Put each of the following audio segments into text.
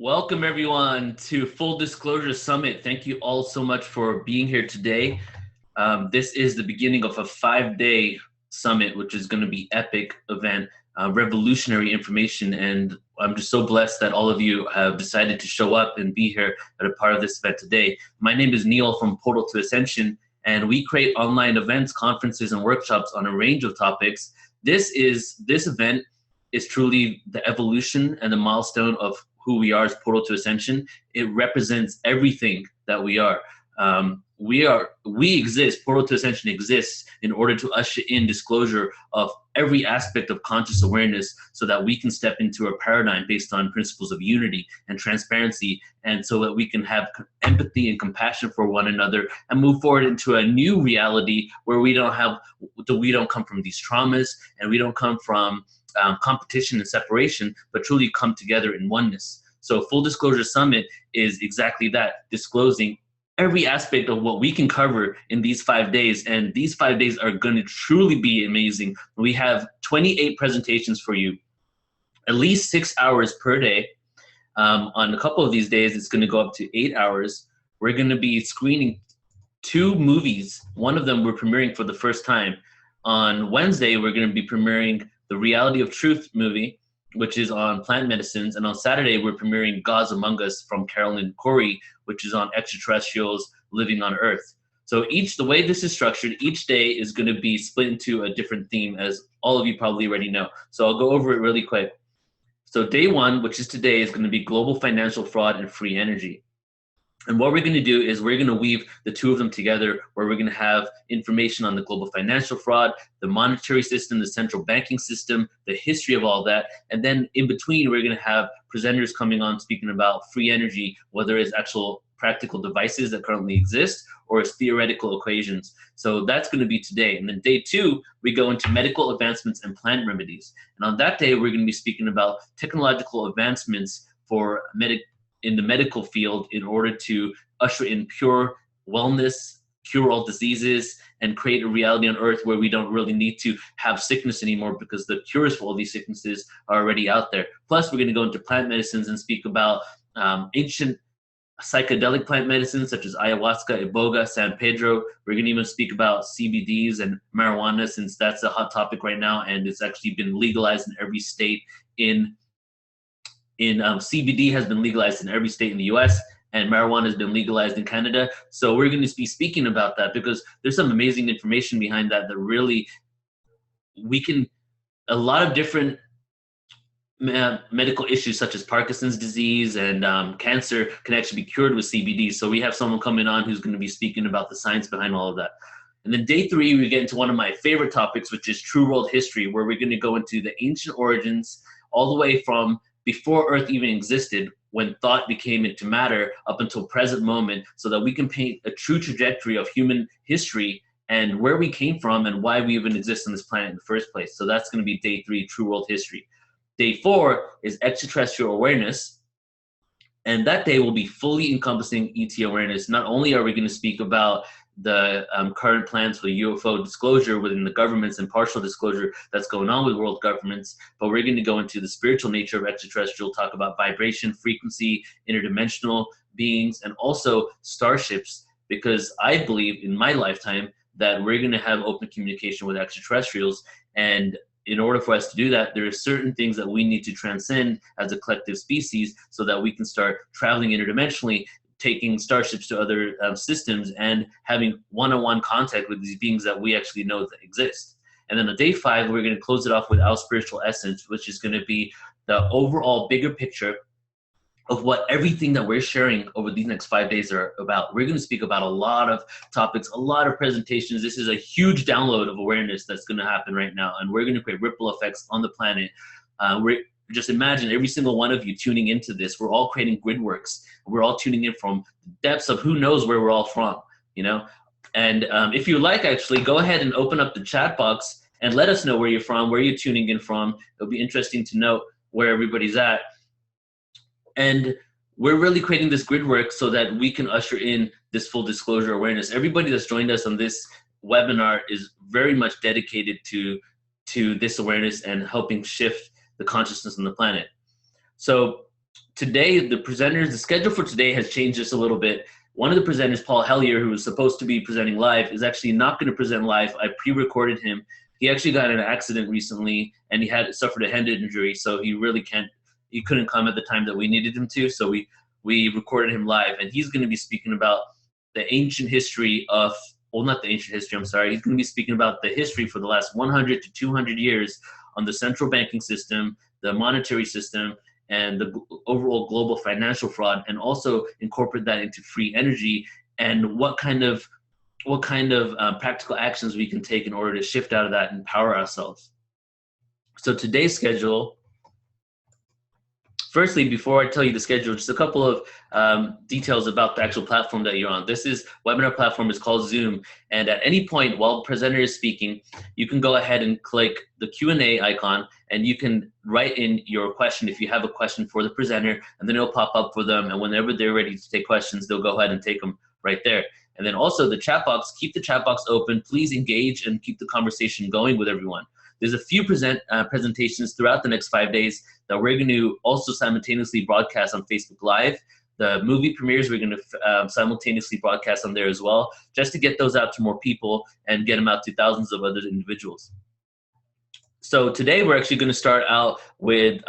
Welcome everyone to Full Disclosure Summit. Thank you all so much for being here today. This is the beginning of a 5-day summit, which is going to be epic event, revolutionary information. And I'm just so blessed that all of you have decided to show up and be here at a part of this event today. My name is Neil from Portal to Ascension, and we create online events, conferences, and workshops on a range of topics. This event is truly the evolution and the milestone of who we are as Portal to Ascension. It represents everything that we are. We exist, Portal to Ascension exists in order to usher in disclosure of every aspect of conscious awareness so that we can step into a paradigm based on principles of unity and transparency, and so that we can have empathy and compassion for one another and move forward into a new reality where we don't come from these traumas, and we don't come from competition and separation, but truly come together in oneness. So Full Disclosure Summit is exactly that, disclosing every aspect of what we can cover in these 5 days. And these 5 days are going to truly be amazing. We have 28 presentations for you, at least 6 hours per day. On a couple of these days, it's going to go up to 8 hours. We're going to be screening 2 movies. One of them we're premiering for the first time. On Wednesday, we're going to be premiering the Reality of Truth movie, which is on plant medicines. And on Saturday, we're premiering Gods Among Us from Carolyn Corey, which is on extraterrestrials living on Earth. So the way this is structured, each day is going to be split into a different theme, as all of you probably already know. So I'll go over it really quick. So day 1, which is today, is going to be global financial fraud and free energy. And what we're going to do is we're going to weave the two of them together, where we're going to have information on the global financial fraud, the monetary system, the central banking system, the history of all that. And then in between, we're going to have presenters coming on speaking about free energy, whether it's actual practical devices that currently exist or as theoretical equations. So that's going to be today. And then day 2, we go into medical advancements and plant remedies. And on that day, we're going to be speaking about technological advancements in the medical field in order to usher in pure wellness, cure all diseases, and create a reality on Earth where we don't really need to have sickness anymore, because the cures for all these sicknesses are already out there. Plus, we're going to go into plant medicines and speak about ancient psychedelic plant medicines such as ayahuasca, iboga, San Pedro. We're going to even speak about CBDs and marijuana, since that's a hot topic right now, and it's actually been legalized in every state CBD has been legalized in every state in the US, and marijuana has been legalized in Canada. So we're going to be speaking about that, because there's some amazing information behind that really, a lot of different medical issues such as Parkinson's disease and cancer can actually be cured with CBD. So we have someone coming on who's going to be speaking about the science behind all of that. And then day 3, we get into one of my favorite topics, which is true world history, where we're going to go into the ancient origins all the way from before Earth even existed, when thought became into matter, up until present moment, so that we can paint a true trajectory of human history and where we came from and why we even exist on this planet in the first place. So that's going to be day 3, true world history. Day 4 is extraterrestrial awareness, and that day will be fully encompassing ET awareness. Not only are we going to speak about the current plans for UFO disclosure within the governments and partial disclosure that's going on with world governments, but we're going to go into the spiritual nature of extraterrestrial, talk about vibration, frequency, interdimensional beings, and also starships, because I believe in my lifetime that we're going to have open communication with extraterrestrials. And in order for us to do that, there are certain things that we need to transcend as a collective species so that we can start traveling interdimensionally, taking starships to other systems and having one-on-one contact with these beings that we actually know that exist. And then on day 5, we're going to close it off with our spiritual essence, which is going to be the overall bigger picture of what everything that we're sharing over these next 5 days are about. We're going to speak about a lot of topics, a lot of presentations. This is a huge download of awareness that's going to happen right now, and we're going to create ripple effects on the planet. Just imagine every single one of you tuning into this. We're all creating grid works. We're all tuning in from the depths of who knows where we're all from, And if you like, actually, go ahead and open up the chat box and let us know where you're from, where you're tuning in from. It'll be interesting to know where everybody's at. And we're really creating this grid work so that we can usher in this full disclosure awareness. Everybody that's joined us on this webinar is very much dedicated to this awareness and helping shift the consciousness on the planet. So today, the schedule for today has changed just a little bit. One of the presenters, Paul Hellier, who was supposed to be presenting live, is actually not going to present live. I pre-recorded him. He actually got in an accident recently, and he had suffered a head injury, so he couldn't come at the time that we needed him to, so we recorded him live, and he's going to be speaking about the ancient history of, well, not the ancient history, I'm sorry. He's going to be speaking about the history for the last 100 to 200 years on the central banking system, the monetary system, and the overall global financial fraud, and also incorporate that into free energy and what kind of practical actions we can take in order to shift out of that and empower ourselves. So today's schedule, firstly, before I tell you the schedule, just a couple of details about the actual platform that you're on. This webinar platform is called Zoom, and at any point while the presenter is speaking, you can go ahead and click the Q&A icon, and you can write in your question if you have a question for the presenter, and then it'll pop up for them, and whenever they're ready to take questions, they'll go ahead and take them right there. And then also the chat box, keep the chat box open. Please engage and keep the conversation going with everyone. There's a few presentations throughout the next 5 days that we're going to also simultaneously broadcast on Facebook Live. The movie premieres we're going to simultaneously broadcast on there as well, just to get those out to more people and get them out to thousands of other individuals. So today we're actually going to start out with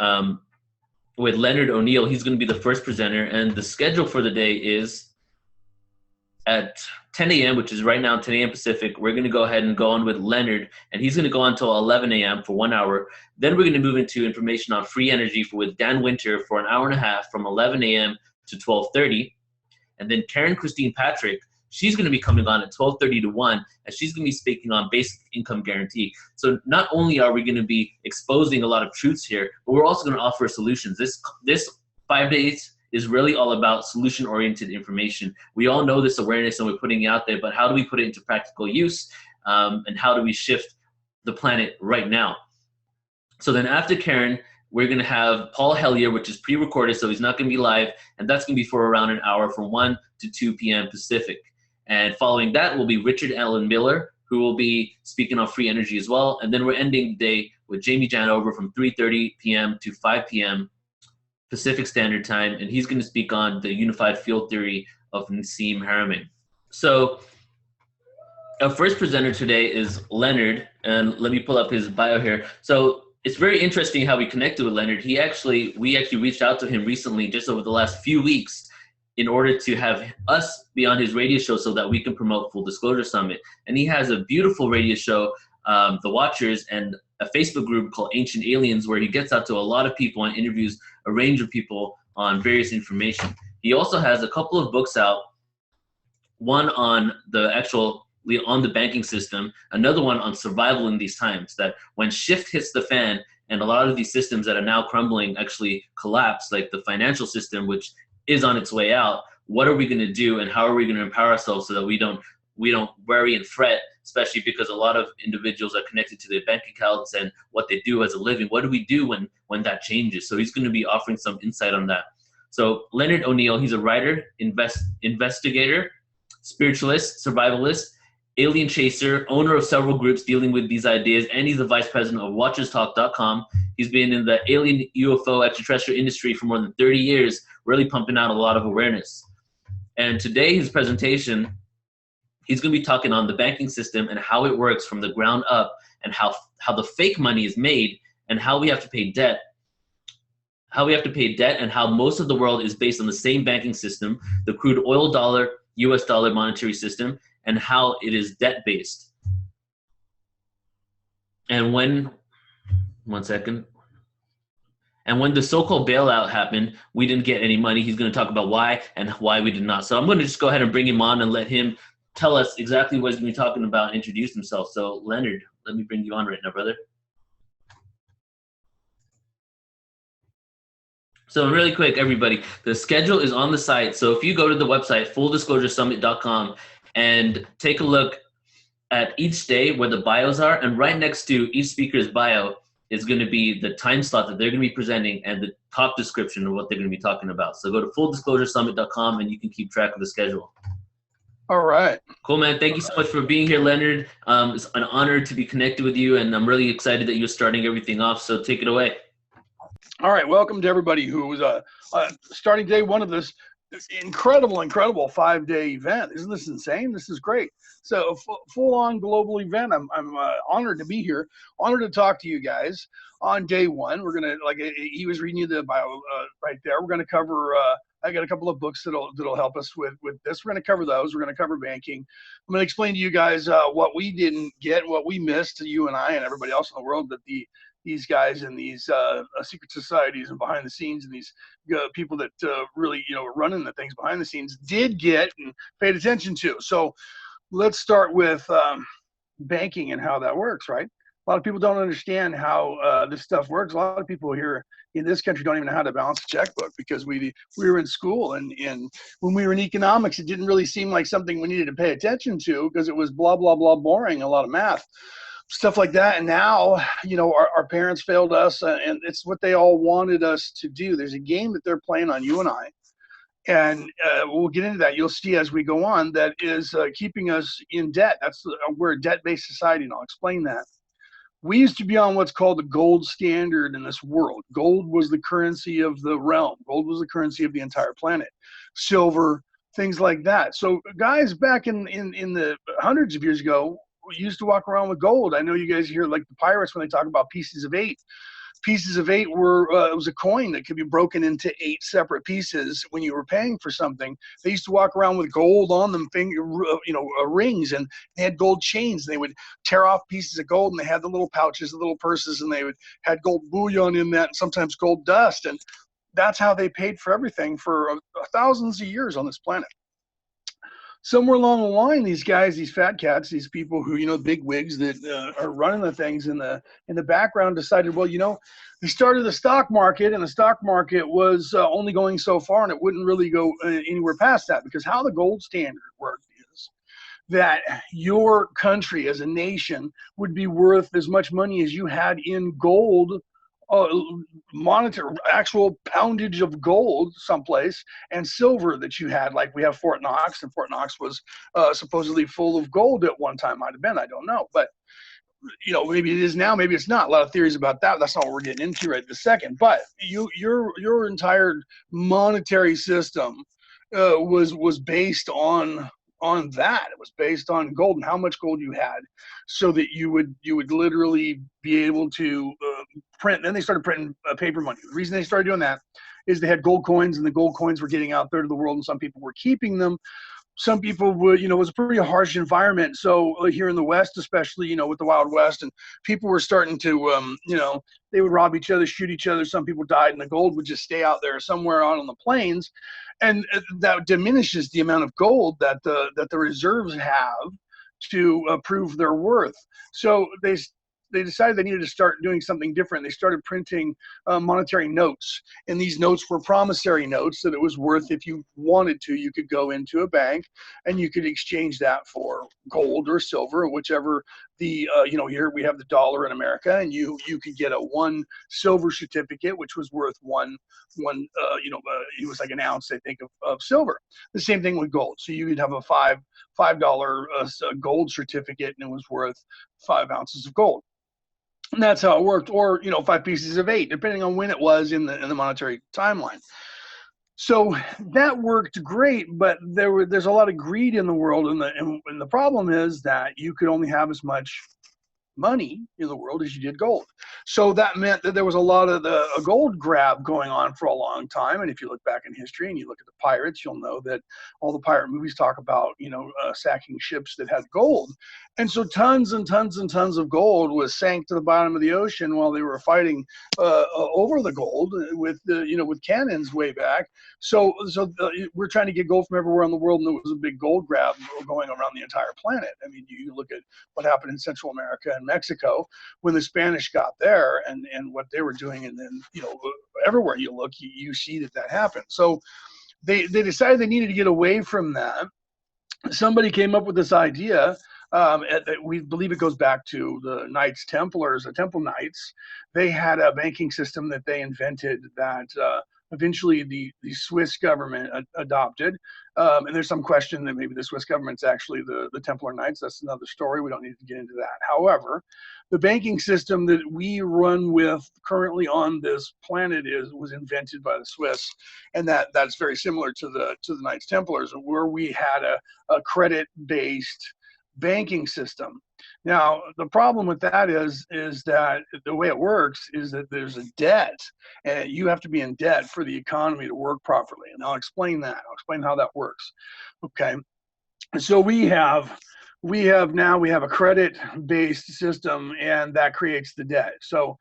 Leonard O'Neill. He's going to be the first presenter, and the schedule for the day is at 10 a.m., which is right now 10 a.m. Pacific. We're going to go ahead and go on with Leonard, and he's going to go on until 11 a.m. for 1 hour. Then we're going to move into information on free energy with Dan Winter for an hour and a half from 11 a.m. to 12:30. And then Karen Christine Patrick, she's going to be coming on at 12:30 to 1, and she's going to be speaking on basic income guarantee. So not only are we going to be exposing a lot of truths here, but we're also going to offer solutions. This 5 days is really all about solution-oriented information. We all know this awareness and we're putting it out there, but how do we put it into practical use, and how do we shift the planet right now? So then after Karen, we're going to have Paul Hellier, which is pre-recorded, so he's not going to be live, and that's going to be for around an hour from 1 to 2 p.m. Pacific. And following that will be Richard Allen Miller, who will be speaking on free energy as well. And then we're ending the day with Jamie Janover from 3:30 p.m. to 5 p.m. Pacific Standard Time, and he's going to speak on the unified field theory of Nassim Haramein. So our first presenter today is Leonard, and let me pull up his bio here. So it's very interesting how we connected with Leonard. We actually reached out to him recently, just over the last few weeks, in order to have us be on his radio show so that we can promote Full Disclosure Summit. And he has a beautiful radio show, The Watchers, and a Facebook group called Ancient Aliens, where he gets out to a lot of people and interviews a range of people on various information. He also has a couple of books out, one on the banking system, another one on survival in these times, that when shift hits the fan and a lot of these systems that are now crumbling actually collapse, like the financial system, which is on its way out, what are we going to do, and how are we going to empower ourselves so that we don't worry and fret, especially because a lot of individuals are connected to their bank accounts and what they do as a living. What do we do when that changes? So he's going to be offering some insight on that. So Leonard O'Neill, he's a writer, investigator, spiritualist, survivalist, alien chaser, owner of several groups dealing with these ideas, and he's the vice president of WatchersTalk.com. He's been in the alien UFO extraterrestrial industry for more than 30 years, really pumping out a lot of awareness. And today his presentation, he's going to be talking on the banking system and how it works from the ground up, and how the fake money is made, and how we have to pay debt. And how most of the world is based on the same banking system, the crude oil dollar, US dollar monetary system, and how it is debt-based. And when the so-called bailout happened, we didn't get any money. He's going to talk about why and why we did not. So I'm going to just go ahead and bring him on and let him tell us exactly what he's going to be talking about and introduce himself. So Leonard, let me bring you on right now, brother. So really quick, everybody, the schedule is on the site. So if you go to the website, fulldisclosuresummit.com, and take a look at each day where the bios are, and right next to each speaker's bio is going to be the time slot that they're going to be presenting and the top description of what they're going to be talking about. So go to fulldisclosuresummit.com and you can keep track of the schedule. All right. Cool, man. Thank you so much for being here, Leonard. It's an honor to be connected with you, and I'm really excited that you're starting everything off. So take it away. All right, welcome to everybody who was starting day one of this incredible 5-day event. Isn't this insane? This is great. So full-on global event. I'm honored to be here. Honored to talk to you guys on day one. We're gonna he was reading you the bio right there. We're gonna cover. I got a couple of books that'll help us with this. We're gonna cover those. We're gonna cover banking. I'm gonna explain to you guys what we didn't get, what we missed, you and I and everybody else in the world, that these guys in these secret societies and behind the scenes, and these people that really are running the things behind the scenes did get and paid attention to. So let's start with banking and how that works, right? A lot of people don't understand how this stuff works. A lot of people here in this country don't even know how to balance a checkbook, because we were in school, and when we were in economics, it didn't really seem like something we needed to pay attention to, because it was blah blah blah boring, a lot of math, stuff like that. And now, our parents failed us, and it's what they all wanted us to do. There's a game that they're playing on you and I, and we'll get into that. You'll see as we go on, that is keeping us in debt. We're a debt-based society, and I'll explain that. We used to be on what's called the gold standard in this world. Gold was the currency of the realm. Gold was the currency of the entire planet. Silver, things like that. So guys back in the hundreds of years ago used to walk around with gold. I know you guys hear like the pirates when they talk about pieces of eight. Pieces of eight were it was a coin that could be broken into 8 separate pieces when you were paying for something. They used to walk around with gold on them, rings, and they had gold chains. And they would tear off pieces of gold, and they had the little pouches, the little purses, and they had gold bullion in that, and sometimes gold dust. And that's how they paid for everything for thousands of years on this planet. Somewhere along the line, these guys, these fat cats, these people who, big wigs that are running the things in the background, decided, well, they started the stock market, and the stock market was only going so far, and it wouldn't really go anywhere past that, because how the gold standard worked is that your country as a nation would be worth as much money as you had in gold, monetary, actual poundage of gold someplace, and silver that you had. Like we have Fort Knox, and Fort Knox was supposedly full of gold at one time. Might have been, I don't know, but maybe it is now, maybe it's not. A lot of theories about that. That's not what we're getting into right this second. But your entire monetary system was based on that. It was based on gold and how much gold you had, so that you would literally be able to print. Then they started printing paper money. The reason they started doing that is they had gold coins, and the gold coins were getting out there to the world, and some people were keeping them. Some people would, it was a pretty harsh environment. So here in the West, especially, with the Wild West, and people were starting to, they would rob each other, shoot each other. Some people died, and the gold would just stay out there somewhere out on the plains. And that diminishes the amount of gold that the reserves have to prove their worth. So they decided they needed to start doing something different. They started printing monetary notes, and these notes were promissory notes that it was worth. If you wanted to, you could go into a bank and you could exchange that for gold or silver, or whichever. Here we have the dollar in America, and you could get a 1 silver certificate, which was worth one it was like an ounce, I think, of silver. The same thing with gold. So you could have a $5 gold certificate, and it was worth 5 ounces of gold. And that's how it worked. Or 5 pieces of 8, depending on when it was in the monetary timeline. So that worked great, but there's a lot of greed in the world, and the problem is that you could only have as much money in the world as you did gold. So that meant that there was a lot of a gold grab going on for a long time. And if you look back in history and you look at the pirates, you'll know that all the pirate movies talk about sacking ships that had gold. And so tons and tons and tons of gold was sank to the bottom of the ocean while they were fighting over the gold with with cannons way back. So we're trying to get gold from everywhere in the world, and there was a big gold grab going around the entire planet. I mean, you look at what happened in Central America and Mexico when the Spanish got there, and what they were doing, and then everywhere you look, you see that happened. So they decided they needed to get away from that. Somebody came up with this idea. We believe it goes back to the Knights Templars, the Temple Knights. They had a banking system that they invented that eventually the Swiss government adopted. And there's some question that maybe the Swiss government's actually the Templar Knights. That's another story. We don't need to get into that. However, the banking system that we run with currently on this planet was invented by the Swiss, and that's very similar to the Knights Templars, where we had a credit-based banking system. Now, the problem with that is that the way it works is that there's a debt, and you have to be in debt for the economy to work properly. And I'll explain that. I'll explain how that works. Okay. So we have a credit-based system, and that creates the debt. So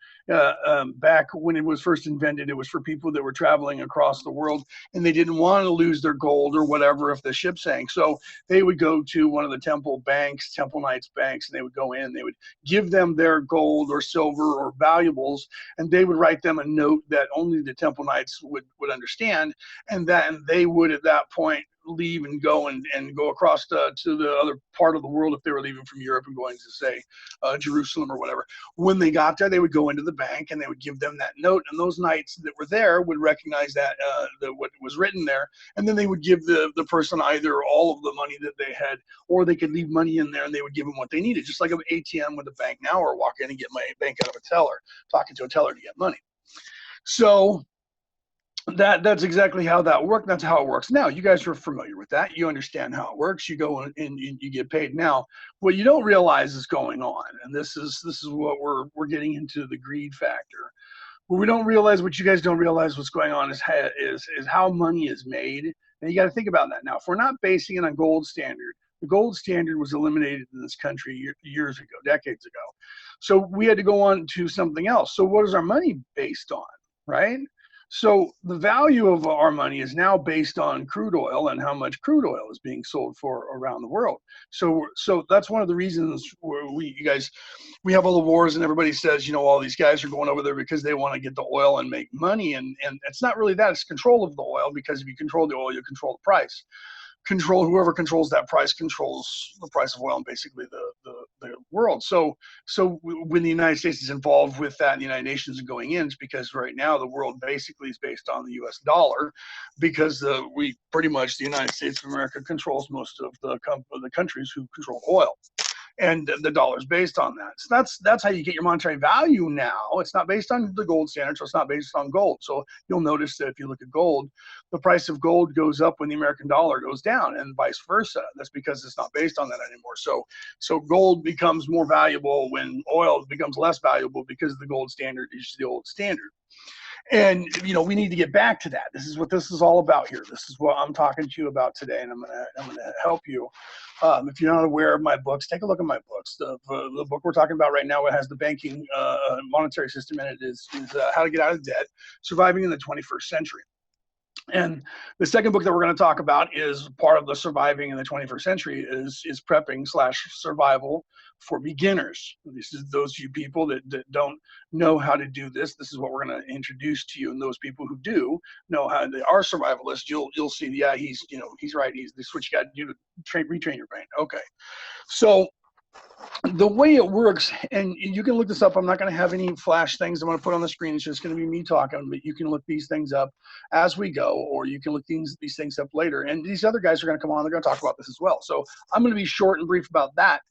back when it was first invented, it was for people that were traveling across the world, and they didn't want to lose their gold or whatever if the ship sank. So they would go to one of the temple banks, Temple Knights banks, and they would go in. They would give them their gold or silver or valuables, and they would write them a note that only the Temple Knights would understand, and then they would at that point leave and go across to the other part of the world if they were leaving from Europe and going to, say, Jerusalem or whatever. When they got there, they would go into the bank and they would give them that note, and those knights that were there would recognize that what was written there, and then they would give the person either all of the money that they had, or they could leave money in there and they would give them what they needed, just like an ATM with a bank now, or walk in and get my bank out of a teller, talking to a teller to get money. So that's exactly how that worked. That's how it works now. You guys are familiar with that. You understand how it works. You go and you get paid. Now, what you don't realize is going on, and this is what we're getting into, the greed factor. What we don't realize, what you guys don't realize, what's going on is how money is made. And you got to think about that. Now, if we're not basing it on gold standard, the gold standard was eliminated in this country years ago, decades ago. So we had to go on to something else. So what is our money based on, right? So the value of our money is now based on crude oil and how much crude oil is being sold for around the world. So that's one of the reasons where we have all the wars, and everybody says, all these guys are going over there because they want to get the oil and make money. And it's not really that. It's control of the oil, because if you control the oil, you control the price. Whoever controls that price controls the price of oil and basically the world. So when the United States is involved with that, and the United Nations are going in, it's because right now the world basically is based on the US dollar, because the United States of America controls most of the countries who control oil. And the dollar is based on that. So that's how you get your monetary value now. It's not based on the gold standard, so it's not based on gold. So you'll notice that if you look at gold, the price of gold goes up when the American dollar goes down, and vice versa. That's because it's not based on that anymore. So gold becomes more valuable when oil becomes less valuable, because the gold standard is the old standard. And we need to get back to that. This is what this is all about here. This is what I'm talking to you about today, and I'm gonna help you. If you're not aware of my books, take a look at my books. The book we're talking about right now, it has the banking monetary system in it, is How to Get Out of Debt, Surviving in the 21st Century. And the second book that we're going to talk about is part of the Surviving in the 21st Century, is Prepping/Survival for Beginners. This is those you people that don't know how to do this. This is what we're going to introduce to you. And those people who do know how, they are survivalists, you'll see, yeah, he's right. This is what you got to do to retrain your brain. Okay. So the way it works, and you can look this up. I'm not going to have any flash things I'm going to put on the screen. It's just going to be me talking, but you can look these things up as we go, or you can look these things up later. And these other guys are going to come on. They're going to talk about this as well. So I'm going to be short and brief about that,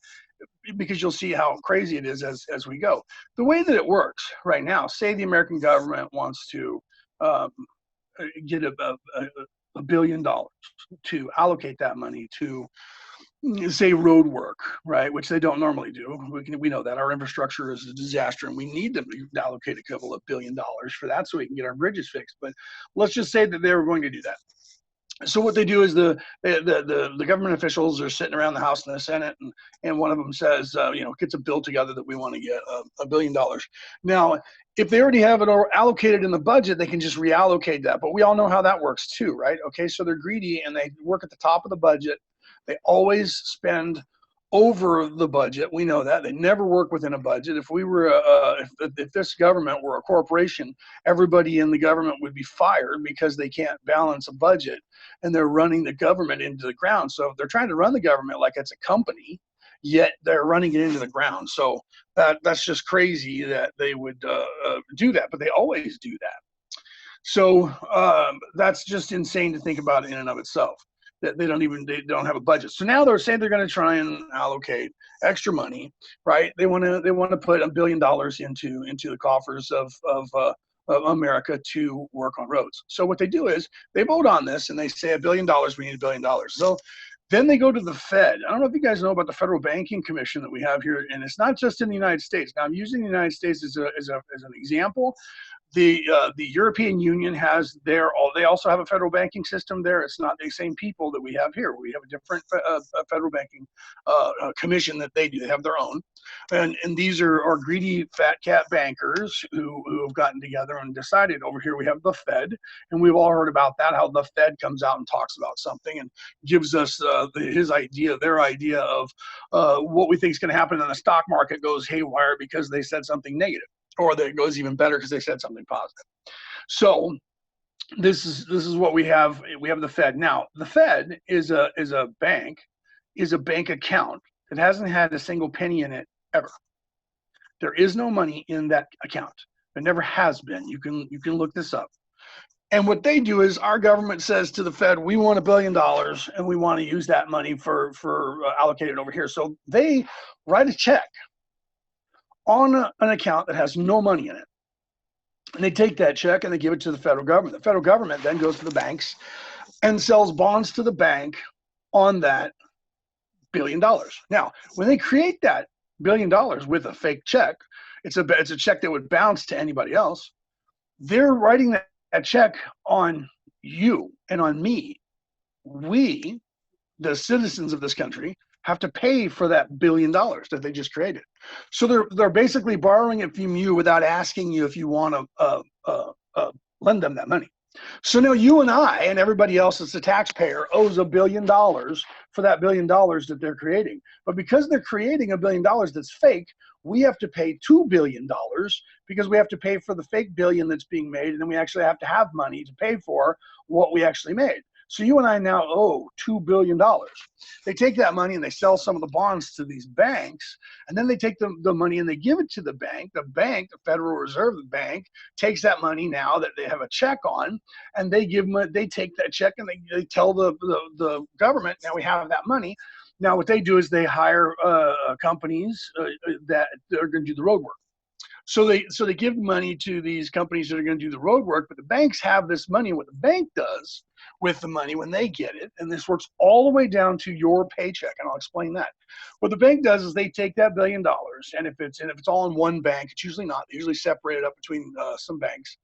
because you'll see how crazy it is as we go. The way that it works right now, say the American government wants to get $1 billion to allocate that money to, say, road work, right? Which they don't normally do. We know that our infrastructure is a disaster, and we need to allocate a couple of $1 billion for that so we can get our bridges fixed. But let's just say that they were going to do that. So what they do is the government officials are sitting around the House and the Senate, and one of them says, gets a bill together that we want to get $1 billion. Now, if they already have it allocated in the budget, they can just reallocate that. But we all know how that works too, right? Okay, so they're greedy and they work at the top of the budget. They always spend over the budget. We know that. They never work within a budget. If we were if this government were a corporation, everybody in the government would be fired because they can't balance a budget, and they're running the government into the ground. So they're trying to run the government like it's a company, yet they're running it into the ground. So that's just crazy that they would do that, but they always do that. So that's just insane to think about in and of itself. That they don't have a budget. So now they're saying they're going to try and allocate extra money, right? They want to put $1 billion into the coffers of America to work on roads. So what they do is they vote on this and they say $1 billion, we need $1 billion. So then they go to the Fed. I don't know if you guys know about the Federal Banking Commission that we have here, and it's not just in the United States. Now I'm using the United States as an example. The European Union has they also have a federal banking system there. It's not the same people that we have here. We have a different federal banking commission that they do. They have their own, and these are greedy fat cat bankers who have gotten together and decided over here we have the Fed, and we've all heard about that, how the Fed comes out and talks about something and gives us their idea of what we think is going to happen, and the stock market goes haywire because they said something negative, or that it goes even better because they said something positive. So this is what we have. We have the Fed. Now, the Fed is a bank account that hasn't had a single penny in it ever. There is no money in that account. There never has been. You can look this up. And what they do is our government says to the Fed, we want $1 billion and we want to use that money for allocated over here. So they write a check on an account that has no money in it. And they take that check and they give it to the federal government. The federal government then goes to the banks and sells bonds to the bank on that $1 billion. Now, when they create that $1 billion with a fake check, it's a check that would bounce to anybody else. They're writing that check on you and on me. We, the citizens of this country, have to pay for that $1 billion that they just created. So they're basically borrowing it from you without asking you if you want to lend them that money. So now you and I and everybody else that's a taxpayer owes $1 billion for that $1 billion that they're creating. But because they're creating $1 billion that's fake, we have to pay $2 billion because we have to pay for the fake billion that's being made, and then we actually have to have money to pay for what we actually made. So you and I now owe $2 billion. They take that money and they sell some of the bonds to these banks, and then they take the money and they give it to the bank. The bank, the Federal Reserve Bank, takes that money now that they have a check on, and they take that check and they tell the government, now we have that money. Now what they do is they hire companies that are going to do the road work. So they give money to these companies that are going to do the road work, but the banks have this money. What the bank does with the money when they get it, and this works all the way down to your paycheck, and I'll explain that. What the bank does is they take that $1 billion, and if it's all in one bank, it's usually not. They usually separate it up between some banks.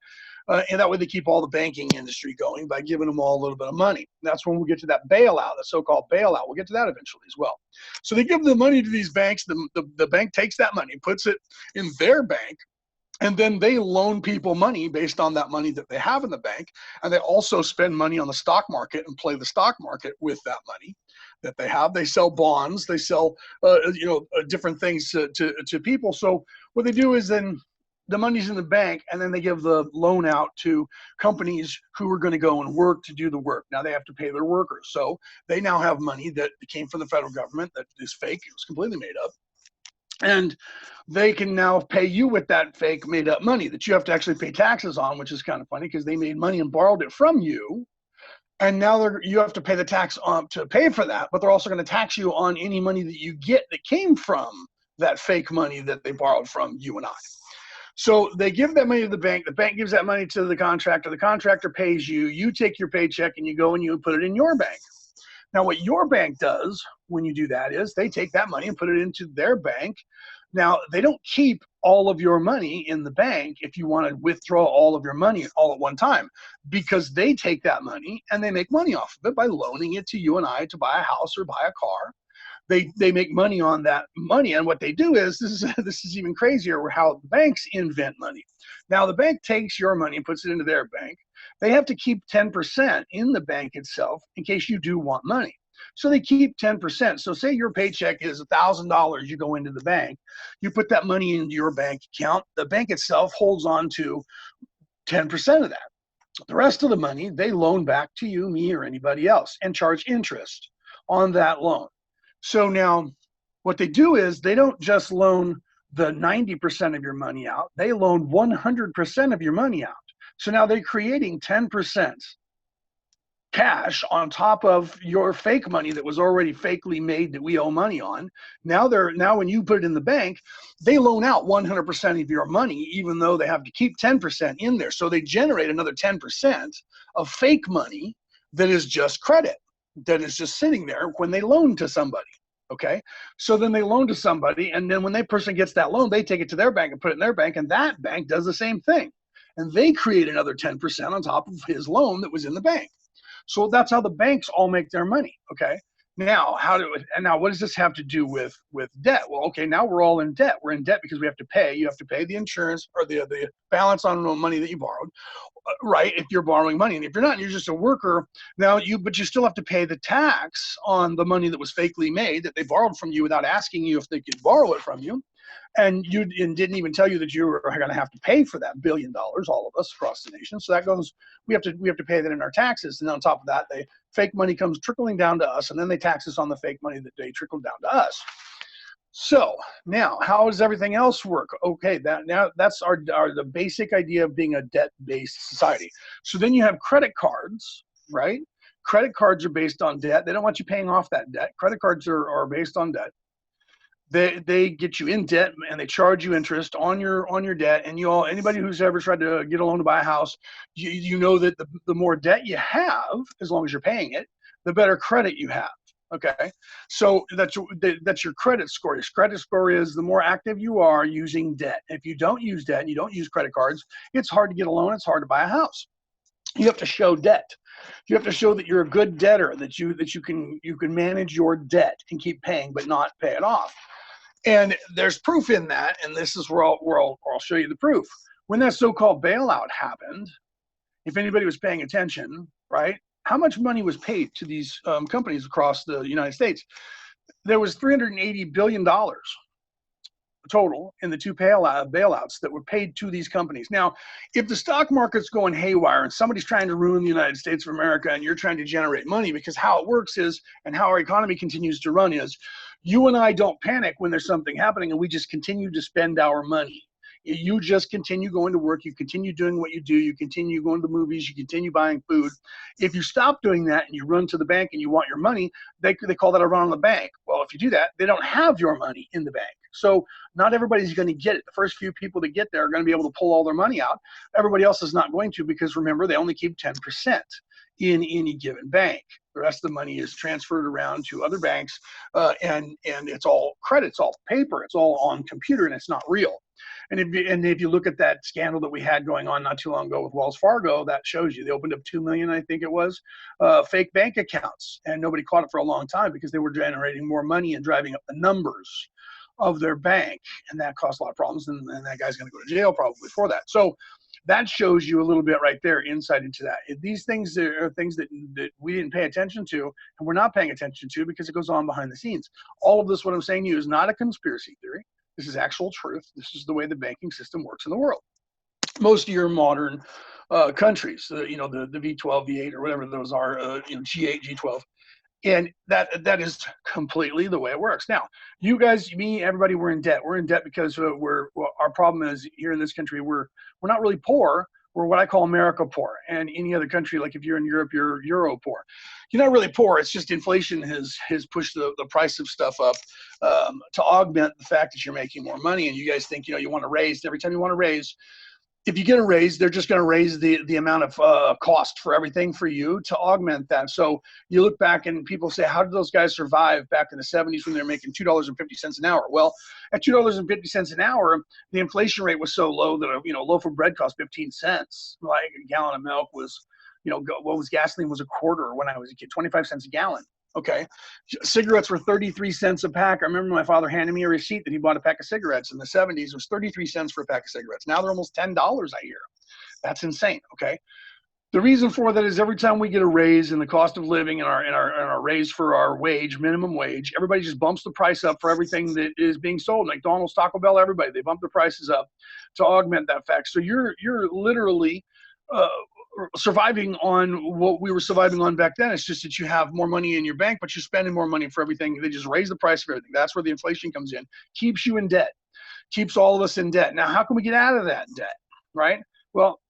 And that way they keep all the banking industry going by giving them all a little bit of money. And that's when we get to that bailout, the so-called bailout. We'll get to that eventually as well. So they give the money to these banks. The bank takes that money, puts it in their bank, and then they loan people money based on that money that they have in the bank. And they also spend money on the stock market and play the stock market with that money that they have. They sell bonds. They sell different things to people. So what they do is then the money's in the bank, and then they give the loan out to companies who are going to go and work to do the work. Now they have to pay their workers. So they now have money that came from the federal government that is fake. It was completely made up. And they can now pay you with that fake made up money that you have to actually pay taxes on, which is kind of funny because they made money and borrowed it from you. And now you have to pay the tax on to pay for that, but they're also going to tax you on any money that you get that came from that fake money that they borrowed from you and I. So they give that money to the bank gives that money to the contractor pays you, you take your paycheck and you go and you put it in your bank. Now what your bank does when you do that is they take that money and put it into their bank. Now they don't keep all of your money in the bank if you want to withdraw all of your money all at one time, because they take that money and they make money off of it by loaning it to you and I to buy a house or buy a car. They make money on that money, and what they do is this is even crazier how the banks invent money. Now the bank takes your money and puts it into their bank. They have to keep 10% in the bank itself in case you do want money. So they keep 10%. So say your paycheck is $1,000, you go into the bank, you put that money into your bank account, the bank itself holds on to 10% of that. The rest of the money they loan back to you, me, or anybody else and charge interest on that loan. So now what they do is they don't just loan the 90% of your money out, they loan 100% of your money out. So now they're creating 10% cash on top of your fake money that was already fakely made that we owe money on. Now when you put it in the bank, they loan out 100% of your money, even though they have to keep 10% in there. So they generate another 10% of fake money that is just credit, that is just sitting there when they loan to somebody. Okay, so then they loan to somebody, and then when that person gets that loan, they take it to their bank and put it in their bank, and that bank does the same thing, and they create another 10% on top of his loan that was in the bank. So that's how the banks all make their money. Okay. Now, what does this have to do with debt? Well, okay, now we're all in debt. We're in debt because we have to pay. You have to pay the insurance or the balance on the money that you borrowed, right? If you're borrowing money, and if you're not, you're just a worker. But you still have to pay the tax on the money that was fakely made that they borrowed from you without asking you if they could borrow it from you. And didn't even tell you that you were going to have to pay for that $1 billion, all of us across the nation. So that goes, we have to pay that in our taxes. And on top of that, the fake money comes trickling down to us, and then they tax us on the fake money that they trickled down to us. So now, how does everything else work? Okay, that's the basic idea of being a debt-based society. So then you have credit cards, right? Credit cards are based on debt. They don't want you paying off that debt. Credit cards are based on debt. They get you in debt, and they charge you interest on your debt. And anybody who's ever tried to get a loan to buy a house, you know that the more debt you have, as long as you're paying it, the better credit you have. Okay, so that's your credit score. Your credit score is the more active you are using debt. If you don't use debt and you don't use credit cards, it's hard to get a loan. It's hard to buy a house. You have to show debt. You have to show that you're a good debtor, that you can manage your debt and keep paying but not pay it off. And there's proof in that, and this is where I'll show you the proof. When that so-called bailout happened, if anybody was paying attention, right, how much money was paid to these companies across the United States? There was $380 billion total in the two bailouts that were paid to these companies. Now, if the stock market's going haywire and somebody's trying to ruin the United States of America and you're trying to generate money, because how it works is, and how our economy continues to run is, you and I don't panic when there's something happening, and we just continue to spend our money. You just continue going to work. You continue doing what you do. You continue going to the movies. You continue buying food. If you stop doing that and you run to the bank and you want your money, they call that a run on the bank. Well, if you do that, they don't have your money in the bank. So not everybody's going to get it. The first few people that get there are going to be able to pull all their money out. Everybody else is not going to, because remember, they only keep 10% in any given bank. The rest of the money is transferred around to other banks, and it's all credit, it's all paper, it's all on computer, and it's not real. And if you look at that scandal that we had going on not too long ago with Wells Fargo, that shows you they opened up 2 million, I think it was, fake bank accounts, and nobody caught it for a long time because they were generating more money and driving up the numbers of their bank, and that caused a lot of problems, and that guy's going to go to jail probably for that. So that shows you a little bit right there, insight into that. These things are things that we didn't pay attention to, and we're not paying attention to because it goes on behind the scenes. All of this, what I'm saying to you, is not a conspiracy theory. This is actual truth. This is the way the banking system works in the world. Most of your modern countries, the V12, V8, or whatever those are, G8, G12, and that is completely the way it works. Now, you guys, me, everybody, we're in debt. We're in debt because our problem is here in this country, we're not really poor. We're what I call America poor. And any other country, like if you're in Europe, you're Euro poor. You're not really poor. It's just inflation has pushed the price of stuff up to augment the fact that you're making more money. And you guys think, you want to raise. Every time you want to raise, if you get a raise, they're just going to raise the amount of cost for everything for you to augment that. So you look back and people say, how did those guys survive back in the 70s when they're making $2.50 an hour? Well, at $2.50 an hour, the inflation rate was so low that a loaf of bread cost 15 cents. Like a gallon of milk was, gasoline was a quarter when I was a kid, 25 cents a gallon. Okay. Cigarettes were 33 cents a pack. I remember my father handed me a receipt that he bought a pack of cigarettes in the 70s. It was 33 cents for a pack of cigarettes. Now they're almost $10, I hear. That's insane. Okay. The reason for that is every time we get a raise in the cost of living and our raise for our wage, minimum wage, everybody just bumps the price up for everything that is being sold. McDonald's, Taco Bell, everybody, they bump the prices up to augment that fact. So you're literally surviving on what we were surviving on back then. It's just that you have more money in your bank, but you're spending more money for everything. They just raise the price of everything. That's where the inflation comes in. Keeps you in debt. Keeps all of us in debt. Now, how can we get out of that debt, right? Well,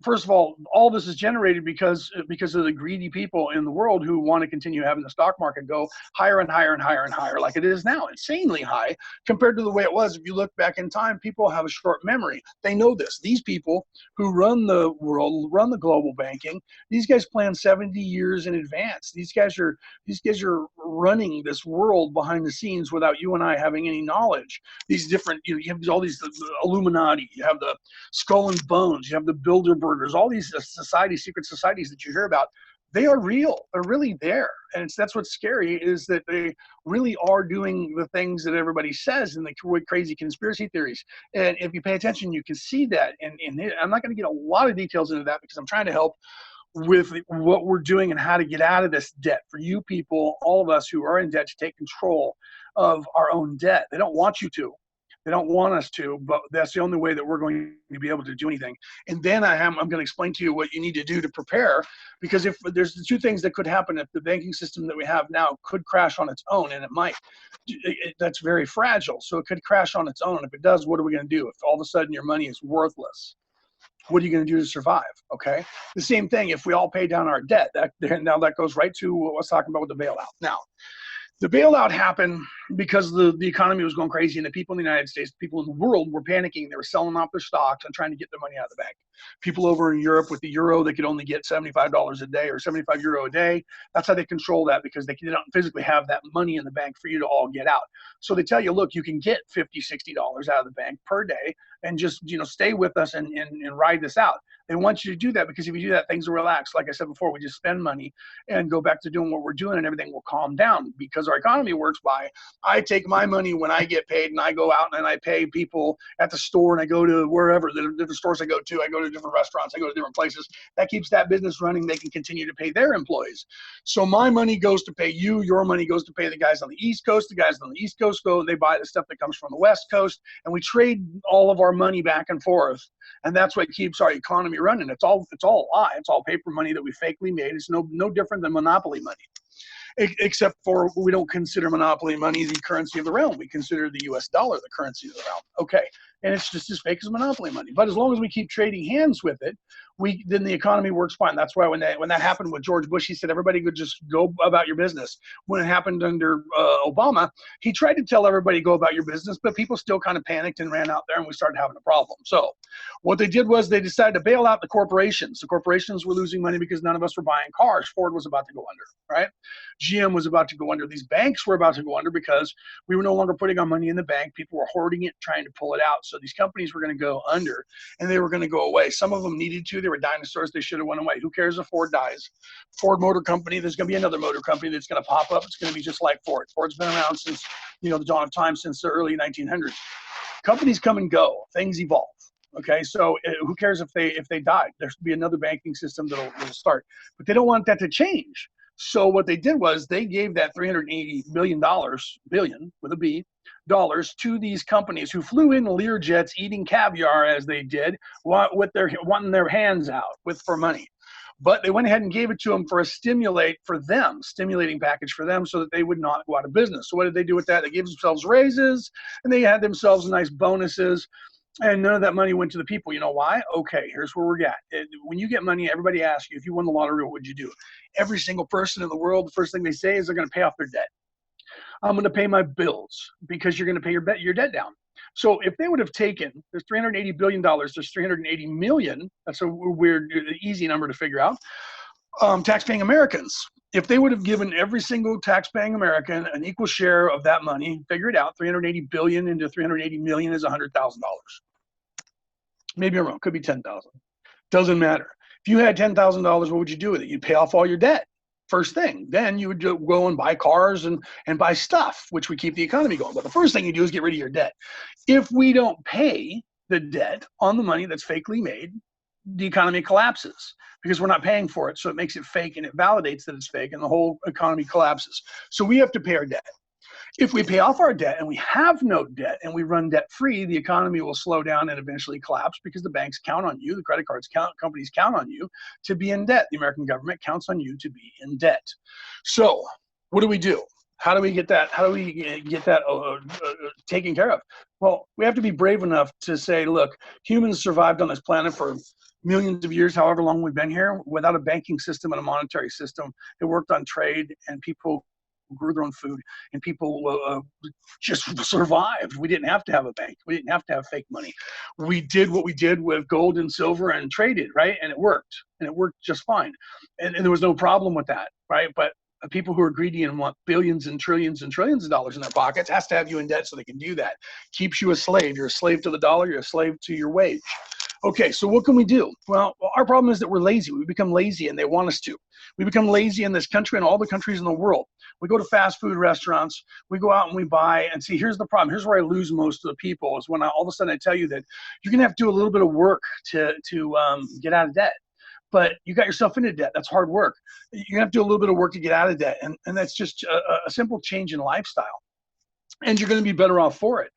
first of all this is generated because of the greedy people in the world who want to continue having the stock market go higher and higher and higher and higher, like it is now, insanely high compared to the way it was. If you look back in time, people have a short memory. They know this. These people who run the world, run the global banking, these guys plan 70 years in advance. These guys are running this world behind the scenes without you and I having any knowledge. These different, you have all these Illuminati, you have the Skull and Bones, you have the Bilderbergers, all these secret societies that you hear about. They are real. They're really there. And that's what's scary, is that they really are doing the things that everybody says in the crazy conspiracy theories. And if you pay attention, you can see that. And I'm not going to get a lot of details into that because I'm trying to help with what we're doing and how to get out of this debt for you people, all of us who are in debt, to take control of our own debt. They don't want you to. They don't want us to, but that's the only way that we're going to be able to do anything. And then I'm going to explain to you what you need to do to prepare, because if there's the two things that could happen, if the banking system that we have now could crash on its own, and it might, that's very fragile. So it could crash on its own. If it does, what are we going to do? If all of a sudden your money is worthless, what are you going to do to survive? Okay. The same thing if we all pay down our debt. Now that goes right to what I was talking about with the bailout. Now, the bailout happened because the economy was going crazy, and the people in the United States, people in the world were panicking. They were selling off their stocks and trying to get their money out of the bank. People over in Europe with the euro, they could only get $75 a day or 75 euro a day. That's how they control that, because they don't physically have that money in the bank for you to all get out. So they tell you, look, you can get $50, $60 out of the bank per day and just, stay with us and ride this out. They want you to do that because if you do that, things will relax. Like I said before, we just spend money and go back to doing what we're doing, and everything will calm down, because our economy works by, I take my money when I get paid and I go out and I pay people at the store, and I go to wherever, the different stores I go to different restaurants, I go to different places. That keeps that business running. They can continue to pay their employees. So my money goes to pay you, your money goes to pay the guys on the East Coast. The guys on the East Coast they buy the stuff that comes from the West Coast, and we trade all of our money back and forth. And that's what keeps our economy running. It's all a lie. It's all paper money that we fakely made. It's no different than monopoly money, except for we don't consider monopoly money the currency of the realm. We consider the US dollar the currency of the realm. Okay. And it's just as fake as monopoly money. But as long as we keep trading hands with it, then the economy works fine. That's why when that happened with George Bush, he said everybody could just go about your business. When it happened under Obama, he tried to tell everybody go about your business, but people still kind of panicked and ran out there, and we started having a problem. So what they did was they decided to bail out the corporations. The corporations were losing money because none of us were buying cars. Ford was about to go under, right? GM was about to go under. These banks were about to go under because we were no longer putting our money in the bank. People were hoarding it, trying to pull it out. So these companies were going to go under, and they were going to go away. Some of them needed to. They were dinosaurs. They should have went away. Who cares if Ford dies? Ford Motor Company, there's going to be another motor company that's going to pop up. It's going to be just like Ford. Ford's been around since, the dawn of time, since the early 1900s. Companies come and go. Things evolve. Okay, so who cares if they died? There should be another banking system that'll start. But they don't want that to change. So what they did was they gave that $380 billion with a B, dollars to these companies who flew in Lear jets, eating caviar as they did, wanting their hands out for money. But they went ahead and gave it to them for a stimulating package for them, so that they would not go out of business. So what did they do with that? They gave themselves raises, and they had themselves nice bonuses. And none of that money went to the people. You know why? Okay, here's where we're at. When you get money, everybody asks you, if you won the lottery, what would you do? Every single person in the world, the first thing they say is they're going to pay off their debt. I'm going to pay my bills, because you're going to pay your debt down. So if they would have taken, there's $380 billion, there's 380 million. That's a weird, easy number to figure out. Tax-paying Americans. If they would have given every single tax-paying American an equal share of that money, figure it out, 380 billion into 380 million is $100,000. Maybe I'm wrong, could be 10,000. Doesn't matter. If you had $10,000, what would you do with it? You'd pay off all your debt. First thing. Then you would go and buy cars and buy stuff, which would keep the economy going. But the first thing you do is get rid of your debt. If we don't pay the debt on the money that's fakely made, the economy collapses, because we're not paying for it. So it makes it fake, and it validates that it's fake, and the whole economy collapses. So we have to pay our debt. If we pay off our debt and we have no debt and we run debt free, the economy will slow down and eventually collapse, because the banks count on you, the credit cards companies count on you to be in debt. The American government counts on you to be in debt. So what do we do? How do we get that? How do we get that taken care of? Well, we have to be brave enough to say, look, humans survived on this planet for millions of years, however long we've been here, without a banking system and a monetary system. It worked on trade, and people grew their own food, and people just survived. We didn't have to have a bank. We didn't have to have fake money. We did what we did with gold and silver and traded, right? And it worked, and it worked just fine. And there was no problem with that, right? But people who are greedy and want billions and trillions of dollars in their pockets has to have you in debt so they can do that. Keeps you a slave. You're a slave to the dollar. You're a slave to your wage. Okay, so what can we do? Well, our problem is that we're lazy. We become lazy, and they want us to. We become lazy in this country and all the countries in the world. We go to fast food restaurants. We go out and we buy. And see, here's the problem. Here's where I lose most of the people is when all of a sudden I tell you that you're going to have to do a little bit of work to get out of debt. But you got yourself into debt. That's hard work. You have to do a little bit of work to get out of debt. And that's just a simple change in lifestyle. And you're going to be better off for it.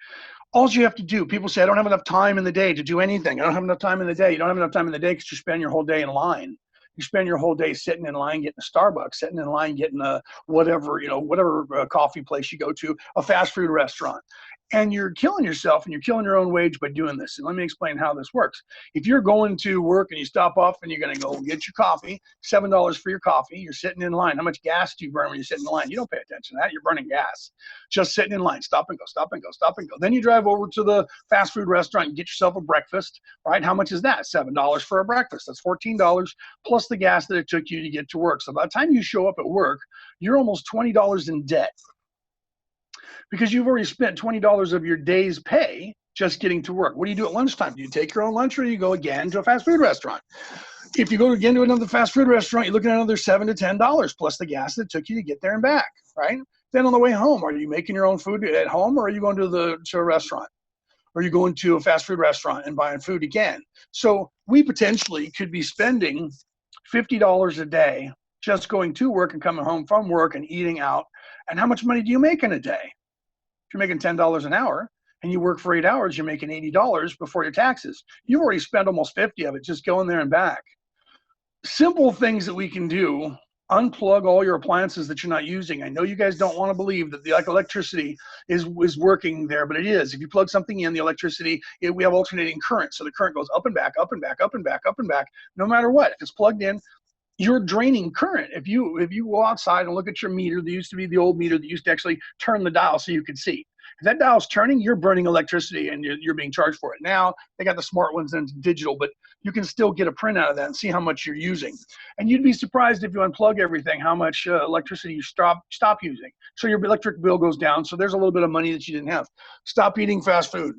All you have to do, people say, I don't have enough time in the day to do anything. I don't have enough time in the day. You don't have enough time in the day because you spend your whole day in line. You spend your whole day sitting in line getting a Starbucks, sitting in line getting a whatever coffee place you go to, a fast food restaurant. And you're killing yourself and you're killing your own wage by doing this. And let me explain how this works. If you're going to work and you stop off and you're going to go get your coffee, $7 for your coffee, you're sitting in line. How much gas do you burn when you're sitting in line? You don't pay attention to that. You're burning gas. Just sitting in line. Stop and go, stop and go, stop and go. Then you drive over to the fast food restaurant and get yourself a breakfast, right? How much is that? $7 for a breakfast. That's $14 plus the gas that it took you to get to work. So by the time you show up at work, you're almost $20 in debt, because you've already spent $20 of your day's pay just getting to work. What do you do at lunchtime? Do you take your own lunch, or do you go again to a fast food restaurant? If you go again to another fast food restaurant, you're looking at another $7 to $10 plus the gas that it took you to get there and back, right? Then on the way home, are you making your own food at home, or are you going to a restaurant? Or are you going to a fast food restaurant and buying food again? So we potentially could be spending $50 a day just going to work and coming home from work and eating out. And how much money do you make in a day? If you're making $10 an hour and you work for 8 hours, you're making $80 before your taxes. You've already spent almost 50 of it just going there and back. Simple things that we can do. Unplug all your appliances that you're not using. I know you guys don't want to believe that the electricity is working there, but it is. If you plug something in, the electricity, we have alternating current. So the current goes up and back, up and back, up and back, up and back, no matter what. If it's plugged in, you're draining current. If you go outside and look at your meter, there used to be the old meter that used to actually turn the dial so you could see. If that dial's turning, you're burning electricity and you're being charged for it. Now they got the smart ones and it's digital, but you can still get a print out of that and see how much you're using. And you'd be surprised if you unplug everything, how much electricity you stop using. So your electric bill goes down. So there's a little bit of money that you didn't have. Stop eating fast food.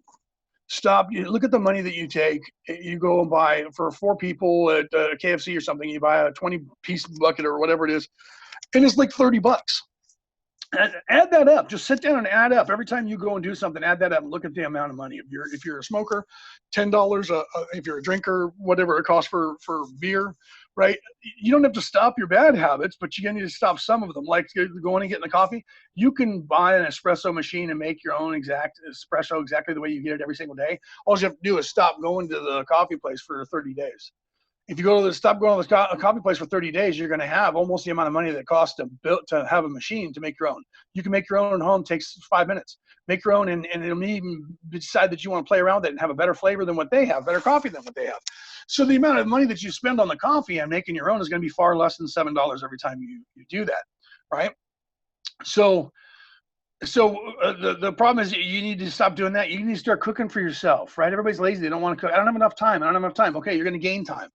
Look at the money that you take. You go and buy for 4 people at KFC or something. You buy a 20-piece bucket or whatever it is, and it's like $30. Add that up. Just sit down and add up. Every time you go and do something, add that up and look at the amount of money. If you're a smoker, $10. If you're a drinker, whatever it costs for beer, right? You don't have to stop your bad habits, but you need to stop some of them, like going and getting the coffee. You can buy an espresso machine and make your own exact espresso exactly the way you get it every single day. All you have to do is stop going to the coffee place for 30 days. If you stop going to the coffee place for 30 days, you're going to have almost the amount of money that it costs to have a machine to make your own. You can make your own at home. It takes 5 minutes. Make your own, and it'll even decide that you want to play around with it and have a better flavor than what they have, better coffee than what they have. So the amount of money that you spend on the coffee and making your own is going to be far less than $7 every time you do that, right? So the problem is you need to stop doing that. You need to start cooking for yourself, right? Everybody's lazy. They don't want to cook. I don't have enough time. Okay, you're going to gain time.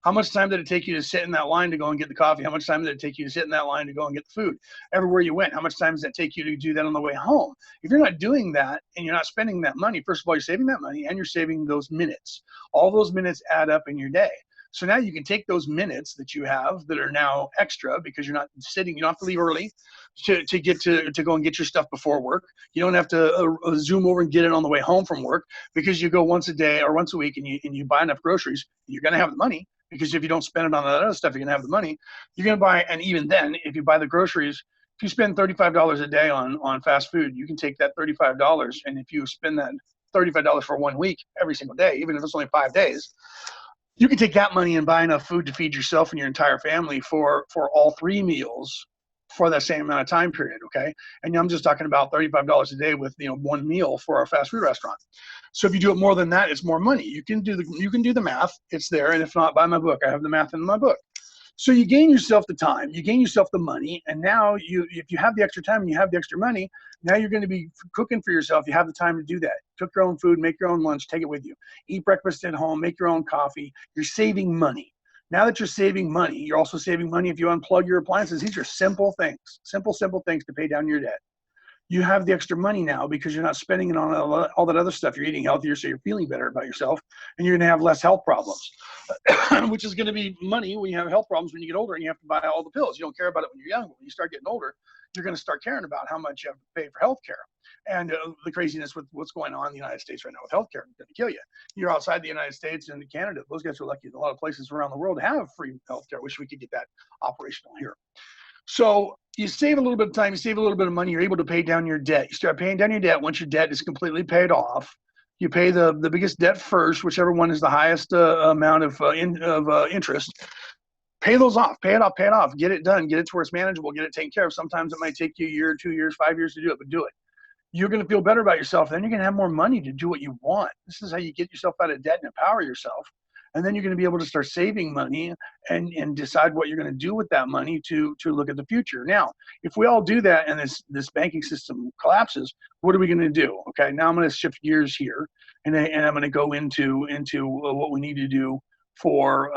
How much time did it take you to sit in that line to go and get the coffee? How much time did it take you to sit in that line to go and get the food? Everywhere you went, how much time does it take you to do that on the way home? If you're not doing that and you're not spending that money, first of all, you're saving that money and you're saving those minutes. All those minutes add up in your day. So now you can take those minutes that you have that are now extra because you're not sitting, you don't have to leave early to go and get your stuff before work. You don't have to zoom over and get it on the way home from work because you go once a day or once a week and you buy enough groceries. You're going to have the money. Because if you don't spend it on that other stuff, you're going to have the money. You're going to buy, and even then, if you buy the groceries, if you spend $35 a day on fast food, you can take that $35, and if you spend that $35 for 1 week every single day, even if it's only 5 days, you can take that money and buy enough food to feed yourself and your entire family for all 3 meals for that same amount of time period. Okay. And I'm just talking about $35 a day with, one meal for our fast food restaurant. So if you do it more than that, it's more money. You can do the math. It's there. And if not, buy my book. I have the math in my book. So you gain yourself the time, you gain yourself the money, and now if you have the extra time and you have the extra money, now you're going to be cooking for yourself. You have the time to do that. Cook your own food, make your own lunch, take it with you. Eat breakfast at home, make your own coffee. You're saving money. Now that you're saving money, you're also saving money if you unplug your appliances. These are simple things, simple things to pay down your debt. You have the extra money now because you're not spending it on all that other stuff. You're eating healthier, so you're feeling better about yourself, and you're going to have less health problems, which is going to be money when you have health problems when you get older and you have to buy all the pills. You don't care about it when you're young, but when you start getting older, you're going to start caring about how much you have to pay for health care. And the craziness with what's going on in the United States right now with healthcare is going to kill you. You're outside the United States and Canada. Those guys are lucky. A lot of places around the world have free healthcare. Wish we could get that operational here. So you save a little bit of time, you save a little bit of money, you're able to pay down your debt. You start paying down your debt. Once your debt is completely paid off, you pay the biggest debt first, whichever one is the highest amount of interest. Pay those off, pay it off, get it done, get it to where it's manageable, get it taken care of. Sometimes it might take you a year, 2 years, 5 years to do it, but do it. You're going to feel better about yourself. Then you're going to have more money to do what you want. This is how you get yourself out of debt and empower yourself. And then you're going to be able to start saving money and decide what you're going to do with that money to look at the future. Now, if we all do that and this banking system collapses, what are we going to do? Okay, now I'm going to shift gears here, and I'm going to go into what we need to do for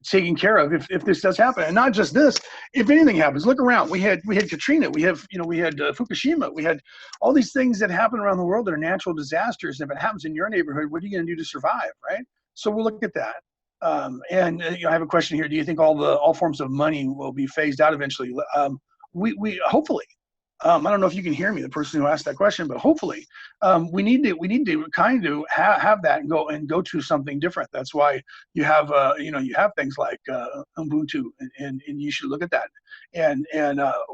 taking care of if this does happen. And not just this, if anything happens, look around. We had Katrina, we had Fukushima, we had all these things that happen around the world that are natural disasters. And if it happens in your neighborhood, what are you going to do to survive, right? So we'll look at that. I have a question here. Do you think all forms of money will be phased out eventually? We hopefully. I don't know if you can hear me, the person who asked that question, but hopefully we need to kind of have that and go to something different. That's why you have you have things like Ubuntu, and you should look at that. And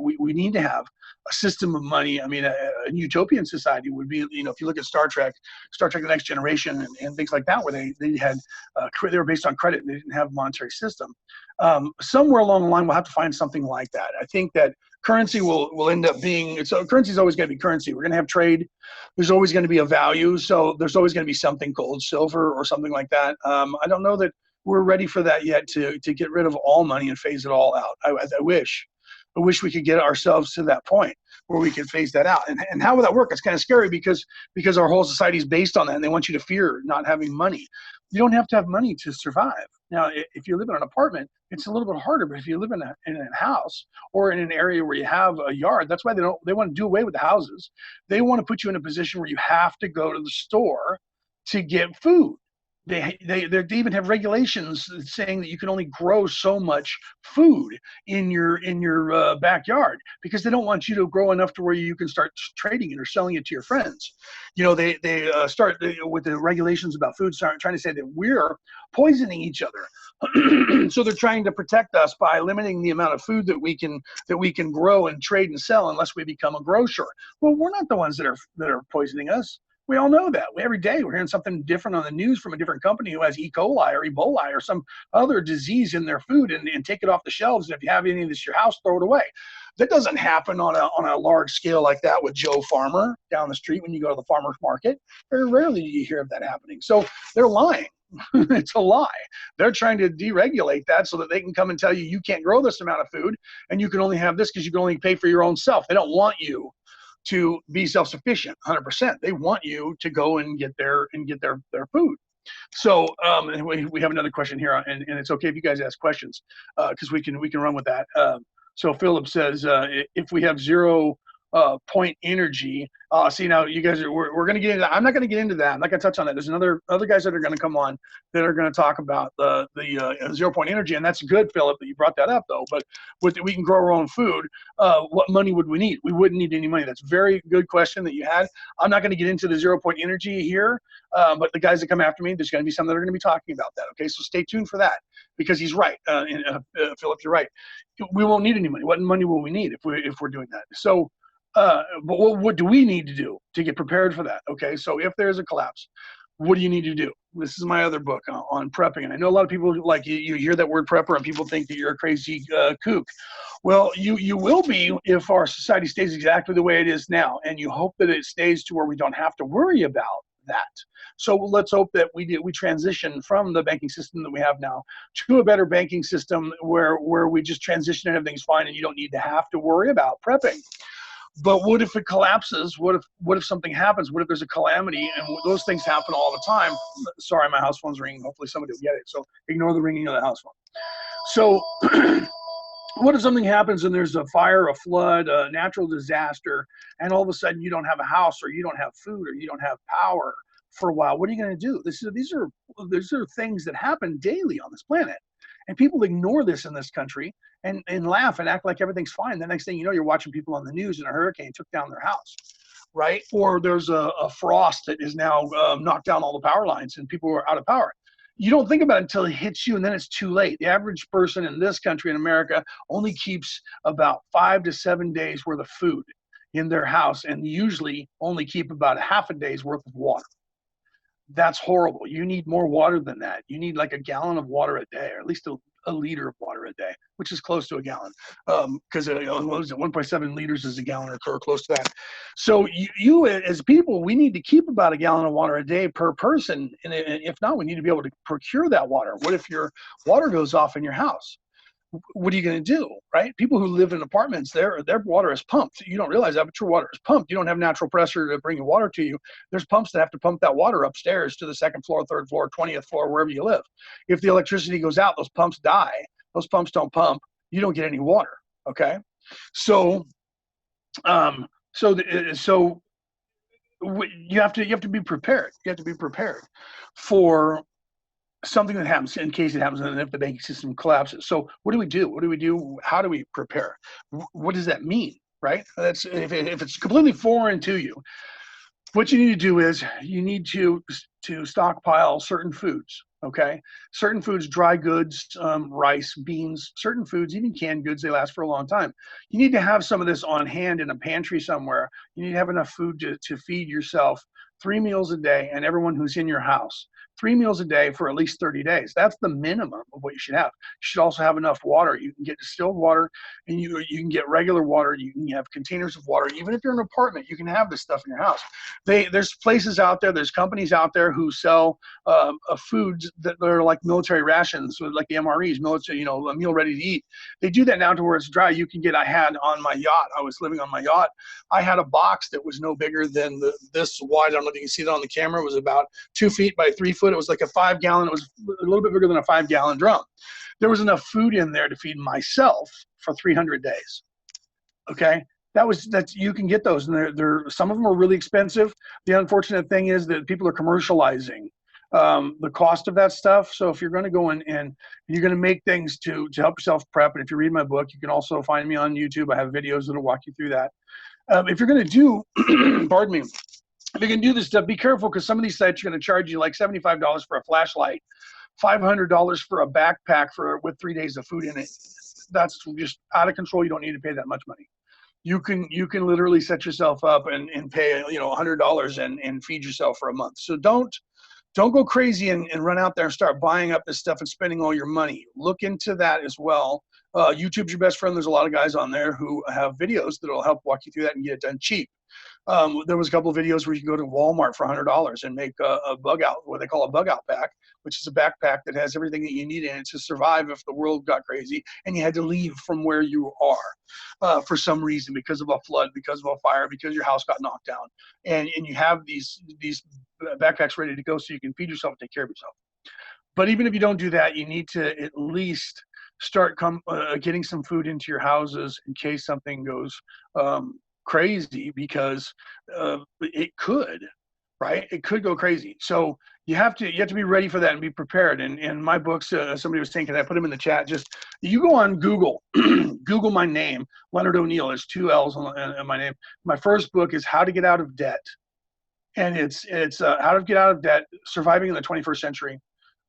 we need to have a system of money. I mean, a utopian society would be, if you look at Star Trek, The Next Generation, and things like that, where they had they were based on credit. They didn't have a monetary system. Somewhere along the line, we'll have to find something like that. I think that currency will end up being, currency is always going to be currency. We're going to have trade. There's always going to be a value. So there's always going to be something called silver or something like that. I don't know that we're ready for that yet to get rid of all money and phase it all out. I wish we could get ourselves to that point where we could phase that out. And how would that work? It's kind of scary because our whole society is based on that, and they want you to fear not having money. You don't have to have money to survive. Now, if you live in an apartment, it's a little bit harder, but if you live in a house or in an area where you have a yard, that's why they want to do away with the houses. They want to put you in a position where you have to go to the store to get food. They even have regulations saying that you can only grow so much food in your backyard, because they don't want you to grow enough to where you can start trading it or selling it to your friends. They start with the regulations about food, start trying to say that we're poisoning each other. So they're trying to protect us by limiting the amount of food that we can grow and trade and sell unless we become a grocer. Well, we're not the ones that are poisoning us. We all know that. Every day we're hearing something different on the news from a different company who has E. coli or Ebola or some other disease in their food, and take it off the shelves. And if you have any of this in your house, throw it away. That doesn't happen on a large scale like that with Joe Farmer down the street when you go to the farmer's market. Very rarely do you hear of that happening. So they're lying. It's a lie. They're trying to deregulate that so that they can come and tell you can't grow this amount of food and you can only have this because you can only pay for your own self. They don't want you to be self-sufficient 100%. They want you to go and get their food. So we have another question here, and it's okay if you guys ask questions because we can run with that. So Philip says, if we have 0 point energy, see, now you guys we're going to get into that. I'm not going to get into that. I'm not going to touch on that. There's other guys that are going to come on that are going to talk about the 0 point energy, and that's good, Philip, that you brought that up though. But we can grow our own food. What money would we need? We wouldn't need any money. That's a very good question that you had. I'm not going to get into the 0 point energy here, but the guys that come after me, there's going to be some that are going to be talking about that. Okay, so stay tuned for that, because he's right. Philip, you're right. We won't need any money. What money will we need if we're doing that? So. But what do we need to do to get prepared for that? Okay, so if there's a collapse, what do you need to do? This is my other book on prepping. And I know a lot of people, like, you hear that word prepper and people think that you're a crazy kook. Well, you will be if our society stays exactly the way it is now. And you hope that it stays to where we don't have to worry about that. So let's hope that we transition from the banking system that we have now to a better banking system where we just transition and everything's fine and you don't need to have to worry about prepping. But what if it collapses? What if something happens? What if there's a calamity? And those things happen all the time. Sorry, my house phone's ringing. Hopefully somebody will get it. So ignore the ringing of the house phone. So what if something happens and there's a fire, a flood, a natural disaster, and all of a sudden you don't have a house or you don't have food or you don't have power for a while? What are you going to do? These are things that happen daily on this planet. And people ignore this in this country and laugh and act like everything's fine. The next thing you know, you're watching people on the news and a hurricane took down their house, right? Or there's a frost that is now knocked down all the power lines and people are out of power. You don't think about it until it hits you, and then it's too late. The average person in this country, in America, only keeps about 5 to 7 days worth of food in their house and usually only keep about a half a day's worth of water. That's horrible. You need more water than that. You need like a gallon of water a day, or at least a liter of water a day, which is close to a gallon. Because 1.7 liters is a gallon or close to that. So you as people, we need to keep about a gallon of water a day per person. And if not, we need to be able to procure that water. What if your water goes off in your house? What are you going to do, right? People who live in apartments, their water is pumped. You don't realize that, but your water is pumped. You don't have natural pressure to bring the water to you. There's pumps that have to pump that water upstairs to the second floor, third floor, 20th floor, wherever you live. If the electricity goes out, those pumps die. Those pumps don't pump. You don't get any water, okay? So, you have to be prepared. You have to be prepared for something that happens in case it happens and if the banking system collapses. So what do we do? What do we do? How do we prepare? What does that mean, right? That's if it's completely foreign to you, what you need to do is you need to stockpile certain foods, okay? Certain foods, dry goods, rice, beans, certain foods, even canned goods, they last for a long time. You need to have some of this on hand in a pantry somewhere. You need to have enough food to feed yourself 3 meals a day and everyone who's in your house. 3 meals a day for at least 30 days. That's the minimum of what you should have. You should also have enough water. You can get distilled water and you can get regular water. You can have containers of water. Even if you're in an apartment, you can have this stuff in your house. There's places out there, there's companies out there who sell foods that are like military rations, like the MREs, military, a meal ready to eat. They do that now to where it's dry. You can get, I had on my yacht, I was living on my yacht, I had a box that was no bigger than this wide. I don't know if you can see that on the camera. It was about 2 feet by 3 foot. It was like a 5 gallon. It was a little bit bigger than a 5 gallon drum. There was enough food in there to feed myself for 300 days. Okay. That's you can get those, and they're some of them are really expensive. The unfortunate thing is that people are commercializing the cost of that stuff. So if you're going to go in and you're going to make things to help yourself prep, and if you read my book, you can also find me on YouTube. I have videos that'll walk you through that. If you're going to do, pardon me, if you can do this stuff, be careful, because some of these sites are going to charge you like $75 for a flashlight, $500 for a backpack with 3 days of food in it. That's just out of control. You don't need to pay that much money. You can literally set yourself up and pay $100 and feed yourself for a month. So don't go crazy and run out there and start buying up this stuff and spending all your money. Look into that as well. YouTube's your best friend. There's a lot of guys on there who have videos that'll help walk you through that and get it done cheap. There was a couple of videos where you can go to Walmart for $100 and make a bug out, what they call a bug out pack, which is a backpack that has everything that you need in it to survive if the world got crazy and you had to leave from where you are for some reason, because of a flood, because of a fire, because your house got knocked down, and you have these backpacks ready to go so you can feed yourself and take care of yourself. But even if you don't do that, you need to at least start getting some food into your houses in case something goes crazy, because it could, right? It could go crazy. So you have to be ready for that and be prepared. And in my books, somebody was saying, can I put them in the chat? Just you go on Google, Google my name, Leonard O'Neill. There's 2 L's in my name. My first book is How to Get Out of Debt, and it's How to Get Out of Debt: Surviving in the 21st Century.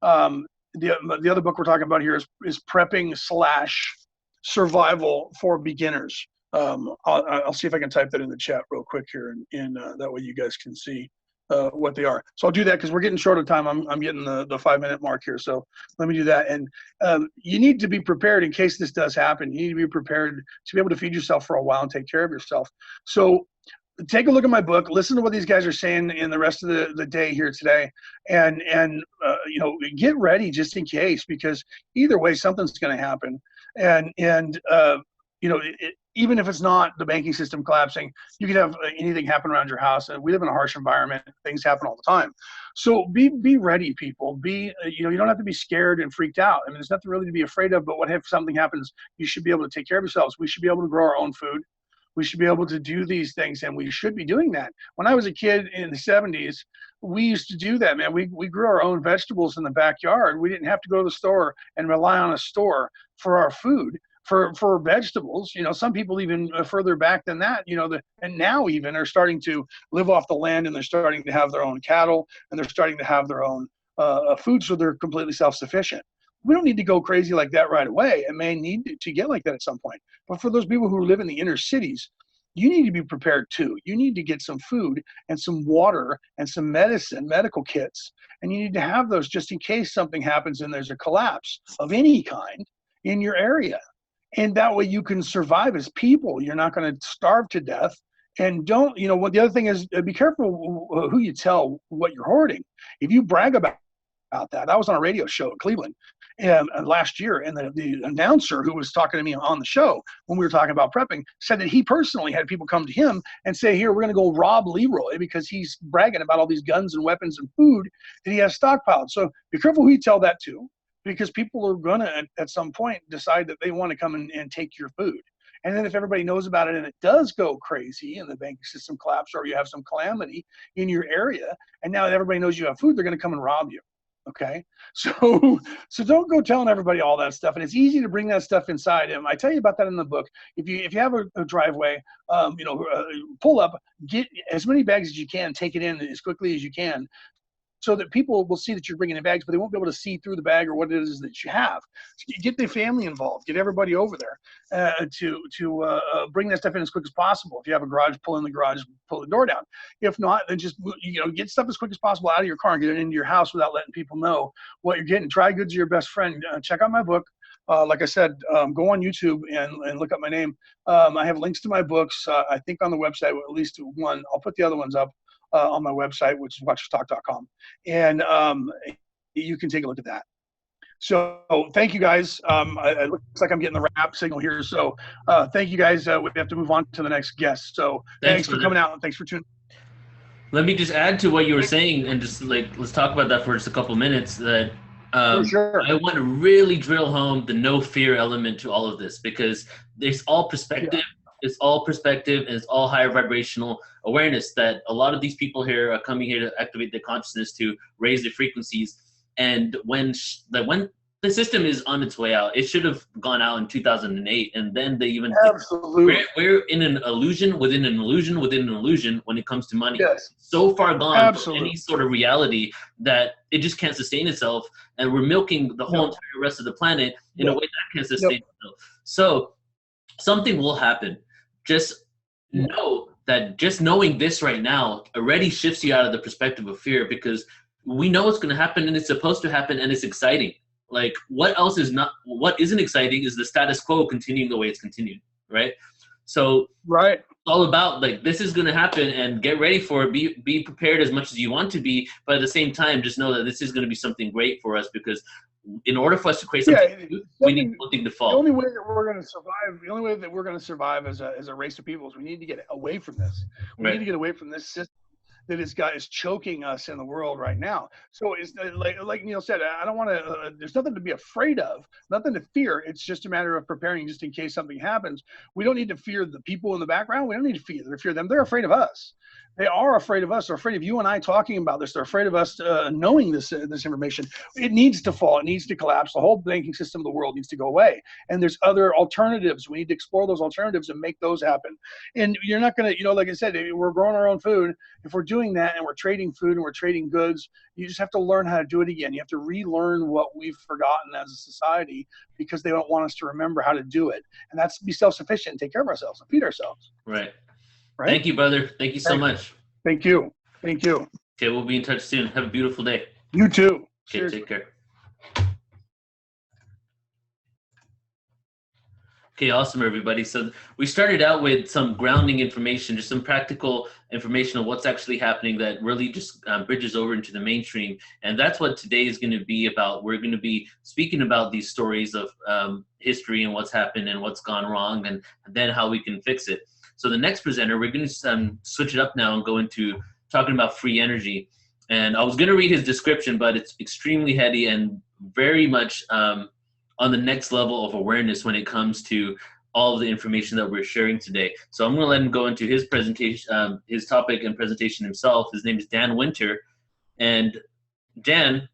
The other book we're talking about here is Prepping / Survival for Beginners. I'll see if I can type that in the chat real quick here, and that way you guys can see. what they are. So I'll do that because we're getting short of time. I'm getting the 5-minute mark here. So let me do that. And you need to be prepared in case this does happen. You need to be prepared to be able to feed yourself for a while and take care of yourself. So take a look at my book, listen to what these guys are saying in the rest of the day here today, and get ready just in case, because either way, something's going to happen. And even if it's not the banking system collapsing, you could have anything happen around your house. And we live in a harsh environment. Things happen all the time. So be ready, people. You don't have to be scared and freaked out. I mean, there's nothing really to be afraid of, but what if something happens? You should be able to take care of yourselves. We should be able to grow our own food. We should be able to do these things, and we should be doing that. When I was a kid in the 70s, we used to do that, man. We grew our own vegetables in the backyard. We didn't have to go to the store and rely on a store for our food, for vegetables. Some people even further back than that, and now even are starting to live off the land, and they're starting to have their own cattle, and they're starting to have their own food, so they're completely self-sufficient. We don't need to go crazy like that right away. It may need to get like that at some point. But for those people who live in the inner cities, you need to be prepared too. You need to get some food and some water and some medicine, medical kits. And you need to have those just in case something happens and there's a collapse of any kind in your area. And that way you can survive as people. You're not going to starve to death. And what the other thing is, be careful who you tell what you're hoarding. If you brag about that. I was on a radio show in Cleveland last year, and the announcer who was talking to me on the show when we were talking about prepping said that he personally had people come to him and say, here, we're going to go rob Leroy because he's bragging about all these guns and weapons and food that he has stockpiled. So be careful who you tell that to, because people are going to, at some point, decide that they want to come and take your food. And then if everybody knows about it and it does go crazy and the banking system collapses, or you have some calamity in your area, and now everybody knows you have food, they're going to come and rob you. Okay, so don't go telling everybody all that stuff, and it's easy to bring that stuff inside. And I tell you about that in the book. If you have a driveway, pull up, get as many bags as you can, take it in as quickly as you can, so that people will see that you're bringing in bags, but they won't be able to see through the bag or what it is that you have. So get the family involved, get everybody over there to bring that stuff in as quick as possible. If you have a garage, pull in the garage, pull the door down. If not, then just get stuff as quick as possible out of your car and get it into your house without letting people know what you're getting. Dry goods are your best friend. Check out my book. Like I said, go on YouTube and look up my name. I have links to my books, I think on the website, at least one. I'll put the other ones up on my website, which is watchtalk.com. And you can take a look at that. So thank you guys. It looks like I'm getting the wrap signal here. So thank you guys. We have to move on to the next guest. So thanks for coming out, and thanks for tuning. Let me just add to what you were saying, and just let's talk about that for just a couple minutes. That sure. I want to really drill home the no fear element to all of this, because it's all perspective. Yeah. It's all perspective, and it's all higher vibrational awareness that a lot of these people here are coming here to activate their consciousness, to raise their frequencies. And when the system is on its way out, it should have gone out in 2008, and then they even absolutely we're in an illusion within an illusion within an illusion when it comes to money. Yes. So far gone absolutely. from any sort of reality that it just can't sustain itself, and we're milking the whole entire rest of the planet in a way that can't sustain itself. So something will happen. Just know that just knowing this right now already shifts you out of the perspective of fear, because we know it's going to happen, and it's supposed to happen, and it's exciting. Like, what isn't exciting is the status quo continuing the way it's continuing, right? So right. It's all about, like, this is going to happen, and get ready for it. Be prepared as much as you want to be, but at the same time, just know that this is going to be something great for us, because in order for us to create something, we need something to fall. The only way that we're going to survive, as a race of people, is we need to get away from this. We need to get away from this system that is choking us in the world right now. So it's like Neil said, I don't want to, there's nothing to be afraid of, nothing to fear. It's just a matter of preparing just in case something happens. We don't need to fear the people in the background. We don't need to fear them. They're afraid of us. They are afraid of us. They're afraid of you and I talking about this. They're afraid of us knowing this information. It needs to fall. It needs to collapse. The whole banking system of the world needs to go away. And there's other alternatives. We need to explore those alternatives and make those happen. And you're not going to, like I said, we're growing our own food. If we're doing that and we're trading food and we're trading goods, you just have to learn how to do it again. You have to relearn what we've forgotten as a society, because they don't want us to remember how to do it. And that's to be self-sufficient and take care of ourselves and feed ourselves. Right. Thank you, brother. Thank you so much. Thank you. Thank you. Okay, we'll be in touch soon. Have a beautiful day. You too. Okay, Seriously. take care. Okay, awesome, everybody. So we started out with some grounding information, just some practical information of what's actually happening that really just bridges over into the mainstream. And that's what today is going to be about. We're going to be speaking about these stories of history and what's happened and what's gone wrong, and then how we can fix it. So the next presenter, we're going to switch it up now and go into talking about free energy. And I was going to read his description, but it's extremely heady and very much on the next level of awareness when it comes to all of the information that we're sharing today. So I'm going to let him go into his presentation, his topic and presentation himself. His name is Dan Winter. And Dan,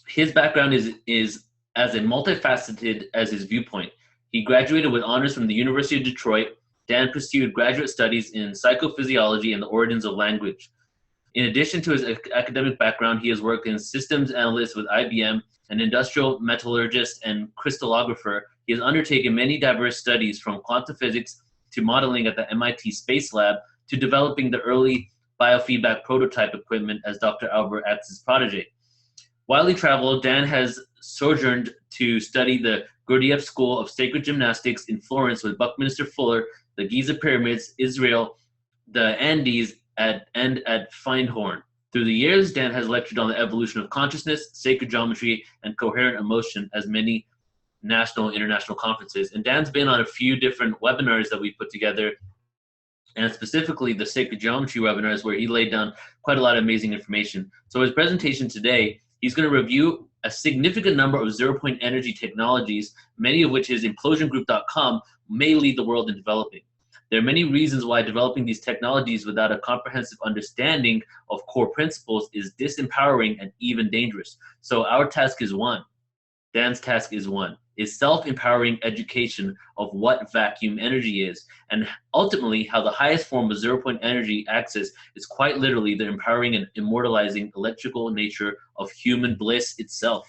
his background is as a multifaceted as his viewpoint. He graduated with honors from the University of Detroit. Dan pursued graduate studies in psychophysiology and the origins of language. In addition to his academic background, he has worked in systems analyst with IBM, an industrial metallurgist and crystallographer. He has undertaken many diverse studies, from quantum physics to modeling at the MIT Space Lab to developing the early biofeedback prototype equipment as Dr. Albert Einstein's protege. While he traveled, Dan has sojourned to study the Gurdjieff School of Sacred Gymnastics in Florence with Buckminster Fuller, the Giza Pyramids, Israel, the Andes, and at Findhorn. Through the years, Dan has lectured on the evolution of consciousness, sacred geometry, and coherent emotion as many national and international conferences. And Dan's been on a few different webinars that we put together, and specifically the sacred geometry webinars, where he laid down quite a lot of amazing information. So his presentation today, he's going to review a significant number of zero-point energy technologies, many of which his implosiongroup.com may lead the world in developing. There are many reasons why developing these technologies without a comprehensive understanding of core principles is disempowering and even dangerous. So our task is one. Dan's task is one, is self-empowering education of what vacuum energy is, and ultimately how the highest form of zero-point energy access is quite literally the empowering and immortalizing electrical nature of human bliss itself.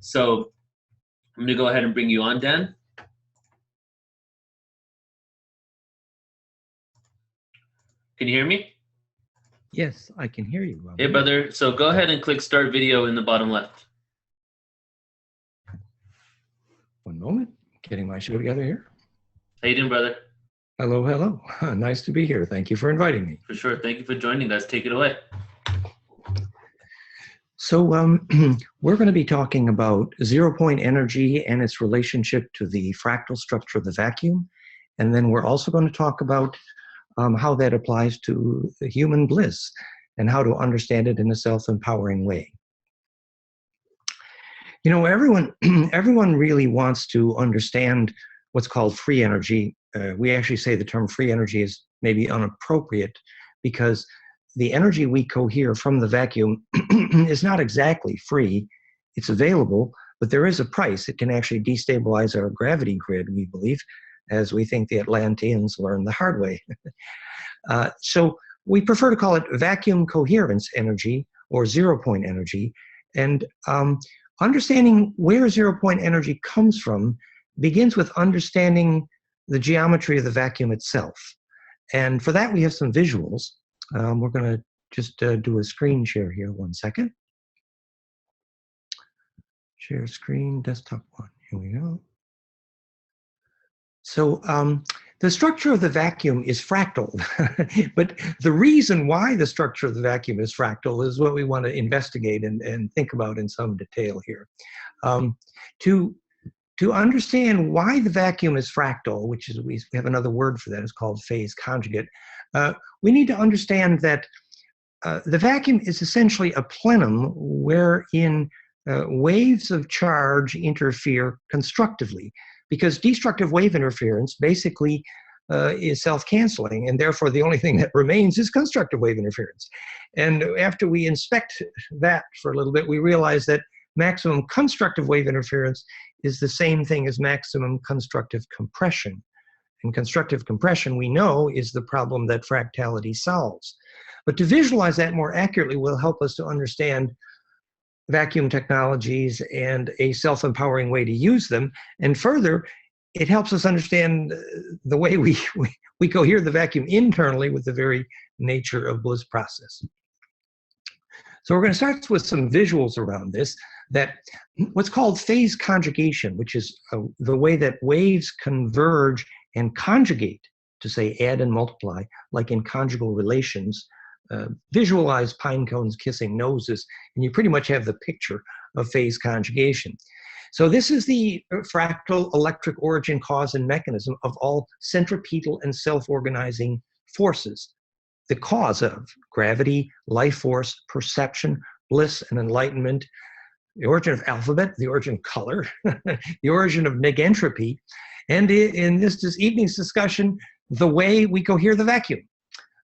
So I'm going to go ahead and bring you on, Dan. Can you hear me? Yes, I can hear you, Robert. Hey, brother. So go ahead and click start video in the bottom left. One moment. Getting my show together here. How you doing, brother? Hello, hello. Nice to be here. Thank you for inviting me. For sure. Thank you for joining us. Take it away. So we're going to be talking about zero-point energy and its relationship to the fractal structure of the vacuum. And then we're also going to talk about how that applies to the human bliss and how to understand it in a self-empowering way. You know, everyone really wants to understand what's called free energy. We actually say the term free energy is maybe inappropriate because the energy we cohere from the vacuum is not exactly free. It's available, but there is a price. It can actually destabilize our gravity grid, we believe, as we think the Atlanteans learned the hard way. So we prefer to call it vacuum coherence energy or zero-point energy. And understanding where zero-point energy comes from begins with understanding the geometry of the vacuum itself. And for that, we have some visuals. We're going to just do a screen share here. 1 second. Share screen, desktop 1. Here we go. So the structure of the vacuum is fractal, but the reason why the structure of the vacuum is fractal is what we want to investigate and think about in some detail here. To understand why the vacuum is fractal, which is, we have another word for that, it's called phase conjugate, we need to understand that the vacuum is essentially a plenum wherein waves of charge interfere constructively, because destructive wave interference basically is self-canceling, and therefore the only thing that remains is constructive wave interference. And after we inspect that for a little bit, we realize that maximum constructive wave interference is the same thing as maximum constructive compression. And constructive compression, we know, is the problem that fractality solves. But to visualize that more accurately will help us to understand vacuum technologies and a self-empowering way to use them. And further, it helps us understand the way we cohere the vacuum internally with the very nature of bliss process. So we're going to start with some visuals around this, that what's called phase conjugation, which is the way that waves converge and conjugate to say add and multiply, like in conjugal relations. Visualize pine cones kissing noses, and you pretty much have the picture of phase conjugation. So this is the fractal electric origin, cause, and mechanism of all centripetal and self-organizing forces. The cause of gravity, life force, perception, bliss, and enlightenment, the origin of alphabet, the origin of color, the origin of negentropy, and in this evening's discussion, the way we cohere the vacuum.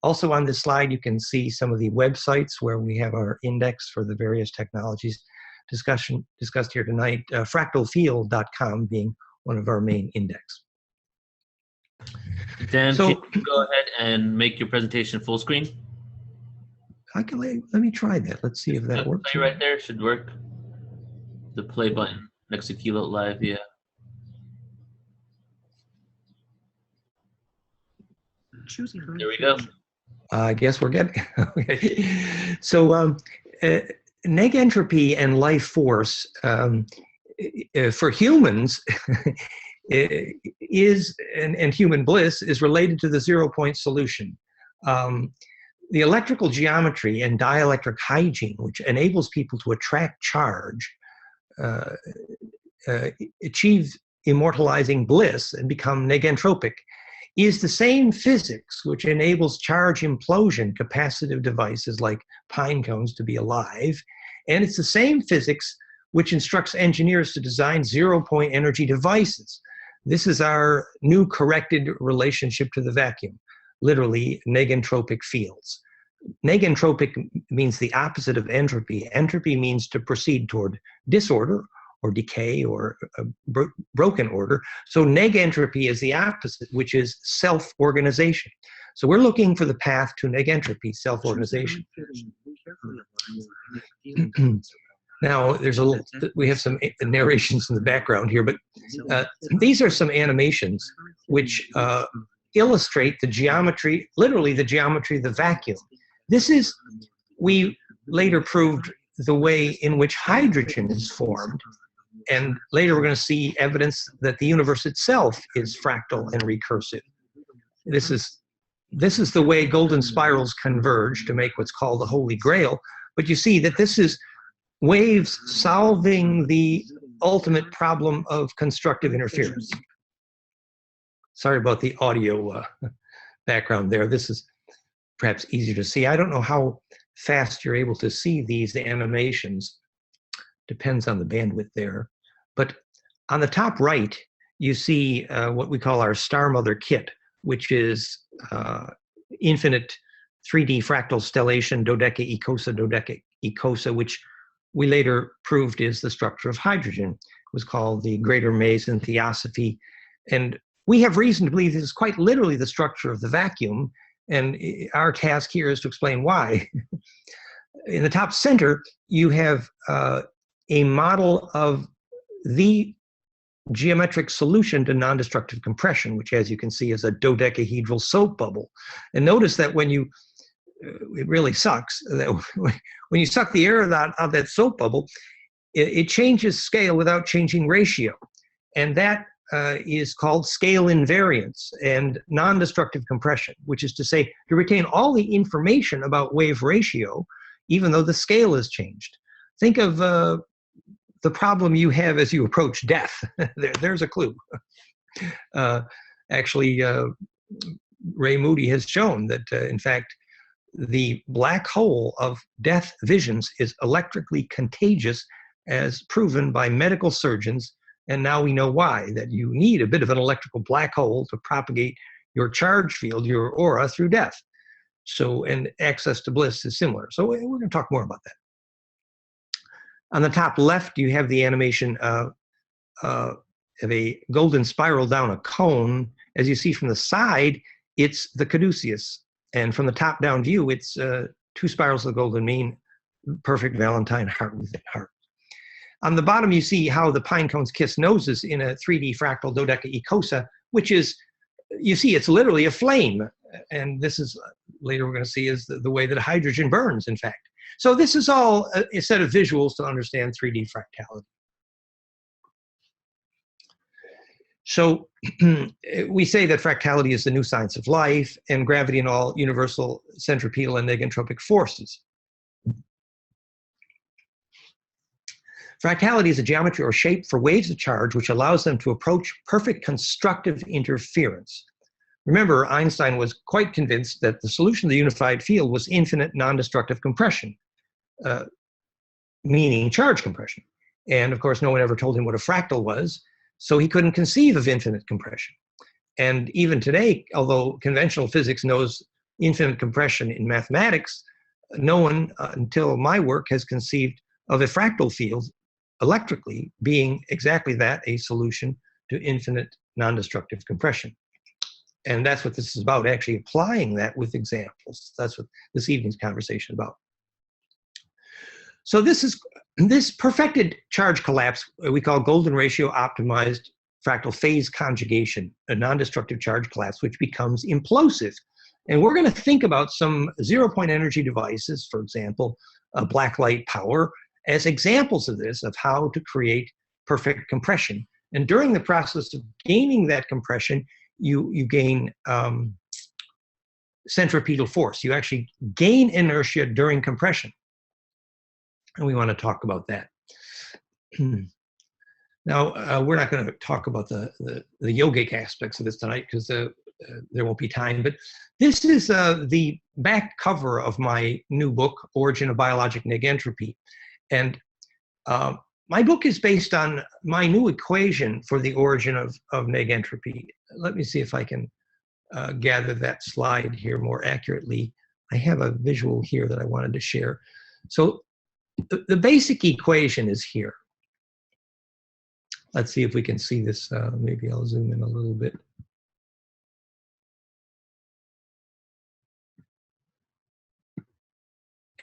Also on this slide, you can see some of the websites where we have our index for the various technologies discussed here tonight, fractalfield.com being one of our main index. Dan, can you go ahead and make your presentation full screen? I can let me try that. Let's see if that works. Play right there should work. The play button next to Keynote Live, yeah. There we go. I guess we're getting. Okay. So negentropy and life force for humans is and human bliss is related to the 0-point solution. The electrical geometry and dielectric hygiene, which enables people to attract charge, achieve immortalizing bliss and become negentropic, is the same physics which enables charge implosion capacitive devices like pine cones to be alive. And it's the same physics which instructs engineers to design 0-point energy devices. This is our new corrected relationship to the vacuum, literally negentropic fields. Negentropic means the opposite of entropy. Entropy means to proceed toward disorder or decay or broken order. So negentropy is the opposite, which is self-organization. So we're looking for the path to negentropy, self-organization. Now, we have some narrations in the background here, but these are some animations which illustrate the geometry, literally the geometry of the vacuum. This is, we later proved the way in which hydrogen is formed. And later we're going to see evidence that the universe itself is fractal and recursive. This is the way golden spirals converge to make what's called the Holy Grail. But you see that this is waves solving the ultimate problem of constructive interference. Sorry about the audio background there. This is perhaps easier to see. I don't know how fast you're able to see these animations. Depends on the bandwidth there. But on the top right, you see what we call our Star Mother kit, which is infinite 3D fractal stellation, dodeca-ecosa, which we later proved is the structure of hydrogen. It was called the Greater Meson Theosophy. And we have reason to believe this is quite literally the structure of the vacuum. And our task here is to explain why. In the top center, you have a model of the geometric solution to non-destructive compression, which, as you can see, is a dodecahedral soap bubble. And notice that when you, it really sucks, that when you suck the air out of that soap bubble, it changes scale without changing ratio. And that is called scale invariance and non-destructive compression, which is to say, to retain all the information about wave ratio, even though the scale is changed. Think of the problem you have as you approach death. There's a clue. Actually, Ray Moody has shown that, in fact, the black hole of death visions is electrically contagious, as proven by medical surgeons. And now we know why, that you need a bit of an electrical black hole to propagate your charge field, your aura, through death. So, and access to bliss is similar. So we're going to talk more about that. On the top left, you have the animation of a golden spiral down a cone. As you see from the side, it's the caduceus. And from the top down view, it's 2 spirals of the golden mean, perfect Valentine heart within heart. On the bottom, you see how the pine cones kiss noses in a 3D fractal dodeca-ecosa, which is, you see, it's literally a flame. And this is, later we're going to see, is the way that hydrogen burns, in fact. So this is all a set of visuals to understand 3D fractality. So we say that fractality is the new science of life, and gravity and all universal centripetal and negentropic forces. Fractality is a geometry or shape for waves of charge which allows them to approach perfect constructive interference. Remember, Einstein was quite convinced that the solution to the unified field was infinite non-destructive compression, meaning charge compression. And of course, no one ever told him what a fractal was, so he couldn't conceive of infinite compression. And even today, although conventional physics knows infinite compression in mathematics, no one until my work has conceived of a fractal field electrically being exactly that, a solution to infinite non-destructive compression. And that's what this is about, actually applying that with examples. That's what this evening's conversation is about. So this perfected charge collapse we call golden ratio optimized fractal phase conjugation, a non-destructive charge collapse, which becomes implosive. And we're going to think about some zero-point energy devices, for example, black light power, as examples of this, of how to create perfect compression. And during the process of gaining that compression, you gain centripetal force. You actually gain inertia during compression. And we want to talk about that. Now, we're not going to talk about the yogic aspects of this tonight because there won't be time, but this is the back cover of my new book, Origin of Biologic Negentropy. And my book is based on my new equation for the origin of negentropy. Let me see if I can gather that slide here more accurately. I have a visual here that I wanted to share. So the basic equation is here. Let's see if we can see this. Maybe I'll zoom in a little bit.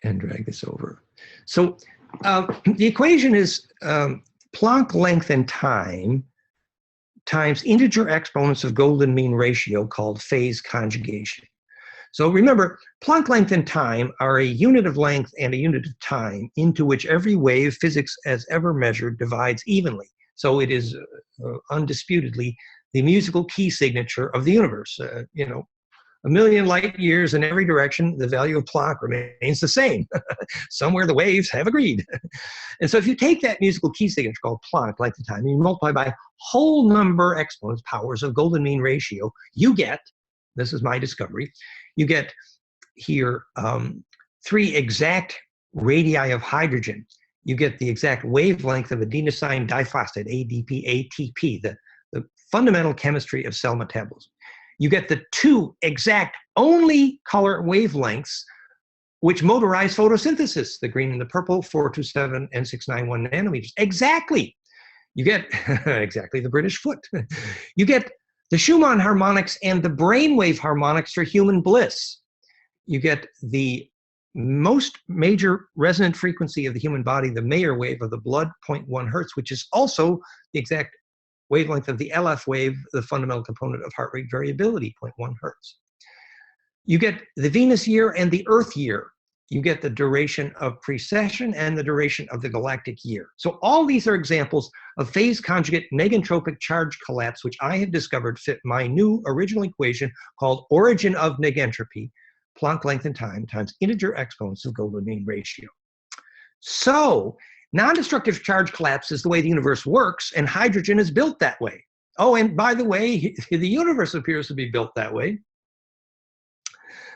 And drag this over. So the equation is Planck length and time times integer exponents of golden mean ratio called phase conjugation. So remember, Planck length and time are a unit of length and a unit of time into which every wave physics has ever measured divides evenly. So it is undisputedly the musical key signature of the universe. You know, a million light years in every direction, the value of Planck remains the same. Somewhere the waves have agreed. And so if you take that musical key signature called Planck, length of time, and you multiply by whole number exponents, powers of golden mean ratio, you get, this is my discovery, you get here 3 exact radii of hydrogen. You get the exact wavelength of adenosine diphosphate, ADP, ATP, the fundamental chemistry of cell metabolism. You get the 2 exact only color wavelengths which motorize photosynthesis, the green and the purple, 427 and 691 nanometers. Exactly. You get exactly the British foot. You get the Schumann harmonics and the brainwave harmonics for human bliss. You get the most major resonant frequency of the human body, the Mayer wave of the blood, 0.1 hertz, which is also the exact wavelength of the LF wave, the fundamental component of heart rate variability, 0.1 hertz. You get the Venus year and the Earth year. You get the duration of precession and the duration of the galactic year. So all these are examples of phase conjugate negentropic charge collapse, which I have discovered fit my new original equation called origin of negentropy, Planck length and time times integer exponents of golden mean ratio. So non-destructive charge collapse is the way the universe works, and hydrogen is built that way. Oh, and by the way, the universe appears to be built that way.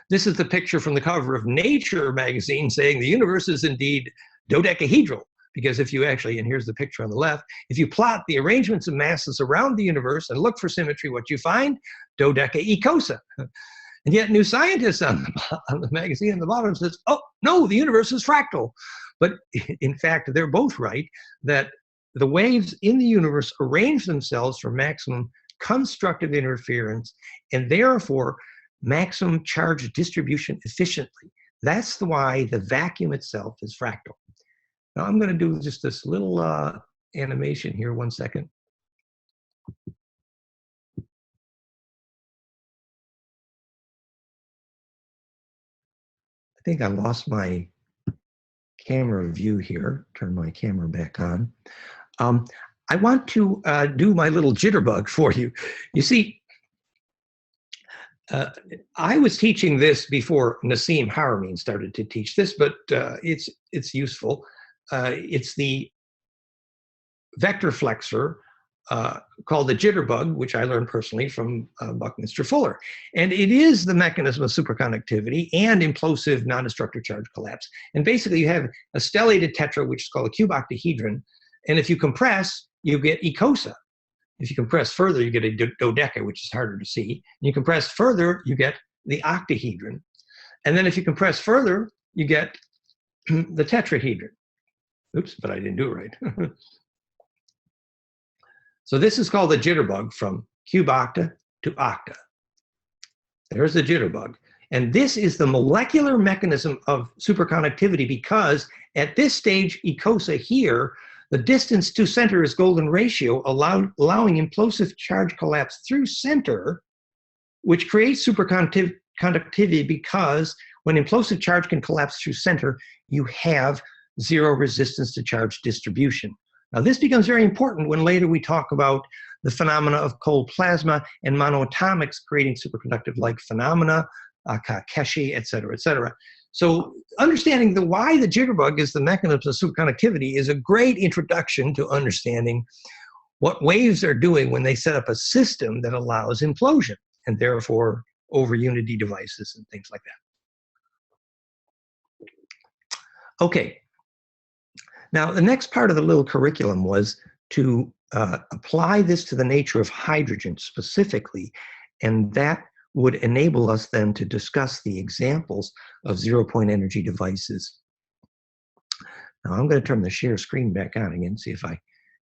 This is the picture from the cover of Nature magazine saying the universe is indeed dodecahedral, because if you actually, and here's the picture on the left, if you plot the arrangements of masses around the universe and look for symmetry, what you find? Dodecaecosa. And yet New Scientist on the magazine on the bottom says, oh, no, the universe is fractal. But in fact, they're both right, that the waves in the universe arrange themselves for maximum constructive interference and therefore maximum charge distribution efficiently. That's why the vacuum itself is fractal. Now I'm going to do just this little animation here, 1 second. I think I lost my camera view here. Turn my camera back on. I want to do my little jitterbug for you. You see, I was teaching this before Nassim Haramein started to teach this, but it's useful. It's the vector flexor called the jitterbug, which I learned personally from Buckminster Fuller. And it is the mechanism of superconductivity and implosive non-destructive charge collapse. And basically you have a stellated tetra, which is called a cube octahedron. And if you compress, you get ecosa. If you compress further, you get a dodeca, which is harder to see. And you compress further, you get the octahedron. And then if you compress further, you get the tetrahedron. Oops, but I didn't do it right. So this is called the jitterbug, from cube octa to octa. There's the jitterbug. And this is the molecular mechanism of superconductivity, because at this stage, ecosa here, the distance to center is golden ratio, allowing implosive charge collapse through center, which creates superconductivity, because when implosive charge can collapse through center, you have zero resistance to charge distribution. Now, this becomes very important when later we talk about the phenomena of cold plasma and monoatomics creating superconductive-like phenomena, Kakeshi, et cetera, et cetera. So understanding why the jitterbug is the mechanism of superconductivity is a great introduction to understanding what waves are doing when they set up a system that allows implosion, and therefore over unity devices and things like that. Okay. Now, the next part of the little curriculum was to apply this to the nature of hydrogen specifically, and that would enable us then to discuss the examples of zero-point energy devices. Now, I'm going to turn the share screen back on again, see if I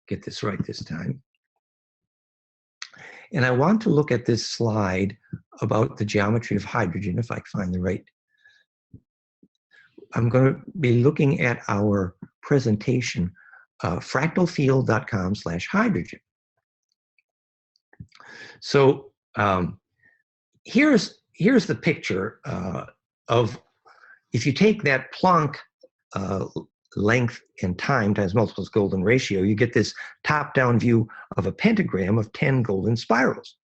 get this right this time. And I want to look at this slide about the geometry of hydrogen, if I can find the right. I'm going to be looking at our presentation, fractalfield.com/hydrogen. So here's the picture of, if you take that Planck length and time times multiples golden ratio, you get this top-down view of a pentagram of 10 golden spirals.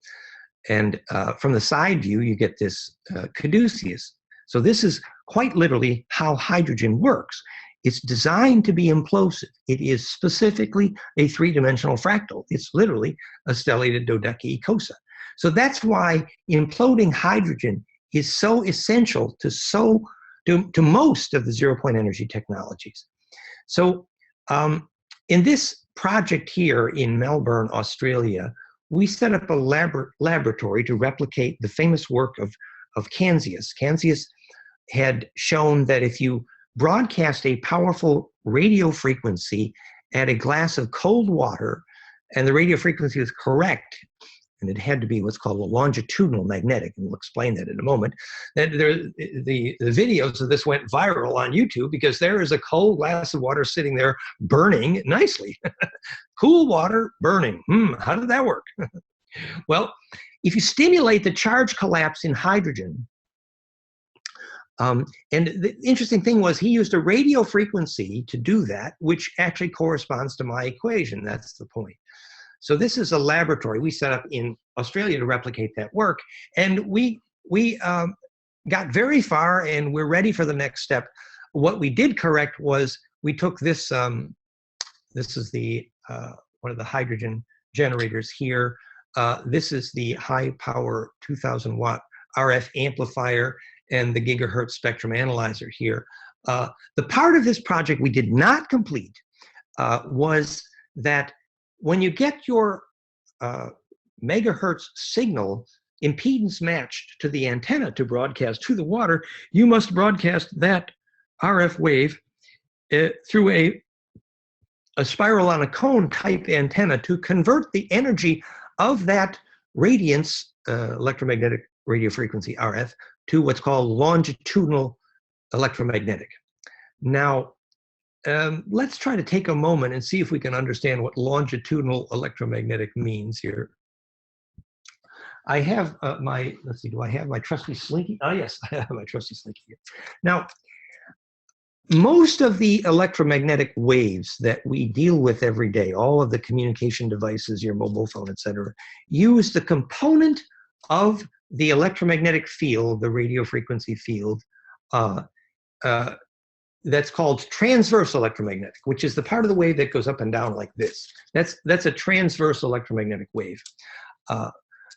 And from the side view, you get this caduceus. So this is quite literally how hydrogen works. It's designed to be implosive. It is specifically a three-dimensional fractal. It's literally a stellated dodeca ecosa. So that's why imploding hydrogen is so essential to most of the zero-point energy technologies. So in this project here in Melbourne, Australia, we set up a laboratory to replicate the famous work of Canzius. Canzius had shown that if you broadcast a powerful radio frequency at a glass of cold water, and the radio frequency was correct, and it had to be what's called a longitudinal magnetic, and we'll explain that in a moment, that the videos of this went viral on YouTube, because there is a cold glass of water sitting there burning nicely. Cool water burning. How did that work? Well, if you stimulate the charge collapse in hydrogen, and the interesting thing was he used a radio frequency to do that, which actually corresponds to my equation. That's the point. So this is a laboratory we set up in Australia to replicate that work. And we got very far, and we're ready for the next step. What we did correct was we took this, this is the one of the hydrogen generators here. This is the high power 2000 watt RF amplifier and the gigahertz spectrum analyzer here. The part of this project we did not complete was that when you get your megahertz signal impedance matched to the antenna to broadcast to the water, you must broadcast that RF wave through a spiral on a cone type antenna to convert the energy of that radiance, electromagnetic radio frequency RF, to what's called longitudinal electromagnetic. Now, let's try to take a moment and see if we can understand what longitudinal electromagnetic means here. I have let's see, do I have my trusty slinky? Oh yes, I have my trusty slinky here. Now, Most of the electromagnetic waves that we deal with every day, all of the communication devices, your mobile phone, etc., use the component of the electromagnetic field, the radio frequency field, that's called transverse electromagnetic, which is the part of the wave that goes up and down like this. That's a transverse electromagnetic wave.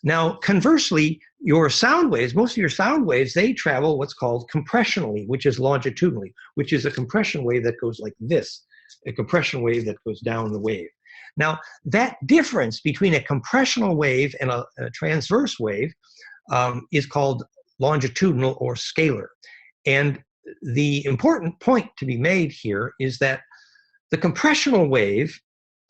Now, conversely, your sound waves, most of your sound waves, they travel what's called compressionally, which is longitudinally, which is a compression wave that goes like this, a compression wave that goes down the wave. Now, that difference between a compressional wave and a transverse wave is called longitudinal or scalar. And the important point to be made here is that the compressional wave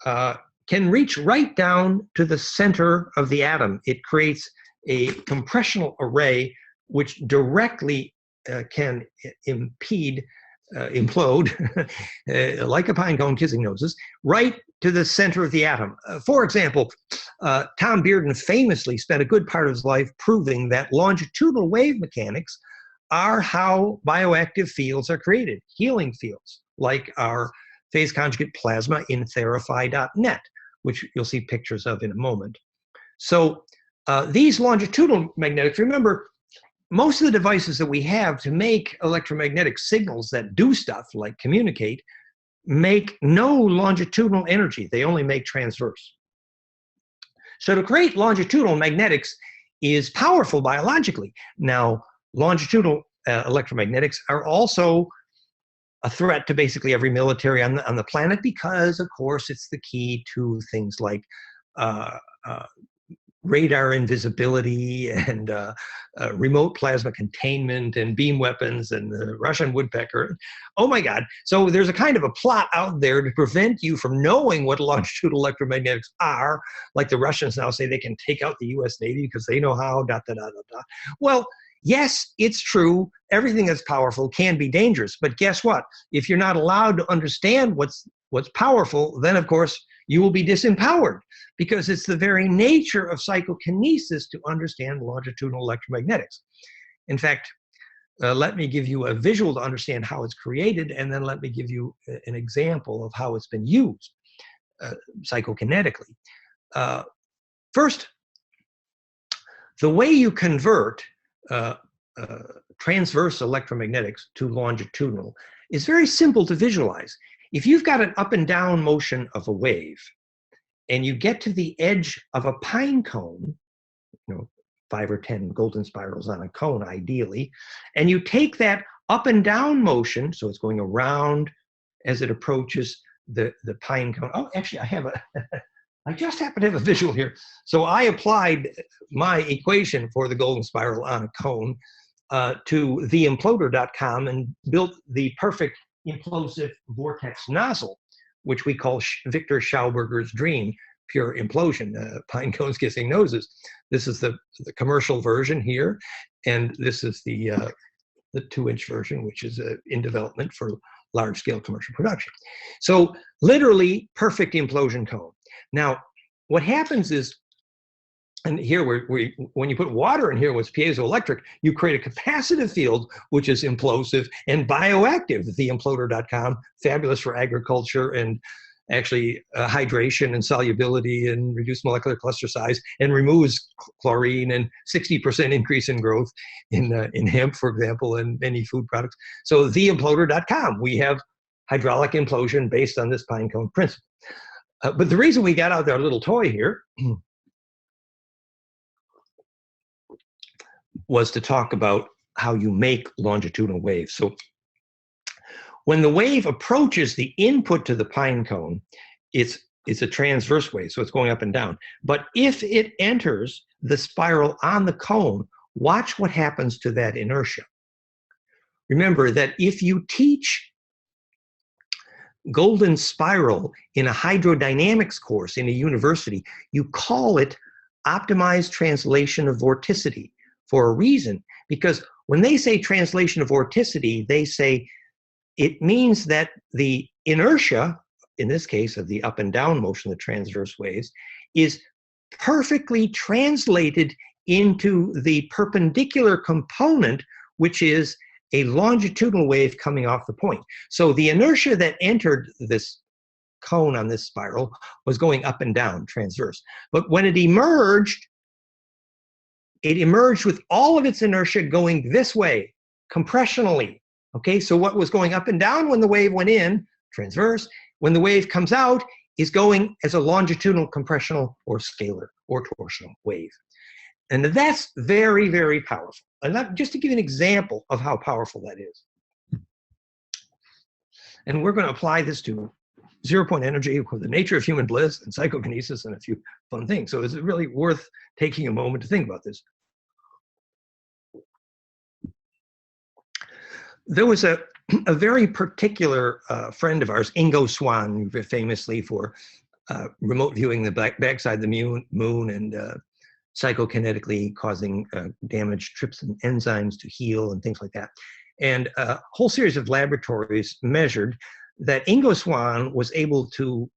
can reach right down to the center of the atom. It creates a compressional array which directly can implode, like a pine cone kissing noses, right to the center of the atom. For example, Tom Bearden famously spent a good part of his life proving that longitudinal wave mechanics are how bioactive fields are created, healing fields, like our phase conjugate plasma in therify.net, which you'll see pictures of in a moment. So these longitudinal magnetics, remember, most of the devices that we have to make electromagnetic signals that do stuff, like communicate, make no longitudinal energy. They only make transverse. So to create longitudinal magnetics is powerful biologically. Now, longitudinal electromagnetics are also a threat to basically every military on the planet because, of course, it's the key to things like radar invisibility and remote plasma containment and beam weapons and the Russian woodpecker. Oh my God. So there's a kind of a plot out there to prevent you from knowing what longitudinal electromagnetics are. Like the Russians now say they can take out the US Navy because they know how, . Well, yes, it's true. Everything that's powerful can be dangerous. But guess what? If you're not allowed to understand what's powerful, then of course you will be disempowered, because it's the very nature of psychokinesis to understand longitudinal electromagnetics. In fact, let me give you a visual to understand how it's created, and then let me give you an example of how it's been used psychokinetically. First, the way you convert transverse electromagnetics to longitudinal is very simple to visualize. If you've got an up and down motion of a wave, and you get to the edge of a pine cone, 5 or 10 golden spirals on a cone ideally, and you take that up and down motion, so it's going around as it approaches the pine cone. Oh, actually, I just happen to have a visual here. So I applied my equation for the golden spiral on a cone to theimploder.com and built the perfect implosive vortex nozzle, which we call Victor Schauberger's dream, pure implosion, pine cones kissing noses. This is the commercial version here, and this is the 2-inch version, which is in development for large-scale commercial production. So literally perfect implosion cone. Now, what happens is, and here when you put water in here, what's piezoelectric, you create a capacitive field, which is implosive and bioactive. Theimploder.com, fabulous for agriculture and actually hydration and solubility and reduced molecular cluster size, and removes chlorine and 60% increase in growth in hemp, for example, and many food products. So theimploder.com, we have hydraulic implosion based on this pine cone principle. But the reason we got out our little toy here was to talk about how you make longitudinal waves. So when the wave approaches the input to the pine cone, it's a transverse wave, so it's going up and down. But if it enters the spiral on the cone, watch what happens to that inertia. Remember that if you teach golden spiral in a hydrodynamics course in a university, you call it optimized translation of vorticity for a reason, because when they say translation of vorticity, they say it means that the inertia, in this case of the up and down motion, the transverse waves, is perfectly translated into the perpendicular component, which is a longitudinal wave coming off the point. So the inertia that entered this cone on this spiral was going up and down, transverse. But when it emerged with all of its inertia going this way, compressionally. Okay, so what was going up and down when the wave went in, transverse, when the wave comes out, is going as a longitudinal, compressional, or scalar, or torsional wave. And that's very, very powerful. And just to give you an example of how powerful that is. And we're going to apply this to zero-point energy, the nature of human bliss, and psychokinesis, and a few fun things. So it's really worth taking a moment to think about this. There was a very particular friend of ours, Ingo Swann, famously for remote viewing the backside of the moon and psychokinetically causing damaged trypsin enzymes to heal and things like that. And a whole series of laboratories measured that Ingo Swann was able to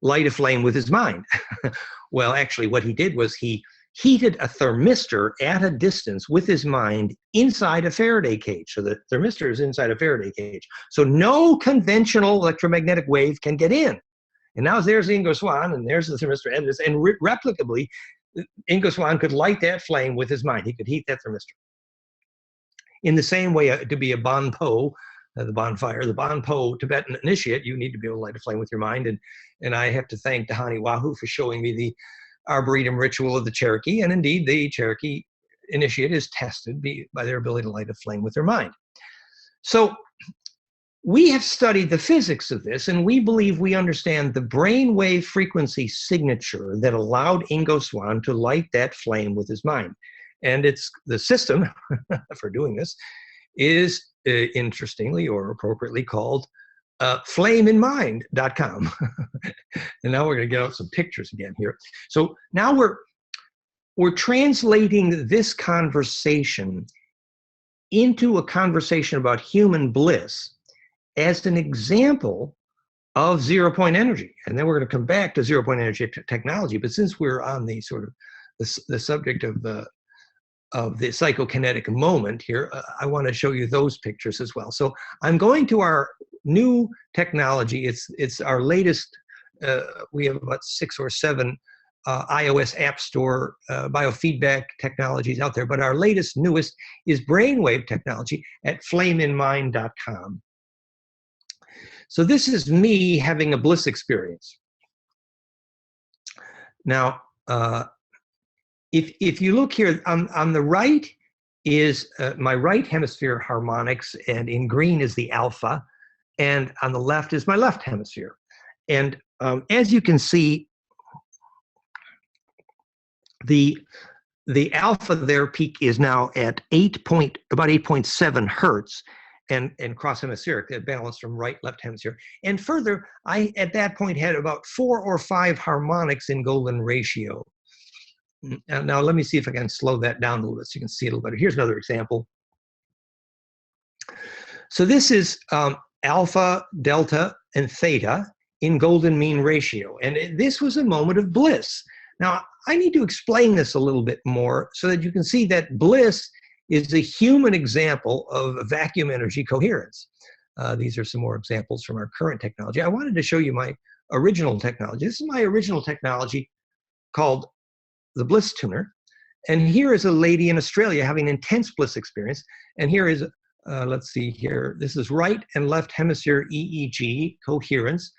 light a flame with his mind. Well, actually, what he did was he heated a thermistor at a distance with his mind inside a Faraday cage. So the thermistor is inside a Faraday cage. So no conventional electromagnetic wave can get in. And now there's Ingo Swann, and there's the thermistor, and replicably, Ingo Swann could light that flame with his mind. He could heat that thermistor. In the same way, to be a Bon Po, the bonfire, the Bon Po Tibetan initiate, you need to be able to light a flame with your mind. And I have to thank Dhani Wahoo for showing me the Arboretum ritual of the Cherokee. And indeed, the Cherokee initiate is tested by their ability to light a flame with their mind. So we have studied the physics of this, and we believe we understand the brainwave frequency signature that allowed Ingo Swann to light that flame with his mind. And it's the system for doing this is interestingly or appropriately called flameinmind.com. And now we're going to get out some pictures again here. So now we're translating this conversation into a conversation about human bliss as an example of zero-point energy. And then we're going to come back to zero-point energy technology. But since we're on the sort of the subject of the psychokinetic moment here, I want to show you those pictures as well. So I'm going to our new technology. It's our latest. We have about 6 or 7 iOS App Store biofeedback technologies out there, but our latest, newest is brainwave technology at flameinmind.com. So this is me having a bliss experience. Now, if you look here on the right is my right hemisphere harmonics, and in green is the alpha, and on the left is my left hemisphere. And as you can see, the alpha there peak is now at about 8.7 hertz, and cross hemispheric, balanced from right left hemisphere. And further, I at that point had about 4 or 5 harmonics in golden ratio. Now let me see if I can slow that down a little bit so you can see it a little better. Here's another example. So this is alpha, delta, and theta in golden mean ratio. And this was a moment of bliss. Now, I need to explain this a little bit more so that you can see that bliss is a human example of vacuum energy coherence. These are some more examples from our current technology. I wanted to show you my original technology. This is my original technology called the Bliss Tuner. And here is a lady in Australia having an intense bliss experience. And here is, let's see here, this is right and left hemisphere EEG coherence.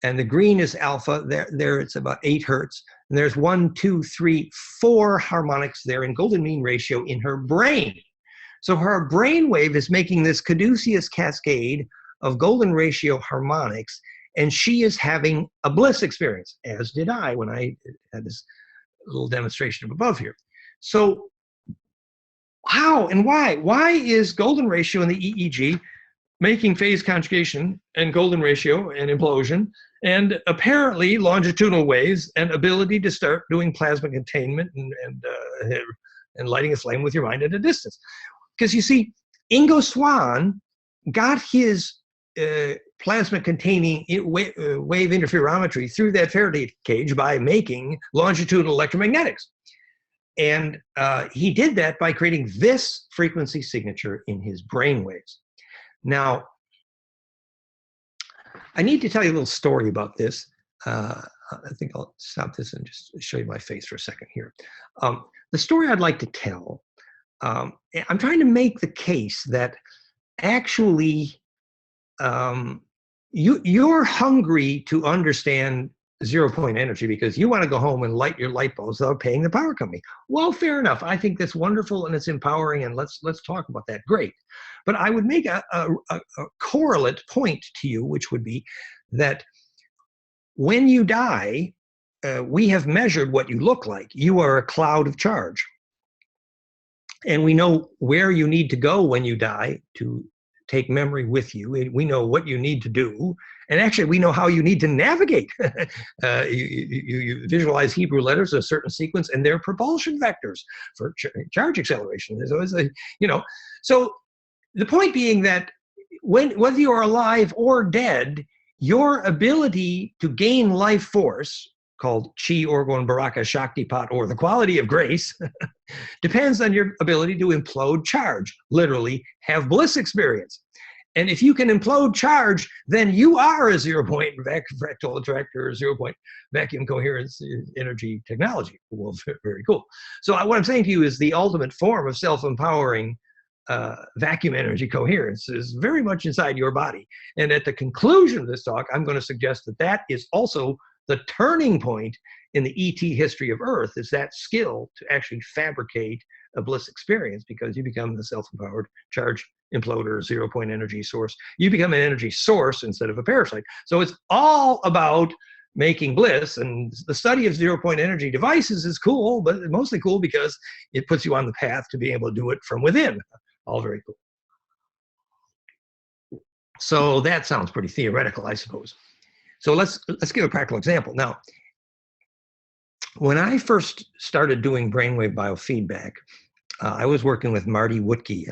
And the green is alpha, there it's about 8 hertz. And there's 1, 2, 3, 4 harmonics there in golden mean ratio in her brain. So her brain wave is making this caduceus cascade of golden ratio harmonics, and she is having a bliss experience, as did I when I had this little demonstration of above here. So how and why? Why is golden ratio in the EEG making phase conjugation and golden ratio and implosion, and apparently longitudinal waves and ability to start doing plasma containment and lighting a flame with your mind at a distance? Because you see, Ingo Swann got his plasma containing wave interferometry through that Faraday cage by making longitudinal electromagnetics. And he did that by creating this frequency signature in his brain waves. Now, I need to tell you a little story about this. I think I'll stop this and just show you my face for a second here. The story I'd like to tell, I'm trying to make the case that actually you're hungry to understand 0-point energy because you want to go home and light your light bulbs without paying the power company. Well, fair enough. I think that's wonderful and it's empowering, and let's talk about that. Great. But I would make a correlate point to you, which would be that when you die, we have measured what you look like. You are a cloud of charge. And we know where you need to go when you die to take memory with you. We know what you need to do. And actually, we know how you need to navigate. You visualize Hebrew letters in a certain sequence, and they're propulsion vectors for charge acceleration. There's always a, so the point being that whether you're alive or dead, your ability to gain life force, called Chi, Orgone, Baraka, Shaktipat, or the quality of grace, depends on your ability to implode charge, literally have bliss experience. And if you can implode charge, then you are a 0-point fractal attractor or 0-point vacuum coherence energy technology. Well, very cool. So what I'm saying to you is the ultimate form of self-empowering vacuum energy coherence is very much inside your body. And at the conclusion of this talk, I'm going to suggest that that is also the turning point in the ET history of Earth, is that skill to actually fabricate a bliss experience, because you become the self-empowered charge imploder, 0-point energy source. You become an energy source instead of a parasite. So it's all about making bliss, and the study of 0-point energy devices is cool, but mostly cool because it puts you on the path to be able to do it from within. All very cool. So that sounds pretty theoretical, I suppose. So let's give a practical example. Now, when I first started doing brainwave biofeedback, I was working with Marty Woodke,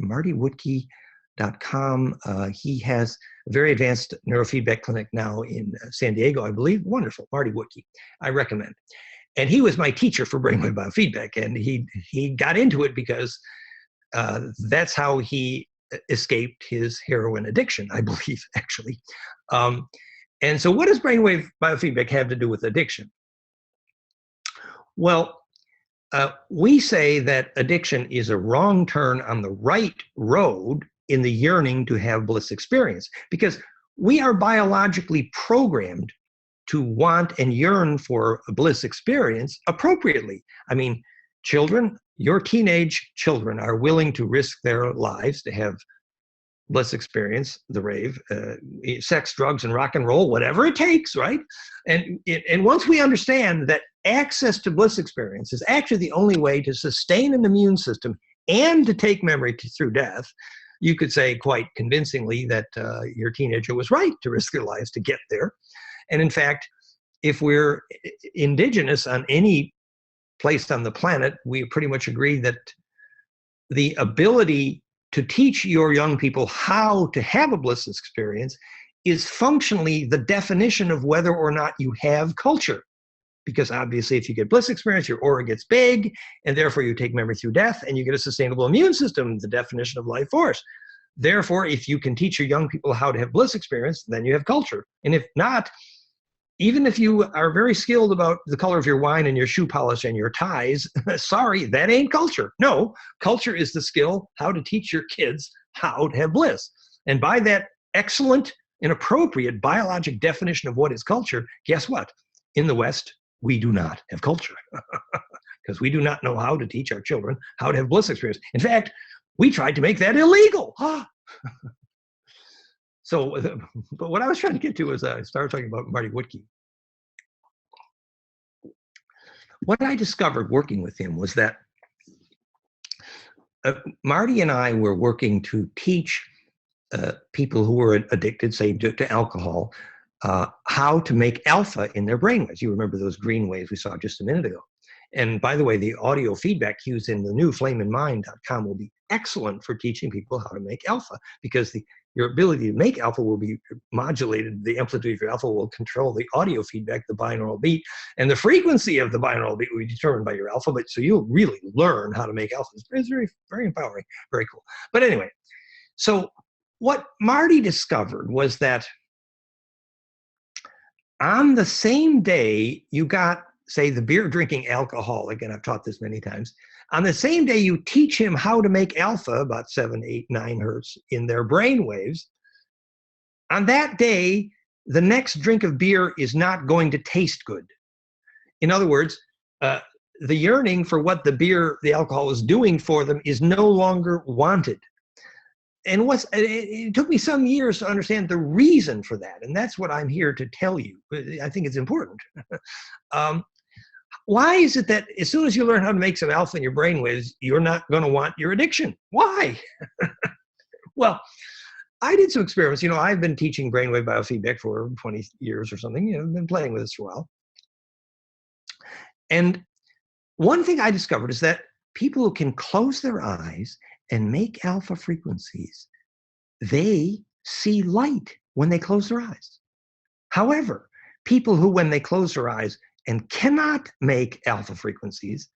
martywoodke.com. He has a very advanced neurofeedback clinic now in San Diego, I believe. Wonderful, Marty Woodke. I recommend. And he was my teacher for brainwave biofeedback, and he got into it because that's how he escaped his heroin addiction, I believe, actually. And so what does brainwave biofeedback have to do with addiction? Well, we say that addiction is a wrong turn on the right road in the yearning to have bliss experience, because we are biologically programmed to want and yearn for a bliss experience appropriately. I mean, children, your teenage children are willing to risk their lives to have bliss experience, the rave, sex, drugs, and rock and roll, whatever it takes, right? And once we understand that access to bliss experience is actually the only way to sustain an immune system and to take memory through death, you could say quite convincingly that your teenager was right to risk their lives to get there. And in fact, if we're indigenous on any place on the planet, we pretty much agree that the ability to teach your young people how to have a bliss experience is functionally the definition of whether or not you have culture. Because obviously, if you get bliss experience, your aura gets big, and therefore you take memory through death, and you get a sustainable immune system, the definition of life force. Therefore, if you can teach your young people how to have bliss experience, then you have culture. And if not, even if you are very skilled about the color of your wine and your shoe polish and your ties, sorry, that ain't culture. No, culture is the skill how to teach your kids how to have bliss. And by that excellent and appropriate biologic definition of what is culture, guess what? In the West, we do not have culture because we do not know how to teach our children how to have bliss experience. In fact, we tried to make that illegal. So, but what I was trying to get to is I started talking about Marty Woodke. What I discovered working with him was that Marty and I were working to teach people who were addicted, say, to alcohol, how to make alpha in their brainwaves. You remember those green waves we saw just a minute ago. And by the way, the audio feedback cues in the new flameinmind.com will be excellent for teaching people how to make alpha, because your ability to make alpha will be modulated. The amplitude of your alpha will control the audio feedback, the binaural beat, and the frequency of the binaural beat will be determined by your alpha. But so you'll really learn how to make alpha. It's very, very empowering, very cool. But anyway, so what Marty discovered was that on the same day you got, say, the beer drinking alcoholic, and I've taught this many times, on the same day you teach him how to make alpha, about 7, 8, 9 hertz in their brain waves, on that day, the next drink of beer is not going to taste good. In other words, the yearning for what the beer, the alcohol is doing for them is no longer wanted. And it took me some years to understand the reason for that. And that's what I'm here to tell you. I think it's important. Why is it that as soon as you learn how to make some alpha in your brainwaves, you're not going to want your addiction? Why? Well, I did some experiments. You know, I've been teaching brainwave biofeedback for 20 years or something. You know, I've been playing with this for a while. And one thing I discovered is that people who can close their eyes and make alpha frequencies, they see light when they close their eyes. However, people who, when they close their eyes and cannot make alpha frequencies,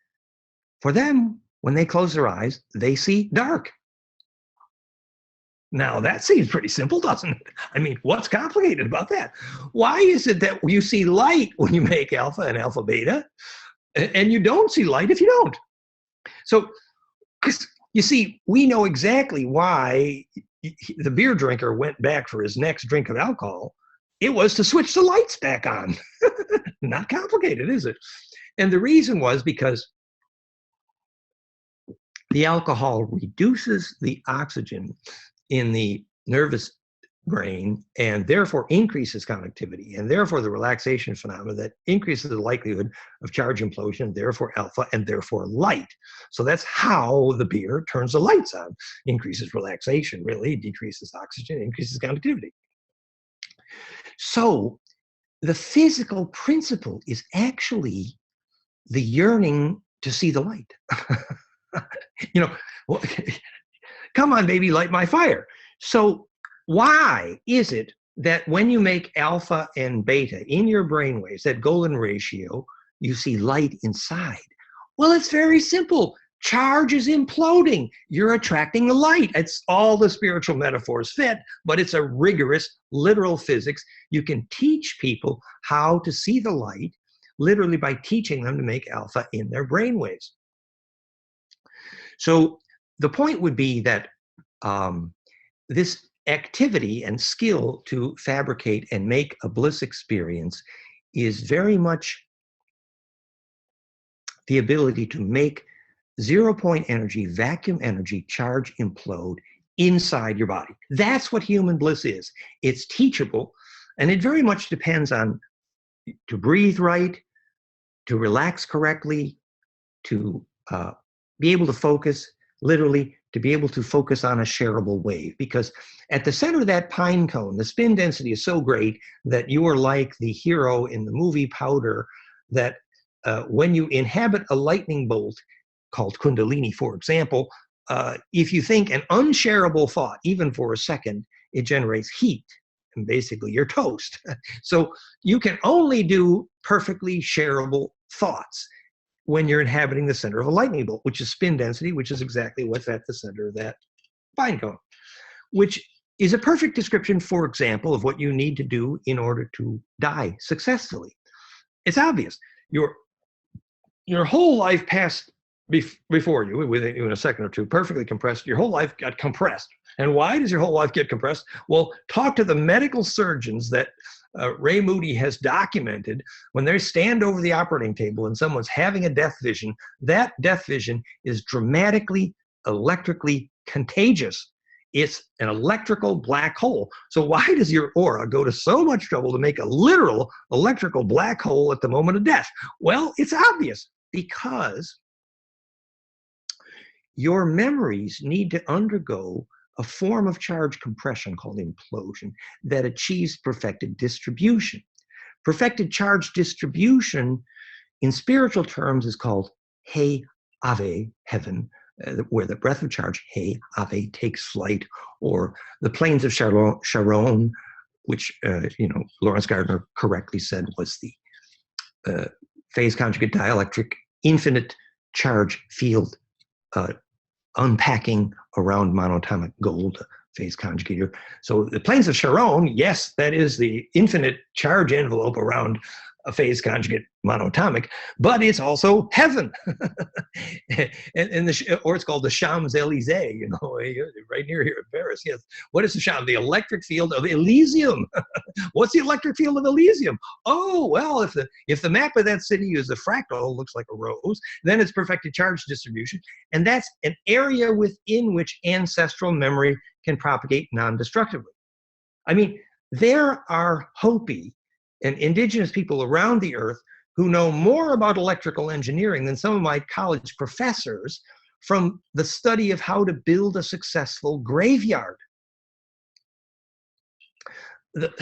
for them, when they close their eyes, they see dark. Now, that seems pretty simple, doesn't it? I mean, what's complicated about that? Why is it that you see light when you make alpha and alpha beta, and you don't see light if you don't? So, you see, we know exactly why the beer drinker went back for his next drink of alcohol. It was to switch the lights back on. Not complicated, is it? And the reason was because the alcohol reduces the oxygen in the nervous brain and therefore increases connectivity, and therefore the relaxation phenomena that increases the likelihood of charge implosion, therefore alpha, and therefore light. So that's how the beer turns the lights on. Increases relaxation, really, decreases oxygen, increases connectivity. So the physical principle is actually the yearning to see the light. You know, well, come on, baby, light my fire. So why is it that when you make alpha and beta in your brainwaves, that golden ratio, you see light inside? Well, it's very simple. Charge is imploding. You're attracting the light. It's all the spiritual metaphors fit, but it's a rigorous, literal physics. You can teach people how to see the light literally by teaching them to make alpha in their brainwaves. So the point would be that this activity and skill to fabricate and make a bliss experience is very much the ability to make 0-point energy, vacuum energy, charge implode inside your body. That's what human bliss is. It's teachable, and it very much depends on to breathe right, to relax correctly, to be able to focus, literally, to be able to focus on a shareable wave. Because at the center of that pine cone, the spin density is so great that you are like the hero in the movie Powder, that when you inhabit a lightning bolt, called Kundalini, for example, if you think an unshareable thought, even for a second, it generates heat, and basically you're toast. So you can only do perfectly shareable thoughts when you're inhabiting the center of a lightning bolt, which is spin density, which is exactly what's at the center of that pine cone, which is a perfect description, for example, of what you need to do in order to die successfully. It's obvious. Your whole life passed before you, within a second or two, perfectly compressed. Your whole life got compressed. And why does your whole life get compressed? Well, talk to the medical surgeons that Ray Moody has documented. When they stand over the operating table and someone's having a death vision, that death vision is dramatically electrically contagious. It's an electrical black hole. So why does your aura go to so much trouble to make a literal electrical black hole at the moment of death? Well, it's obvious, because your memories need to undergo a form of charge compression called implosion that achieves perfected distribution. Perfected charge distribution in spiritual terms is called Hey Ave, heaven, where the breath of charge, Hey Ave, takes flight, or the plains of Sharon, which Lawrence Gardner correctly said was the phase conjugate dielectric infinite charge field unpacking around monatomic gold phase conjugate here. So the plains of Sharon, yes, that is the infinite charge envelope around a phase conjugate monatomic, but it's also heaven. Or it's called the Champs-Élysées, right near here in Paris. Yes. What is the Champs? The electric field of Elysium. What's the electric field of Elysium? Oh, well, if the map of that city is a fractal, looks like a rose, then it's perfected charge distribution. And that's an area within which ancestral memory can propagate non-destructively. I mean, there are Hopi and indigenous people around the earth who know more about electrical engineering than some of my college professors from the study of how to build a successful graveyard. The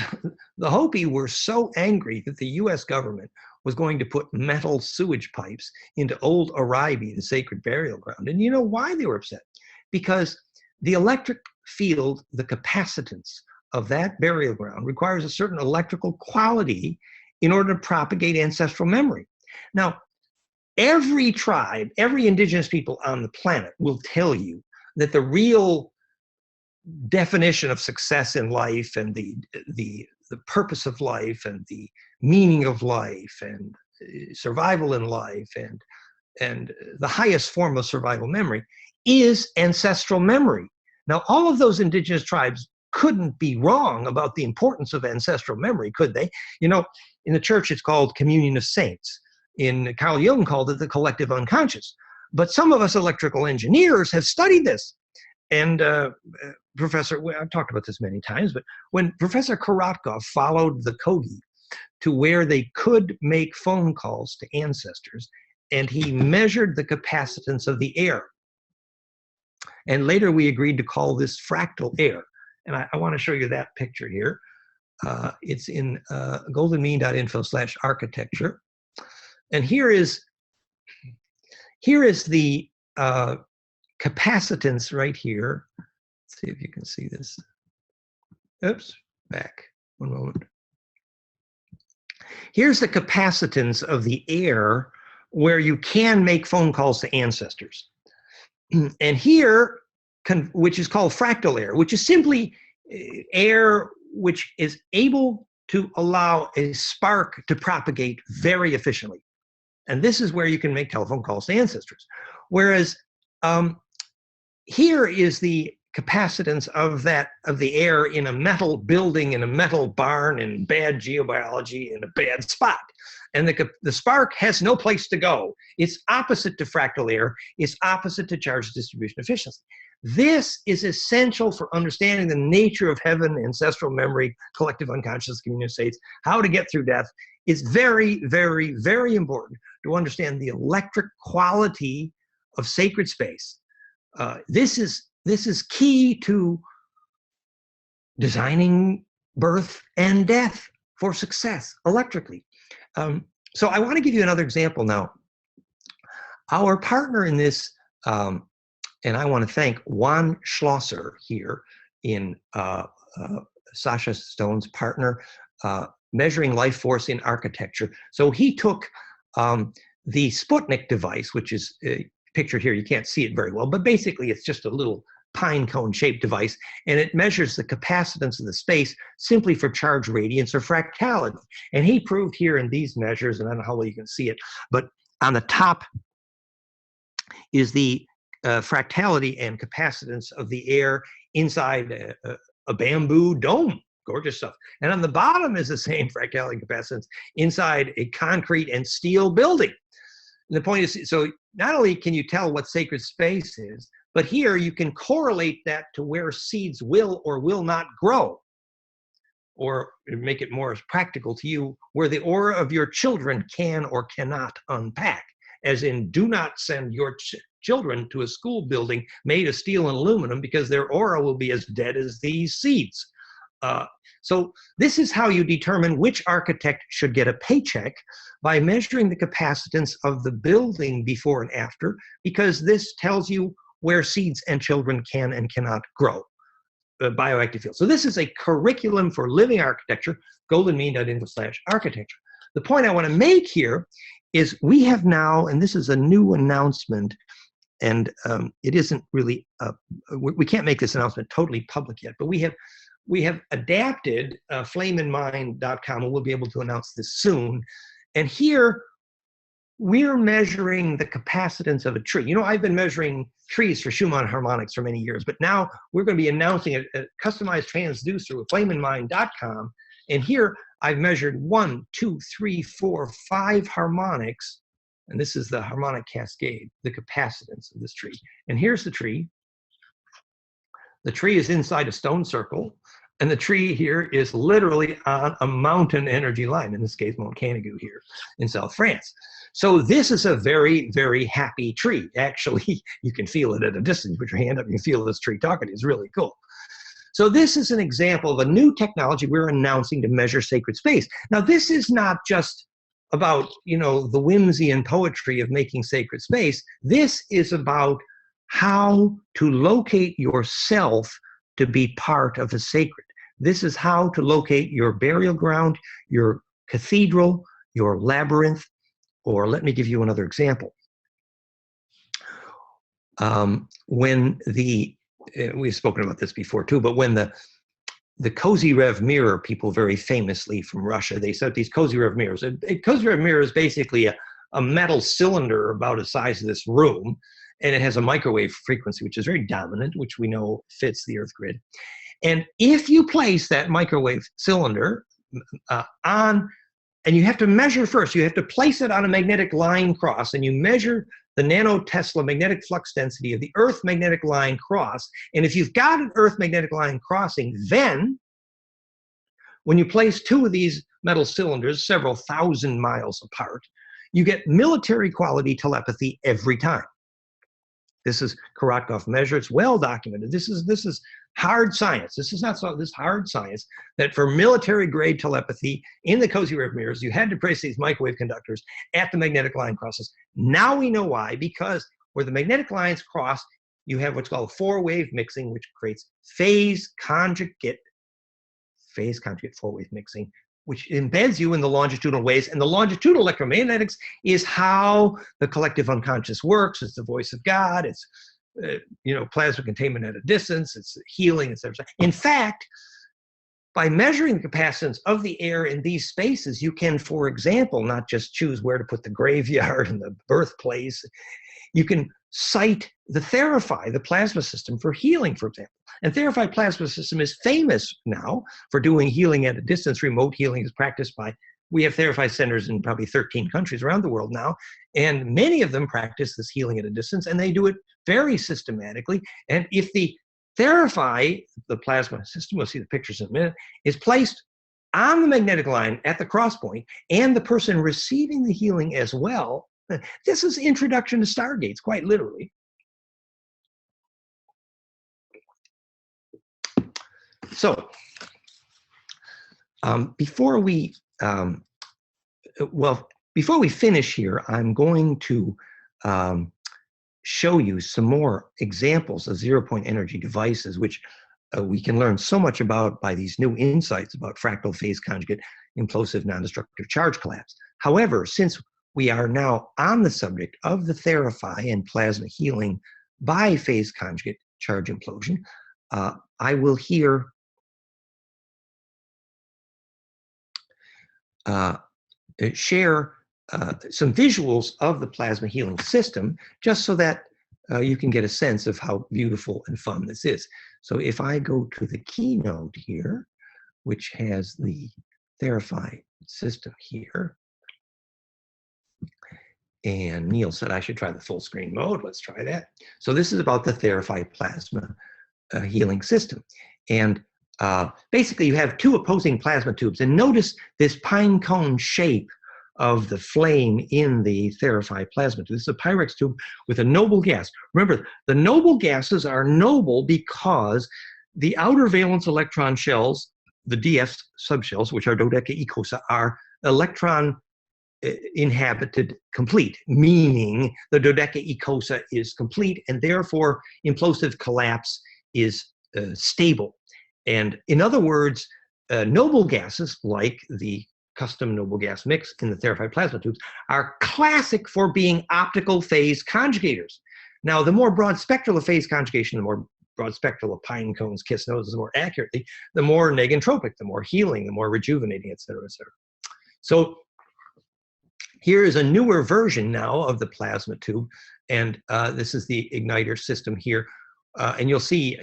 Hopi were so angry that the US government was going to put metal sewage pipes into old Oribe, the sacred burial ground. And you know why they were upset? Because the electric field, the capacitance of that burial ground, requires a certain electrical quality in order to propagate ancestral memory. Now, every tribe, every indigenous people on the planet will tell you that the real definition of success in life and the purpose of life and the meaning of life and survival in life and the highest form of survival memory is ancestral memory. Now, all of those indigenous tribes couldn't be wrong about the importance of ancestral memory, could they? In the church, it's called communion of saints. Carl Jung called it the collective unconscious. But some of us electrical engineers have studied this. And I've talked about this many times, but when Professor Korotkov followed the Kogi to where they could make phone calls to ancestors, and he measured the capacitance of the air. And later we agreed to call this fractal air. And I want to show you that picture here. It's in goldenmean.info/architecture. And here is the capacitance right here. Let's see if you can see this. Oops, back one moment. Here's the capacitance of the air where you can make phone calls to ancestors. And here, which is called fractal air, which is simply air which is able to allow a spark to propagate very efficiently. And this is where you can make telephone calls to ancestors. Whereas here is the capacitance of the air in a metal building, in a metal barn, in bad geobiology, in a bad spot. And the spark has no place to go. It's opposite to fractal air. It's opposite to charge distribution efficiency. This is essential for understanding the nature of heaven, ancestral memory, collective unconscious, communion of states, how to get through death. It's very, very, very important to understand the electric quality of sacred space. This is key to designing birth and death for success electrically. So I want to give you another example now. Our partner in this, and I want to thank Juan Schlosser here in Sasha Stone's partner, measuring life force in architecture. So he took the Sputnik device, which is pictured here. You can't see it very well, but basically it's just a little pine cone shaped device, and it measures the capacitance of the space simply for charge radiance or fractality. And he proved here in these measures, and I don't know how well you can see it, but on the top is the fractality and capacitance of the air inside a bamboo dome. Gorgeous stuff. And on the bottom is the same fractality and capacitance inside a concrete and steel building. And the point is, so not only can you tell what sacred space is, but here you can correlate that to where seeds will or will not grow, or make it more practical to you, where the aura of your children can or cannot unpack, as in do not send your children to a school building made of steel and aluminum because their aura will be as dead as these seeds. So this is how you determine which architect should get a paycheck, by measuring the capacitance of the building before and after, because this tells you where seeds and children can and cannot grow. Bioactive field. So this is a curriculum for living architecture, goldenmean.info/architecture. The point I want to make here is we have now, and this is a new announcement, and it isn't really, we can't make this announcement totally public yet, but we have adapted flameinmind.com, and we'll be able to announce this soon. And here, we're measuring the capacitance of a tree. You know, I've been measuring trees for Schumann harmonics for many years, but now we're going to be announcing a customized transducer with flameinmind.com. And here I've measured 1, 2, 3, 4, 5 harmonics. And this is the harmonic cascade, the capacitance of this tree. And here's the tree. The tree is inside a stone circle. And the tree here is literally on a mountain energy line, in this case, Mount Canigou here in South France. So this is a very, very happy tree. Actually, you can feel it at a distance. Put your hand up, you can feel this tree talking. It's really cool. So this is an example of a new technology we're announcing to measure sacred space. Now, this is not just about, you know, the whimsy and poetry of making sacred space. This is about how to locate yourself to be part of the sacred. This is how to locate your burial ground, your cathedral, your labyrinth, or let me give you another example. We've spoken about this before too, but when the Kozyrev mirror people very famously from Russia, they set these Kozyrev mirrors. A Kozyrev mirror is basically a metal cylinder about the size of this room, and it has a microwave frequency, which is very dominant, which we know fits the Earth grid. And if you place that microwave cylinder on, and you have to measure first, you have to place it on a magnetic line cross, and you measure the nanotesla magnetic flux density of the Earth magnetic line cross. And if you've got an Earth magnetic line crossing, then when you place 2 of these metal cylinders several thousand miles apart, you get military quality telepathy every time. This is Korotkov measure. It's well documented. This is hard science. This is not so. This hard science that for military grade telepathy in the Kozyrev mirrors, you had to place these microwave conductors at the magnetic line crosses. Now we know why, because where the magnetic lines cross, you have what's called 4-wave mixing, which creates phase conjugate 4-wave mixing, which embeds you in the longitudinal waves. And the longitudinal electromagnetics is how the collective unconscious works. It's the voice of God. It's plasma containment at a distance. It's healing, etc. In fact, by measuring the capacitance of the air in these spaces, you can, for example, not just choose where to put the graveyard and the birthplace. You can cite the Therify, the plasma system for healing, for example. And Therify plasma system is famous now for doing healing at a distance. Remote healing is practiced by, we have Therify centers in probably 13 countries around the world now, and many of them practice this healing at a distance, and they do it very systematically. And if the Therify, the plasma system, we'll see the pictures in a minute, is placed on the magnetic line at the cross point, and the person receiving the healing as well, this is introduction to stargates, quite literally. So, before we finish here, I'm going to show you some more examples of zero-point energy devices, which we can learn so much about by these new insights about fractal phase conjugate implosive non-destructive charge collapse. However, since we are now on the subject of the Therify and plasma healing by phase conjugate charge implosion, I will here share some visuals of the plasma healing system, just so that you can get a sense of how beautiful and fun this is. So if I go to the keynote here, which has the Therify system here, and Neil said I should try the full screen mode. Let's try that. So this is about the Therify plasma healing system. And basically you have 2 opposing plasma tubes. And notice this pine cone shape of the flame in the Therify plasma tube. This is a Pyrex tube with a noble gas. Remember, the noble gases are noble because the outer valence electron shells, the DF subshells, which are dodecaecosa, are electron inhabited complete, meaning the dodecaecosa is complete, and therefore implosive collapse is stable. And in other words, noble gases like the custom noble gas mix in the therified plasma tubes are classic for being optical phase conjugators. Now, the more broad spectral of phase conjugation, the more broad spectral of pine cones, kiss noses, more accurately, the more negentropic, the more healing, the more rejuvenating, et cetera, et cetera. So here is a newer version now of the plasma tube, and this is the igniter system here. And you'll see,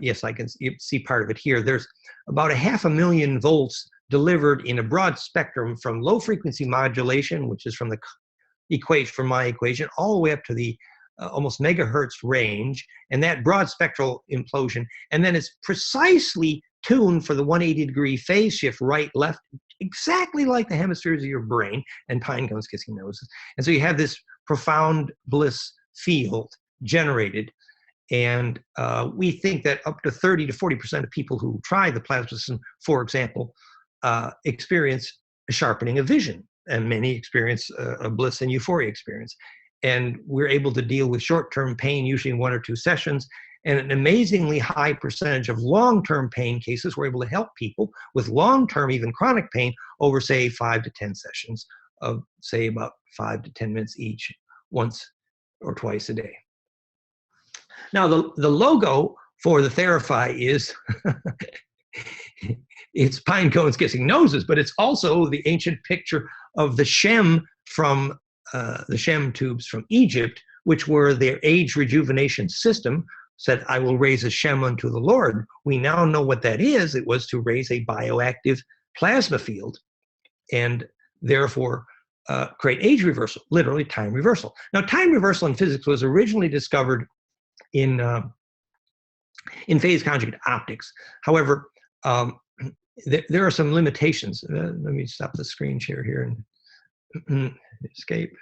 yes, I can see part of it here. There's about 500,000 volts delivered in a broad spectrum from low frequency modulation, which is from the equation, from my equation, all the way up to the almost megahertz range, and that broad spectral implosion. And then it's precisely tuned for the 180-degree phase shift, right, left, exactly like the hemispheres of your brain and pine cones, kissing noses. And so you have this profound bliss field generated. And we think that up to 30 to 40% of people who try the plasma system, for example, experience a sharpening of vision, and many experience a bliss and euphoria experience. And we're able to deal with short-term pain, usually in 1 or 2 sessions, and an amazingly high percentage of long-term pain cases. We're able to help people with long-term, even chronic pain, over, say, 5 to 10 sessions of, say, about 5 to 10 minutes each, once or twice a day. Now, the logo for the Therify is, it's pine cones kissing noses, but it's also the ancient picture of the Shem from the Shem tubes from Egypt, which were their age rejuvenation system, said, I will raise a Shem unto the Lord. We now know what that is. It was to raise a bioactive plasma field and therefore create age reversal, literally time reversal. Now, time reversal in physics was originally discovered in phase conjugate optics. However, there are some limitations. Let me stop the screen share here and escape,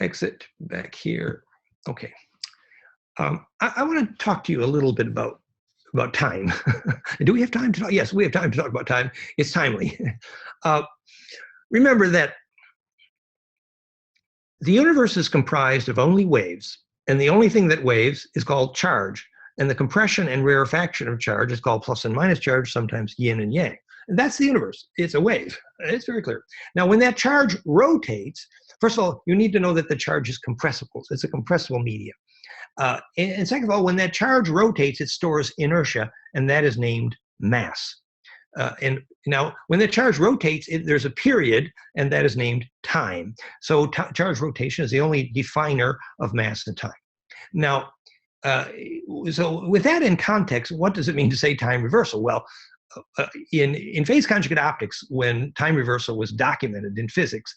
exit, back here. Okay. I want to talk to you a little bit about time. Do we have time to talk? Yes, we have time to talk about time. It's timely. Remember that the universe is comprised of only waves, and the only thing that waves is called charge. And the compression and rarefaction of charge is called plus and minus charge, sometimes yin and yang. And that's the universe. It's a wave. It's very clear. Now, when that charge rotates, first of all, you need to know that the charge is compressible. It's a compressible medium. And second of all, when that charge rotates, it stores inertia, and that is named mass. And now, when the charge rotates, there's a period, and that is named time. So charge rotation is the only definer of mass and time. Now, so with that in context, what does it mean to say time reversal? Well, in phase conjugate optics, when time reversal was documented in physics,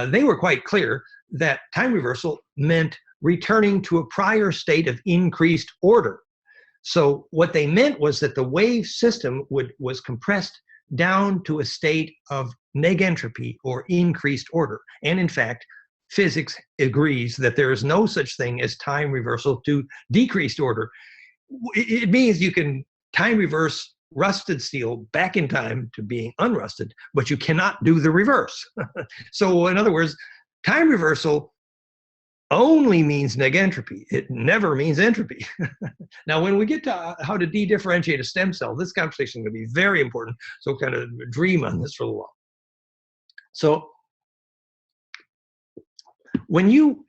they were quite clear that time reversal meant returning to a prior state of increased order. So what they meant was that the wave system was compressed down to a state of negentropy, or increased order. And in fact, physics agrees that there is no such thing as time reversal to decreased order. It means you can time reverse rusted steel back in time to being unrusted, but you cannot do the reverse. So in other words, time reversal only means negentropy. It never means entropy. Now, when we get to how to de-differentiate a stem cell, this conversation is going to be very important. So kind of dream on this for a little while. So when you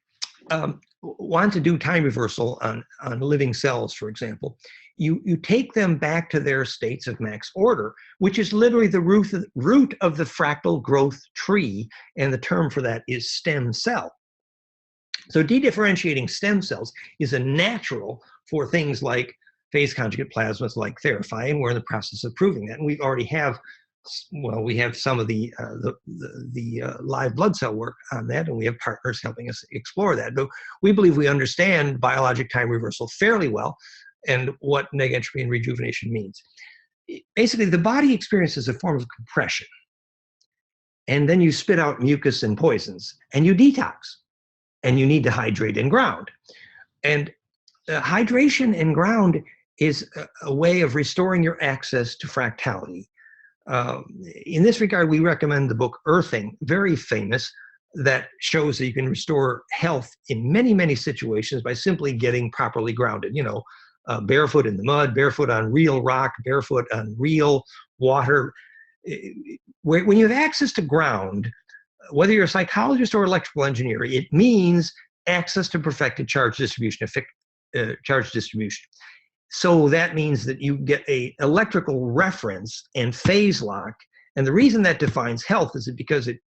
want to do time reversal on living cells, for example, you take them back to their states of max order, which is literally the root of the fractal growth tree, and the term for that is stem cell. So de-differentiating stem cells is a natural for things like phase conjugate plasmas like Therify, and we're in the process of proving that. And we already have, well, we have some of the live blood cell work on that, and we have partners helping us explore that. But we believe we understand biologic time reversal fairly well, and what negentropy and rejuvenation means. Basically, the body experiences a form of compression, and then you spit out mucus and poisons, and you detox, and you need to hydrate and ground. And hydration and ground is a way of restoring your access to fractality. In this regard, we recommend the book Earthing, very famous, that shows that you can restore health in many, many situations by simply getting properly grounded. You know, barefoot in the mud, barefoot on real rock, barefoot on real water. When you have access to ground, whether you're a psychologist or electrical engineer, it means access to perfected charge distribution, charge distribution. So that means that you get a electrical reference and phase lock. And the reason that defines health is because it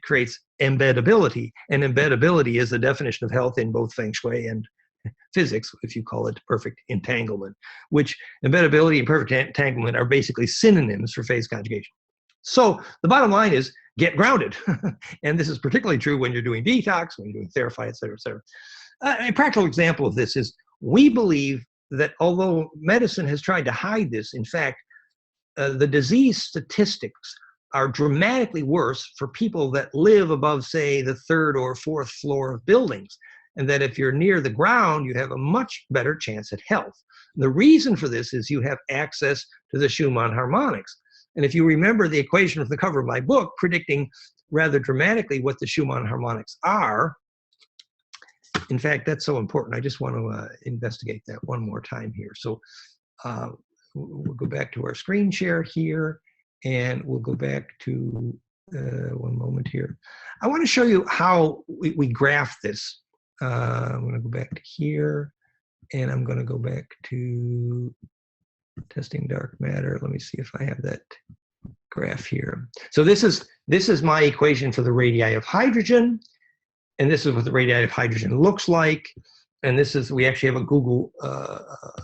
creates embeddability. And embeddability is the definition of health in both Feng Shui and physics, if you call it perfect entanglement, which embeddability and perfect entanglement are basically synonyms for phase conjugation. So the bottom line is get grounded. And this is particularly true when you're doing detox, when you're doing therapy, et cetera, et cetera. A practical example of this is we believe that although medicine has tried to hide this, in fact, the disease statistics are dramatically worse for people that live above, say, the 3rd or 4th floor of buildings. And that if you're near the ground, you have a much better chance at health. And the reason for this is you have access to the Schumann harmonics. And if you remember the equation of the cover of my book, predicting rather dramatically what the Schumann harmonics are, in fact, that's so important. I just want to investigate that one more time here. So we'll go back to our screen share here, and we'll go back to one moment here. I want to show you how we graph this. I'm going to go back to here, and I'm going to go back to testing dark matter. Let me see if I have that graph here. So this is my equation for the radii of hydrogen, and this is what the radii of hydrogen looks like. And this is, we actually have a Google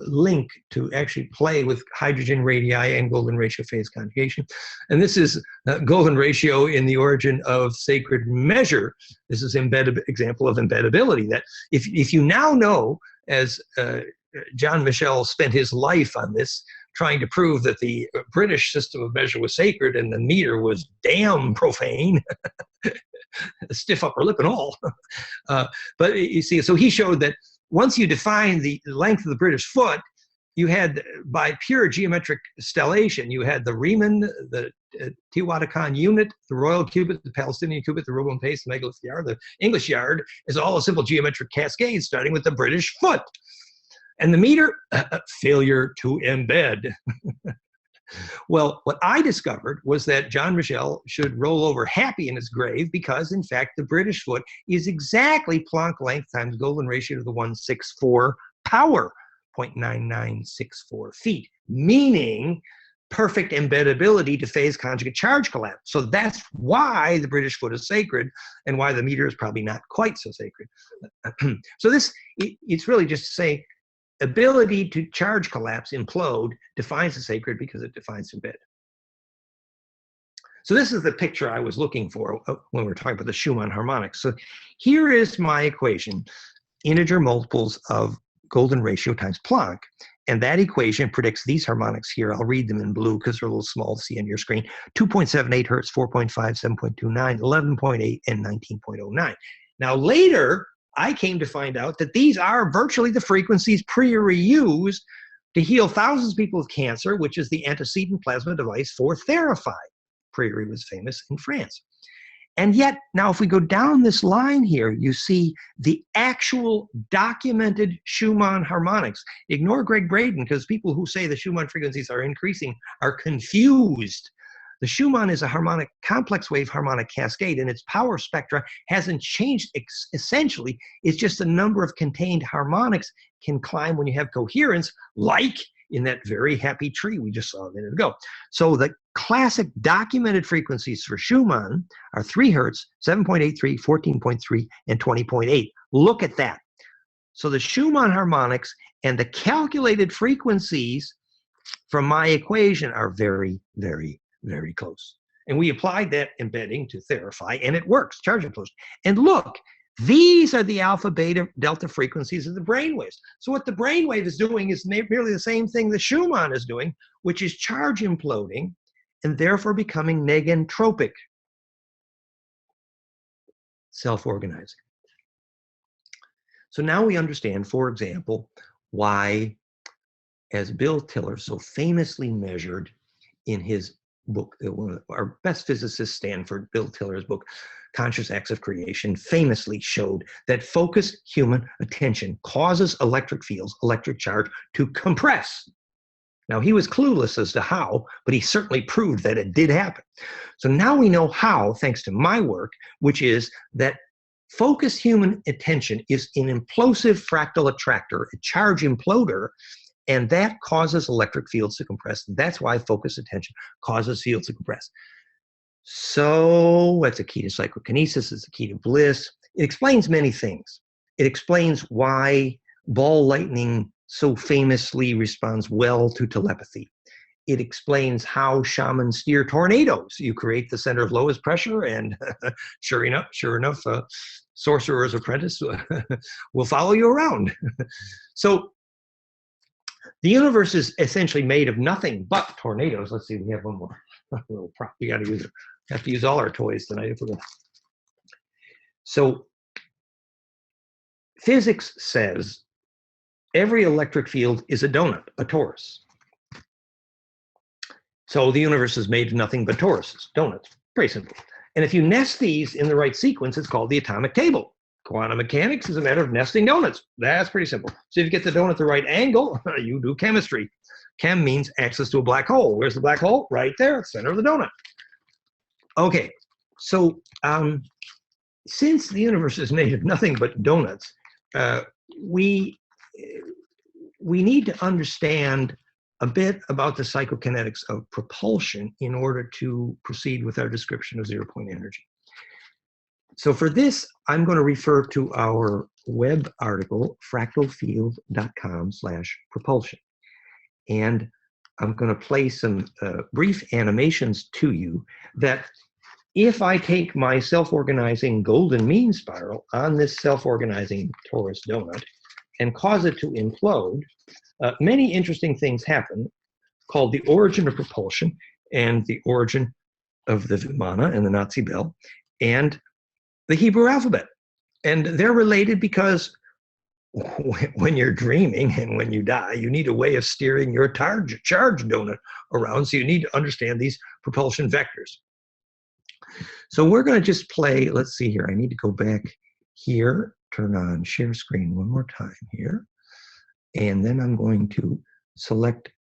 link to actually play with hydrogen radii and golden ratio phase conjugation. And this is golden ratio in the origin of sacred measure. This is example of embeddability, that if you now know, as John Michel spent his life on this, trying to prove that the British system of measure was sacred and the meter was damn profane, stiff upper lip and all. But you see, so he showed that once you define the length of the British foot, you had, by pure geometric stellation, you had the Riemann, the Teotihuacan unit, the royal cubit, the Palestinian cubit, the Roman pace, the megalith yard, the English yard, is all a simple geometric cascade starting with the British foot. And the meter, failure to embed. Well, what I discovered was that John Michel should roll over happy in his grave because, in fact, the British foot is exactly Planck length times golden ratio to the 164 power, 0.9964 feet, meaning perfect embeddability to phase conjugate charge collapse. So that's why the British foot is sacred and why the meter is probably not quite so sacred. So it's really just to say, ability to charge collapse, implode, defines the sacred because it defines embed. So this is the picture I was looking for when we were talking about the Schumann harmonics. So here is my equation, integer multiples of golden ratio times Planck. And that equation predicts these harmonics here. I'll read them in blue because they're a little small to see on your screen. 2.78 hertz, 4.5, 7.29, 11.8, and 19.09. Now later, I came to find out that these are virtually the frequencies Priori used to heal thousands of people with cancer, which is the antecedent plasma device for Therify. Priori was famous in France. And yet, now if we go down this line here, you see the actual documented Schumann harmonics. Ignore Greg Braden, because people who say the Schumann frequencies are increasing are confused. The Schumann is a harmonic, complex wave harmonic cascade, and its power spectra hasn't changed essentially. It's just the number of contained harmonics can climb when you have coherence, like in that very happy tree we just saw a minute ago. So the classic documented frequencies for Schumann are 3 hertz, 7.83, 14.3, and 20.8. Look at that. So the Schumann harmonics and the calculated frequencies from my equation are very, very, very close. And we applied that embedding to Therify, and it works, charge implosion. And look, these are the alpha, beta, delta frequencies of the brainwaves. So what the brainwave is doing is merely the same thing the Schumann is doing, which is charge imploding and therefore becoming negentropic, self-organizing. So now we understand, for example, why, as Bill Tiller so famously measured in his book, one of our best physicists, Stanford, Bill Tiller's book, Conscious Acts of Creation, famously showed that focused human attention causes electric fields, electric charge, to compress. Now, he was clueless as to how, but he certainly proved that it did happen. So now we know how, thanks to my work, which is that focused human attention is an implosive fractal attractor, a charge imploder, and that causes electric fields to compress. That's why focused attention causes fields to compress. So that's a key to psychokinesis, it's a key to bliss. It explains many things. It explains why ball lightning so famously responds well to telepathy. It explains how shamans steer tornadoes. You create the center of lowest pressure, and sure enough, sorcerer's apprentice will follow you around. So the universe is essentially made of nothing but tornadoes. Let's see, we have one more little prop. We got to use it. Have to use all our toys tonight if we're going to. So physics says every electric field is a donut, a torus. So the universe is made of nothing but toruses, donuts, very simple. And if you nest these in the right sequence, it's called the atomic table. Quantum mechanics is a matter of nesting donuts. That's pretty simple. So if you get the donut the right angle, you do chemistry. Chem means access to a black hole. Where's the black hole? Right there, center of the donut. Okay, so since the universe is made of nothing but donuts, we need to understand a bit about the psychokinetics of propulsion in order to proceed with our description of zero-point energy. So for this, I'm going to refer to our web article, fractalfield.com/propulsion. And I'm going to play some brief animations to you that if I take my self-organizing golden mean spiral on this self-organizing torus donut and cause it to implode, many interesting things happen, called the origin of propulsion and the origin of the Vimana and the Nazi bell and the Hebrew alphabet. And they're related because when you're dreaming and when you die, you need a way of steering your charge donut around. So you need to understand these propulsion vectors. So we're going to just play, let's see here. I need to go back here, turn on share screen one more time here. And then I'm going to select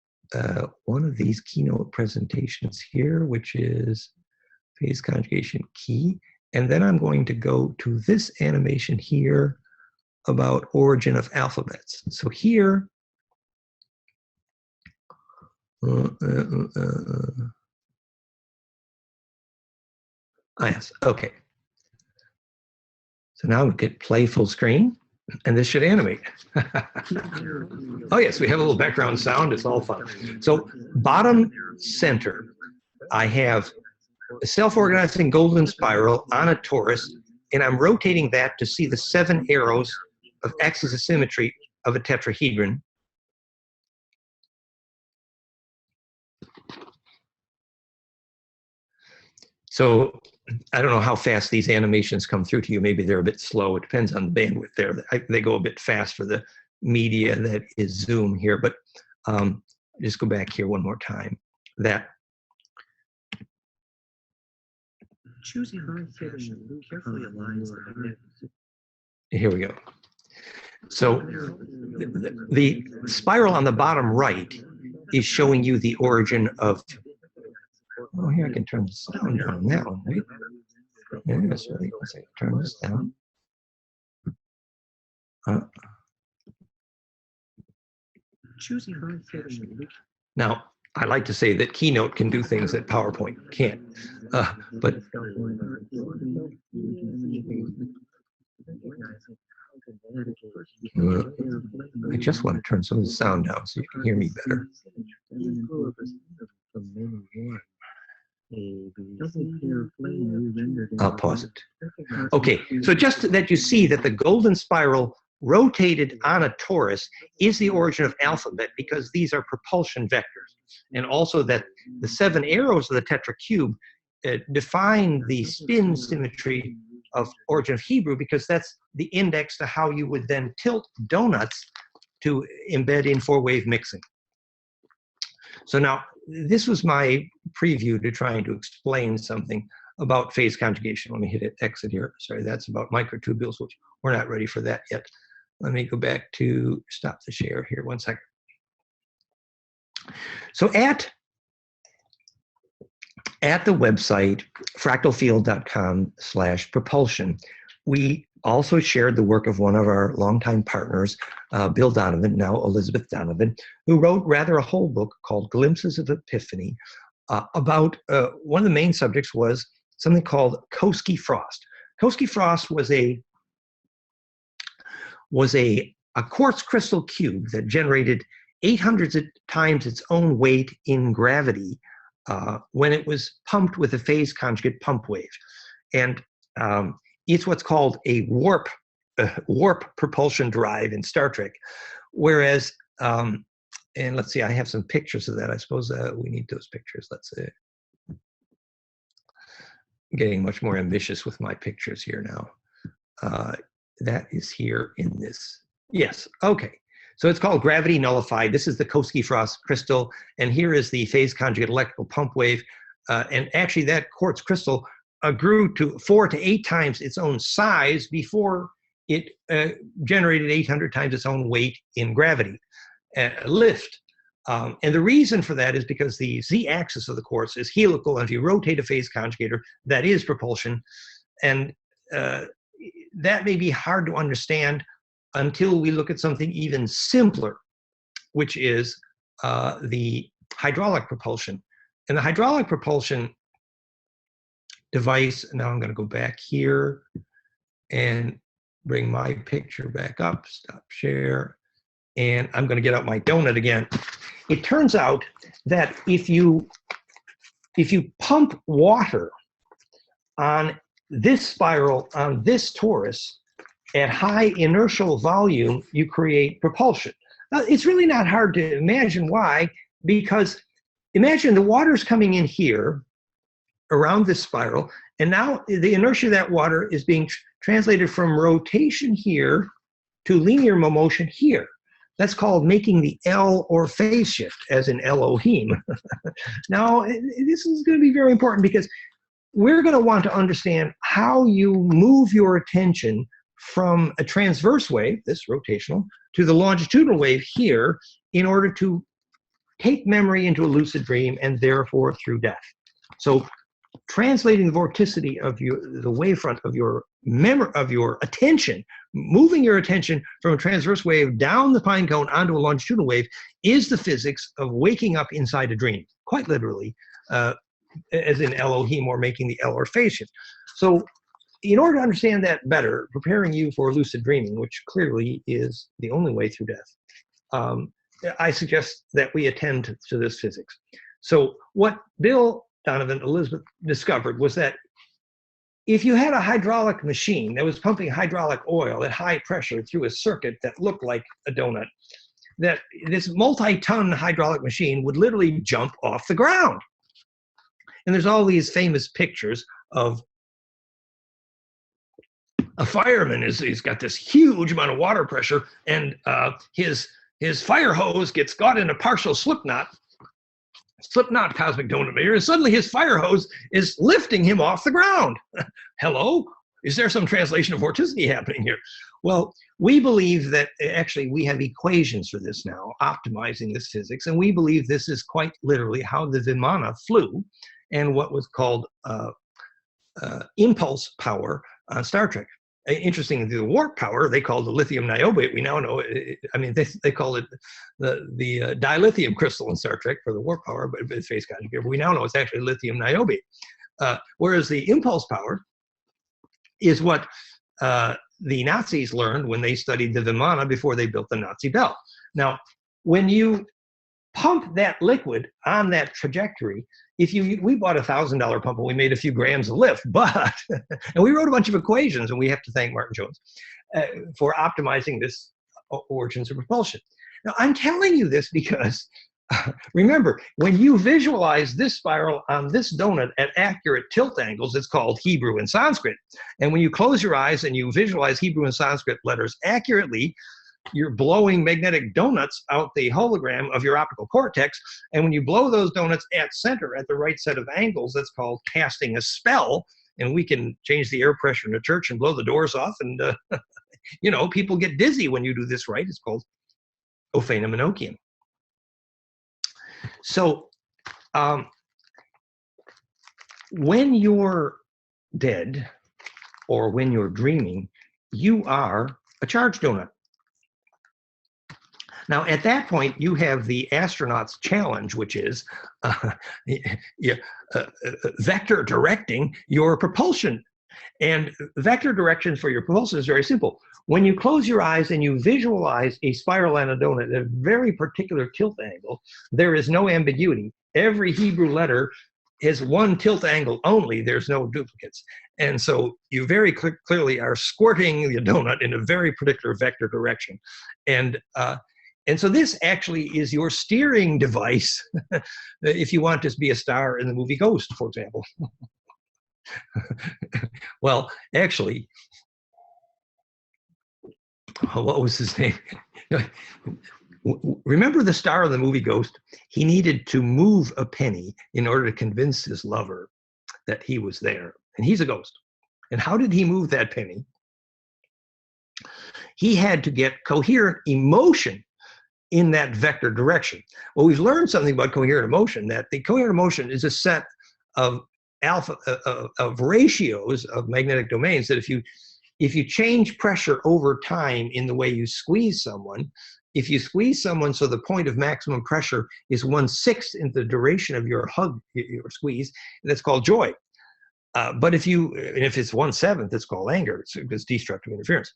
one of these keynote presentations here, which is phase conjugation key. And then I'm going to go to this animation here about origin of alphabets. So here, yes, okay. So now we get play full screen, and this should animate. Oh yes, we have a little background sound, it's all fun. So bottom center, I have a self-organizing golden spiral on a torus, and I'm rotating that to see the 7 arrows of axis of symmetry of a tetrahedron. So I don't know how fast these animations come through to you. Maybe they're a bit slow. It depends on the bandwidth there. They go a bit fast for the media that is Zoom here, but just go back here one more time. That choosing fashion carefully aligns the here we go. So the spiral on the bottom right is showing you the origin of, oh, here I can turn the sound down now, right? Yes, really. Let's see, turn this down. Choosing fashion. Now, I like to say that Keynote can do things that PowerPoint can't, but I just want to turn some of the sound down so you can hear me better. I'll pause it. Okay, so just that you see that the golden spiral rotated on a torus is the origin of alphabet, because these are propulsion vectors. And also that the 7 arrows of the tetracube define the spin symmetry of origin of Hebrew, because that's the index to how you would then tilt donuts to embed in 4-wave mixing. So now, this was my preview to trying to explain something about phase conjugation. Let me hit exit here. Sorry, that's about microtubules, which we're not ready for that yet. Let me go back to stop the share here 1 second. So at the website, fractalfield.com/propulsion, we also shared the work of one of our longtime partners, Bill Donovan, now Elizabeth Donovan, who wrote rather a whole book called Glimpses of Epiphany about one of the main subjects was something called Koski frost. Koski frost was a quartz crystal cube that generated 800 times its own weight in gravity when it was pumped with a phase conjugate pump wave. And it's what's called a warp propulsion drive in Star Trek. Whereas, and let's see, I have some pictures of that. I suppose we need those pictures. Let's see. Getting much more ambitious with my pictures here now. That is here in this. Yes, okay. So it's called gravity nullified. This is the Koski frost crystal, and here is the phase conjugate electrical pump wave. And actually that quartz crystal grew to 4 to 8 times its own size before it generated 800 times its own weight in gravity lift. And the reason for that is because the z-axis of the quartz is helical, and if you rotate a phase conjugator, that is propulsion. And that may be hard to understand until we look at something even simpler, which is the hydraulic propulsion. And the hydraulic propulsion device, now I'm going to go back here and bring my picture back up, stop share, and I'm going to get out my donut again. It turns out that if you pump water on this spiral, on this torus, at high inertial volume, you create propulsion. Now, it's really not hard to imagine why, because imagine the water's coming in here around this spiral, and now the inertia of that water is being translated from rotation here to linear motion here. That's called making the L or phase shift, as in Elohim. Now, this is going to be very important because we're going to want to understand how you move your attention from a transverse wave, this rotational, to the longitudinal wave here in order to take memory into a lucid dream and therefore through death. So translating the vorticity of the wavefront of your memory, of your attention, moving your attention from a transverse wave down the pine cone onto a longitudinal wave is the physics of waking up inside a dream, quite literally, as in Elohim, or making the L or phase shift. So in order to understand that better, preparing you for lucid dreaming, which clearly is the only way through death, I suggest that we attend to this physics. So what Bill Donovan, Elizabeth discovered was that if you had a hydraulic machine that was pumping hydraulic oil at high pressure through a circuit that looked like a donut, that this multi-ton hydraulic machine would literally jump off the ground. And there's all these famous pictures of a fireman he's got this huge amount of water pressure, and his fire hose gets caught in a partial slip knot cosmic donut maker, and suddenly his fire hose is lifting him off the ground. Hello? Is there some translation of vorticity happening here? Well, we believe that actually we have equations for this now, optimizing this physics, and we believe this is quite literally how the Vimana flew and what was called impulse power on Star Trek. Interesting, the warp power they called the lithium niobate. We now know, they call it the dilithium crystal in Star Trek for the warp power, but it's phase conjugate. But we now know it's actually lithium niobate. Whereas the impulse power is what the Nazis learned when they studied the Vimana before they built the Nazi bell. Now, when you pump that liquid on that trajectory, we bought a $1,000 pump and we made a few grams of lift, but, and we wrote a bunch of equations, and we have to thank Martin Jones for optimizing this origins of propulsion. Now, I'm telling you this because, remember, when you visualize this spiral on this donut at accurate tilt angles, it's called Hebrew and Sanskrit. And when you close your eyes and you visualize Hebrew and Sanskrit letters accurately, you're blowing magnetic donuts out the hologram of your optical cortex. And when you blow those donuts at center, at the right set of angles, that's called casting a spell. And we can change the air pressure in a church and blow the doors off. And, you know, people get dizzy when you do this right. It's called Ophanim Enochian. So when you're dead or when you're dreaming, you are a charged donut. Now, at that point, you have the astronaut's challenge, which is vector directing your propulsion. And vector direction for your propulsion is very simple. When you close your eyes and you visualize a spiral and a donut at a very particular tilt angle, there is no ambiguity. Every Hebrew letter is one tilt angle only. There's no duplicates. And so you very clearly are squirting the donut in a very particular vector direction. And so this actually is your steering device if you want to be a star in the movie Ghost, for example. Well, actually, what was his name? Remember the star of the movie Ghost? He needed to move a penny in order to convince his lover that he was there. And he's a ghost. And how did he move that penny? He had to get coherent emotion in that vector direction. Well, we've learned something about coherent emotion, that the coherent emotion is a set of of ratios of magnetic domains, that if you change pressure over time in the way you squeeze someone, if you squeeze someone so the point of maximum pressure is 1/6 in the duration of your hug, your squeeze, that's called joy. But if it's 1/7, it's called anger. It's destructive interference.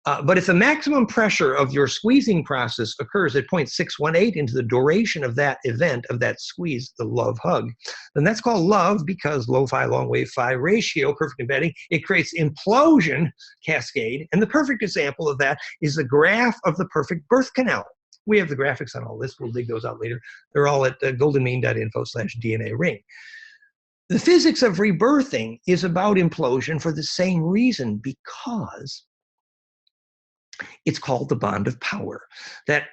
But if the maximum pressure of your squeezing process occurs at 0.618 into the duration of that event, of that squeeze, the love hug, then that's called love, because low-fi, long-wave phi ratio, perfect embedding, it creates implosion cascade. And the perfect example of that is the graph of the perfect birth canal. We have the graphics on all this. We'll dig those out later. They're all at goldenmean.info/DNA ring. The physics of rebirthing is about implosion for the same reason, because it's called the bond of power. That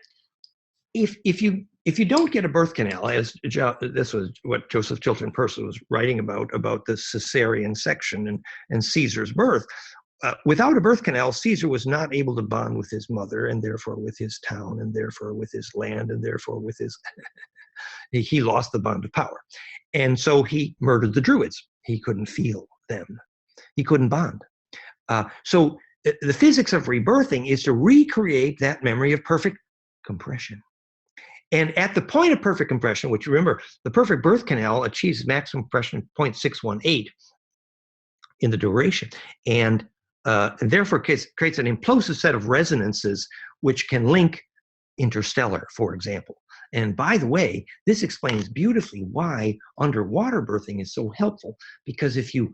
if you don't get a birth canal, as this was what Joseph Chilton Peirce was writing about the cesarean section and Caesar's birth, without a birth canal, Caesar was not able to bond with his mother, and therefore with his town, and therefore with his land, and therefore with his he lost the bond of power. And so he murdered the Druids. He couldn't feel them. He couldn't bond. So the physics of rebirthing is to recreate that memory of perfect compression. And at the point of perfect compression, which, remember, the perfect birth canal achieves maximum compression of 0.618 in the duration, and therefore creates an implosive set of resonances which can link interstellar, for example. And by the way, this explains beautifully why underwater birthing is so helpful, because if you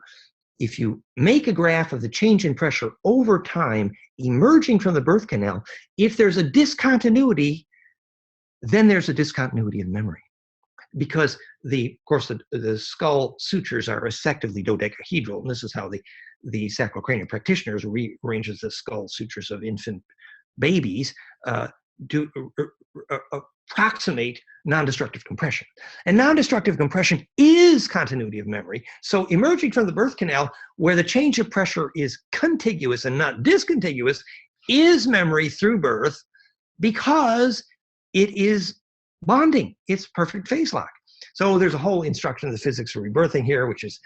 make a graph of the change in pressure over time emerging from the birth canal, if there's a discontinuity, then there's a discontinuity in memory. Because of course, the skull sutures are effectively dodecahedral, and this is how the sacrocranial practitioners rearranges the skull sutures of infant babies to approximate non-destructive compression. And non-destructive compression is continuity of memory. So emerging from the birth canal, where the change of pressure is contiguous and not discontiguous, is memory through birth, because it is bonding. It's perfect phase lock. So there's a whole instruction of the physics of rebirthing here, which is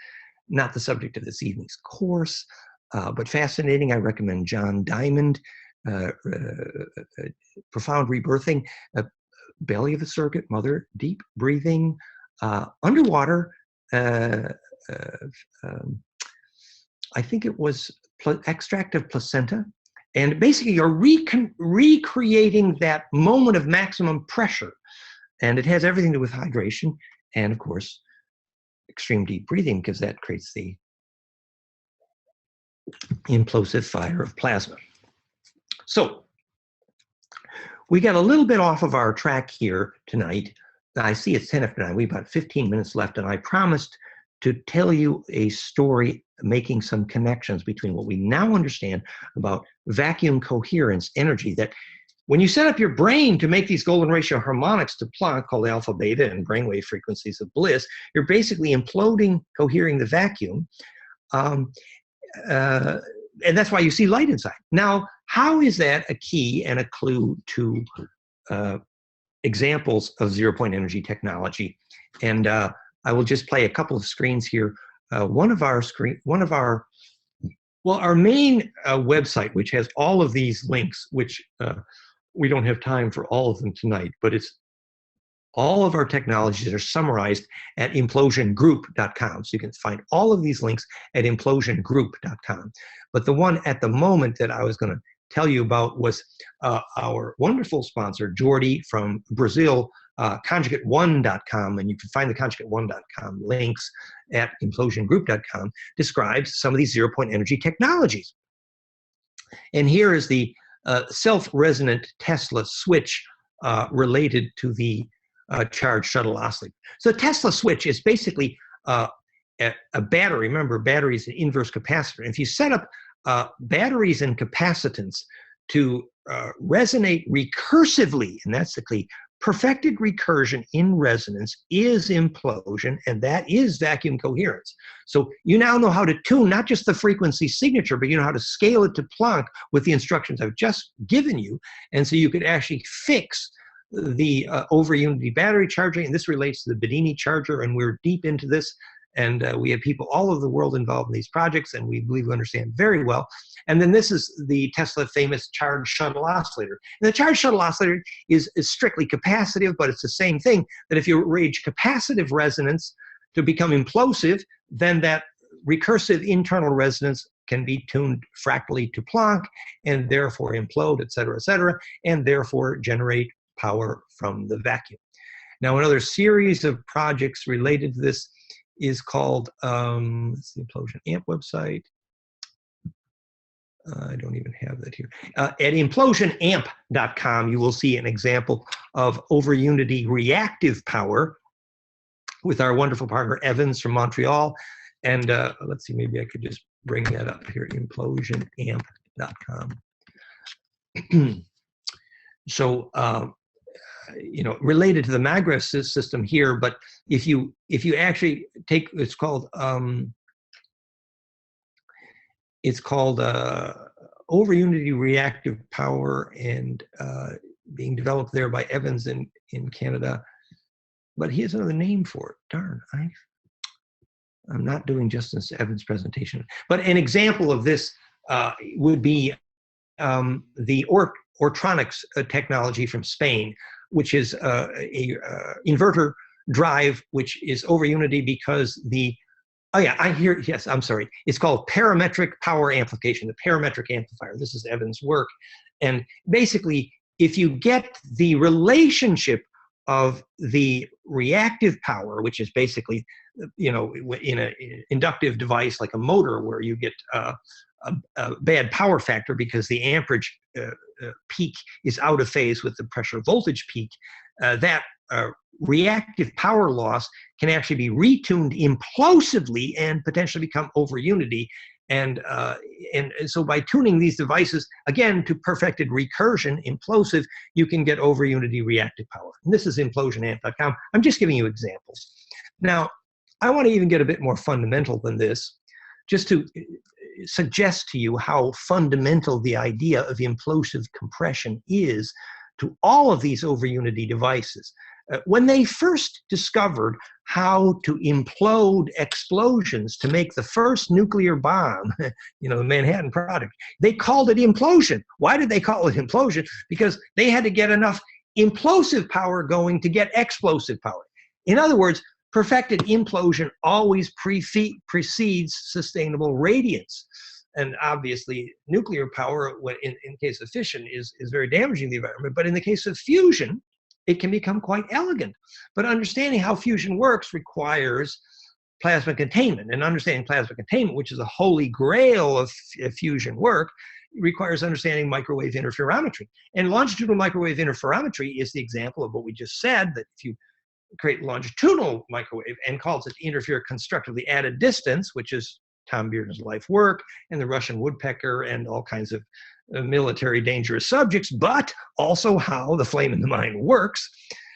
not the subject of this evening's course, but fascinating. I recommend John Diamond, Profound Rebirthing, belly of the circuit, mother, deep breathing, underwater. I think it was extract of placenta. And basically you're recreating that moment of maximum pressure. And it has everything to do with hydration and, of course, extreme deep breathing, because that creates the implosive fire of plasma. So we got a little bit off of our track here tonight. I see it's 10 after 9. We have about 15 minutes left, and I promised to tell you a story making some connections between what we now understand about vacuum coherence energy, that when you set up your brain to make these golden ratio harmonics to Planck, called alpha, beta, and brainwave frequencies of bliss, you're basically imploding, cohering the vacuum. And that's why you see light inside. Now, how is that a key and a clue to examples of zero-point energy technology? And I will just play a couple of screens here. Our main website, which has all of these links, which we don't have time for all of them tonight, but it's all of our technologies are summarized at implosiongroup.com. So you can find all of these links at implosiongroup.com. But the one at the moment that I was going to tell you about was our wonderful sponsor, Jordi from Brazil, conjugate1.com, and you can find the conjugate1.com links at implosiongroup.com, describes some of these zero-point energy technologies. And here is the self-resonant Tesla switch related to the charged shuttle oscillator. So the Tesla switch is basically a battery. Remember, battery is an inverse capacitor. And if you set up batteries and capacitance to resonate recursively, and that's the key, perfected recursion in resonance is implosion, and that is vacuum coherence. So you now know how to tune not just the frequency signature, but you know how to scale it to Planck with the instructions I've just given you. And so you could actually fix the over unity battery charging, and this relates to the Bedini charger, and we're deep into this, and we have people all over the world involved in these projects, and we believe we understand very well. And then this is the Tesla famous charged shuttle oscillator. And the charged shuttle oscillator is strictly capacitive, but it's the same thing, that if you arrange capacitive resonance to become implosive, then that recursive internal resonance can be tuned fractally to Planck, and therefore implode, et cetera, and therefore generate power from the vacuum. Now, another series of projects related to this is called, it's the Implosion AMP website. I don't even have that here. At implosionamp.com, you will see an example of over unity reactive power with our wonderful partner Evans from Montreal. And let's see, maybe I could just bring that up here, implosionamp.com. So, you know, related to the Magritte system here, but if you actually take, it's called over unity reactive power, and being developed there by Evans in Canada. But he has another name for it. Darn, I'm not doing justice to Evans' presentation. But an example of this would be the Ortronics technology from Spain, which is a inverter drive, which is over unity because the, oh yeah, yes, I'm sorry. It's called parametric power amplification, the parametric amplifier. This is Evans' work. And basically, if you get the relationship of the reactive power, which is basically, you know, in an inductive device like a motor where you get a bad power factor because the amperage peak is out of phase with the pressure voltage peak, that reactive power loss can actually be retuned implosively and potentially become over unity. And so by tuning these devices, again, to perfected recursion, implosive, you can get over unity reactive power. And this is implosionamp.com. I'm just giving you examples. Now, I want to even get a bit more fundamental than this, just to suggest to you how fundamental the idea of implosive compression is to all of these over unity devices. When they first discovered how to implode explosions to make the first nuclear bomb, you know, the Manhattan Project, they called it implosion. Why did they call it implosion? Because they had to get enough implosive power going to get explosive power. In other words, perfected implosion always precedes sustainable radiance. And obviously, nuclear power, in case of fission, is very damaging to the environment. But in the case of fusion, it can become quite elegant. But understanding how fusion works requires plasma containment. And understanding plasma containment, which is a holy grail of fusion work, requires understanding microwave interferometry. And longitudinal microwave interferometry is the example of what we just said, that if you create longitudinal microwave and calls it interfere constructively at a distance, which is Tom Bearden's life work, and the Russian woodpecker, and all kinds of military dangerous subjects, but also how the flame in the mind works.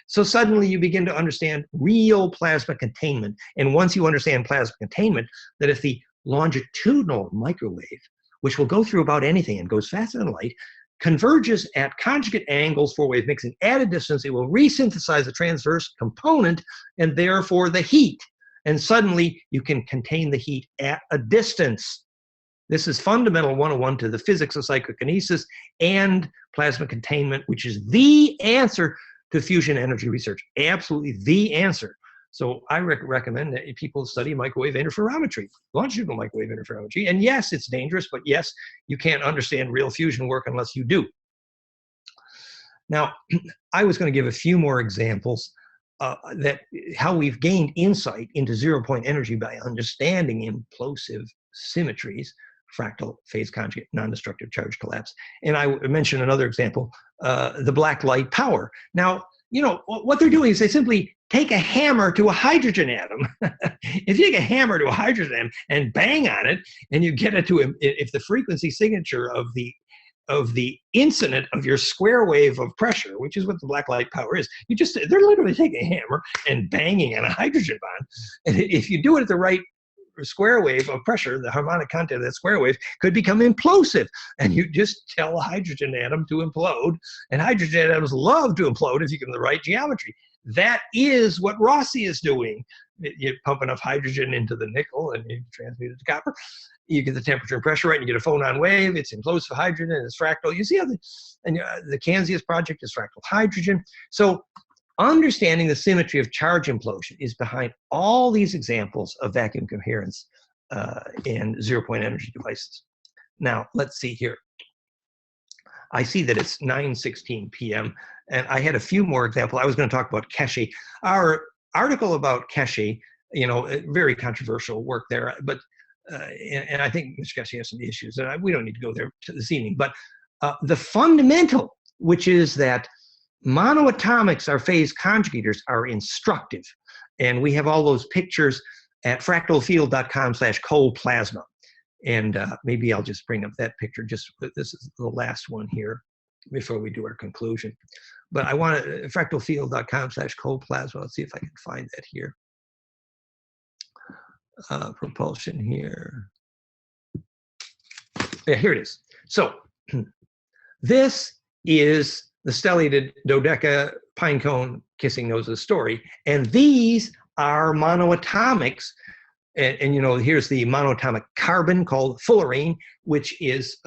So suddenly you begin to understand real plasma containment. And once you understand plasma containment, that if the longitudinal microwave, which will go through about anything and goes faster than light, converges at conjugate angles for wave mixing at a distance, it will resynthesize the transverse component and therefore the heat. And suddenly you can contain the heat at a distance. This is fundamental 101 to the physics of psychokinesis and plasma containment, which is the answer to fusion energy research. Absolutely the answer. So I recommend that people study microwave interferometry, longitudinal microwave interferometry. And yes, it's dangerous, but yes, you can't understand real fusion work unless you do. Now, I was going to give a few more examples that how we've gained insight into zero-point energy by understanding implosive symmetries, fractal, phase conjugate, non-destructive charge collapse. And I mentioned another example, the black light power. Now, you know, what they're doing is they simply take a hammer to a hydrogen atom. If you take a hammer to a hydrogen atom and bang on it, and you get it to, if the frequency signature of the incident of your square wave of pressure, which is what the black light power is, they're literally taking a hammer and banging on a hydrogen bond. And if you do it at the right square wave of pressure, the harmonic content of that square wave could become implosive. And you just tell a hydrogen atom to implode, and hydrogen atoms love to implode if you give them the right geometry. That is what Rossi is doing. You pump enough hydrogen into the nickel and you transmute it to copper. You get the temperature and pressure right, and you get a phonon wave. It's implosive hydrogen, and it's fractal. You see how the Canzias project is fractal hydrogen. So understanding the symmetry of charge implosion is behind all these examples of vacuum coherence and zero-point energy devices. Now, let's see here. I see that it's 9:16 p.m., and I had a few more examples. I was going to talk about Keshe. Our article about Keshe, you know, very controversial work there, but and I think Mr. Keshe has some issues, and we don't need to go there this evening. But the fundamental, which is that monoatomics are phase conjugators, are instructive. And we have all those pictures at fractalfield.com/coplasma. And maybe I'll just bring up that picture. This is the last one here before we do our conclusion. But I want to, fractalfield.com/coplasma. Let's see if I can find that here. Propulsion here. Yeah, here it is. So this is the stellated dodeca pinecone kissing noses story. And these are monoatomics. And you know, here's the monoatomic carbon called fullerene, which is,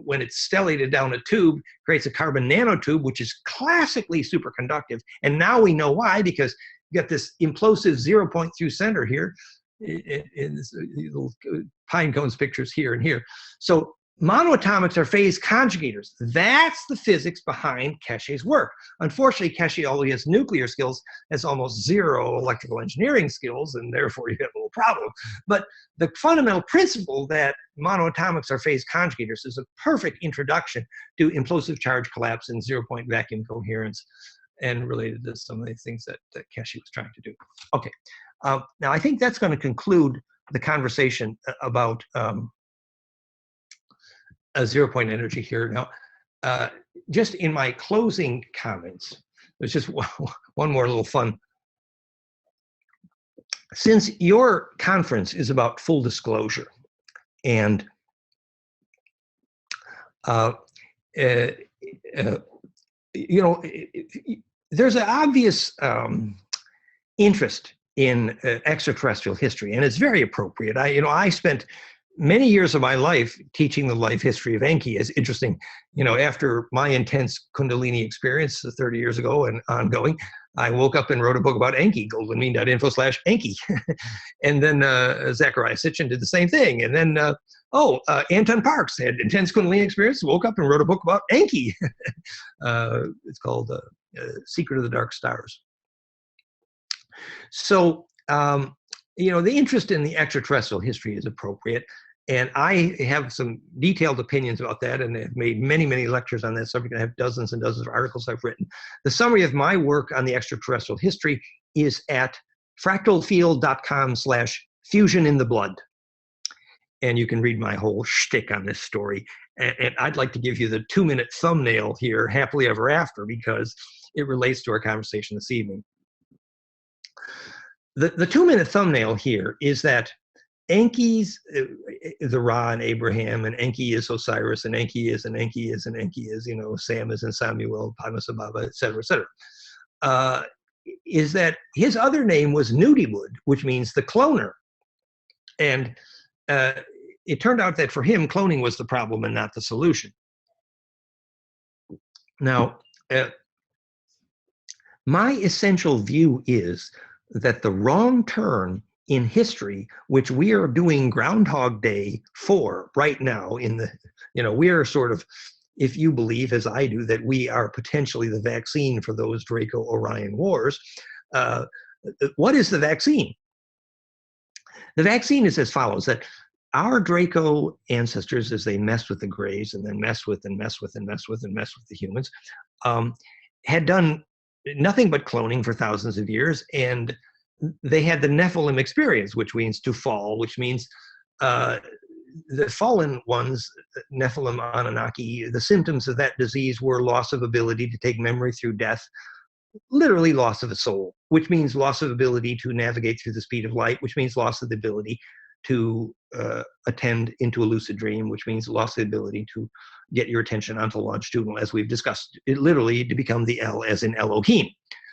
when it's stellated down a tube, creates a carbon nanotube, which is classically superconductive. And now we know why, because you got this implosive 0 point through center here, in this little pine cones pictures here and here. So monoatomics are phase conjugators. That's the physics behind Keshe's work. Unfortunately, Keshe, although he has nuclear skills, has almost zero electrical engineering skills, and therefore you have a little problem. But the fundamental principle that monoatomics are phase conjugators is a perfect introduction to implosive charge collapse and zero-point vacuum coherence, and related to some of the things that Keshe was trying to do. Okay, now I think that's going to conclude the conversation about a zero-point energy here. Now, just in my closing comments, there's just one more little fun. Since your conference is about full disclosure, and you know, there's an obvious interest in extraterrestrial history, and it's very appropriate. I spent many years of my life teaching the life history of Enki. Is interesting, you know, after my intense Kundalini experience 30 years ago and ongoing, I woke up and wrote a book about Enki, goldenmean.info/Enki. And then Zachariah Sitchin did the same thing. And then, Anton Parks had intense Kundalini experience, woke up and wrote a book about Enki. It's called Secret of the Dark Stars. So, you know, the interest in the extraterrestrial history is appropriate. And I have some detailed opinions about that, and have made many, many lectures on that subject. I have dozens and dozens of articles I've written. The summary of my work on the extraterrestrial history is at fractalfield.com/fusion in the blood. and you can read my whole shtick on this story. And I'd like to give you the 2-minute thumbnail here, happily ever after, because it relates to our conversation this evening. The 2-minute thumbnail here is that Enki's the Ra and Abraham, and Enki is Osiris, and Enki is, and Enki is, and Enki is, you know, Sam is and Samuel, Padmasambhava, et cetera, is that his other name was Nudiwood, which means the cloner. And it turned out that for him, cloning was the problem and not the solution. Now, my essential view is that the wrong turn in history, which we are doing Groundhog Day for right now in the, you know, we are sort of, if you believe, as I do, that we are potentially the vaccine for those Draco-Orion wars, what is the vaccine? The vaccine is as follows, that our Draco ancestors, as they messed with the Greys and then messed with the humans, had done nothing but cloning for thousands of years, and they had the Nephilim experience, which means to fall, which means the fallen ones, Nephilim, Anunnaki, the symptoms of that disease were loss of ability to take memory through death, literally loss of a soul, which means loss of ability to navigate through the speed of light, which means loss of the ability to attend into a lucid dream, which means loss of the ability to get your attention onto longitudinal, as we've discussed, it literally to become the El as in Elohim.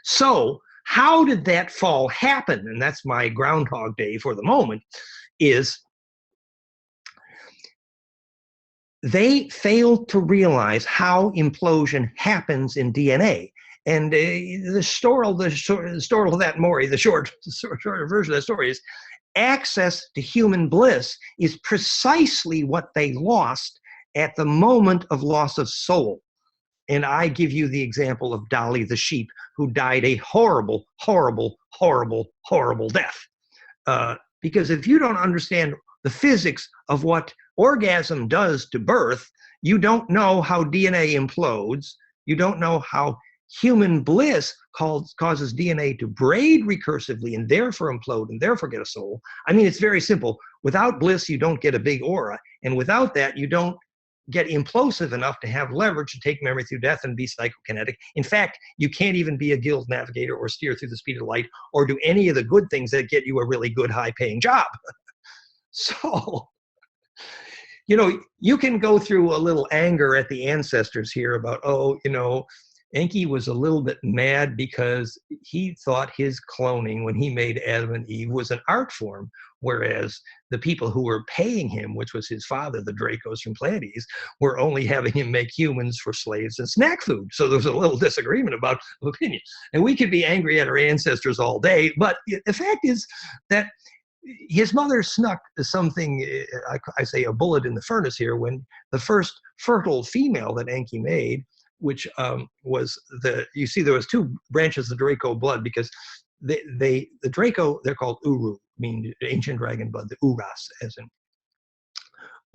So how did that fall happen? And that's my Groundhog Day for the moment, is they failed to realize how implosion happens in DNA. And the shorter version of that story is access to human bliss is precisely what they lost at the moment of loss of soul. And I give you the example of Dolly the sheep, who died a horrible, horrible, horrible, horrible death. Because if you don't understand the physics of what orgasm does to birth, you don't know how DNA implodes, you don't know how human bliss causes DNA to braid recursively and therefore implode and therefore get a soul. I mean, it's very simple. Without bliss, you don't get a big aura. And without that, you don't get implosive enough to have leverage to take memory through death and be psychokinetic. In fact, you can't even be a guild navigator or steer through the speed of light or do any of the good things that get you a really good high-paying job. So, you know, you can go through a little anger at the ancestors here about, oh, you know, Enki was a little bit mad because he thought his cloning when he made Adam and Eve was an art form, whereas the people who were paying him, which was his father, the Dracos from Pleiades, were only having him make humans for slaves and snack food. So there was a little disagreement about opinion. And we could be angry at our ancestors all day, but the fact is that his mother snuck something, I say a bullet in the furnace here, when the first fertile female that Enki made, which was you see there was two branches of Draco blood, because the Draco, they're called Uru, meaning ancient dragon blood, the Uras, as in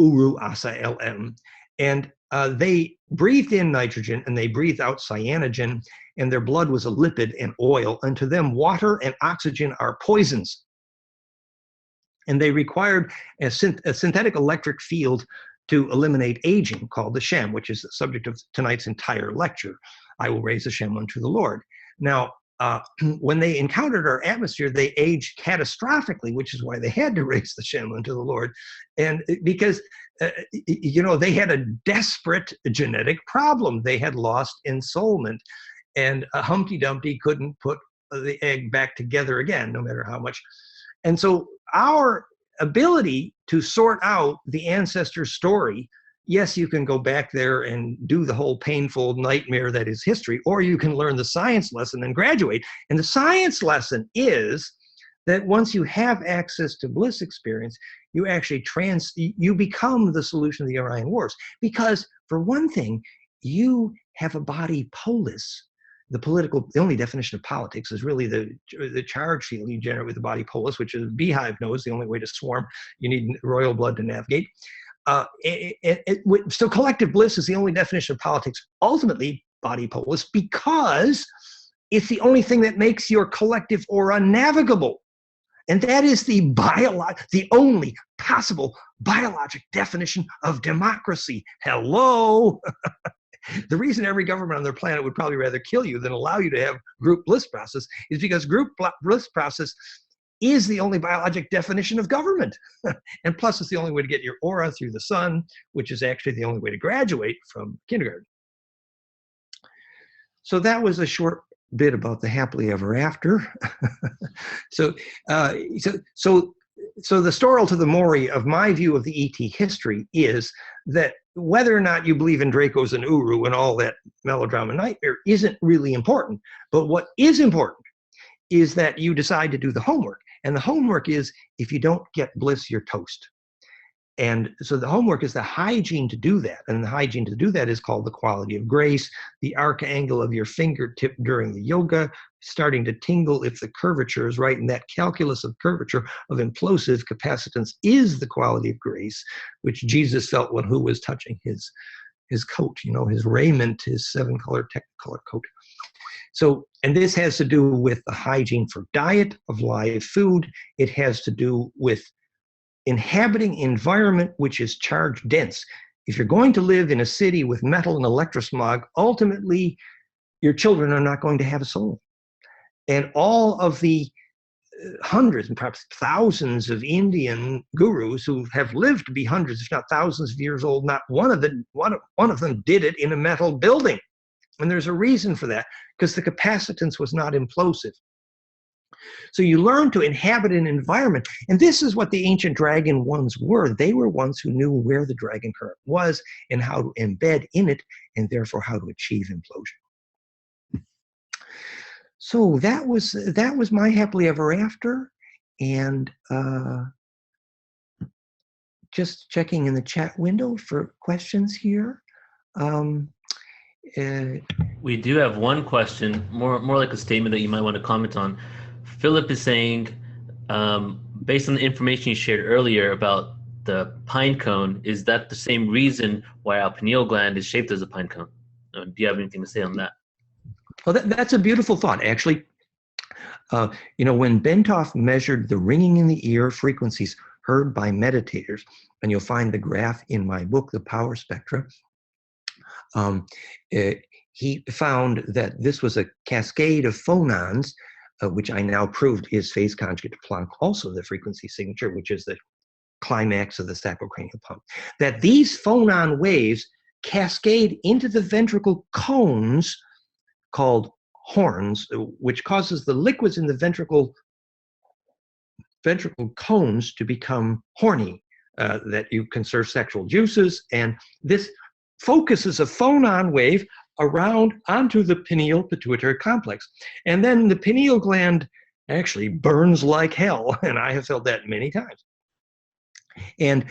Uru Asa LM. And they breathed in nitrogen and they breathed out cyanogen, and their blood was a lipid and oil, and to them water and oxygen are poisons. And they required a synthetic electric field to eliminate aging, called the Shem, which is the subject of tonight's entire lecture. I will raise the Shem unto the Lord. Now, when they encountered our atmosphere, they aged catastrophically, which is why they had to raise the Shem unto the Lord. And because, you know, they had a desperate genetic problem. They had lost ensoulment, and Humpty Dumpty couldn't put the egg back together again, no matter how much. And so our ability to sort out the ancestor story, yes, you can go back there and do the whole painful nightmare that is history, or you can learn the science lesson and graduate. And the science lesson is that once you have access to bliss experience, you actually you become the solution of the Orion Wars. Because for one thing, you have a body polis. The only definition of politics is really the charge field you generate with the body polis, which is beehive knows the only way to swarm. You need royal blood to navigate. So collective bliss is the only definition of politics, ultimately body polis, because it's the only thing that makes your collective aura navigable. And that is the only possible biologic definition of democracy. Hello. The reason every government on their planet would probably rather kill you than allow you to have group bliss process is because group bliss process is the only biologic definition of government. And plus, it's the only way to get your aura through the sun, which is actually the only way to graduate from kindergarten. So that was a short bit about the happily ever after. So the story to the Maury of my view of the ET history is that whether or not you believe in Dracos and Uru and all that melodrama nightmare isn't really important. But what is important is that you decide to do the homework. And the homework is, if you don't get bliss, you're toast. And so the homework is the hygiene to do that. And the hygiene to do that is called the quality of grace, the arc angle of your fingertip during the yoga, starting to tingle if the curvature is right. And that calculus of curvature of implosive capacitance is the quality of grace, which Jesus felt when who was touching his coat, you know, his raiment, his 7-color technicolor coat. So, and this has to do with the hygiene for diet of live food. It has to do with inhabiting environment which is charge dense. If you're going to live in a city with metal and electrosmog, ultimately your children are not going to have a soul. And all of the hundreds and perhaps thousands of Indian gurus who have lived to be hundreds, if not thousands of years old, not one of them did it in a metal building. And there's a reason for that, because the capacitance was not implosive. So you learn to inhabit an environment, and this is what the ancient dragon ones were. They were ones who knew where the dragon current was and how to embed in it, and therefore how to achieve implosion. So that was my happily ever after, and just checking in the chat window for questions here. We do have one question, more like a statement that you might want to comment on. Philip is saying, based on the information you shared earlier about the pine cone, is that the same reason why our pineal gland is shaped as a pine cone? Do you have anything to say on that? Well, that's a beautiful thought, actually. You know, when Bentoff measured the ringing in the ear frequencies heard by meditators, and you'll find the graph in my book, The Power Spectra, he found that this was a cascade of phonons, which I now proved is phase conjugate to Planck, also the frequency signature, which is the climax of the sacrocranial pump, that these phonon waves cascade into the ventricle cones called horns, which causes the liquids in the ventricle cones to become horny, that you conserve sexual juices, and this focuses a phonon wave around onto the pineal pituitary complex. And then the pineal gland actually burns like hell, and I have felt that many times. And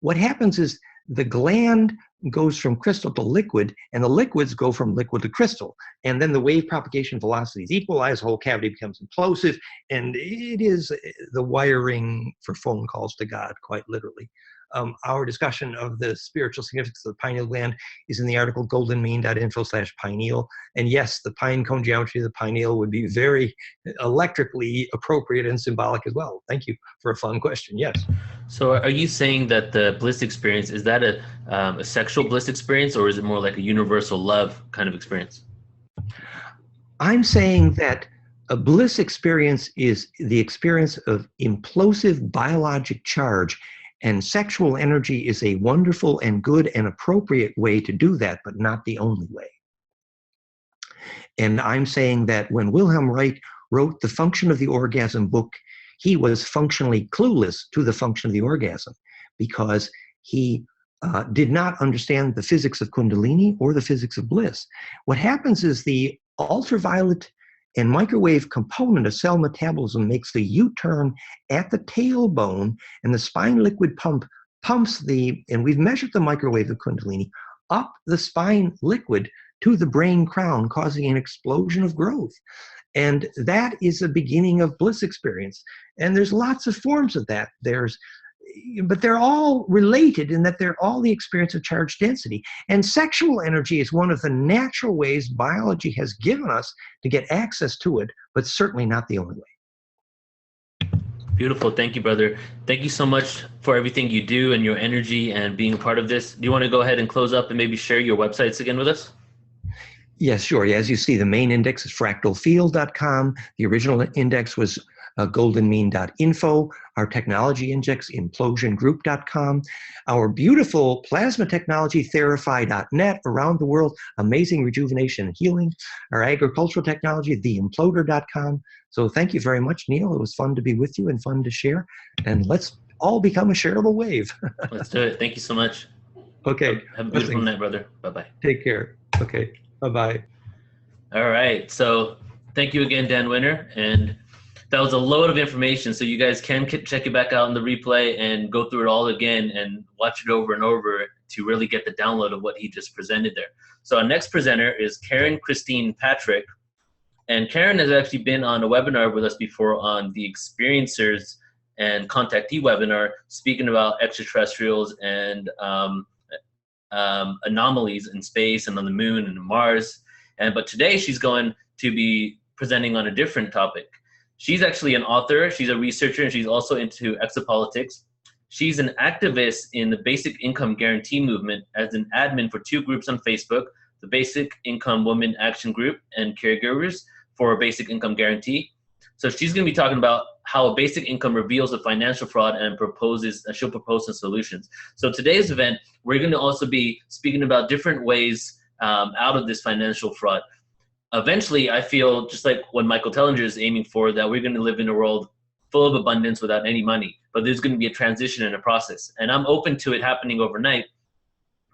what happens is the gland goes from crystal to liquid, and the liquids go from liquid to crystal. And then the wave propagation velocities equalize, the whole cavity becomes implosive, and it is the wiring for phone calls to God, quite literally. Our discussion of the spiritual significance of the pineal gland is in the article goldenmean.info/pineal. And yes, the pine cone geometry of the pineal would be very electrically appropriate and symbolic as well. Thank you for a fun question. Yes. So are you saying that the bliss experience, is that a sexual bliss experience, or is it more like a universal love kind of experience? I'm saying that a bliss experience is the experience of implosive biologic charge, and sexual energy is a wonderful and good and appropriate way to do that, but not the only way. And I'm saying that when Wilhelm Reich wrote The Function of the Orgasm book, he was functionally clueless to the function of the orgasm, because he did not understand the physics of Kundalini or the physics of bliss. What happens is the ultraviolet and microwave component of cell metabolism makes the U-turn at the tailbone, and the spine liquid pump pumps and we've measured the microwave of Kundalini, up the spine liquid to the brain crown, causing an explosion of growth. And that is the beginning of bliss experience. And there's lots of forms of that. But they're all related in that they're all the experience of charge density. And sexual energy is one of the natural ways biology has given us to get access to it, but certainly not the only way. Beautiful. Thank you, brother. Thank you so much for everything you do and your energy and being a part of this. Do you want to go ahead and close up and maybe share your websites again with us? Yes, sure. As you see, the main index is fractalfield.com. The original index was goldenmean.info. Our technology index, implosiongroup.com. Our beautiful plasma technology, therify.net, around the world, amazing rejuvenation and healing. Our agricultural technology, theimploder.com. So thank you very much, Neil. It was fun to be with you and fun to share. And let's all become a shareable wave. Let's do it. Thank you so much. Okay. Have a beautiful night, brother. Bye-bye. Take care. Okay. Bye-bye. All right. So thank you again, Dan Winner. And that was a load of information. So you guys can check it back out in the replay and go through it all again and watch it over and over to really get the download of what he just presented there. So our next presenter is Karen Christine Patrick. And Karen has actually been on a webinar with us before on the Experiencers and Contactee webinar, speaking about extraterrestrials and anomalies in space and on the moon and Mars. But today she's going to be presenting on a different topic. She's actually an author, she's a researcher, and she's also into exopolitics. She's an activist in the Basic Income Guarantee movement as an admin for 2 groups on Facebook, the Basic Income Women Action Group and Caregivers for a Basic Income Guarantee. So she's going to be talking about how a basic income reveals a financial fraud and she'll propose some solutions. So today's event, we're going to also be speaking about different ways out of this financial fraud. Eventually, I feel just like what Michael Tellinger is aiming for, that we're going to live in a world full of abundance without any money, but there's going to be a transition and a process. And I'm open to it happening overnight.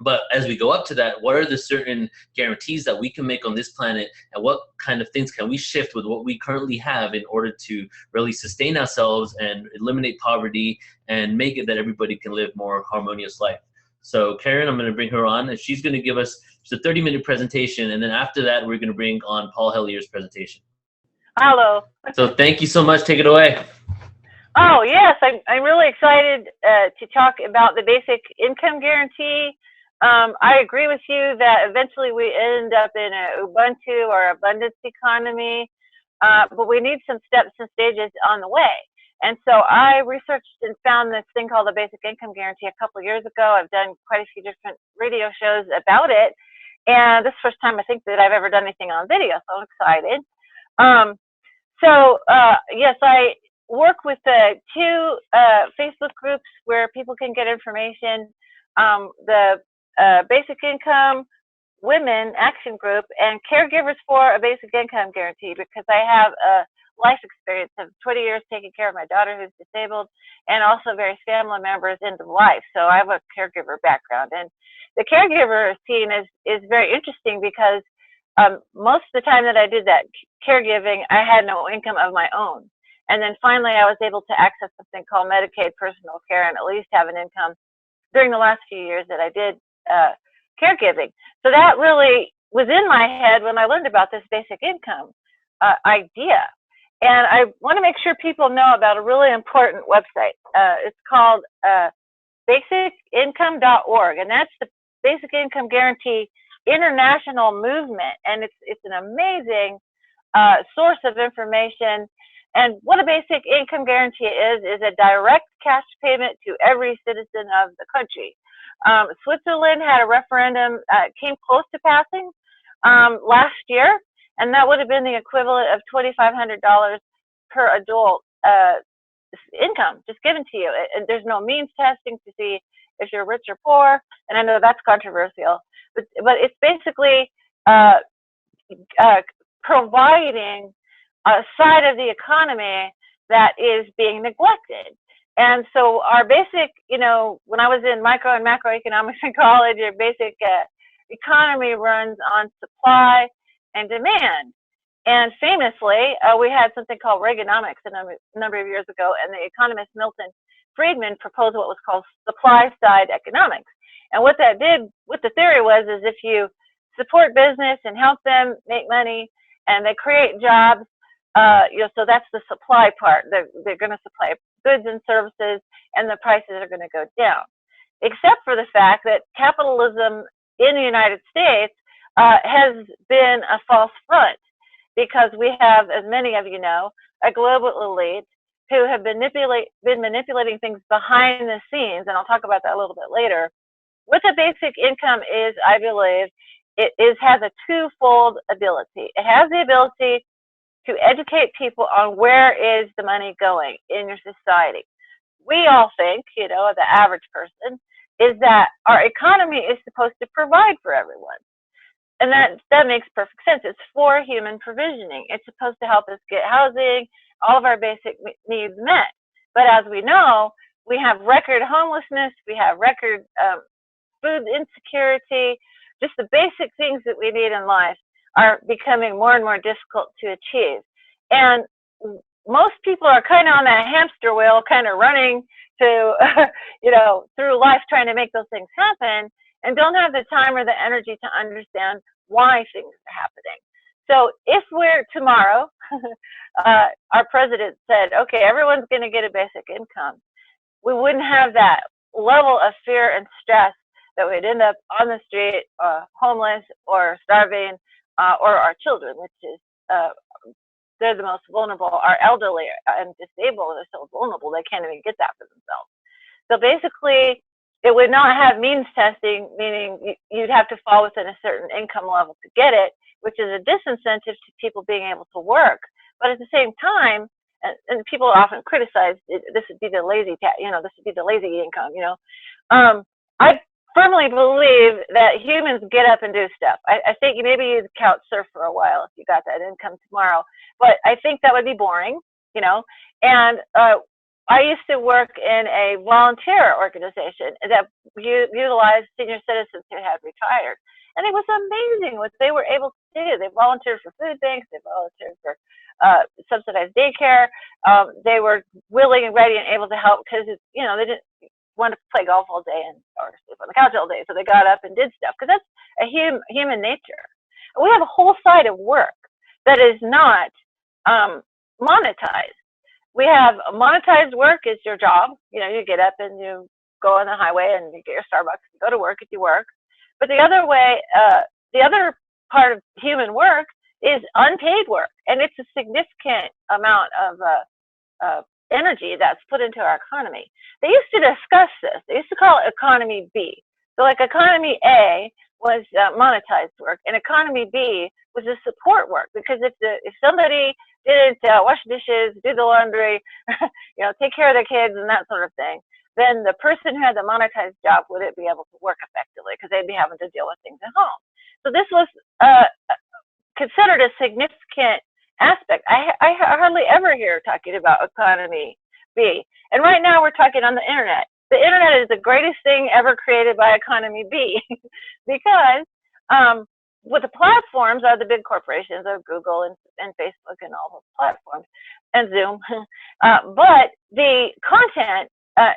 But as we go up to that, what are the certain guarantees that we can make on this planet, and what kind of things can we shift with what we currently have in order to really sustain ourselves and eliminate poverty and make it that everybody can live more harmonious life? So Karen, I'm going to bring her on, and she's going to give us just a 30-minute presentation, and then after that, we're going to bring on Paul Hellier's presentation. Hello. So thank you so much. Take it away. Oh, yes. I'm really excited to talk about the basic income guarantee. I agree with you that eventually we end up in a Ubuntu or abundance economy, but we need some steps and stages on the way. And so I researched and found this thing called the basic income guarantee a couple of years ago. I've done quite a few different radio shows about it. And this is the first time I think that I've ever done anything on video, so I'm excited. Yes, I work with 2 Facebook groups where people can get information. The Basic Income Women Action Group and Caregivers for a Basic Income Guarantee, because I have a life experience of 20 years taking care of my daughter who's disabled, and also various family members end of life. So I have a caregiver background, and the caregiver scene is very interesting because most of the time that I did that caregiving, I had no income of my own. And then finally I was able to access something called Medicaid personal care and at least have an income during the last few years that I did caregiving. So that really was in my head when I learned about this basic income idea. And I want to make sure people know about a really important website. It's called basicincome.org, and that's the Basic Income Guarantee International Movement, and it's an amazing source of information. And what a basic income guarantee is a direct cash payment to every citizen of the country. Switzerland had a referendum, came close to passing last year, and that would have been the equivalent of $2,500 per adult income just given to you. And there's no means testing to see if you're rich or poor, and I know that's controversial, but it's basically providing a side of the economy that is being neglected. And so our basic, when I was in micro and macroeconomics in college, your basic economy runs on supply and demand. And famously, we had something called Reaganomics a number of years ago, and the economist Milton Friedman proposed what was called supply side economics. And what that did, what the theory was, is if you support business and help them make money and they create jobs, so that's the supply part. They're going to supply goods and services, and the prices are going to go down. Except for the fact that capitalism in the United States has been a false front, because we have, as many of you know, a global elite who have been manipulating things behind the scenes, and I'll talk about that a little bit later. What the basic income is, I believe, has a twofold ability. It has the ability to educate people on where is the money going in your society. We all think, you know, the average person, is that our economy is supposed to provide for everyone. And that makes perfect sense. It's for human provisioning. It's supposed to help us get housing, all of our basic needs met. But as we know, we have record homelessness, we have record food insecurity, just the basic things that we need in life are becoming more and more difficult to achieve. And most people are kind of on that hamster wheel, kind of running to, you know, through life trying to make those things happen, and don't have the time or the energy to understand why things are happening. So if we're tomorrow, our president said, okay, everyone's going to get a basic income, we wouldn't have that level of fear and stress that we'd end up on the street, homeless or starving, or our children, which is, they're the most vulnerable. Our elderly and disabled are so vulnerable, they can't even get that for themselves. So basically, it would not have means testing, meaning you'd have to fall within a certain income level to get it, which is a disincentive to people being able to work. But at the same time, and people often criticize, this would be the lazy, you know, this would be the lazy income, you know. I firmly believe that humans get up and do stuff. I think maybe you'd couch surf for a while if you got that income tomorrow, but I think that would be boring, you know. And I used to work in a volunteer organization that utilized senior citizens who had retired. And it was amazing what they were able to do. They volunteered for food banks, they volunteered for subsidized daycare. They were willing and ready and able to help because, you know, they didn't want to play golf all day or sleep on the couch all day. So they got up and did stuff because that's a human nature. And we have a whole side of work that is not monetized. We have monetized work is your job. You know, you get up and you go on the highway and you get your Starbucks, you go to work if you work. But the other way, the other part of human work is unpaid work. And it's a significant amount of energy that's put into our economy. They used to discuss this. They used to call it economy B. So like economy A was monetized work, and economy B was the support work. Because if somebody didn't wash dishes, do the laundry, you know, take care of their kids and that sort of thing, then the person who had the monetized job wouldn't be able to work effectively because they'd be having to deal with things at home. So this was considered a significant aspect. I hardly ever hear talking about economy B. And right now we're talking on the internet. The internet is the greatest thing ever created by economy B because what the platforms are the big corporations of Google and Facebook and all those platforms and Zoom. But the content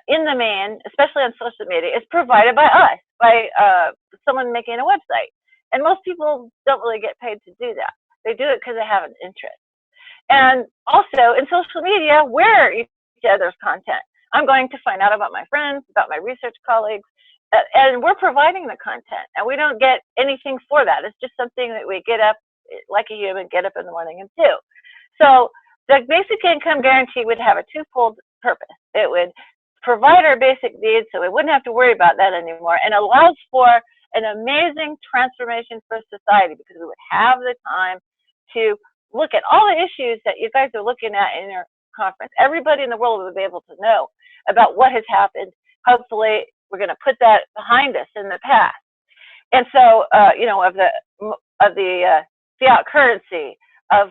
in the main, especially on social media, is provided by us, by someone making a website. And most people don't really get paid to do that. They do it because they have an interest. And also in social media, we're each other's content. I'm going to find out about my friends, about my research colleagues, and we're providing the content. And we don't get anything for that. It's just something that we get up, like a human, get up in the morning and do. So the basic income guarantee would have a twofold purpose. It would provide our basic needs so we wouldn't have to worry about that anymore, and allows for an amazing transformation for society because we would have the time to look at all the issues that you guys are looking at in your conference. Everybody in the world would be able to know about what has happened. Hopefully, we're going to put that behind us in the past. And so, you know, of the fiat currency, of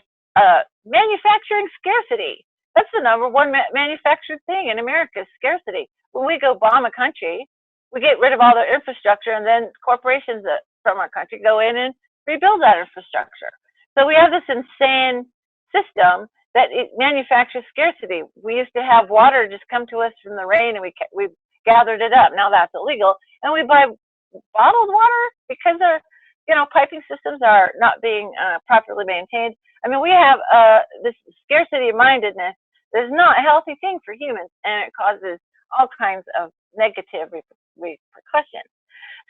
manufacturing scarcity. That's the number one manufactured thing in America is scarcity. When we go bomb a country, we get rid of all the infrastructure, and then corporations from our country go in and rebuild that infrastructure. So we have this insane system that it manufactures scarcity. We used to have water just come to us from the rain, and we gathered it up. Now that's illegal, and we buy bottled water because our, you know, piping systems are not being properly maintained. I mean, we have this scarcity mindedness that is not a healthy thing for humans, and it causes all kinds of negative repercussions.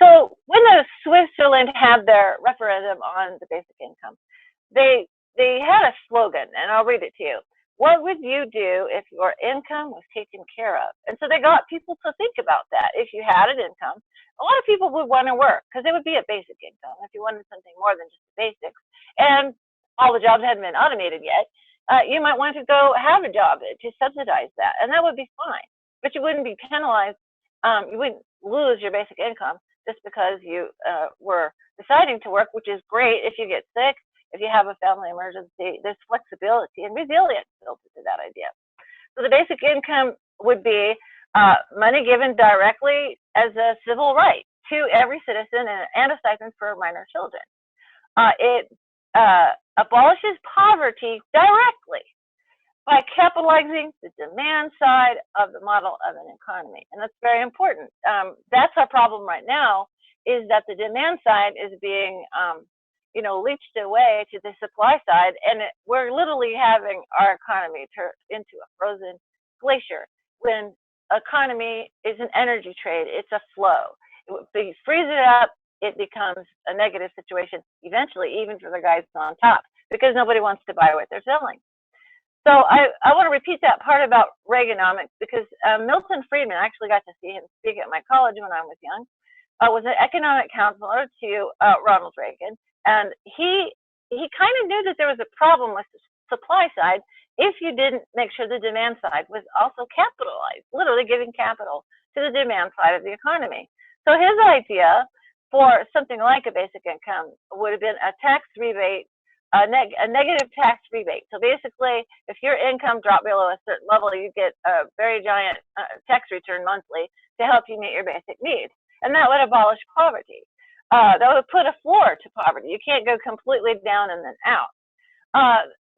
So when the Switzerland had their referendum on the basic income, they had a slogan, and I'll read it to you. what would you do if your income was taken care of? And so they got people to think about that. If you had an income, a lot of people would want to work because it would be a basic income if you wanted something more than just the basics. And all the jobs hadn't been automated yet. You might want to go have a job to subsidize that, and that would be fine. But you wouldn't be penalized. You wouldn't lose your basic income just because you were deciding to work, which is great if you get sick. If you have a family emergency, there's flexibility and resilience built into that idea. So the basic income would be money given directly as a civil right to every citizen and a stipend for minor children. It abolishes poverty directly by capitalizing the demand side of the model of an economy. And that's very important. That's our problem right now, is that the demand side is being leached away to the supply side, and we're literally having our economy turn into a frozen glacier when economy is an energy trade. It's a flow. If you freeze it up, it becomes a negative situation eventually, even for the guys on top, because nobody wants to buy what they're selling. So I want to repeat that part about Reaganomics, because Milton Friedman, I actually got to see him speak at my college when I was young, was an economic counselor to Ronald Reagan. And he kind of knew that there was a problem with the supply side if you didn't make sure the demand side was also capitalized, literally giving capital to the demand side of the economy. So his idea for something like a basic income would have been a tax rebate, a negative tax rebate. So basically, if your income dropped below a certain level, you get a very giant tax return monthly to help you meet your basic needs. And that would abolish poverty. That would put a floor to poverty. You can't go completely down and then out.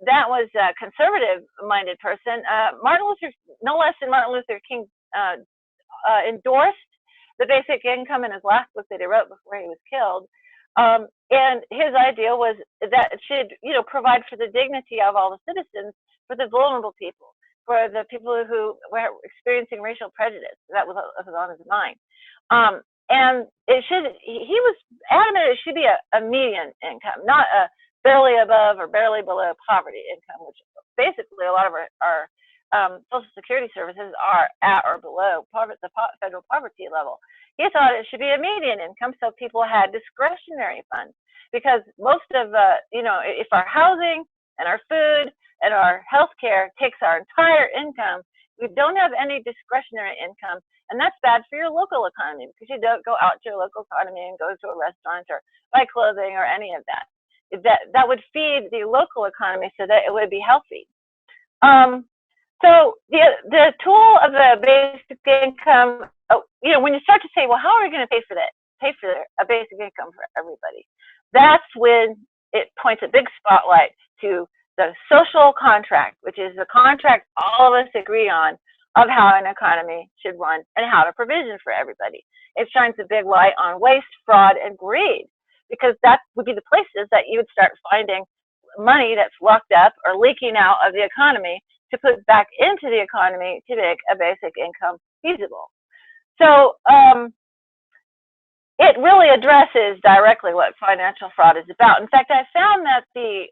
That was a conservative-minded person. Martin Luther, no less than Martin Luther King, endorsed the basic income in his last book that he wrote before he was killed. And his idea was that it should, provide for the dignity of all the citizens, for the vulnerable people, for the people who were experiencing racial prejudice. That was on his mind. And he was adamant it should be a median income, not a barely above or barely below poverty income, which basically a lot of our Social Security services are at or below the federal poverty level. He thought it should be a median income so people had discretionary funds, because most of if our housing and our food and our health care takes our entire income, we don't have any discretionary income. And that's bad for your local economy, because you don't go out to your local economy and go to a restaurant or buy clothing or any of that. That would feed the local economy so that it would be healthy. So the tool of the basic income, when you start to say, well, how are we going to pay for that? Pay for a basic income for everybody. That's when it points a big spotlight to the social contract, which is the contract all of us agree on of how an economy should run and how to provision for everybody. It shines a big light on waste, fraud, and greed, because that would be the places that you would start finding money that's locked up or leaking out of the economy to put back into the economy to make a basic income feasible. So it really addresses directly what financial fraud is about. In fact, I found that the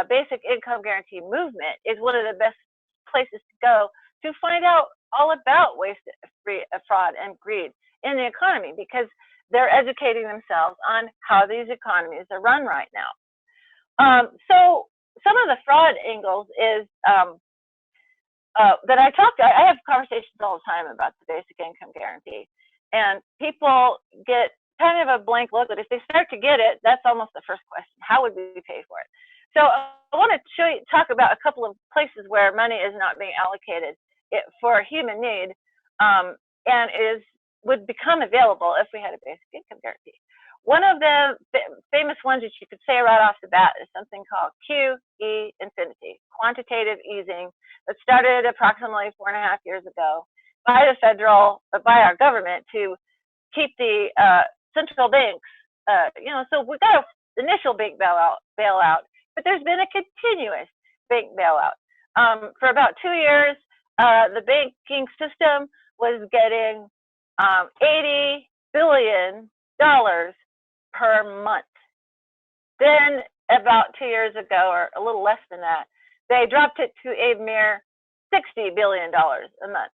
basic income guarantee movement is one of the best places to go to find out all about waste, fraud, and greed in the economy, because they're educating themselves on how these economies are run right now. So some of the fraud angles is that I have conversations all the time about the basic income guarantee, and people get kind of a blank look, but if they start to get it, that's almost the first question: how would we pay for it? So I want to talk about a couple of places where money is not being allocated for human need, and would become available if we had a basic income guarantee. One of the famous ones that you could say right off the bat is something called QE infinity, quantitative easing, that started approximately 4.5 years ago by our government to keep the central banks, so we got an initial bank bailout, but there's been a continuous bank bailout. For about 2 years, the banking system was getting $80 billion per month. Then about 2 years ago, or a little less than that, they dropped it to a mere $60 billion a month.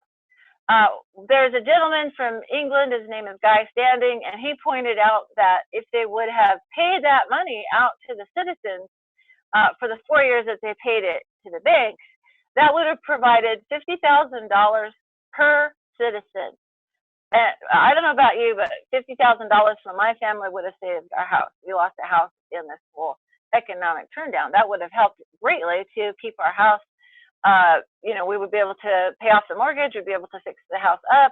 There's a gentleman from England, his name is Guy Standing, and he pointed out that if they would have paid that money out to the citizens for the 4 years that they paid it to the banks, that would have provided $50,000 per citizen. And I don't know about you, but $50,000 for my family would have saved our house. We lost a house in this whole economic turndown. That would have helped greatly to keep our house. We would be able to pay off the mortgage. We'd be able to fix the house up.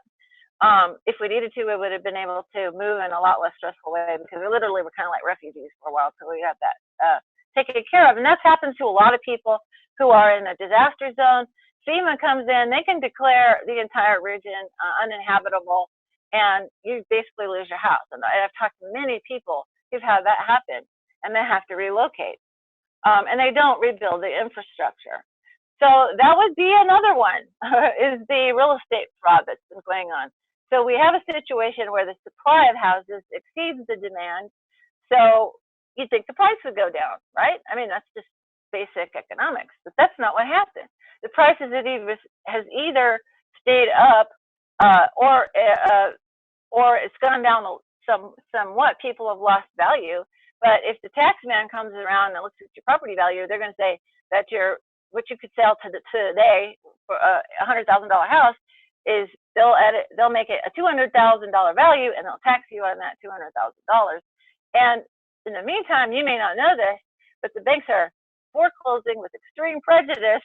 If we needed to, we would have been able to move in a lot less stressful way, because we literally were kind of like refugees for a while until we got that taken care of. And that's happened to a lot of people who are in a disaster zone. FEMA comes in, they can declare the entire region uninhabitable, and you basically lose your house. And I've talked to many people who've had that happen, and they have to relocate. And they don't rebuild the infrastructure. So that would be another one, is the real estate fraud that's been going on. So we have a situation where the supply of houses exceeds the demand. So you'd think the price would go down, right? I mean, that's just basic economics, but that's not what happened. The prices has either stayed up or it's gone down somewhat. People have lost value. But if the tax man comes around and looks at your property value, they're going to say that what you could sell today for a $100,000 house is they'll make it a $200,000 value, and they'll tax you on that $200,000. And in the meantime, you may not know this, but the banks are foreclosing with extreme prejudice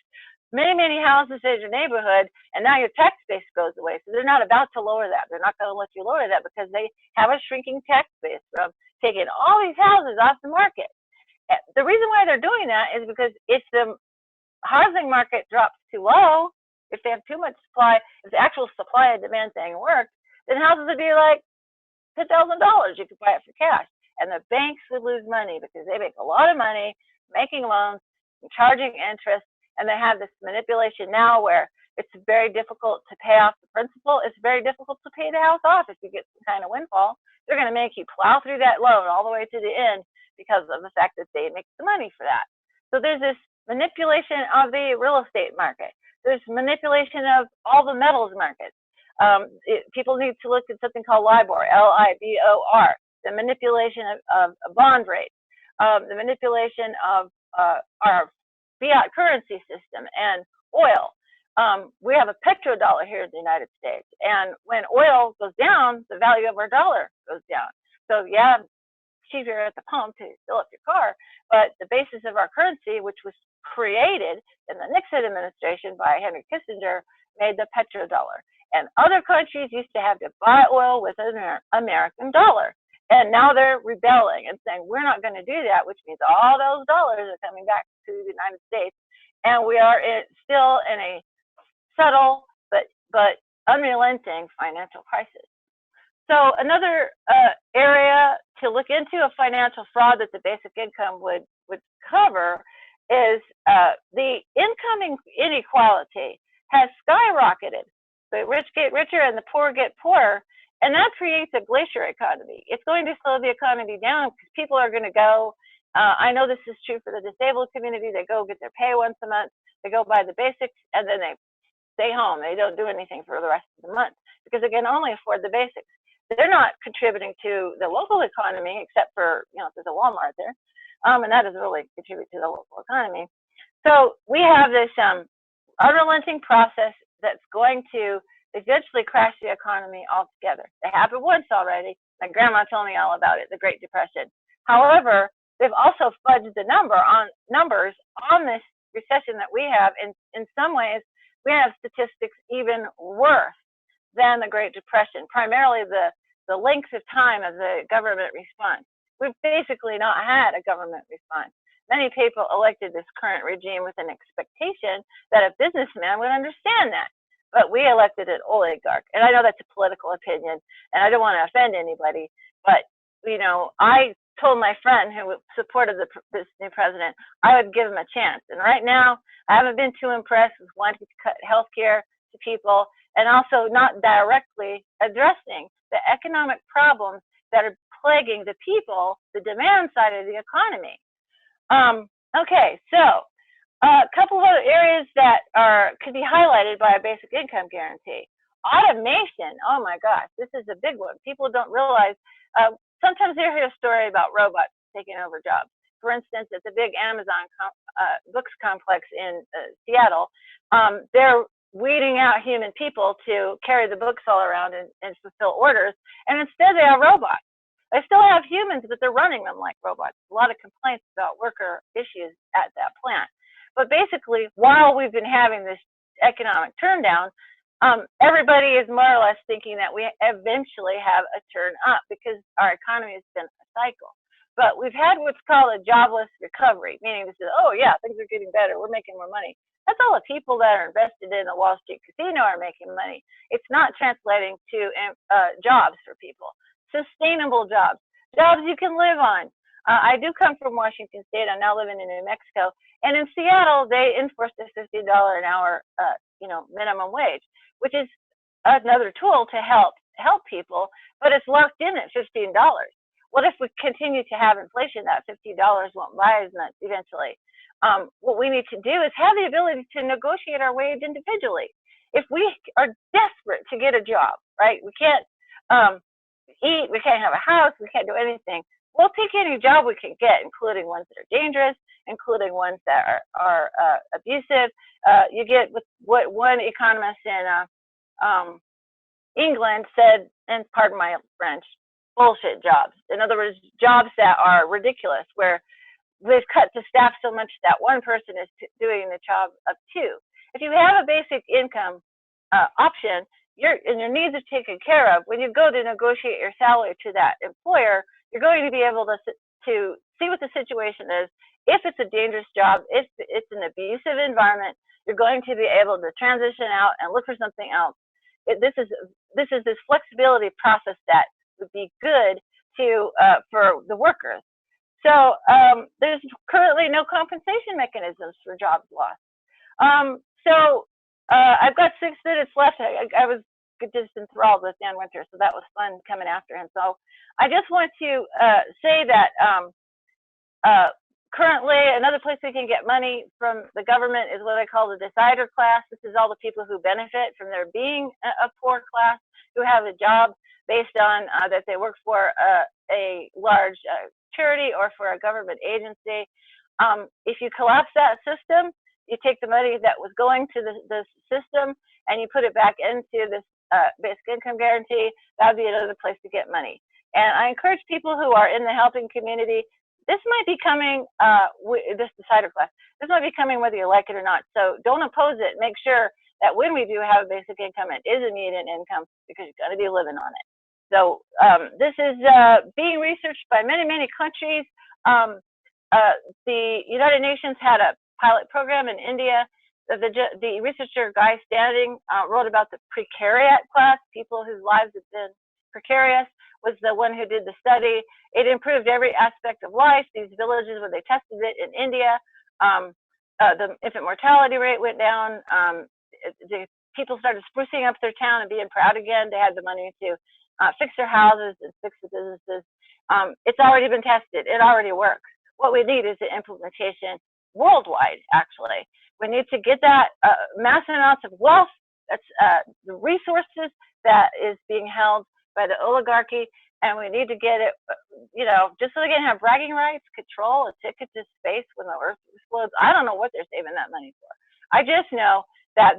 many houses in your neighborhood, and now your tax base goes away. So they're not about to lower that. They're not going to let you lower that, because they have a shrinking tax base from taking all these houses off the market. The reason why they're doing that is because if the housing market drops too low, if they have too much supply, if the actual supply and demand thing works, then houses would be like $10,000. You could buy it for cash. And the banks would lose money, because they make a lot of money making loans and charging interest. And they have this manipulation now where it's very difficult to pay off the principal. It's very difficult to pay the house off if you get some kind of windfall. They're going to make you plow through that loan all the way to the end because of the fact that they make the money for that. So there's this manipulation of the real estate market. There's manipulation of all the metals markets. People need to look at something called LIBOR, LIBOR, the manipulation of bond rates, the manipulation of our fiat currency system and oil. We have a petrodollar here in the United States, and when oil goes down, the value of our dollar goes down. So yeah, cheaper at the pump to fill up your car, but the basis of our currency, which was created in the Nixon administration by Henry Kissinger, made the petrodollar. And other countries used to have to buy oil with an American dollar. And now they're rebelling and saying, we're not going to do that, which means all those dollars are coming back to the United States. And we are still in a subtle but unrelenting financial crisis. So another area to look into of financial fraud that the basic income would cover is the income inequality has skyrocketed. The rich get richer and the poor get poorer. And that creates a glacier economy. It's going to slow the economy down, because people are going to go. I know this is true for the disabled community. They go get their pay once a month. They go buy the basics, and then they stay home. They don't do anything for the rest of the month, because they can only afford the basics. They're not contributing to the local economy, except for, if there's a Walmart there. And that doesn't really contribute to the local economy. So we have this unrelenting process that's going to eventually crash the economy altogether. It happened once already. My grandma told me all about it, the Great Depression. However, they've also fudged the numbers on this recession that we have. In some ways, we have statistics even worse than the Great Depression, primarily the length of time of the government response. We've basically not had a government response. Many people elected this current regime with an expectation that a businessman would understand that. But we elected an oligarch. And I know that's a political opinion, and I don't want to offend anybody. But, I told my friend who supported this new president, I would give him a chance. And right now, I haven't been too impressed with wanting to cut health care to people, and also not directly addressing the economic problems that are plaguing the people, the demand side of the economy. Okay, so couple of other areas that could be highlighted by a basic income guarantee. Automation, oh my gosh, this is a big one. People don't realize, sometimes they hear a story about robots taking over jobs. For instance, at the big Amazon books complex in Seattle, they're weeding out human people to carry the books all around and fulfill orders, and instead they have robots. They still have humans, but they're running them like robots. A lot of complaints about worker issues at that plant. But basically, while we've been having this economic turndown, everybody is more or less thinking that we eventually have a turn up because our economy has been a cycle. But we've had what's called a jobless recovery, meaning this is, oh yeah, things are getting better, we're making more money. That's all the people that are invested in the Wall Street casino are making money. It's not translating to jobs for people, sustainable jobs, jobs you can live on. I do come from Washington State. I'm now living in New Mexico, and in Seattle they enforced a $50 an hour, minimum wage, which is another tool to help people, but it's locked in at $15. What if we continue to have inflation? That $50 won't buy as much eventually. What we need to do is have the ability to negotiate our wage individually. If we are desperate to get a job, right? We can't eat, we can't have a house, we can't do anything. We'll take any job we can get, including ones that are dangerous, including ones that are abusive. You get what one economist in England said, and pardon my French, bullshit jobs. In other words, jobs that are ridiculous, where they've cut the staff so much that one person is doing the job of two. If you have a basic income option, your needs are taken care of. When you go to negotiate your salary to that employer, you're going to be able to see what the situation is. If it's a dangerous job, if it's an abusive environment, you're going to be able to transition out and look for something else. This is this flexibility process that would be good for the workers. So there's currently no compensation mechanisms for jobs lost. I've got 6 minutes left. I was just enthralled with Dan Winter, so that was fun coming after him. So I just want to say that currently another place we can get money from the government is what I call the decider class. This is all the people who benefit from there being a poor class, who have a job based on that they work for a large charity or for a government agency. If you collapse that system, you take the money that was going to the system and you put it back into this basic income guarantee. That would be another place to get money. And I encourage people who are in the helping community, this might be coming, this decider class, this might be coming whether you like it or not. So don't oppose it. Make sure that when we do have a basic income, it is a median income, because you're going to be living on it. So this is being researched by many, many countries. The United Nations had a pilot program in India. The researcher Guy Standing wrote about the precariat class, people whose lives have been precarious, was the one who did the study. It improved every aspect of life. These villages where they tested it in India, the infant mortality rate went down. The people started sprucing up their town and being proud again. They had the money to fix their houses and fix the businesses. It's already been tested. It already works. What we need is the implementation worldwide, actually. We need to get that mass amounts of wealth, that's the resources that is being held by the oligarchy, and we need to get it, just so they can have bragging rights, control, a ticket to space when the Earth explodes. I don't know what they're saving that money for. I just know that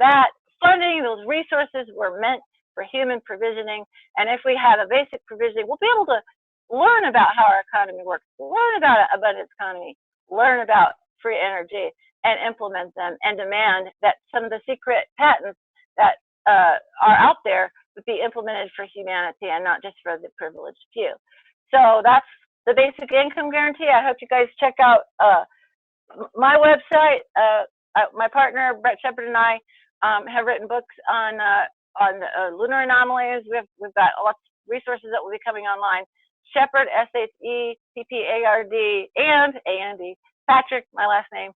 funding, those resources were meant for human provisioning, and if we have a basic provisioning, we'll be able to learn about how our economy works, learn about an abundance economy, learn about free energy, and implement them, and demand that some of the secret patents that are out there would be implemented for humanity and not just for the privileged few. So that's the basic income guarantee. I hope you guys check out my website. My partner Brett Shepard and I have written books on lunar anomalies. We've got lots of resources that will be coming online. Shepard, SHEPPARD, and A-N-D, Patrick, my last name,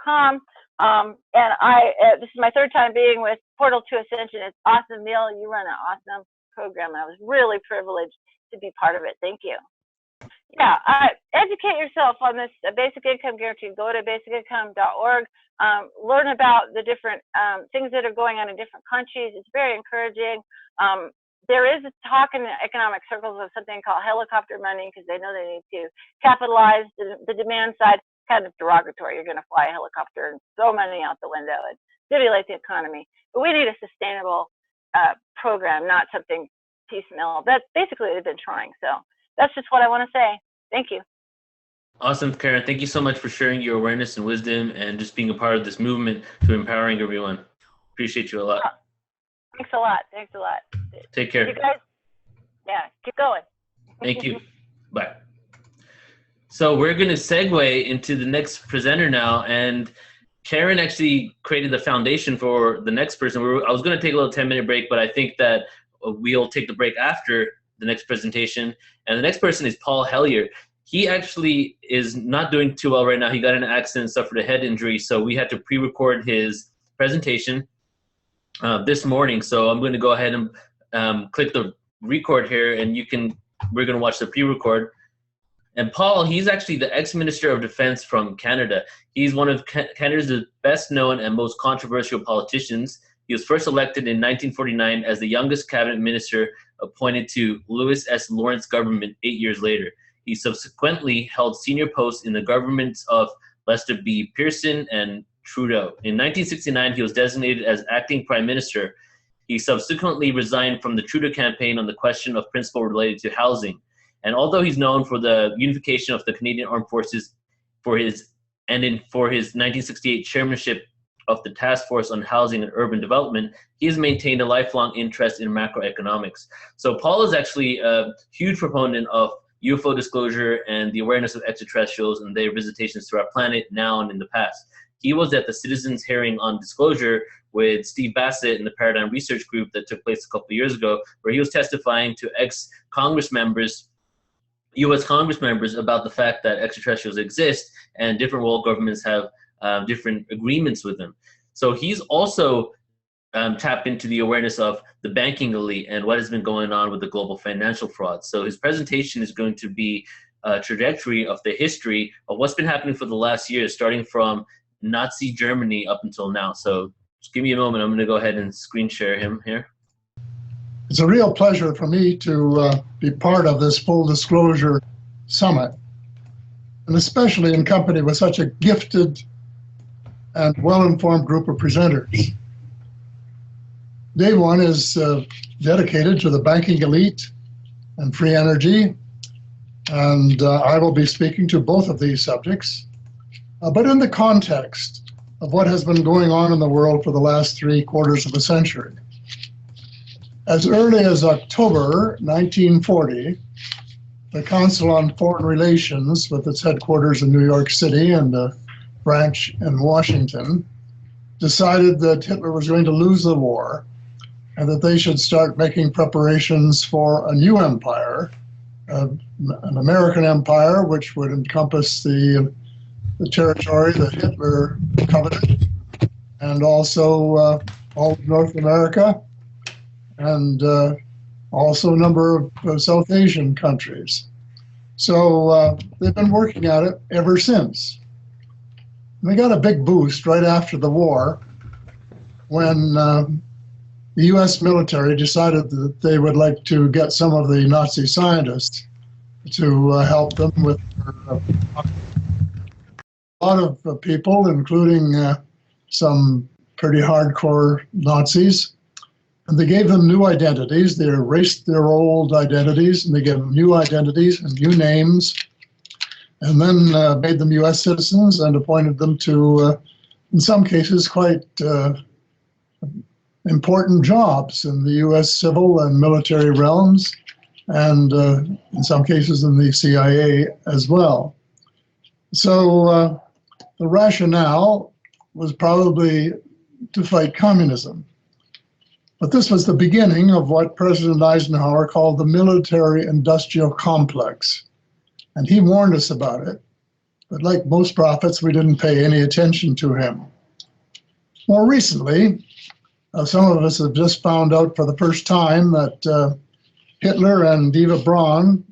.com. And this is my 3rd time being with Portal to Ascension. It's awesome, Neil. You run an awesome program. I was really privileged to be part of it. Thank you. Yeah, educate yourself on this basic income guarantee. Go to basicincome.org. Learn about the different things that are going on in different countries. It's very encouraging. There is a talk in the economic circles of something called helicopter money, because they know they need to capitalize the demand side. Kind of derogatory. You're going to fly a helicopter and throw money out the window and stimulate the economy. But we need a sustainable program, not something piecemeal. That's basically they've been trying. So that's just what I want to say. Thank you. Awesome, Karen. Thank you so much for sharing your awareness and wisdom and just being a part of this movement to empowering everyone. Appreciate you a lot. Thanks a lot. Thanks a lot. Take care. You guys, yeah, keep going. Thank you. Bye. So we're going to segue into the next presenter now. And Karen actually created the foundation for the next person. I was going to take a little 10-minute break, but I think that we'll take the break after the next presentation. And the next person is Paul Hellyer. He actually is not doing too well right now. He got in an accident, suffered a head injury, so we had to pre-record his presentation this morning. So I'm going to go ahead and click the record here, and we're going to watch the pre-record. And Paul, he's actually the ex-Minister of Defense from Canada. He's one of Canada's best known and most controversial politicians. He was first elected in 1949 as the youngest cabinet minister appointed to Lewis S. Lawrence government 8 years later. He subsequently held senior posts in the governments of Lester B. Pearson and Trudeau. In 1969, he was designated as acting prime minister. He subsequently resigned from the Trudeau campaign on the question of principle related to housing. And although he's known for the unification of the Canadian Armed Forces for his 1968 chairmanship of the Task Force on Housing and Urban Development, he has maintained a lifelong interest in macroeconomics. So Paul is actually a huge proponent of UFO disclosure and the awareness of extraterrestrials and their visitations to our planet now and in the past. He was at the citizens' hearing on disclosure with Steve Bassett in the Paradigm Research Group that took place a couple of years ago, where he was testifying to ex-Congress members, U.S. Congress members, about the fact that extraterrestrials exist and different world governments have different agreements with them. So he's also tapped into the awareness of the banking elite and what has been going on with the global financial fraud. So his presentation is going to be a trajectory of the history of what's been happening for the last year, starting from Nazi Germany up until now. So just give me a moment. I'm going to go ahead and screen share him here. It's a real pleasure for me to be part of this full disclosure summit, and especially in company with such a gifted and well-informed group of presenters. Day one is dedicated to the banking elite and free energy, and I will be speaking to both of these subjects, but in the context of what has been going on in the world for the last 3/4 of a century. As early as October 1940, the Council on Foreign Relations, with its headquarters in New York City and a branch in Washington, decided that Hitler was going to lose the war and that they should start making preparations for a new empire, an American empire, which would encompass the territory that Hitler coveted, and also all of North America, and also a number of South Asian countries. So they've been working at it ever since. And they got a big boost right after the war when the US military decided that they would like to get some of the Nazi scientists to help them with a lot of people, including some pretty hardcore Nazis. And they gave them new identities. They erased their old identities, and they gave them new identities and new names, and then made them US citizens and appointed them to, in some cases, quite important jobs in the US civil and military realms, and in some cases in the CIA as well. So the rationale was probably to fight communism. But this was the beginning of what President Eisenhower called the military-industrial complex. And he warned us about it. But like most prophets, we didn't pay any attention to him. More recently, some of us have just found out for the first time that Hitler and Eva Braun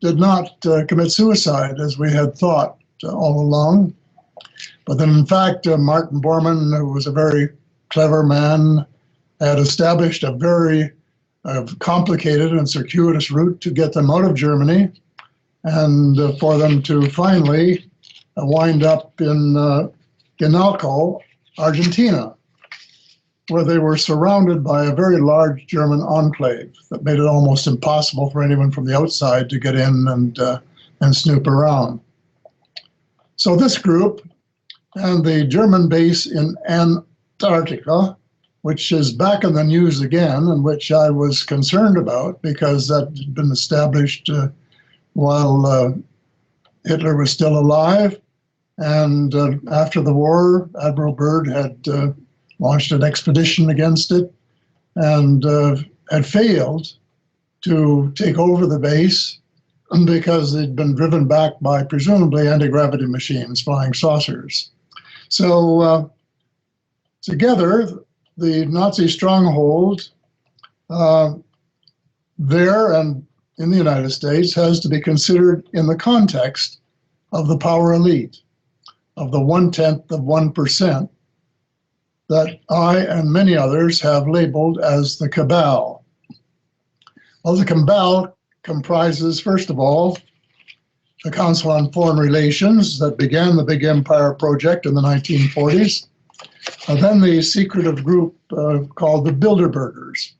did not commit suicide as we had thought all along. But then, in fact, Martin Bormann, who was a very clever man, had established a very complicated and circuitous route to get them out of Germany and for them to finally wind up in Inalco, Argentina, where they were surrounded by a very large German enclave that made it almost impossible for anyone from the outside to get in and snoop around. So this group and the German base in Antarctica, which is back in the news again, and which I was concerned about because that had been established while Hitler was still alive. And after the war, Admiral Byrd had launched an expedition against it and had failed to take over the base because they'd been driven back by presumably anti-gravity machines, flying saucers. So together, the Nazi stronghold there and in the United States has to be considered in the context of the power elite, of the 0.1% that I and many others have labeled as the cabal. Well, the cabal comprises, first of all, the Council on Foreign Relations that began the Big Empire Project in the 1940s, and then the secretive group called the Bilderbergers.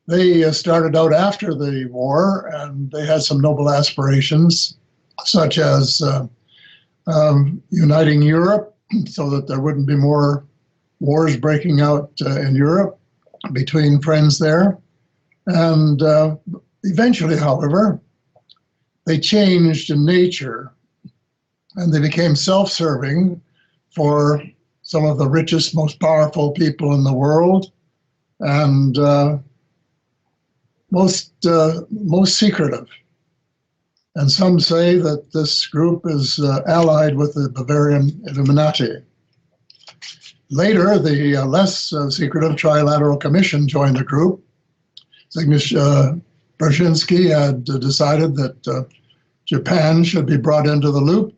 They started out after the war, and they had some noble aspirations, such as uniting Europe so that there wouldn't be more wars breaking out in Europe between friends there. And eventually, however, they changed in nature and they became self-serving for some of the richest, most powerful people in the world and most secretive. And some say that this group is allied with the Bavarian Illuminati. Later, the less secretive Trilateral Commission joined the group. Brzezinski had decided that Japan should be brought into the loop.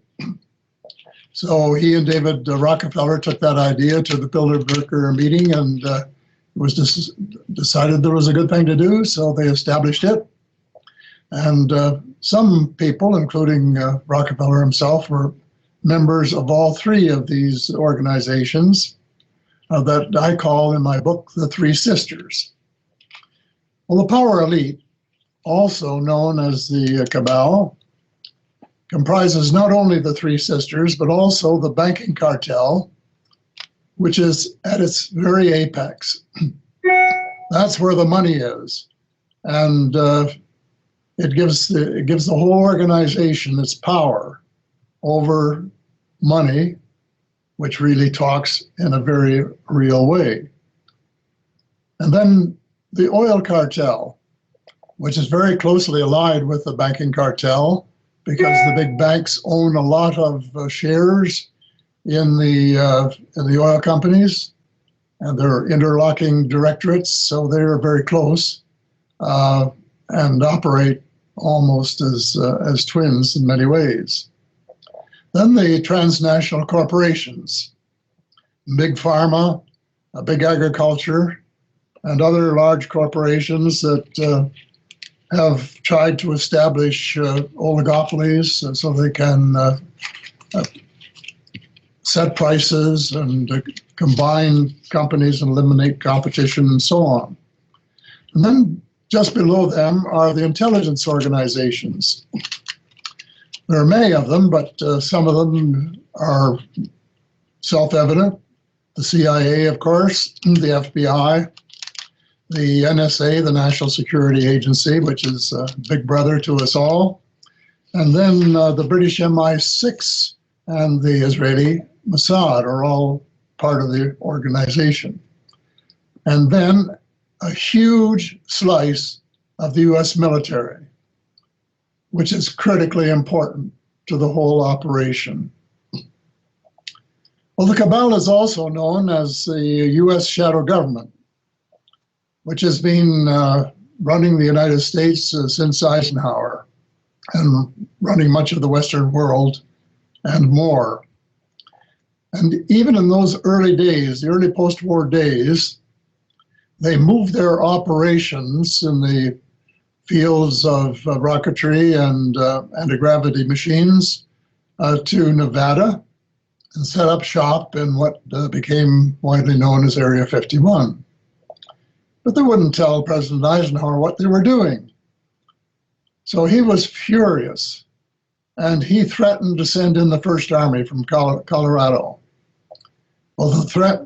So he and David Rockefeller took that idea to the Bilderberger meeting, and it was decided there was a good thing to do, so they established it. And some people, including Rockefeller himself, were members of all three of these organizations that I call in my book the Three Sisters. Well, the power elite, also known as the cabal, comprises not only the Three Sisters, but also the banking cartel, which is at its very apex. That's where the money is. And it gives the whole organization its power over money, which really talks in a very real way. And then the oil cartel, which is very closely allied with the banking cartel because the big banks own a lot of shares in the oil companies, and they're interlocking directorates, so they're very close and operate almost as twins in many ways. Then the transnational corporations, big pharma, big agriculture, and other large corporations that have tried to establish oligopolies so they can set prices and combine companies and eliminate competition and so on. And then just below them are the intelligence organizations. There are many of them, but some of them are self-evident. The CIA, of course, the FBI, the NSA, the National Security Agency, which is big brother to us all, and then the British MI6 and the Israeli Mossad are all part of the organization. And then a huge slice of the US military, which is critically important to the whole operation. Well, the cabal is also known as the US shadow government, which has been running the United States since Eisenhower. and running much of the Western world and more. And even in those early days, the early post-war days, they moved their operations in the fields of rocketry and anti-gravity machines to Nevada and set up shop in what became widely known as Area 51. But they wouldn't tell President Eisenhower what they were doing. So he was furious, and he threatened to send in the First Army from Colorado. Well, the threat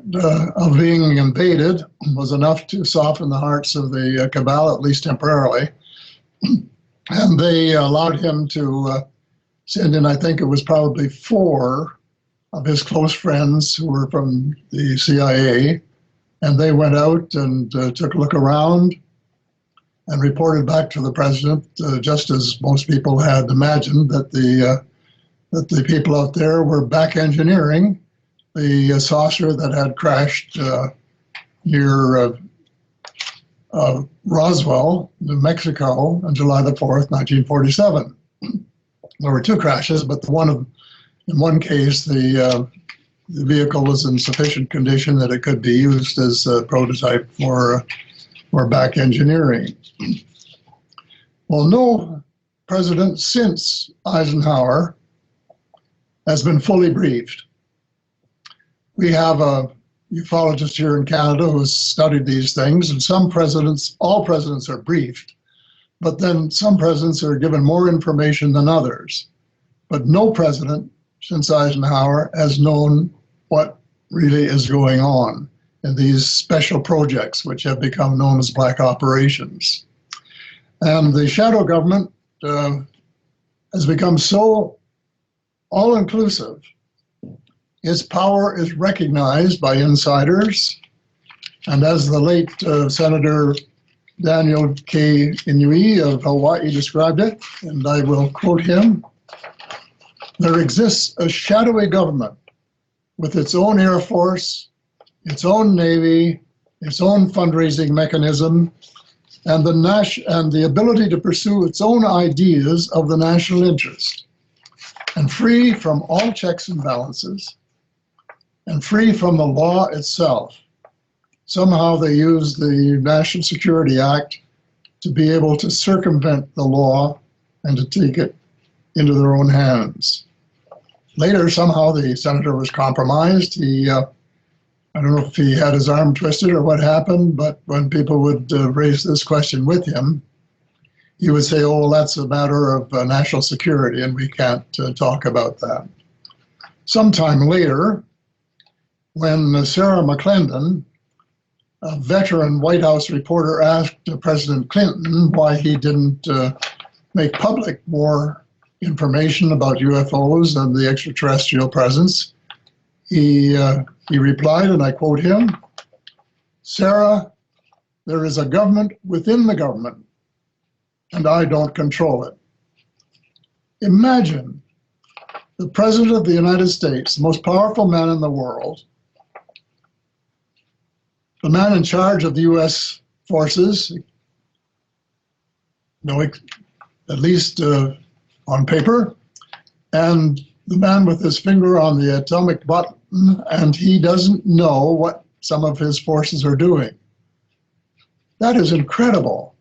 of being invaded was enough to soften the hearts of the cabal, at least temporarily. And they allowed him to send in, I think it was probably 4 of his close friends who were from the CIA. And they went out and took a look around and reported back to the president, just as most people had imagined, that the people out there were back engineering the saucer that had crashed near Roswell, New Mexico, on July the 4th, 1947. There were 2 crashes, but in one case, the vehicle was in sufficient condition that it could be used as a prototype for back engineering. Well, no president since Eisenhower has been fully briefed. We have a ufologist here in Canada who's studied these things, and some presidents, all presidents are briefed, but then some presidents are given more information than others. But no president since Eisenhower has known what really is going on in these special projects, which have become known as black operations. And the shadow government has become so all-inclusive. Its power is recognized by insiders, and as the late Senator Daniel K. Inouye of Hawaii described it, and I will quote him, "There exists a shadowy government with its own Air Force, its own Navy, its own fundraising mechanism, and the ability to pursue its own ideas of the national interest, and free from all checks and balances, and free from the law itself." Somehow they use the National Security Act to be able to circumvent the law and to take it into their own hands. Later, somehow the senator was compromised. He, I don't know if he had his arm twisted or what happened, but when people would raise this question with him, he would say, "Oh, well, that's a matter of national security, and we can't talk about that." Sometime later, when Sarah McClendon, a veteran White House reporter, asked President Clinton why he didn't make public more information about UFOs and the extraterrestrial presence, he replied, and I quote him, "Sarah, there is a government within the government, and I don't control it." Imagine the President of the United States, the most powerful man in the world, the man in charge of the U.S. forces, at least on paper, and the man with his finger on the atomic button, and he doesn't know what some of his forces are doing. That is incredible.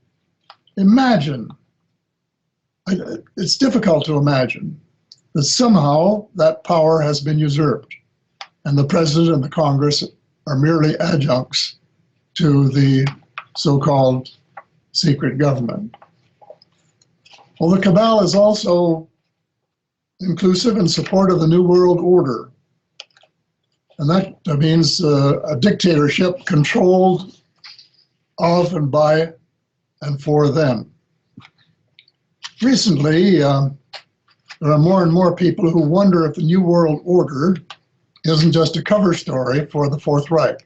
Imagine. It's difficult to imagine that somehow that power has been usurped, and the president and the Congress are merely adjuncts to the so-called secret government. Well, the cabal is also inclusive in support of the New World Order. And that means a dictatorship controlled of and by and for them. Recently, there are more and more people who wonder if the New World Order isn't just a cover story for the Fourth Reich.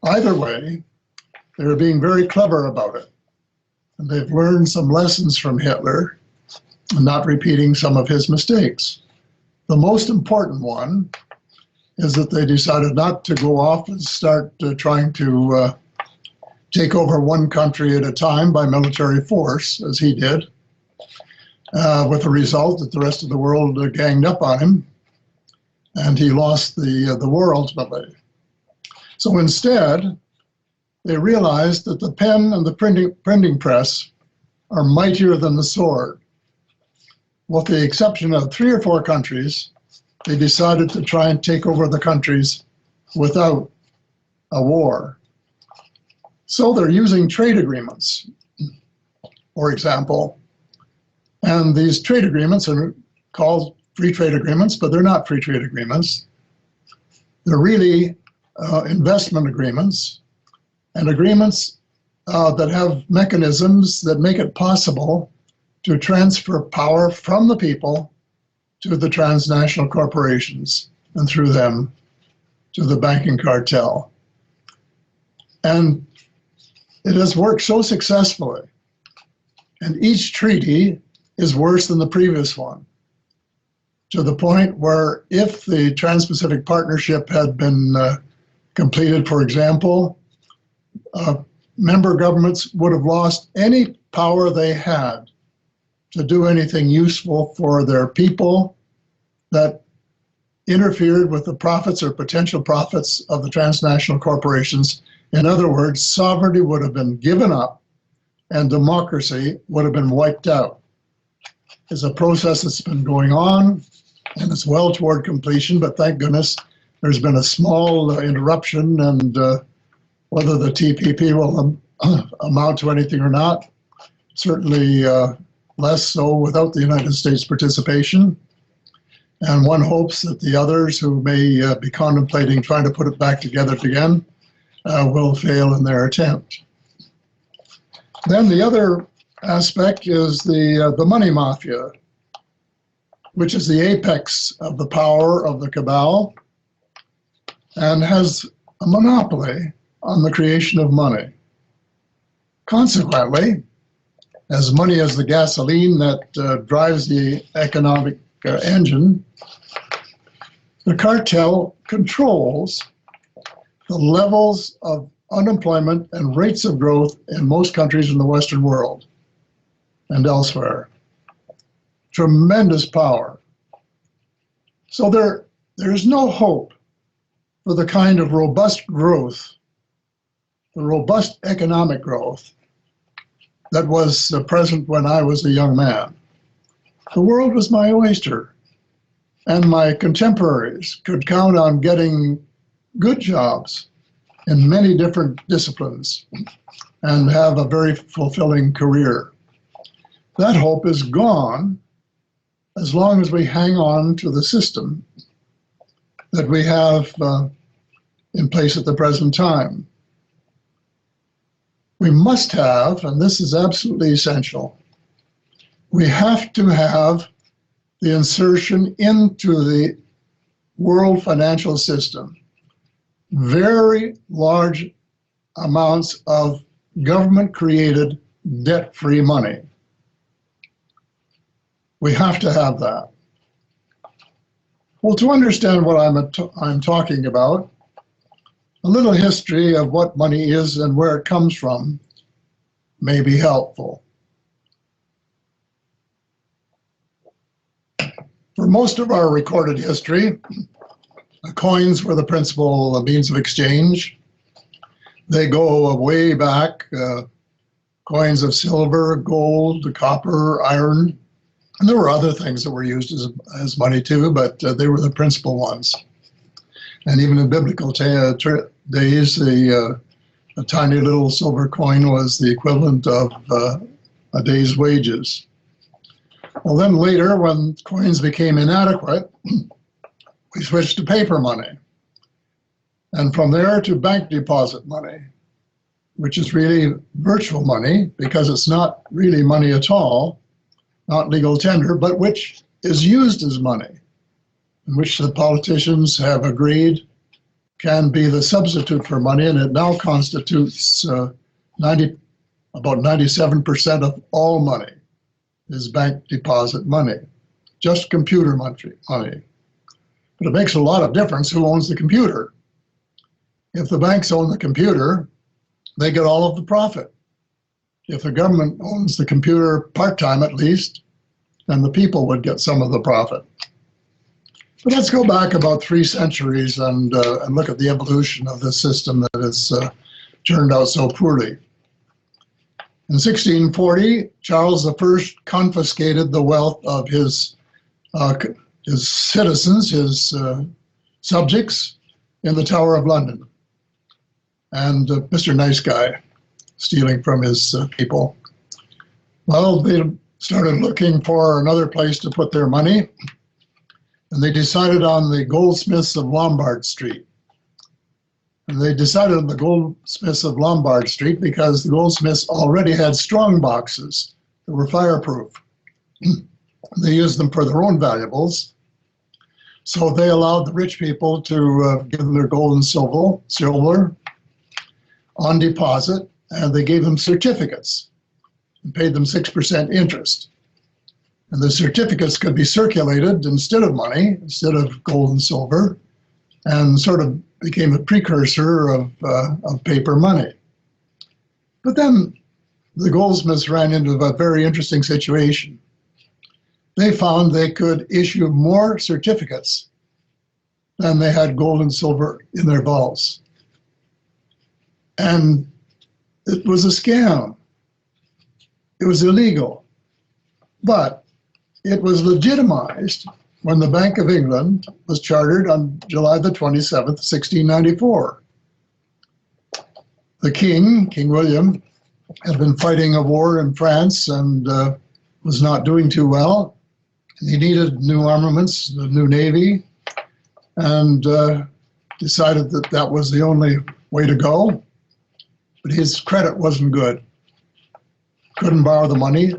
Either way, they're being very clever about it. And they've learned some lessons from Hitler and not repeating some of his mistakes. The most important one is that they decided not to go off and start trying to take over one country at a time by military force, as he did, with the result that the rest of the world ganged up on him, and he lost the war ultimately. So instead, they realized that the pen and the printing press are mightier than the sword. With the exception of 3 or 4 countries, they decided to try and take over the countries without a war. So they're using trade agreements, for example. And these trade agreements are called free trade agreements, but they're not free trade agreements. They're really investment agreements, and agreements that have mechanisms that make it possible to transfer power from the people to the transnational corporations, and through them to the banking cartel. And it has worked so successfully, and each treaty is worse than the previous one, to the point where if the Trans-Pacific Partnership had been completed, for example, member governments would have lost any power they had to do anything useful for their people that interfered with the profits or potential profits of the transnational corporations. In other words, sovereignty would have been given up and democracy would have been wiped out. It's a process that's been going on, and it's well toward completion, but thank goodness there's been a small interruption, and whether the TPP will amount to anything or not, certainly less so without the United States participation. And one hopes that the others who may be contemplating trying to put it back together again will fail in their attempt. Then the other aspect is the money mafia, which is the apex of the power of the cabal and has a monopoly on the creation of money. Consequently, as money is the gasoline that drives the economic engine, the cartel controls the levels of unemployment and rates of growth in most countries in the Western world and elsewhere. Tremendous power. So there's no hope for the kind of robust growth, the robust economic growth that was present when I was a young man. The world was my oyster, and my contemporaries could count on getting good jobs in many different disciplines and have a very fulfilling career. That hope is gone as long as we hang on to the system that we have in place at the present time. We must have, and this is absolutely essential, we have to have the insertion into the world financial system very large amounts of government-created debt-free money. We have to have that. Well, to understand what I'm talking about, a little history of what money is and where it comes from may be helpful. For most of our recorded history, coins were the principal means of exchange. They go way back, coins of silver, gold, copper, iron, and there were other things that were used as money too, but they were the principal ones. And even in biblical days, a tiny little silver coin was the equivalent of a day's wages. Well, then later, when coins became inadequate, we switched to paper money. And from there to bank deposit money, which is really virtual money because it's not really money at all, not legal tender, but which is used as money, in which the politicians have agreed can be the substitute for money, and it now constitutes about 97% of all money is bank deposit money, just computer money. But it makes a lot of difference who owns the computer. If the banks own the computer, they get all of the profit. If the government owns the computer part-time at least, and the people would get some of the profit. But let's go back about 3 centuries and look at the evolution of this system that has turned out so poorly. In 1640, Charles I confiscated the wealth of his citizens, his subjects, in the Tower of London. And Mr. Nice Guy, stealing from his people. Well, they started looking for another place to put their money, and they decided on the goldsmiths of Lombard Street. And they decided on the goldsmiths of Lombard Street because the goldsmiths already had strong boxes that were fireproof. They used them for their own valuables. So they allowed the rich people to give them their gold and silver on deposit, and they gave them certificates and paid them 6% interest. And the certificates could be circulated instead of money, instead of gold and silver, and sort of became a precursor of paper money. But then the goldsmiths ran into a very interesting situation. They found they could issue more certificates than they had gold and silver in their vaults. And it was a scam. It was illegal. But it was legitimized when the Bank of England was chartered on July the 27th, 1694. The king, King William, had been fighting a war in France and was not doing too well. He needed new armaments, the new navy, and decided that that was the only way to go. But his credit wasn't good. Couldn't borrow the money.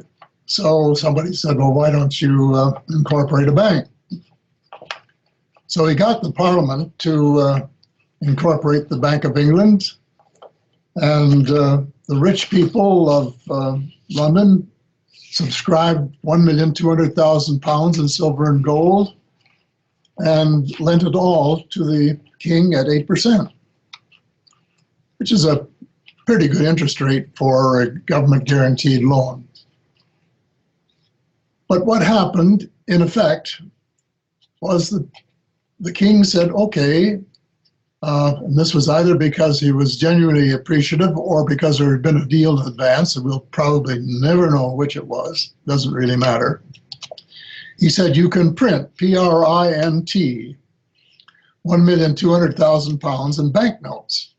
So somebody said, well, why don't you incorporate a bank? So he got the Parliament to incorporate the Bank of England, and the rich people of London subscribed £1,200,000 in silver and gold and lent it all to the king at 8%, which is a pretty good interest rate for a government guaranteed loan. But what happened, in effect, was that the king said, okay, and this was either because he was genuinely appreciative or because there had been a deal in advance, and we'll probably never know which it was, doesn't really matter. He said, you can print, P-R-I-N-T, £1,200,000 in banknotes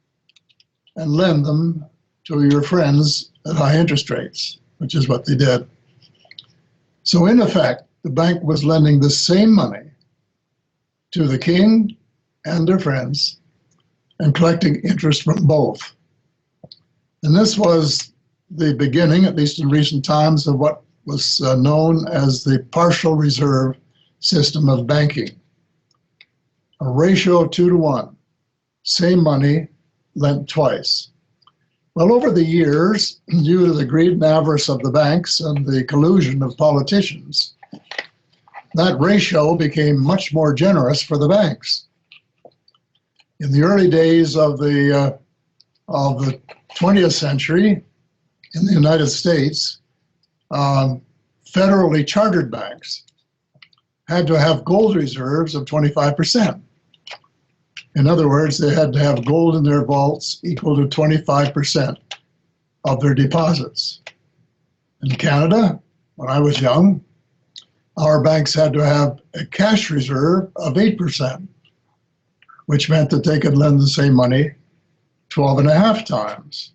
and lend them to your friends at high interest rates, which is what they did. So in effect, the bank was lending the same money to the king and their friends and collecting interest from both. And this was the beginning, at least in recent times, of what was known as the partial reserve system of banking. A ratio of 2 to 1, same money lent twice. Well, over the years, due to the greed and avarice of the banks and the collusion of politicians, that ratio became much more generous for the banks. In the early days of the 20th century, in the United States, federally chartered banks had to have gold reserves of 25%. In other words, they had to have gold in their vaults equal to 25% of their deposits. In Canada, when I was young, our banks had to have a cash reserve of 8%, which meant that they could lend the same money 12.5 times.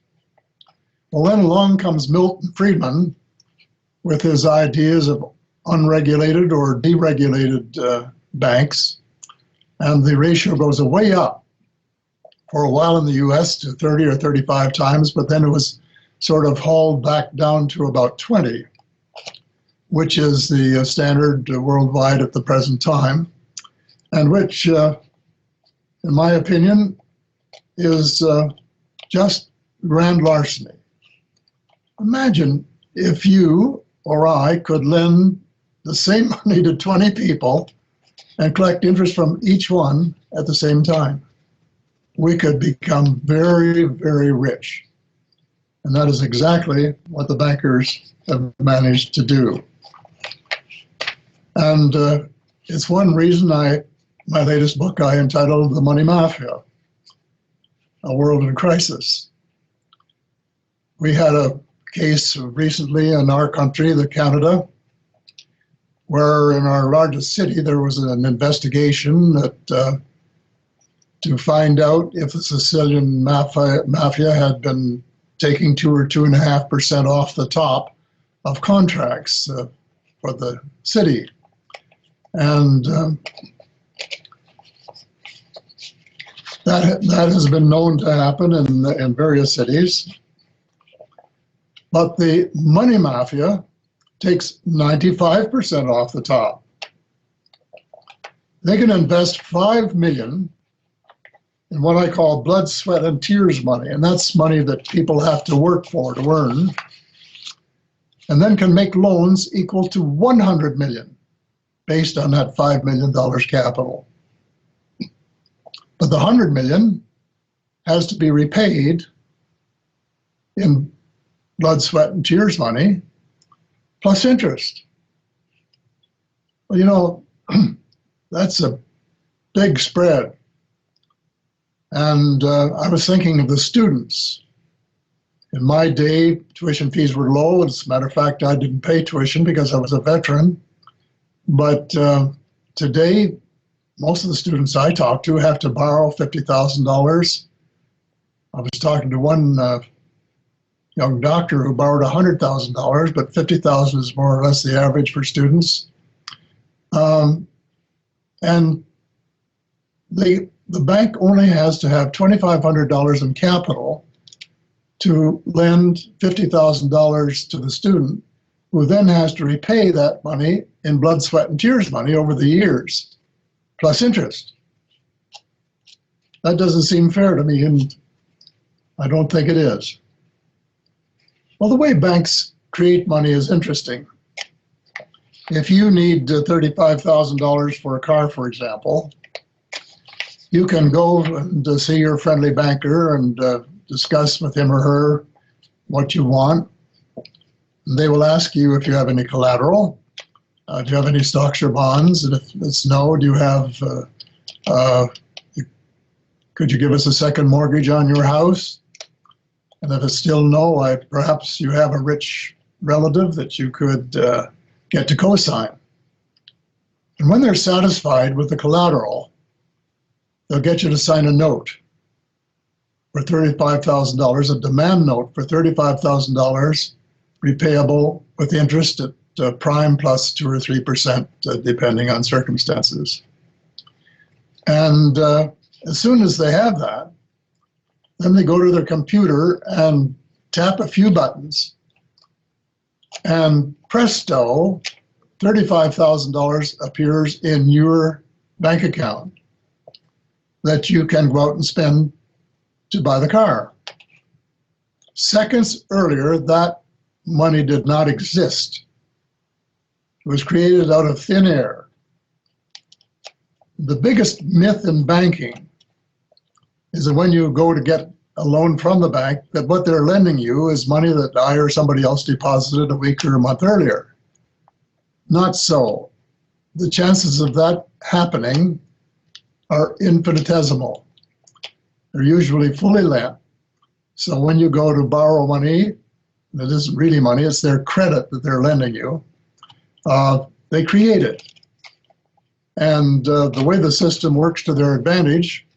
Well, then along comes Milton Friedman with his ideas of unregulated or deregulated banks, and the ratio goes way up for a while in the US to 30 or 35 times, but then it was sort of hauled back down to about 20, which is the standard worldwide at the present time, and which, in my opinion, is just grand larceny. Imagine if you or I could lend the same money to 20 people and collect interest from each one at the same time. We could become very, very rich. And that is exactly what the bankers have managed to do. And it's one reason my latest book I entitled The Money Mafia, A World in Crisis. We had a case recently in our country, Canada, where in our largest city there was an investigation that to find out if the Sicilian mafia had been taking 2 or 2.5% off the top of contracts for the city. And that has been known to happen in various cities. But the money mafia takes 95% off the top. They can invest $5 million in what I call blood, sweat, and tears money, and that's money that people have to work for to earn, and then can make loans equal to $100 million based on that $5 million capital. But the $100 million has to be repaid in blood, sweat, and tears money, plus interest. Well, you know, that's a big spread. And I was thinking of the students. In my day, tuition fees were low. As a matter of fact, I didn't pay tuition because I was a veteran. But today, most of the students I talk to have to borrow $50,000. I was talking to one young doctor who borrowed $100,000, but $50,000 is more or less the average for students. And the bank only has to have $2,500 in capital to lend $50,000 to the student, who then has to repay that money in blood, sweat, and tears money over the years, plus interest. That doesn't seem fair to me, and I don't think it is. Well, the way banks create money is interesting. If you need $35,000 for a car, for example, you can go and see your friendly banker and discuss with him or her what you want. They will ask you if you have any collateral. Do you have any stocks or bonds? And if it's no, do you have, could you give us a second mortgage on your house? And if it's still no, perhaps you have a rich relative that you could get to co-sign. And when they're satisfied with the collateral, they'll get you to sign a note for $35,000, a demand note for $35,000, repayable with interest at prime plus 2 or 3%, depending on circumstances. And as soon as they have that, then they go to their computer and tap a few buttons, and presto, $35,000 appears in your bank account that you can go out and spend to buy the car. Seconds earlier, that money did not exist. It was created out of thin air. The biggest myth in banking is that when you go to get a loan from the bank, that what they're lending you is money that I or somebody else deposited a week or a month earlier. Not so. The chances of that happening are infinitesimal. They're usually fully lent. So when you go to borrow money, and it isn't really money, it's their credit that they're lending you, they create it. And the way the system works to their advantage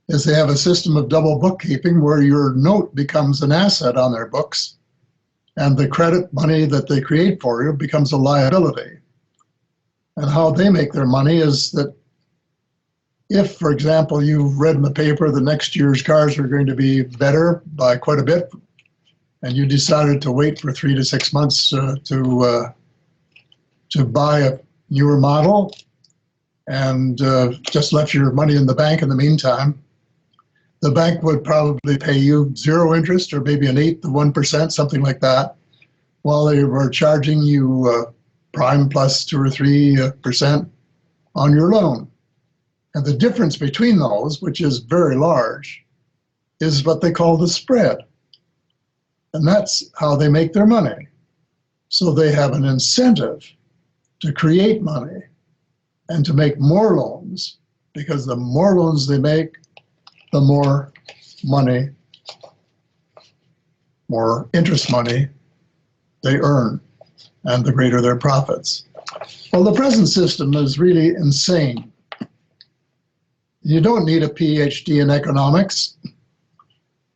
is they have a system of double bookkeeping where your note becomes an asset on their books, and the credit money that they create for you becomes a liability. And how they make their money is that if, for example, you've read in the paper that next year's cars are going to be better by quite a bit, and you decided to wait for 3 to 6 months to buy a newer model, and just left your money in the bank in the meantime, the bank would probably pay you 0 interest or maybe an 1/8 of 1%, something like that, while they were charging you prime plus 2 or 3% on your loan. And the difference between those, which is very large, is what they call the spread. And that's how they make their money. So they have an incentive to create money and to make more loans, because the more loans they make, the more money, more interest money they earn, and the greater their profits. Well, the present system is really insane. You don't need a PhD in economics.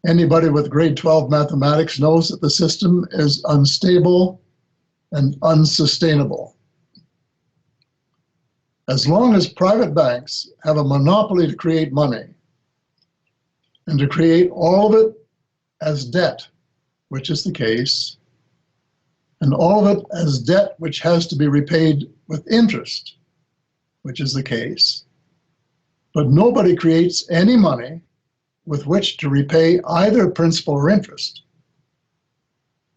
Anybody with grade 12 mathematics knows that the system is unstable and unsustainable. As long as private banks have a monopoly to create money and to create all of it as debt, which is the case, and all of it as debt which has to be repaid with interest, which is the case, but nobody creates any money with which to repay either principal or interest,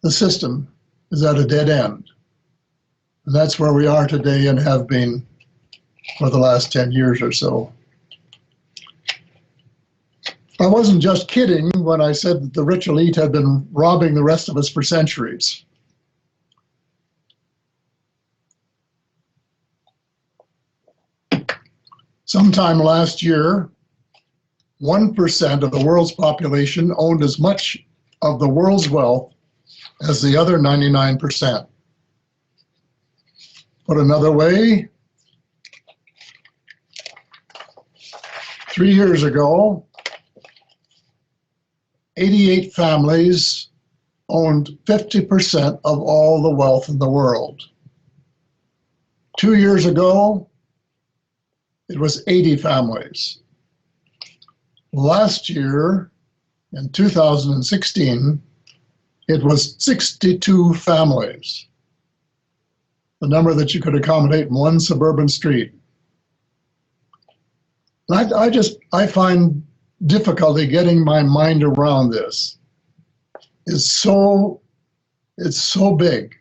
the system is at a dead end. And that's where we are today and have been for the last 10 years or so. I wasn't just kidding when I said that the rich elite had been robbing the rest of us for centuries. Sometime last year, 1% of the world's population owned as much of the world's wealth as the other 99%. Put another way, 3 years ago, 88 families owned 50% of all the wealth in the world. 2 years ago, it was 80 families. Last year, in 2016, it was 62 families, the number that you could accommodate in one suburban street. And I find difficulty getting my mind around this. It's so big.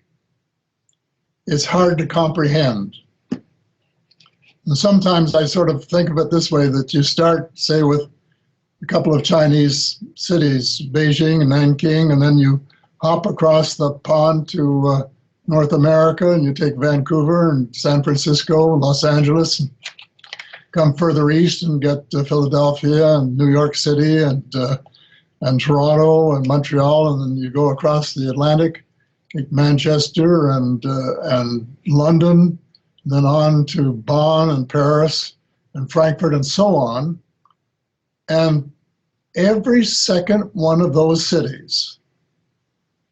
It's hard to comprehend. And sometimes I sort of think of it this way, that you start, say, with a couple of Chinese cities, Beijing and Nanking, and then you hop across the pond to North America, and you take Vancouver and San Francisco and Los Angeles, and come further east and get Philadelphia and New York City and Toronto and Montreal, and then you go across the Atlantic, Manchester and London, and then on to Bonn and Paris and Frankfurt and so on. And every second one of those cities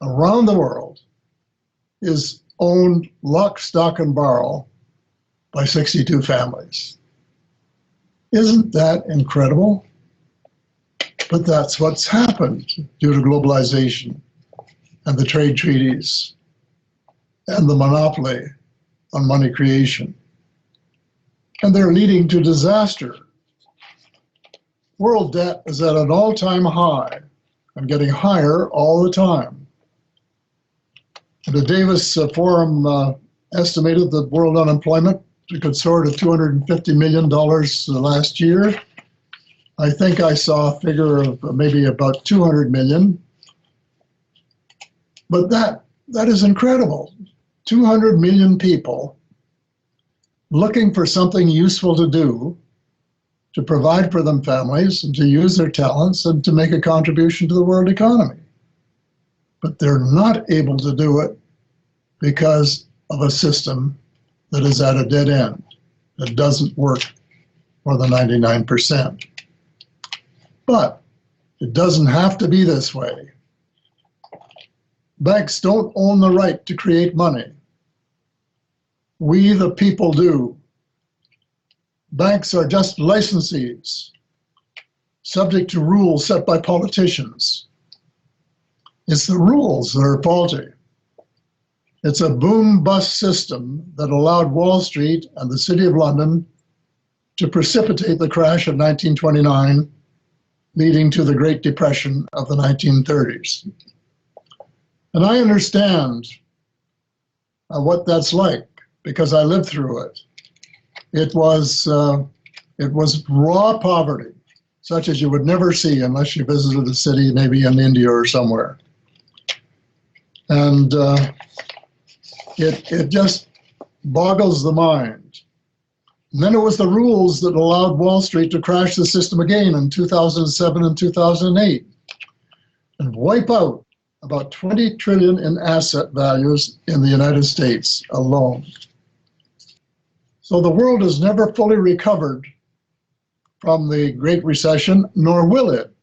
around the world is owned lock, stock, and barrel by 62 families. Isn't that incredible? But that's what's happened due to globalization and the trade treaties and the monopoly on money creation. And they're leading to disaster. World debt is at an all-time high and getting higher all the time. The Davis Forum estimated that world unemployment could soar to $250 million last year. I think I saw a figure of maybe about 200 million. But that is incredible. 200 million people looking for something useful to do, to provide for them families, and to use their talents and to make a contribution to the world economy. But they're not able to do it because of a system that is at a dead end, that doesn't work for the 99%. But it doesn't have to be this way. Banks don't own the right to create money. We, the people, do. Banks are just licensees, subject to rules set by politicians. It's the rules that are faulty. It's a boom-bust system that allowed Wall Street and the City of London to precipitate the crash of 1929, leading to the Great Depression of the 1930s. And I understand what that's like, because I lived through it. It was raw poverty, such as you would never see unless you visited a city, maybe in India or somewhere. And it just boggles the mind. And then it was the rules that allowed Wall Street to crash the system again in 2007 and 2008 and wipe out about 20 trillion in asset values in the United States alone. So the world has never fully recovered from the Great Recession, nor will it,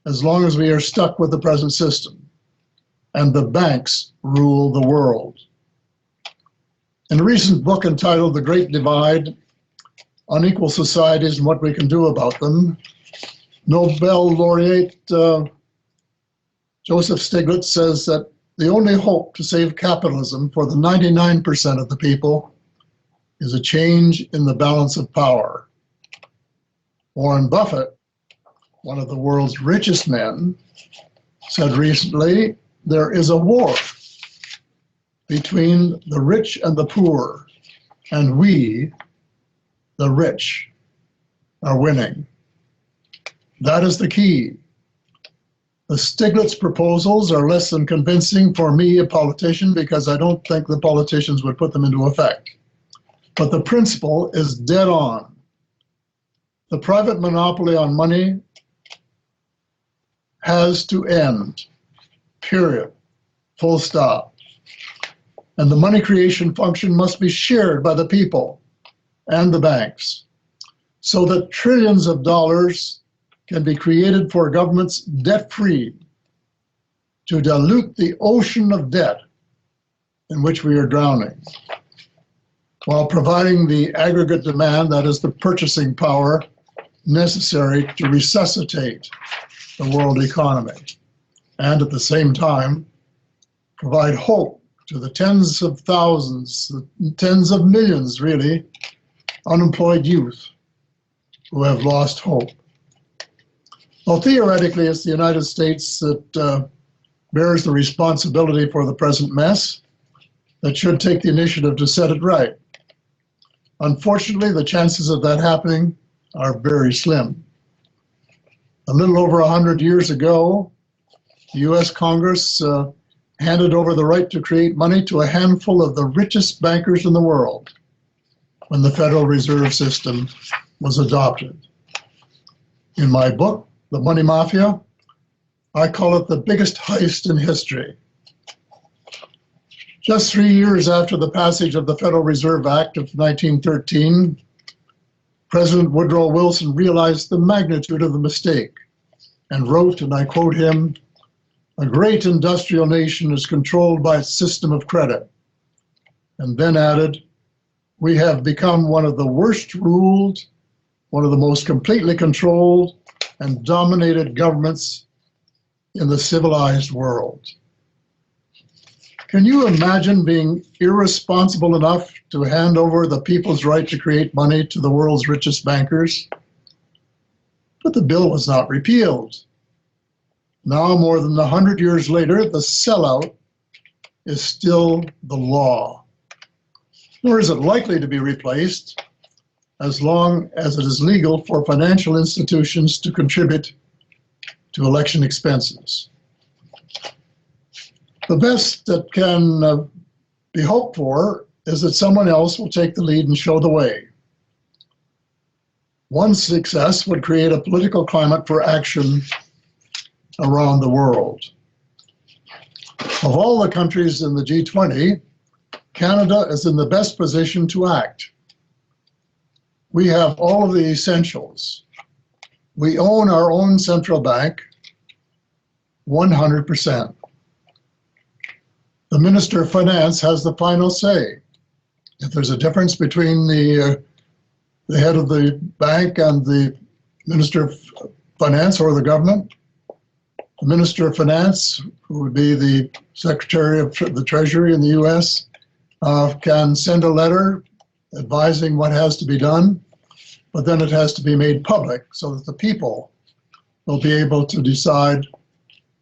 as long as we are stuck with the present system and the banks rule the world. In a recent book entitled The Great Divide, Unequal Societies and What We Can Do About Them, Nobel laureate Joseph Stiglitz says that the only hope to save capitalism for the 99% of the people is a change in the balance of power. Warren Buffett, one of the world's richest men, said recently, there is a war between the rich and the poor, and we, the rich, are winning. That is the key. The Stiglitz proposals are less than convincing for me, a politician, because I don't think the politicians would put them into effect. But the principle is dead on. The private monopoly on money has to end, period, full stop. And the money creation function must be shared by the people and the banks so that trillions of dollars can be created for governments debt-free to dilute the ocean of debt in which we are drowning, while providing the aggregate demand, that is the purchasing power, necessary to resuscitate the world economy, and at the same time provide hope to the tens of thousands, the tens of millions, really, unemployed youth who have lost hope. Well, theoretically, it's the United States that bears the responsibility for the present mess, that should take the initiative to set it right. Unfortunately, the chances of that happening are very slim. A little over 100 years ago, the US Congress handed over the right to create money to a handful of the richest bankers in the world when the Federal Reserve System was adopted. In my book, The Money Mafia, I call it the biggest heist in history. Just 3 years after the passage of the Federal Reserve Act of 1913, President Woodrow Wilson realized the magnitude of the mistake and wrote, and I quote him, "A great industrial nation is controlled by its system of credit," and then added, "We have become one of the worst ruled, one of the most completely controlled and dominated governments in the civilized world." Can you imagine being irresponsible enough to hand over the people's right to create money to the world's richest bankers? But the bill was not repealed. Now, more than 100 years later, the sellout is still the law. Nor is it likely to be replaced as long as it is legal for financial institutions to contribute to election expenses. The best that can be hoped for is that someone else will take the lead and show the way. One success would create a political climate for action around the world. Of all the countries in the G20, Canada is in the best position to act. We have all of the essentials. We own our own central bank, 100%. The Minister of Finance has the final say. If there's a difference between the head of the bank and the Minister of Finance or the government, the Minister of Finance, who would be the Secretary of the Treasury in the US, can send a letter advising what has to be done, but then it has to be made public so that the people will be able to decide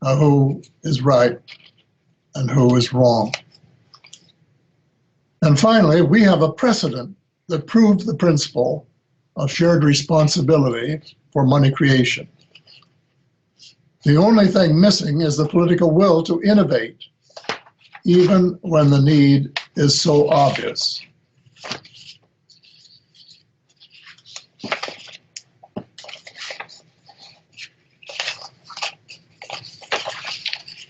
who is right and who is wrong. And finally, we have a precedent that proved the principle of shared responsibility for money creation. The only thing missing is the political will to innovate, even when the need is so obvious.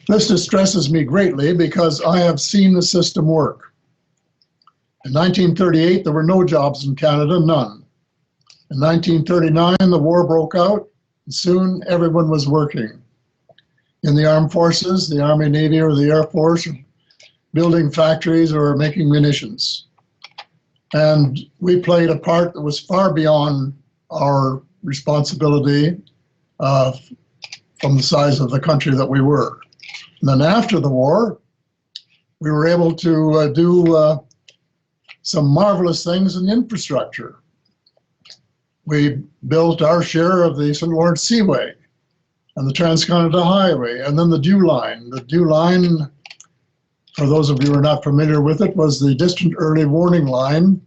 This distresses me greatly because I have seen the system work. In 1938, there were no jobs in Canada, none. In 1939, the war broke out, and soon everyone was working. In the armed forces, the Army, Navy, or the Air Force, building factories or making munitions. And we played a part that was far beyond our responsibility from the size of the country that we were. And then after the war, we were able to do some marvelous things in infrastructure. We built our share of the St. Lawrence Seaway and the Transcontinental Highway, and then the Dew Line. The Dew Line, for those of you who are not familiar with it, was the distant early warning line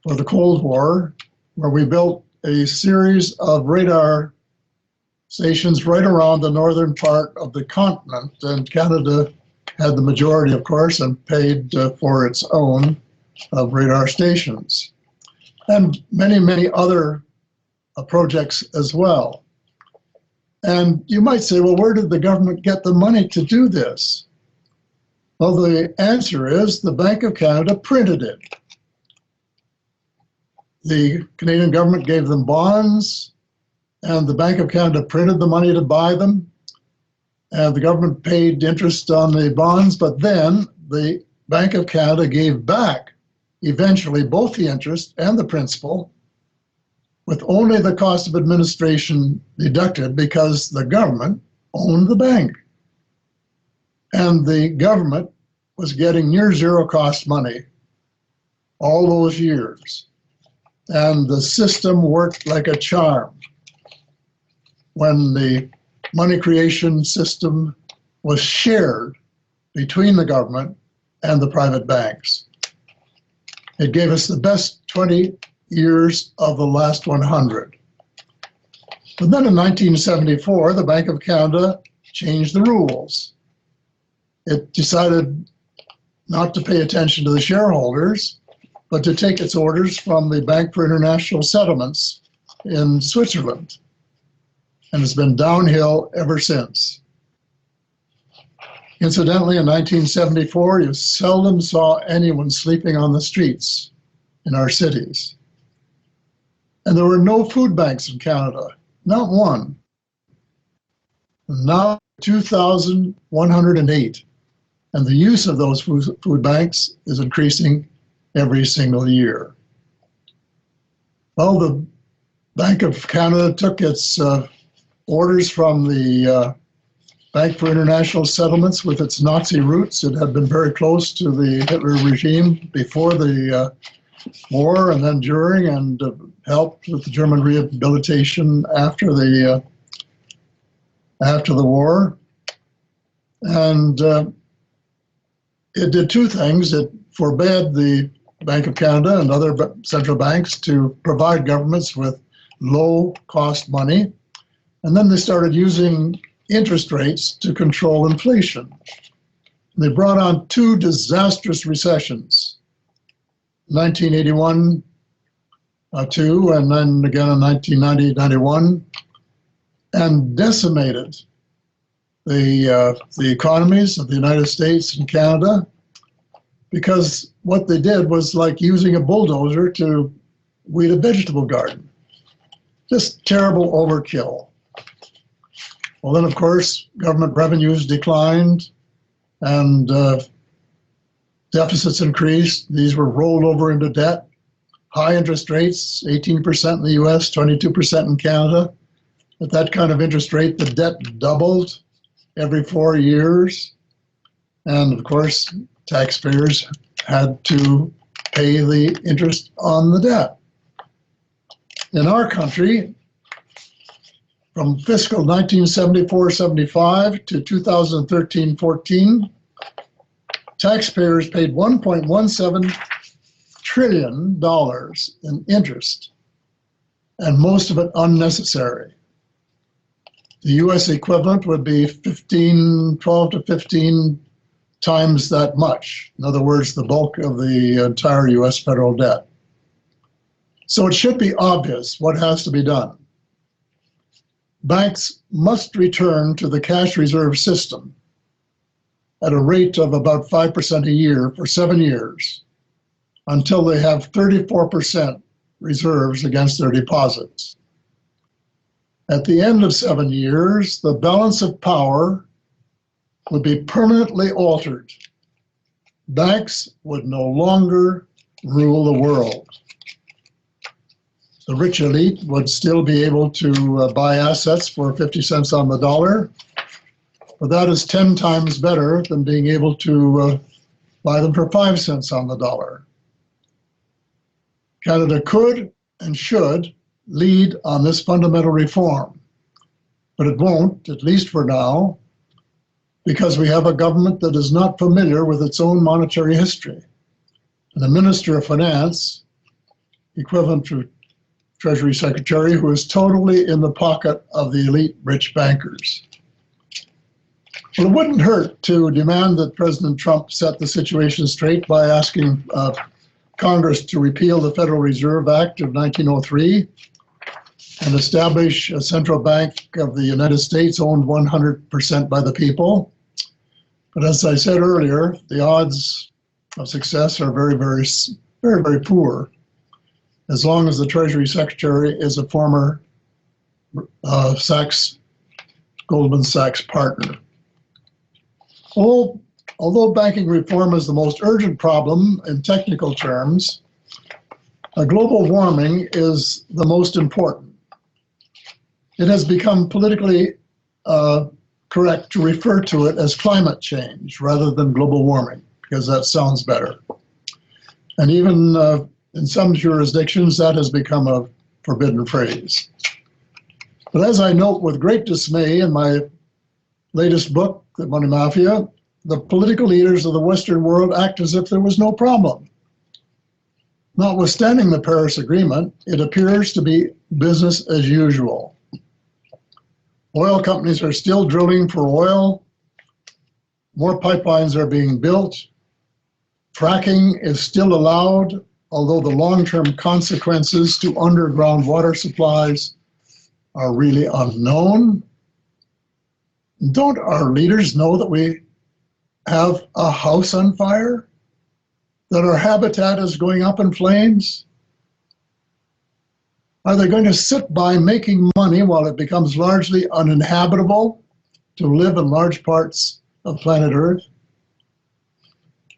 for the Cold War, where we built a series of radar stations right around the northern part of the continent, and Canada had the majority, of course, and paid for its own radar stations, and many, many other projects as well. And you might say, well, where did the government get the money to do this? Well, the answer is the Bank of Canada printed it. The Canadian government gave them bonds, and the Bank of Canada printed the money to buy them, and the government paid interest on the bonds, but then the Bank of Canada gave back eventually both the interest and the principal, with only the cost of administration deducted because the government owned the bank. And the government was getting near zero cost money all those years. And the system worked like a charm. When the money creation system was shared between the government and the private banks. It gave us the best 20 years of the last 100. But then in 1974, the Bank of Canada changed the rules. It decided not to pay attention to the shareholders, but to take its orders from the Bank for International Settlements in Switzerland. And it's been downhill ever since. Incidentally, in 1974, you seldom saw anyone sleeping on the streets in our cities. And there were no food banks in Canada, not one. Now, 2,108. And the use of those food banks is increasing every single year. Well, the Bank of Canada took its orders from the Bank for International Settlements with its Nazi roots. It had been very close to the Hitler regime before the war and then during, and helped with the German rehabilitation after the war. And it did two things. It forbade the Bank of Canada and other central banks to provide governments with low-cost money. And then they started using interest rates to control inflation. They brought on two disastrous recessions, 1981, two, and then again in 1990-91, and decimated the economies of the United States and Canada, because what they did was like using a bulldozer to weed a vegetable garden. Just terrible overkill. Well, then, of course, government revenues declined and deficits increased. These were rolled over into debt. High interest rates, 18% in the US, 22% in Canada. At that kind of interest rate, the debt doubled every 4 years. And of course, taxpayers had to pay the interest on the debt. In our country, from fiscal 1974-75 to 2013-14, taxpayers paid $1.17 trillion in interest, and most of it unnecessary. The US equivalent would be 12 to 15 times that much. In other words, the bulk of the entire US federal debt. So it should be obvious what has to be done. Banks must return to the cash reserve system at a rate of about 5% a year for 7 years until they have 34% reserves against their deposits. At the end of 7 years, the balance of power would be permanently altered. Banks would no longer rule the world. The rich elite would still be able to buy assets for 50 cents on the dollar, but that is 10 times better than being able to buy them for 5 cents on the dollar. Canada could and should lead on this fundamental reform, but it won't, at least for now, because we have a government that is not familiar with its own monetary history. And the Minister of Finance, equivalent to Treasury Secretary, who is totally in the pocket of the elite rich bankers. Well, it wouldn't hurt to demand that President Trump set the situation straight by asking Congress to repeal the Federal Reserve Act of 1903 and establish a central bank of the United States owned 100% by the people. But as I said earlier, the odds of success are very, very poor, as long as the Treasury Secretary is a former Goldman Sachs partner. Although banking reform is the most urgent problem in technical terms, global warming is the most important. It has become politically correct to refer to it as climate change rather than global warming, because that sounds better. And even in some jurisdictions, that has become a forbidden phrase. But as I note with great dismay in my latest book, The Money Mafia, the political leaders of the Western world act as if there was no problem. Notwithstanding the Paris Agreement, it appears to be business as usual. Oil companies are still drilling for oil. More pipelines are being built. Fracking is still allowed, although the long-term consequences to underground water supplies are really unknown. Don't our leaders know that we have a house on fire? That our habitat is going up in flames? Are they going to sit by making money while it becomes largely uninhabitable to live in large parts of planet Earth?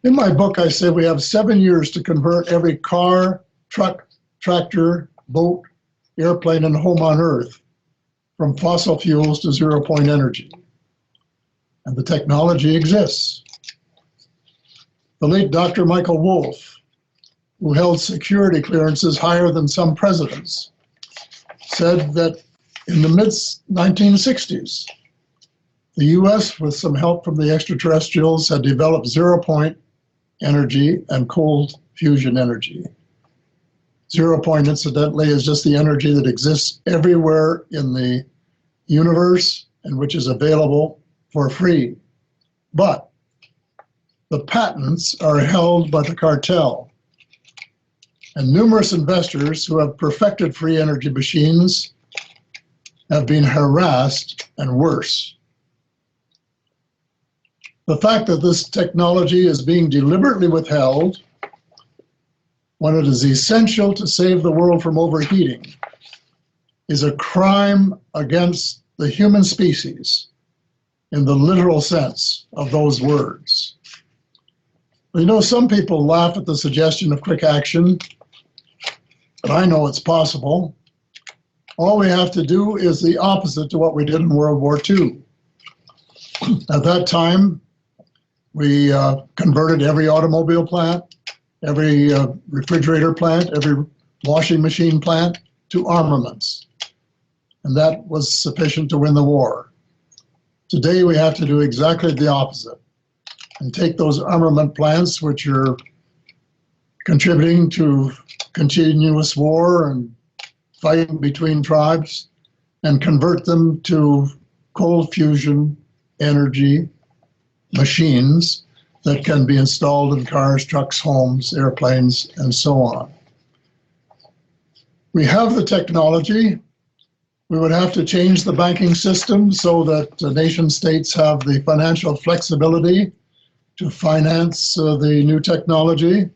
In my book, I say we have 7 years to convert every car, truck, tractor, boat, airplane, and home on Earth from fossil fuels to zero-point energy. And the technology exists. The late Dr. Michael Wolff, who held security clearances higher than some presidents, said that in the mid-1960s, the US, with some help from the extraterrestrials, had developed zero-point energy and cold fusion energy. Zero-point, incidentally, is just the energy that exists everywhere in the universe and which is available for free. But the patents are held by the cartel. And numerous investors who have perfected free energy machines have been harassed and worse. The fact that this technology is being deliberately withheld when it is essential to save the world from overheating is a crime against the human species in the literal sense of those words. You know, some people laugh at the suggestion of quick action, but I know it's possible. All we have to do is the opposite to what we did in World War II. At that time, we converted every automobile plant, every refrigerator plant, every washing machine plant to armaments. And that was sufficient to win the war. Today, we have to do exactly the opposite and take those armament plants, which are contributing to continuous war and fighting between tribes, and convert them to cold fusion energy machines that can be installed in cars, trucks, homes, airplanes, and so on. We have the technology. We would have to change the banking system so that nation states have the financial flexibility to finance the new technology.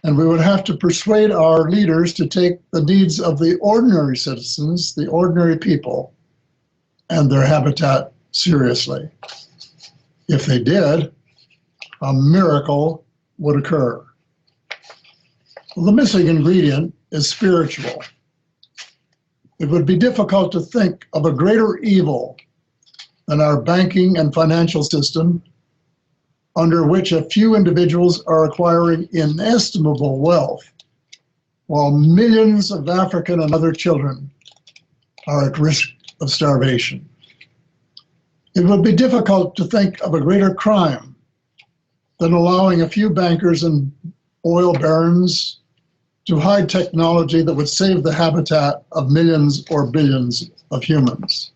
And we would have to persuade our leaders to take the needs of the ordinary citizens, the ordinary people, and their habitat seriously. If they did, a miracle would occur. Well, the missing ingredient is spiritual. It would be difficult to think of a greater evil than our banking and financial system, under which a few individuals are acquiring inestimable wealth, while millions of African and other children are at risk of starvation. It would be difficult to think of a greater crime than allowing a few bankers and oil barons to hide technology that would save the habitat of millions or billions of humans.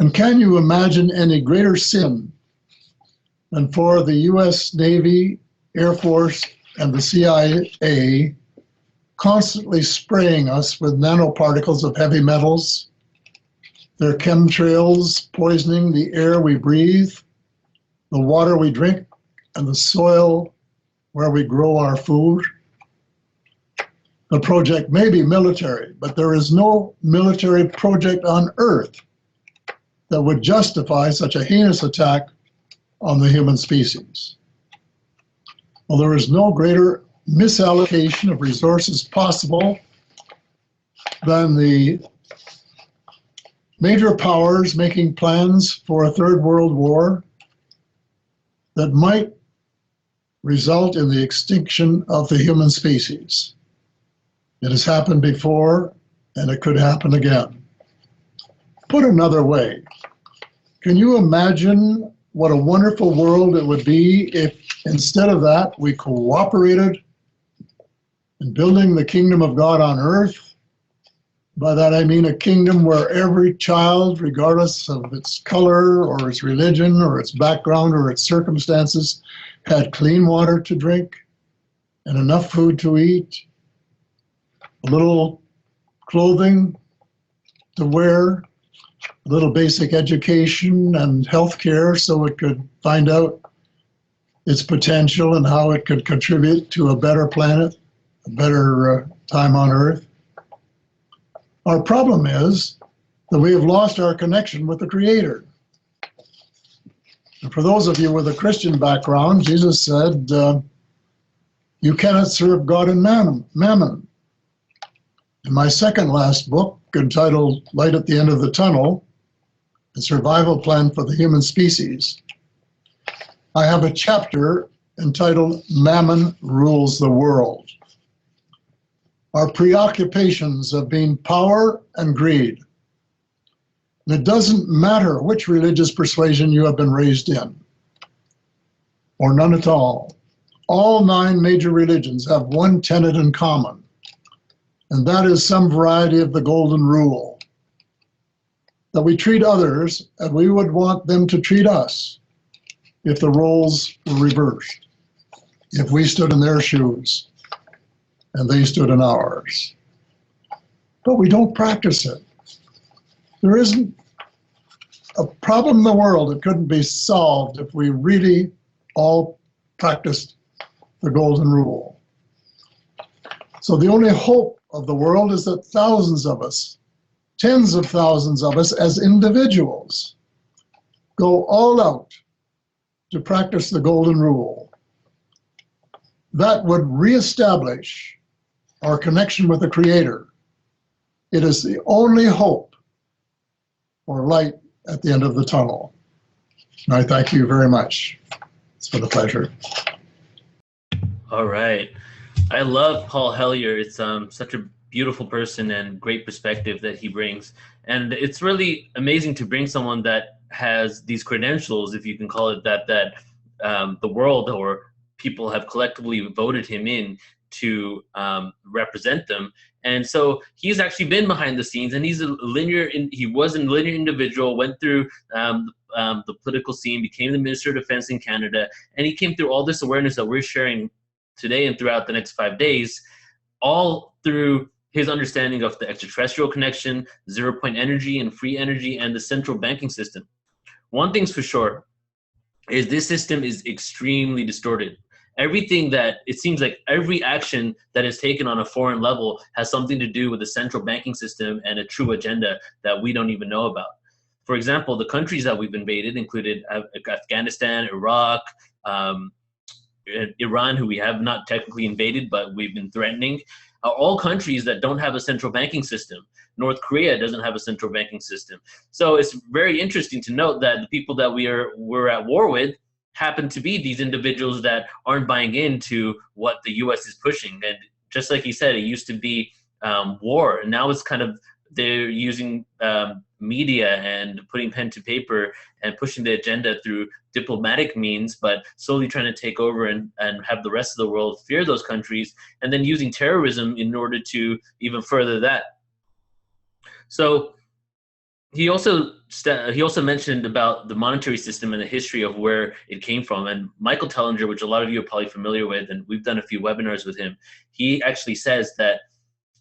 And can you imagine any greater sin than for the US Navy, Air Force, and the CIA constantly spraying us with nanoparticles of heavy metals, their chemtrails poisoning the air we breathe, the water we drink, and the soil where we grow our food? The project may be military, but there is no military project on Earth that would justify such a heinous attack on the human species. Well, there is no greater misallocation of resources possible than the major powers making plans for a third world war that might result in the extinction of the human species. It has happened before, and it could happen again. Put another way, can you imagine what a wonderful world it would be if instead of that we cooperated in building the kingdom of God on earth? By that I mean a kingdom where every child, regardless of its color or its religion or its background or its circumstances, had clean water to drink and enough food to eat, a little clothing to wear, a little basic education and health care so it could find out its potential and how it could contribute to a better planet, a better time on Earth. Our problem is that we have lost our connection with the Creator. And for those of you with a Christian background, Jesus said, you cannot serve God and mammon. In my second last book, entitled Light at the End of the Tunnel, A Survival Plan for the Human Species, I have a chapter entitled Mammon Rules the World. Our preoccupations have been power and greed. And it doesn't matter which religious persuasion you have been raised in, or none at all. All 9 major religions have one tenet in common, and that is some variety of the golden rule, that we treat others as we would want them to treat us if the roles were reversed, if we stood in their shoes and they stood in ours. But we don't practice it. There isn't a problem in the world that couldn't be solved if we really all practiced the golden rule. So the only hope of the world is that thousands of us, tens of thousands of us as individuals, go all out to practice the golden rule. That would reestablish our connection with the Creator. It is the only hope for light at the end of the tunnel. And I thank you very much. It's been a pleasure. All right. I love Paul Hellyer. It's such a beautiful person and great perspective that he brings. And it's really amazing to bring someone that has these credentials, if you can call it that, the world or people have collectively voted him in to represent them. And so he's actually been behind the scenes, and he was a linear individual, went through the political scene, became the Minister of Defense in Canada, and he came through all this awareness that we're sharing today and throughout the next 5 days, all through his understanding of the extraterrestrial connection, zero-point energy and free energy, and the central banking system. One thing's for sure, is this system is extremely distorted. Everything that it seems like every action that is taken on a foreign level has something to do with the central banking system and a true agenda that we don't even know about. For example, the countries that we've invaded included Afghanistan, Iraq, Iran, who we have not technically invaded, but we've been threatening, are all countries that don't have a central banking system. North Korea doesn't have a central banking system. So it's very interesting to note that the people that we're at war with happen to be these individuals that aren't buying into what the U.S. is pushing. And just like he said, it used to be war, and now it's kind of they're using media and putting pen to paper and pushing the agenda through diplomatic means, but slowly trying to take over and have the rest of the world fear those countries, and then using terrorism in order to even further that. So he also mentioned about the monetary system and the history of where it came from. And Michael Tellinger, which a lot of you are probably familiar with, and we've done a few webinars with him, he actually says that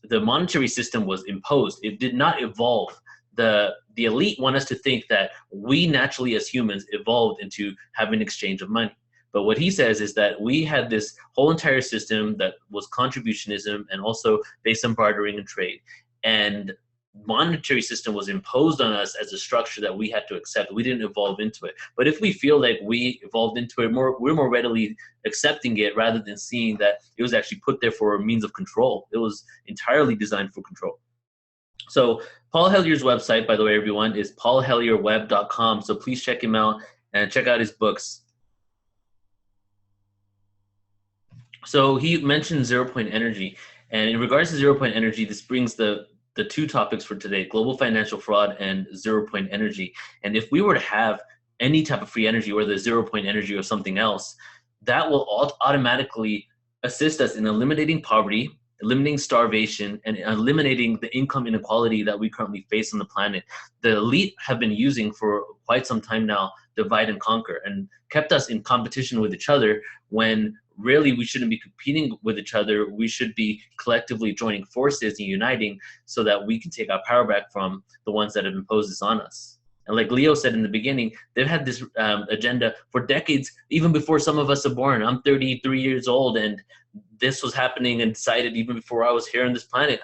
the monetary system was imposed. It did not evolve. The elite want us to think that we naturally as humans evolved into having an exchange of money. But what he says is that we had this whole entire system that was contributionism and also based on bartering and trade. And monetary system was imposed on us as a structure that we had to accept. We didn't evolve into it. But if we feel like we evolved into it, we're more readily accepting it rather than seeing that it was actually put there for a means of control. It was entirely designed for control. So Paul Hellier's website, by the way, everyone, is paulhellierweb.com. So please check him out and check out his books. So he mentioned 0-point energy. And in regards to 0-point energy, this brings the two topics for today: global financial fraud and 0-point energy. And if we were to have any type of free energy, whether 0-point energy or something else, that will automatically assist us in eliminating poverty, eliminating starvation, and eliminating the income inequality that we currently face on the planet. The elite have been using for quite some time now divide and conquer, and kept us in competition with each other when really we shouldn't be competing with each other. We should be collectively joining forces and uniting so that we can take our power back from the ones that have imposed this on us. And like Leo said in the beginning, they've had this agenda for decades, even before some of us are born. I'm 33 years old, and this was happening and decided even before I was here on this planet.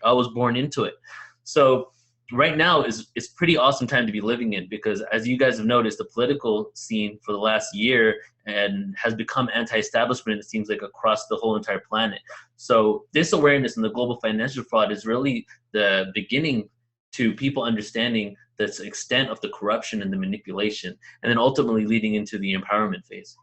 I was born into it. So right now is pretty awesome time to be living in, because as you guys have noticed, the political scene for the last year and has become anti-establishment, it seems like, across the whole entire planet. So this awareness and the global financial fraud is really the beginning to people understanding the extent of the corruption and the manipulation, and then ultimately leading into the empowerment phase.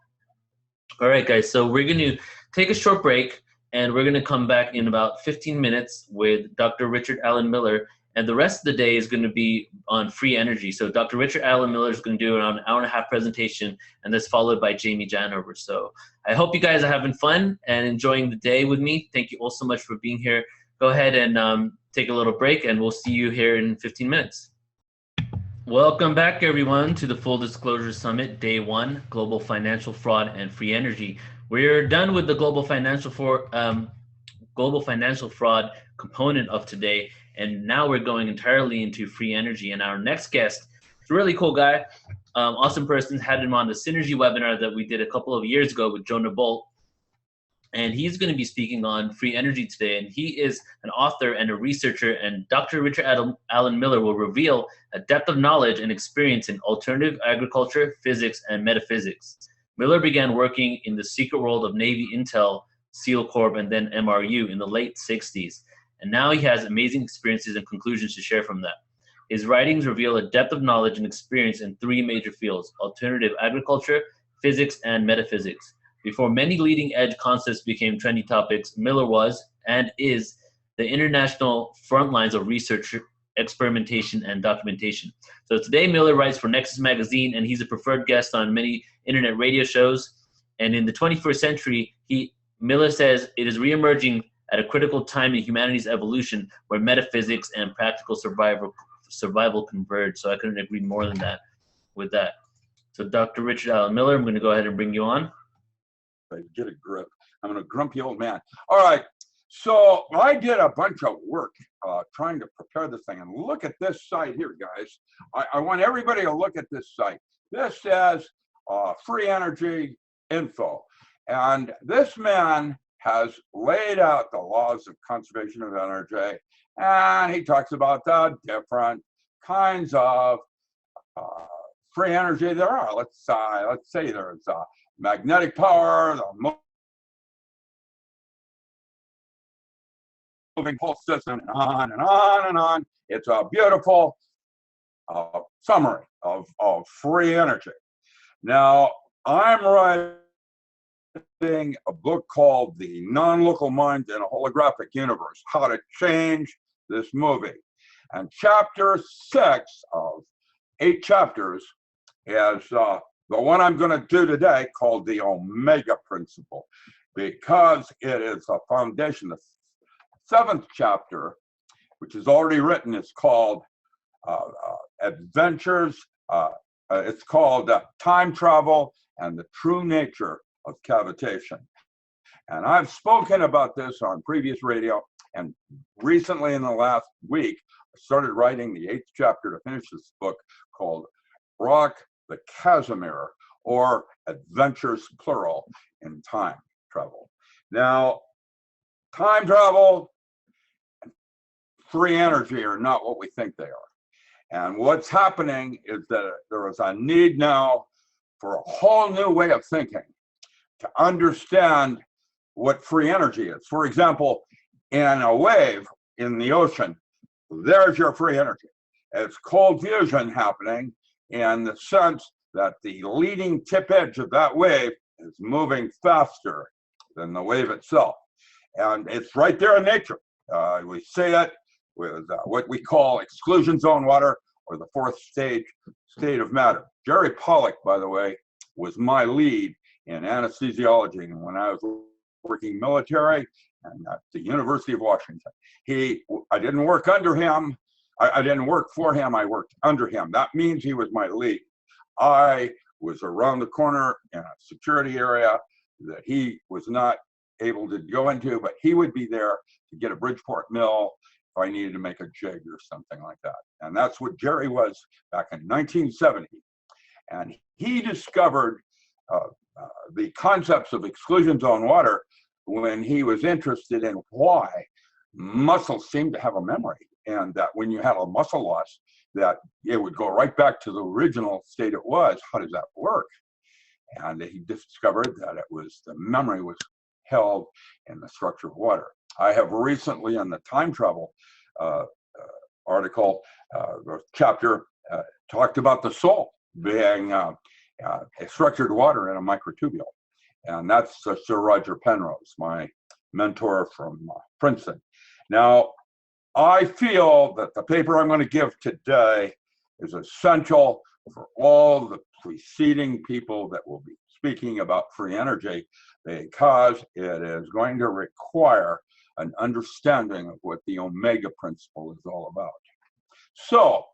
All right, guys, so we're going to take a short break, and we're going to come back in about 15 minutes with Dr. Richard Alan Miller. And the rest of the day is going to be on free energy. So Dr. Richard Alan Miller is going to do around an hour-and-a-half presentation, and that's followed by Jamie Janover. So I hope you guys are having fun and enjoying the day with me. Thank you all so much for being here. Go ahead and take a little break, and we'll see you here in 15 minutes. Welcome back, everyone, to the Full Disclosure Summit, Day 1, Global Financial Fraud and Free Energy. We're done with the global financial fraud component of today, and now we're going entirely into free energy. And our next guest is a really cool guy, awesome person. Had him on the Synergy webinar that we did a couple of years ago with Jonah Bolt. And he's going to be speaking on free energy today. And he is an author and a researcher. And Dr. Richard Alan Miller will reveal a depth of knowledge and experience in alternative agriculture, physics, and metaphysics. Miller began working in the secret world of Navy Intel, SEAL Corp, and then MRU in the late 60s. And now he has amazing experiences and conclusions to share from that. His writings reveal a depth of knowledge and experience in 3 major fields: alternative agriculture, physics, and metaphysics. Before many leading-edge concepts became trendy topics, Miller was, and is, the international front lines of research, experimentation, and documentation. So today, Miller writes for Nexus Magazine, and he's a preferred guest on many internet radio shows. And in the 21st century, Miller says it is reemerging at a critical time in humanity's evolution where metaphysics and practical survival converge. So I couldn't agree more than that with that. So Dr. Richard Alan Miller, I'm going to go ahead and bring you on. Get a grip. I'm a grumpy old man. All right. So I did a bunch of work trying to prepare this thing. And look at this site here, guys. I want everybody to look at this site. This says free energy info. And this man has laid out the laws of conservation of energy, and he talks about the different kinds of free energy there are. Let's say there's magnetic power, the moving pulse system, and on and on and on. It's a beautiful summary of free energy. Now, I'm writing a book called The Non-Local Mind in a Holographic Universe, How to Change This Movie. And chapter 6 of 8 chapters is the one I'm going to do today, called the Omega Principle, because it is a foundation. The 7th chapter, which is already written, is called Adventures. It's called Time Travel and the True Nature of Cavitation. And I've spoken about this on previous radio, and recently in the last week, I started writing the 8th chapter to finish this book called Rock the Casimir, or Adventures, plural, in Time Travel. Now, time travel and free energy are not what we think they are. And what's happening is that there is a need now for a whole new way of thinking to understand what free energy is. For example, in a wave in the ocean, there's your free energy. It's cold fusion happening in the sense that the leading tip edge of that wave is moving faster than the wave itself. And it's right there in nature. We see it with what we call exclusion zone water, or the 4th state of matter. Jerry Pollack, by the way, was my lead in anesthesiology when I was working military and at the University of Washington. I didn't work under him. I didn't work for him. I worked under him. That means he was my lead. I was around the corner in a security area that he was not able to go into, but he would be there to get a Bridgeport mill if I needed to make a jig or something like that. And that's what Jerry was back in 1970. And he discovered the concepts of exclusion zone water when he was interested in why muscles seemed to have a memory, and that when you had a muscle loss, that it would go right back to the original state it was. How does that work? And he discovered that it was the memory was held in the structure of water. I have recently, in the time travel article, chapter, talked about the soul being a structured water in a microtubule. And that's Sir Roger Penrose, my mentor from Princeton. Now, I feel that the paper I'm going to give today is essential for all the preceding people that will be speaking about free energy, because it is going to require an understanding of what the Omega Principle is all about. So,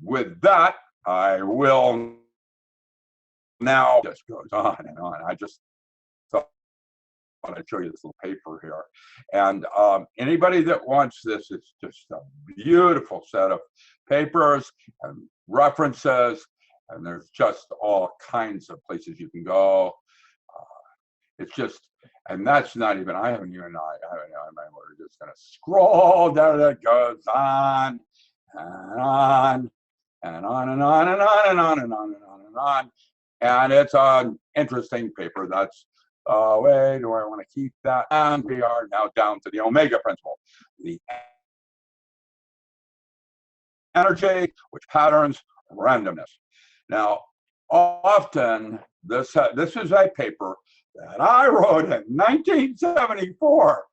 with that, I will now, just goes on and on. I just thought I'd show you this little paper here. And anybody that wants this, it's just a beautiful set of papers and references, and there's just all kinds of places you can go. It's just, and that's not even, I haven't even, we're just going to scroll down. That goes on and on and on and on and on and on and on and on and on. And it's an interesting paper. That's, wait, do I want to keep that? And we are now down to the Omega Principle. The energy, which patterns randomness. Now, often, this is a paper that I wrote in 1974,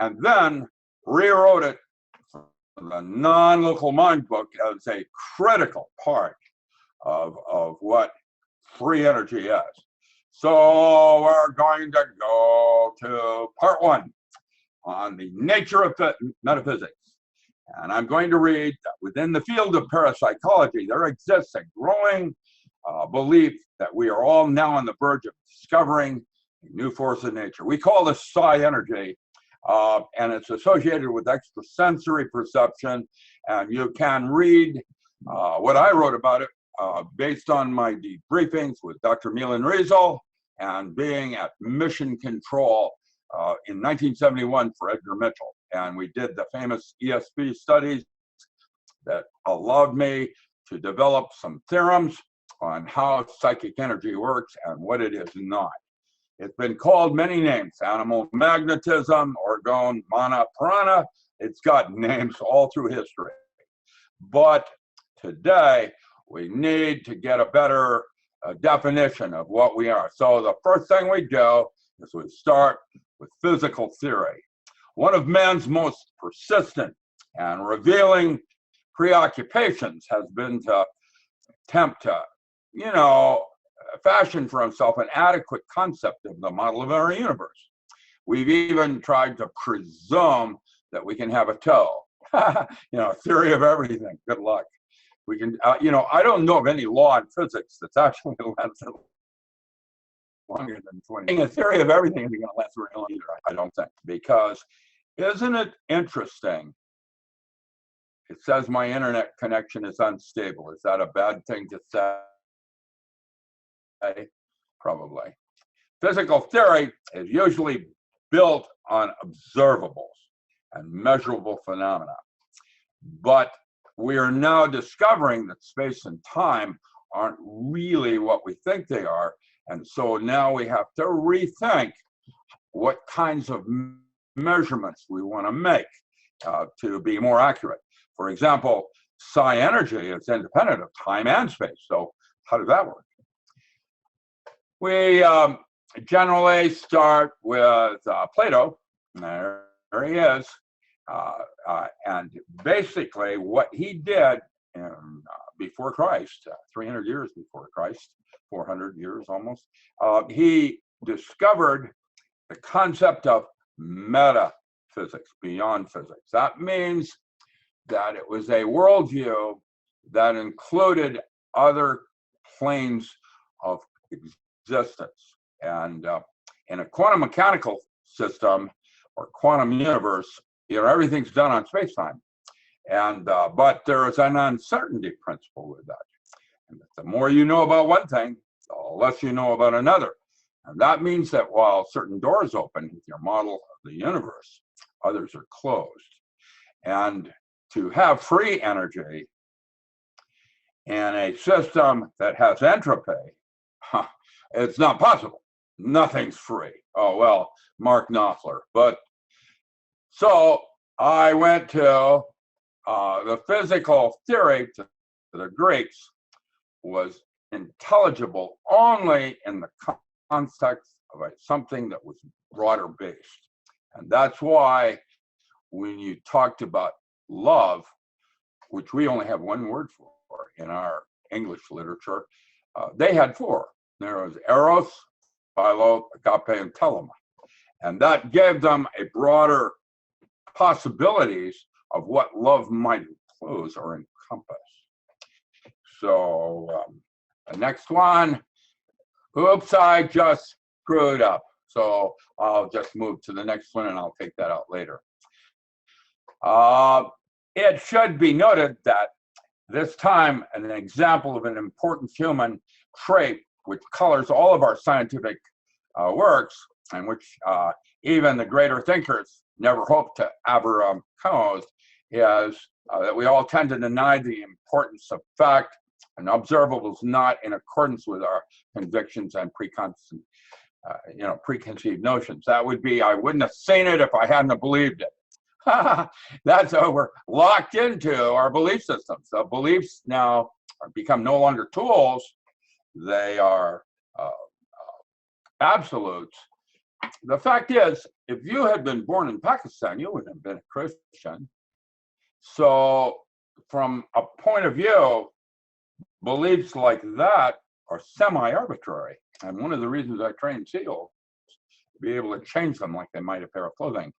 and then rewrote it for the Non-Local Mind book as a critical part of what free energy is. So we're going to go to part 1 on the nature of metaphysics. And I'm going to read that within the field of parapsychology, there exists a growing belief that we are all now on the verge of discovering a new force of nature. We call this psi energy, and it's associated with extrasensory perception. And you can read what I wrote about it based on my debriefings with Dr. Milan Riesel and being at Mission Control in 1971 for Edgar Mitchell. And we did the famous ESP studies that allowed me to develop some theorems on how psychic energy works and what it is not. It's been called many names: animal magnetism, orgone, mana, prana. It's got names all through history. But today, we need to get a better definition of what we are. So the first thing we do is we start with physical theory. One of man's most persistent and revealing preoccupations has been to attempt to, fashion for himself an adequate concept of the model of our universe. We've even tried to presume that we can have a toe. Theory of everything. Good luck. We can, I don't know of any law in physics that's actually lasted longer than 20. A theory of everything isn't going to last very long either, I don't think. Because isn't it interesting? It says my internet connection is unstable. Is that a bad thing to say? Probably. Physical theory is usually built on observables and measurable phenomena. But we are now discovering that space and time aren't really what we think they are. And so now we have to rethink what kinds of measurements we want to make to be more accurate. For example, psi energy is independent of time and space. So how does that work? We generally start with Plato. There he is. And basically what he did before Christ, 300 years before Christ, 400 years almost, he discovered the concept of metaphysics, beyond physics. That means that it was a worldview that included other planes of existence. And in a quantum mechanical system or quantum universe, everything's done on space-time. And but there is an uncertainty principle with that. And the more you know about one thing, the less you know about another. And that means that while certain doors open with your model of the universe, others are closed. And to have free energy in a system that has entropy, it's not possible. Nothing's free. Oh, well, Mark Knopfler. But so I went to the physical theory to the Greeks was intelligible only in the context of something that was broader based. And that's why when you talked about love, which we only have one word for in our English literature, they had four. There was eros, philo, agape, and telema. And that gave them a broader possibilities of what love might include or encompass. So the next one, oops, I just screwed up. So I'll just move to the next one and I'll take that out later. It should be noted that this time an example of an important human trait which colors all of our scientific works, and which even the greater thinkers never hope to ever cause, is that we all tend to deny the importance of fact and observables not in accordance with our convictions and preconceived notions. That would be, I wouldn't have seen it if I hadn't believed it. That's how we're locked into our belief systems. The beliefs now become no longer tools. They are absolutes. The fact is, if you had been born in Pakistan, you wouldn't have been a Christian. So from a point of view, beliefs like that are semi-arbitrary. And one of the reasons I train SEALs to be able to change them like they might a pair of clothing.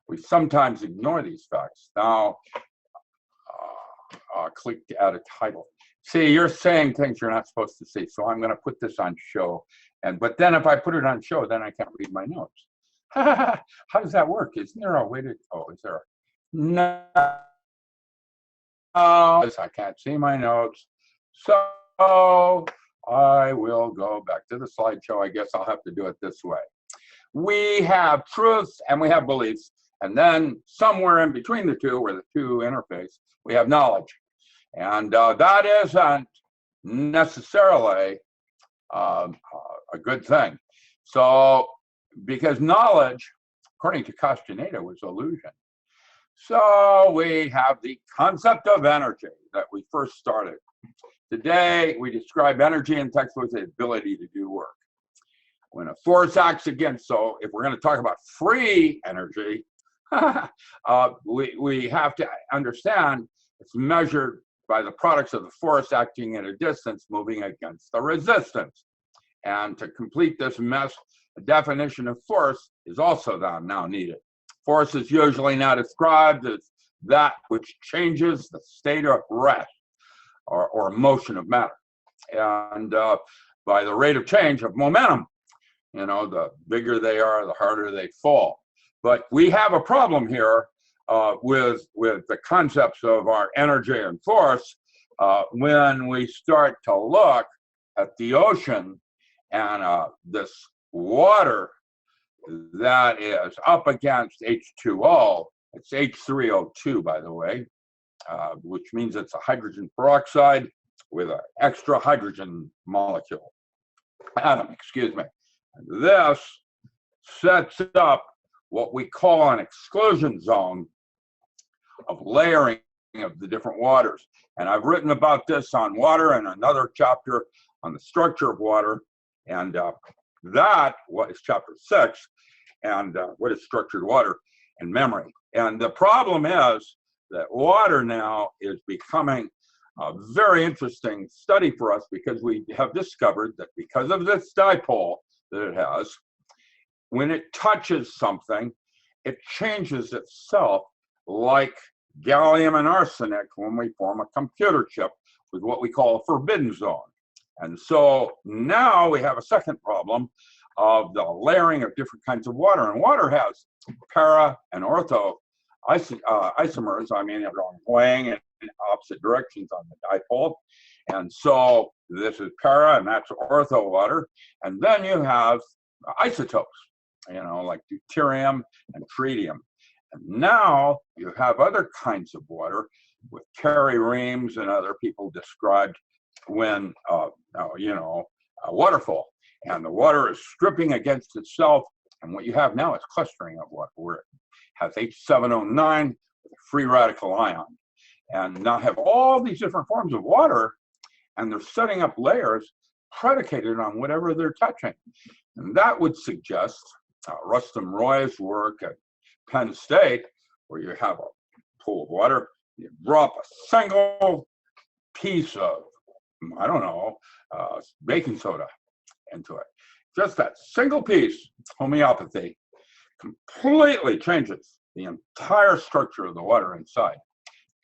We sometimes ignore these facts. Now, click to add a title. See, you're saying things you're not supposed to see, so I'm going to put this on show. But then if I put it on show, then I can't read my notes. How does that work? Isn't there a way to? Oh, is there? No, I can't see my notes. So I will go back to the slideshow. I guess I'll have to do it this way. We have truths and we have beliefs. And then somewhere in between the two, where the two interface, we have knowledge. And that isn't necessarily a good thing. So, because knowledge, according to Castaneda, was illusion. So we have the concept of energy that we first started. Today, we describe energy in textbooks as the ability to do work. When a force acts against, so if we're going to talk about free energy, we have to understand it's measured by the products of the force acting at a distance moving against the resistance. And to complete this mess, a definition of force is also now needed. Force is usually now described as that which changes the state of rest or motion of matter. And by the rate of change of momentum, you know, the bigger they are, the harder they fall. But we have a problem here with the concepts of our energy and force when we start to look at the ocean and this water that is up against H2O. It's H3O2, by the way, which means it's a hydrogen peroxide with an extra hydrogen molecule, atom, excuse me. And this sets up what we call an exclusion zone of layering of the different waters. And I've written about this on water in another chapter on the structure of water. And that is chapter 6, and what is structured water and memory. And the problem is that water now is becoming a very interesting study for us, because we have discovered that because of this dipole that it has, when it touches something, it changes itself, like gallium and arsenic when we form a computer chip with what we call a forbidden zone. And so now we have a second problem of the layering of different kinds of water. And water has para and ortho isomers. I mean, they're going in opposite directions on the dipole. And so this is para, and that's ortho water. And then you have isotopes, you know, like deuterium and tritium. And now you have other kinds of water with Terry Reams and other people described when, you know, a waterfall, and the water is stripping against itself. And what you have now is clustering of water, where it has H709 with a free radical ion. And now have all these different forms of water, and they're setting up layers predicated on whatever they're touching. And that would suggest Rustum Roy's work at Penn State, where you have a pool of water, you drop a single piece of, I don't know, baking soda into it. Just that single piece, homeopathy, completely changes the entire structure of the water inside,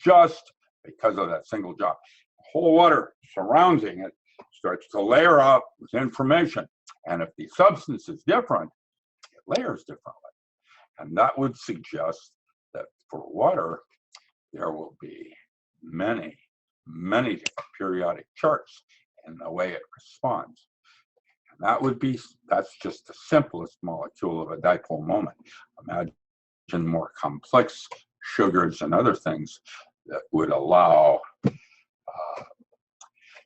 just because of that single drop. The whole water surrounding it starts to layer up with information. And if the substance is different, it layers differently. And that would suggest that for water, there will be many, many different periodic charts in the way it responds. And that would be, that's just the simplest molecule of a dipole moment. Imagine more complex sugars and other things that would allow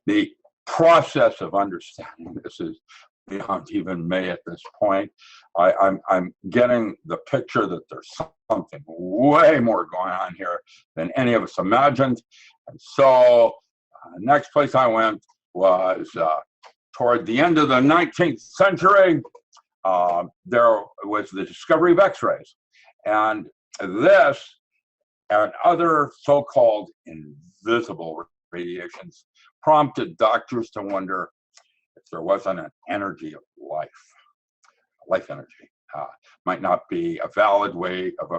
the process of understanding this is beyond even me at this point. I'm getting the picture that there's something way more going on here than any of us imagined. And so next place I went was toward the end of the 19th century. There was the discovery of X-rays. And this and other so-called invisible radiations prompted doctors to wonder if there wasn't an energy of life energy. Might not be a valid way of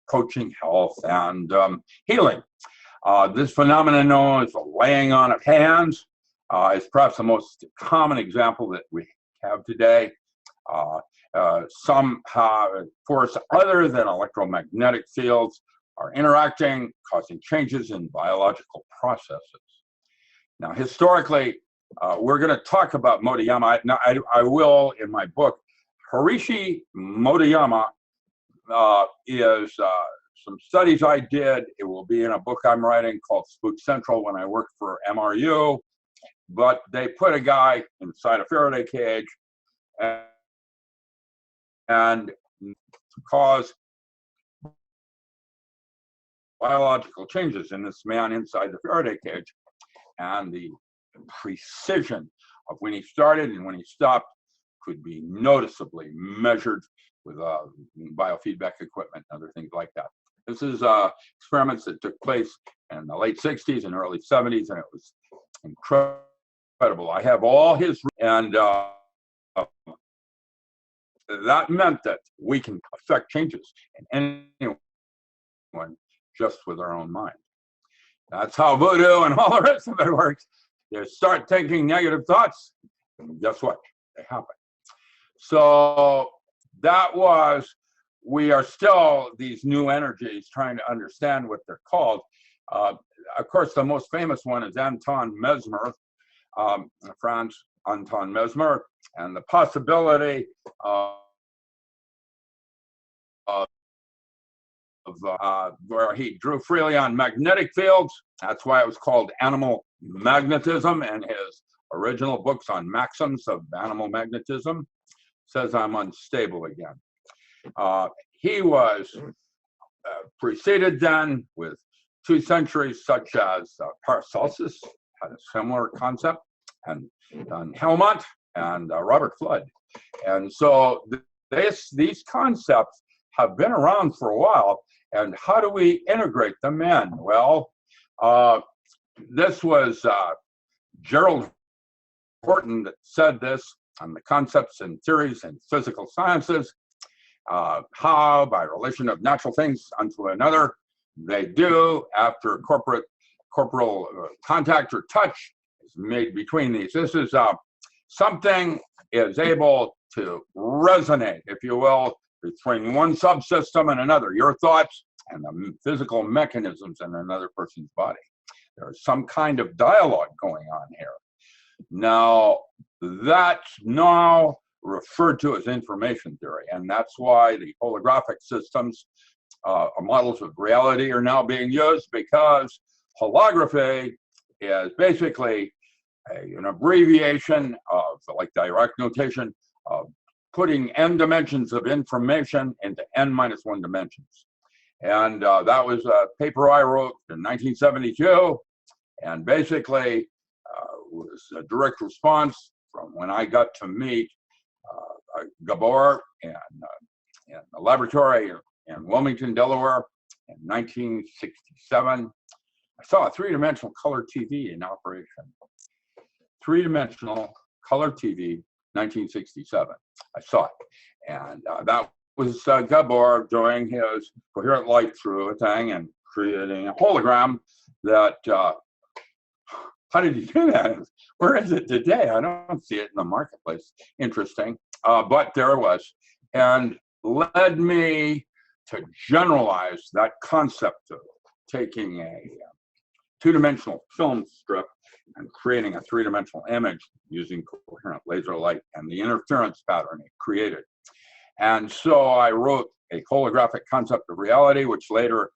approaching health and healing. This phenomenon known as the laying on of hands is perhaps the most common example that we have today. Some force other than electromagnetic fields are interacting, causing changes in biological processes. Now, historically, we're going to talk about Motoyama. I will in my book. Harishi Motoyama is some studies I did. It will be in a book I'm writing called Spook Central when I worked for MRU. But they put a guy inside a Faraday cage and cause biological changes in this man inside the Faraday cage. And the precision of when he started and when he stopped could be noticeably measured with biofeedback equipment and other things like that. This is experiments that took place in the late 60s and early 70s, and it was incredible. I have all his, and that meant that we can affect changes in anyone just with our own mind. That's how voodoo and all the rest of it works. You start thinking negative thoughts, and guess what? They happen. So that was, we are still these new energies trying to understand what they're called. Of course, the most famous one is Anton Mesmer, Franz Anton Mesmer, and the possibility where he drew freely on magnetic fields. That's why it was called animal magnetism, and his original books on maxims of animal magnetism says I'm unstable again. He was preceded then with 2 centuries such as Paracelsus had a similar concept, and Helmont and Robert Flood. And so these concepts have been around for a while. And how do we integrate them in? Well, this was Gerald Horton that said this on the concepts and theories in physical sciences, how by relation of natural things unto another, they do after corporal contact or touch is made between these. This is something is able to resonate, if you will, between one subsystem and another, your thoughts and the physical mechanisms in another person's body. There's some kind of dialogue going on here. Now, that's now referred to as information theory, and that's why the holographic systems, models of reality are now being used, because holography is basically an abbreviation of, like direct notation, of putting n dimensions of information into n-1 dimensions. And that was a paper I wrote in 1972, and basically was a direct response from when I got to meet Gabor in the laboratory in Wilmington, Delaware in 1967. I saw a 3-dimensional color TV in operation. 3-dimensional color TV, 1967. I saw it. And that was Gabor doing his coherent light through a thing and creating a hologram that, how did he do that? Where is it today? I don't see it in the marketplace. Interesting. But there it was. And led me to generalize that concept of taking a 2-dimensional film strip and creating a 3-dimensional image using coherent laser light and the interference pattern it created. And so I wrote a holographic concept of reality, which later,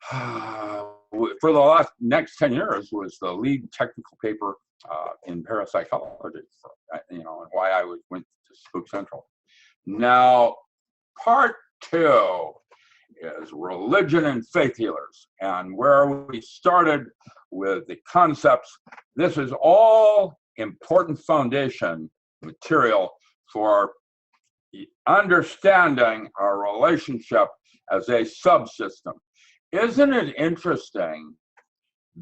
for the next 10 years, was the lead technical paper in parapsychology, and why I went to Spook Central. Now, part 2 is religion and faith healers, and where we started with the concepts. This is all important foundation material for understanding our relationship as a subsystem. Isn't it interesting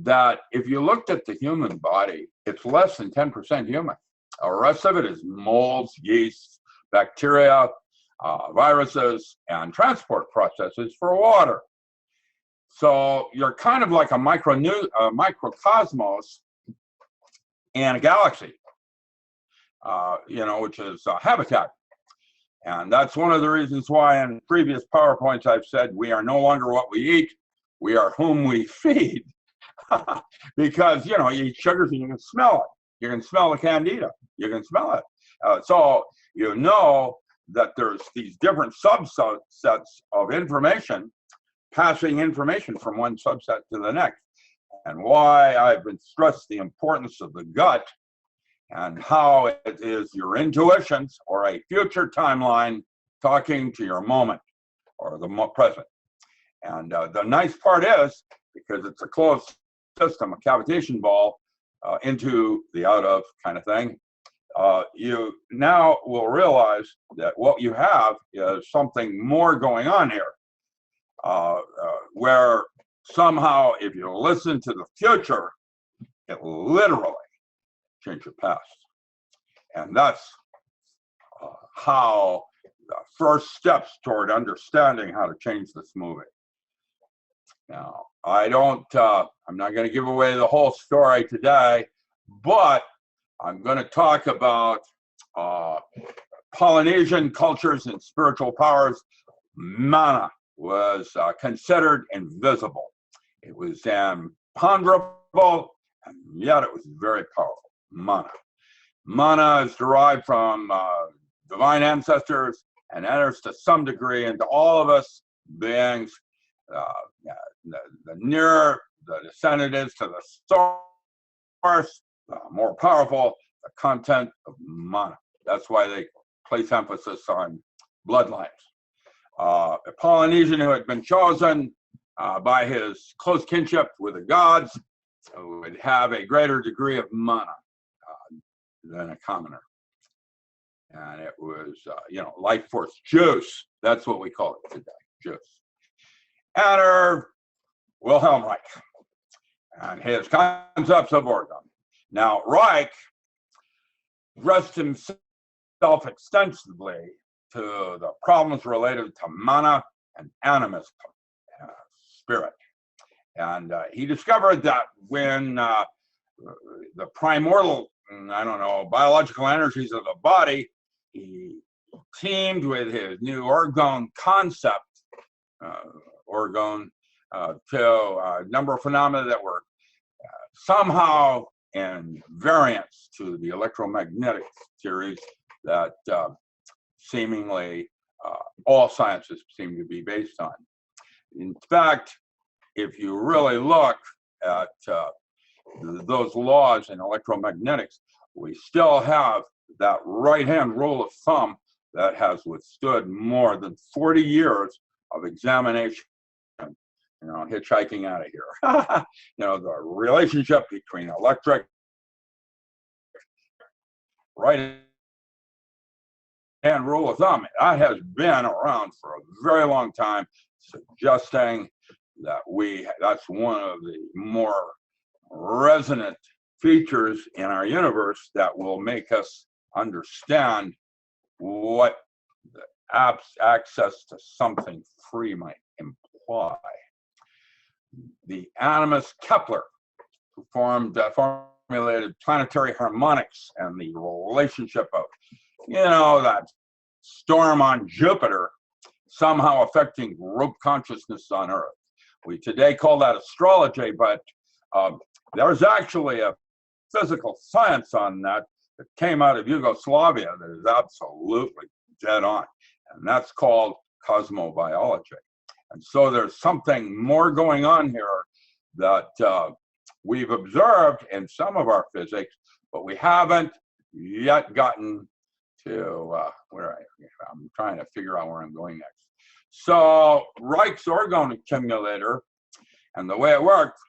that if you looked at the human body, it's less than 10% human. The rest of it is molds, yeast, bacteria, viruses, and transport processes for water. So you're kind of like a microcosmos in a galaxy, which is habitat. And that's one of the reasons why in previous PowerPoints I've said we are no longer what we eat, we are whom we feed. Because, you eat sugars and you can smell it. You can smell the candida. You can smell it. So you know that there's these different subsets of information, passing information from one subset to the next. And why I've been stressed the importance of the gut and how it is your intuitions or a future timeline talking to your moment or the present. And the nice part is, because it's a closed system, a cavitation ball, into the out of kind of thing, you now will realize that what you have is something more going on here, where somehow if you listen to the future, it will literally change your past. And that's how the first steps toward understanding how to change this movie. Now, I'm not going to give away the whole story today, but I'm going to talk about Polynesian cultures and spiritual powers. Mana was considered invisible. It was imponderable, and yet it was very powerful. Mana. Mana is derived from divine ancestors and enters to some degree into all of us beings. The nearer the descendant is to the source, the more powerful the content of mana. That's why they place emphasis on bloodlines. A Polynesian who had been chosen by his close kinship with the gods would have a greater degree of mana than a commoner. And it was, life force juice. That's what we call it today, juice. Enter Wilhelm Reich and his concepts of orgone. Now, Reich addressed himself extensively to the problems related to mana and animism, spirit. And he discovered that when the primordial, biological energies of the body, he teamed with his new orgone concept, orgone, to a number of phenomena that were somehow in variance to the electromagnetic theories that seemingly all sciences seem to be based on. In fact, if you really look at those laws in electromagnetics, we still have that right-hand rule of thumb that has withstood more than 40 years of examination. Hitchhiking out of here. The relationship between electric, right-hand rule of thumb, that has been around for a very long time, suggesting that that's one of the more resonant features in our universe that will make us understand what the access to something free might imply. The animist Kepler, who formulated planetary harmonics and the relationship of, that storm on Jupiter somehow affecting group consciousness on Earth. We today call that astrology, but there's actually a physical science on that came out of Yugoslavia that is absolutely dead on, and that's called cosmobiology. And so there's something more going on here that we've observed in some of our physics, but we haven't yet gotten to I'm trying to figure out where I'm going next. So Reich's orgone accumulator and the way it worked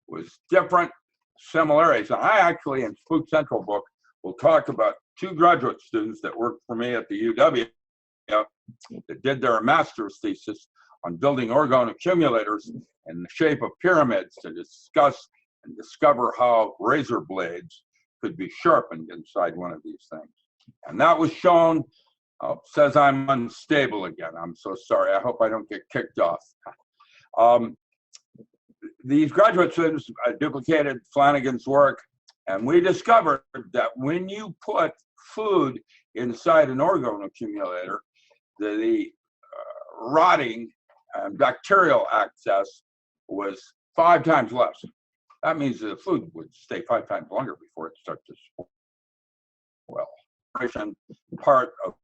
was different similarities. And I actually, in Spook Central book, will talk about two graduate students that worked for me at the UW that did their master's thesis on building orgone accumulators in the shape of pyramids to discuss and discover how razor blades could be sharpened inside one of these things. And that was shown. Says I'm unstable again. I'm so sorry. I hope I don't get kicked off. These graduate students duplicated Flanagan's work, and we discovered that when you put food inside an orgone accumulator, the rotting and bacterial access was 5 times less. that means the food would stay 5 times longer before it starts to spoil. Part of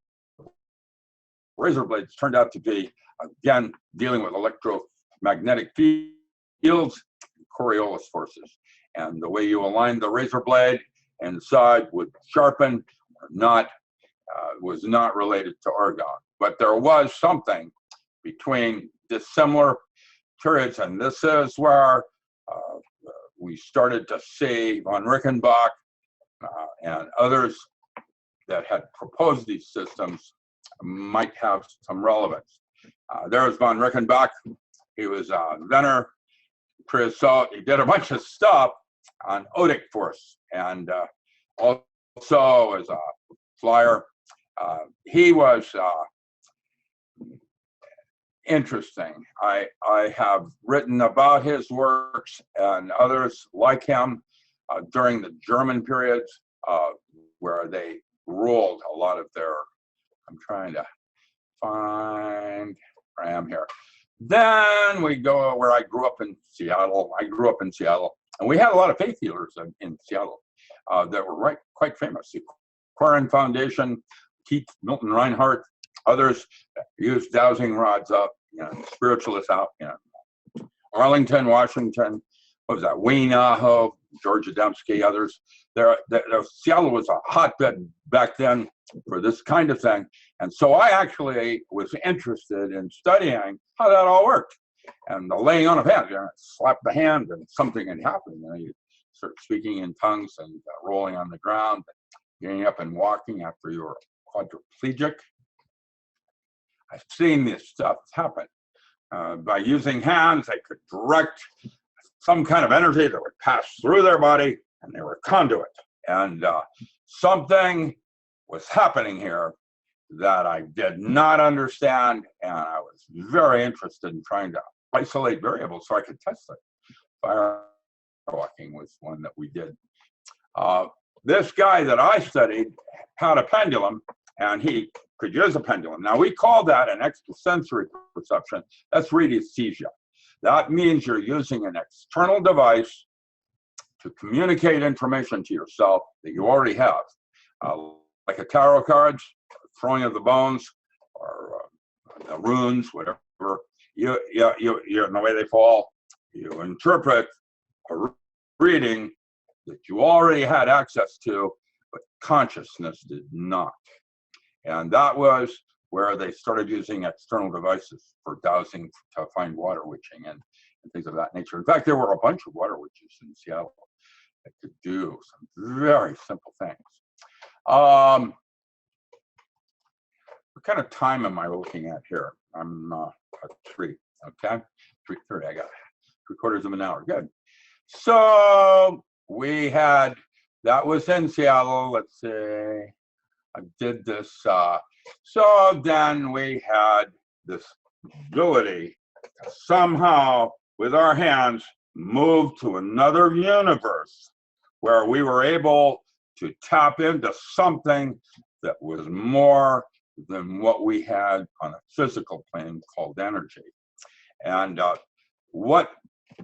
razor blades turned out to be, again, dealing with electromagnetic fields, Coriolis forces. And the way you align the razor blade inside would sharpen or not, was not related to argon. But there was something between dissimilar periods, and this is where we started to see von Reichenbach and others that had proposed these systems might have some relevance. There's von Reichenbach. He was a inventor, creosote. He did a bunch of stuff on odic force, and also as a flyer. He was interesting. I have written about his works and others like him during the German periods where they ruled a lot of their, I'm trying to find where I am here. Then we go where I grew up in Seattle. And we had a lot of faith healers in Seattle that were quite famous. The Coherence Foundation, Keith Milton Reinhardt, others used dowsing rods up, spiritualists out, Arlington, Washington, what was that, Wayne Aho, George Adamski, others. Seattle was a hotbed back then for this kind of thing. And so I actually was interested in studying how that all worked. And the laying on of hands, slap the hand and something had happened. You start speaking in tongues and rolling on the ground, getting up and walking after you were quadriplegic. I've seen this stuff happen. By using hands, they could direct some kind of energy that would pass through their body, and they were conduit. And something was happening here that I did not understand, and I was very interested in trying to isolate variables so I could test it. Firewalking was one that we did. This guy that I studied had a pendulum, and he could use a pendulum. Now, we call that an extrasensory perception. That's radiesthesia. That means you're using an external device to communicate information to yourself that you already have, like a tarot cards, throwing of the bones, or the runes, whatever. You in the way they fall, you interpret a reading that you already had access to, but consciousness did not. And that was where they started using external devices for dowsing to find water witching and things of that nature. In fact, there were a bunch of water witches in Seattle that could do some very simple things. What kind of time am I looking at here? I'm at 3, okay? 3:30, I got 3/4 of an hour, good. So we had, that was in Seattle, let's see, I did this. So then we had this ability to somehow, with our hands, move to another universe where we were able to tap into something that was more than what we had on a physical plane called energy. And what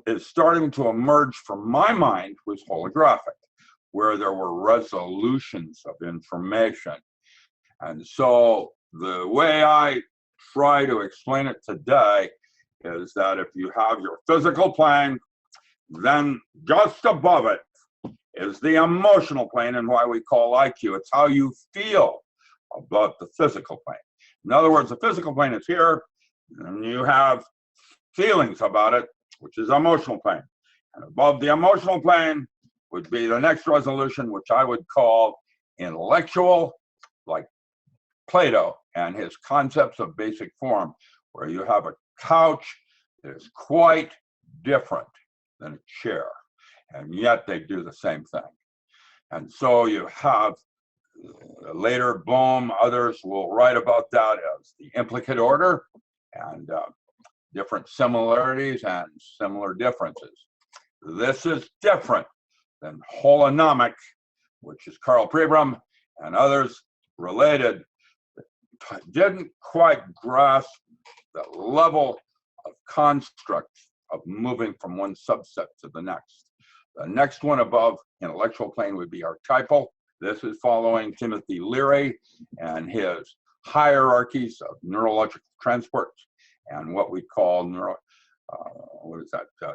is starting to emerge from my mind was holographic, where there were resolutions of information. And so the way I try to explain it today is that if you have your physical plane, then just above it is the emotional plane, and why we call IQ. It's how you feel about the physical plane. In other words, the physical plane is here, and you have feelings about it, which is emotional plane. And above the emotional plane would be the next resolution, which I would call intellectual, like Plato and his concepts of basic form, where you have a couch that is quite different than a chair, and yet they do the same thing. And so you have later, Bohm, others will write about that as the implicate order, and different similarities and similar differences. This is different than holonomic, which is Carl Pribram and others related, that didn't quite grasp the level of construct of moving from one subset to the next. The next one above intellectual plane would be archetypal. This is following Timothy Leary and his hierarchies of neurological transports and what we call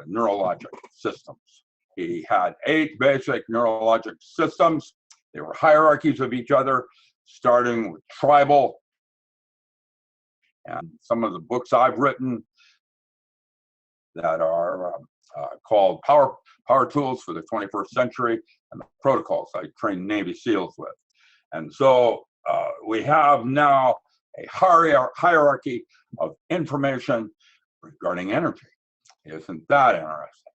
neurologic systems. He had 8 basic neurologic systems. They were hierarchies of each other, starting with tribal. And some of the books I've written that are called Power Tools for the 21st Century and the protocols I trained Navy SEALs with. And so we have now a hierarchy of information regarding energy. Isn't that interesting?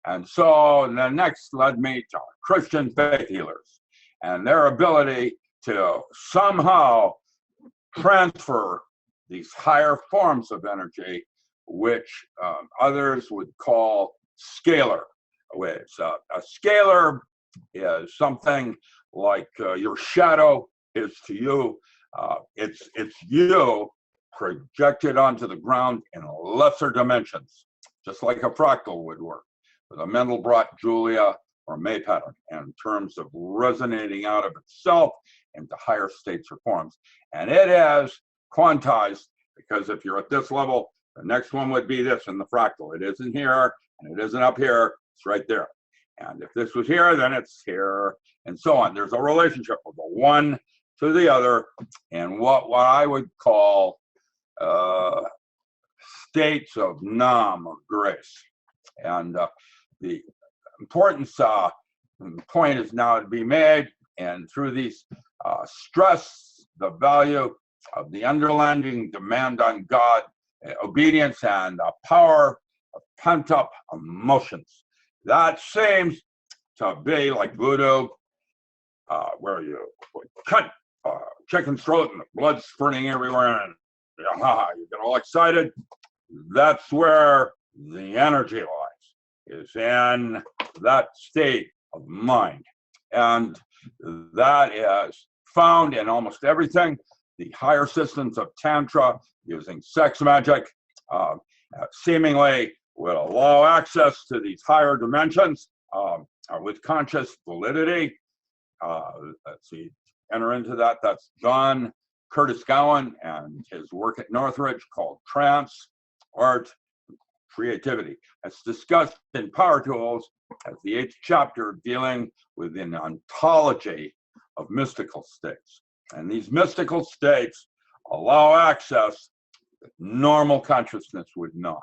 And so the next led me to Christian faith healers and their ability to somehow transfer these higher forms of energy, which others would call scalar waves. A scalar is something like your shadow is to you. It's you projected onto the ground in lesser dimensions, just like a fractal would work with a Mandelbrot, Julia, or May pattern in terms of resonating out of itself into higher states or forms. And it is quantized, because if you're at this level, the next one would be this in the fractal. It isn't here, and it isn't up here, it's right there. And if this was here, then it's here, and so on. There's a relationship of the one to the other, and what I would call states of nam, or grace. And the importance point is now to be made, and through these stress the value of the underlying demand on God, obedience, and power of pent-up emotions. That seems to be like voodoo, where you cut chicken's throat and the blood's spurting everywhere, and you get all excited. That's where the energy lies, is in that state of mind. And that is found in almost everything. The higher systems of Tantra, using sex magic, seemingly would allow access to these higher dimensions with conscious validity. Let's see, enter into that. That's John Curtis Gowan and his work at Northridge called Trance, Art, Creativity. It's discussed in Power Tools as the 8th chapter, dealing with an ontology of mystical states. And these mystical states allow access that normal consciousness would not.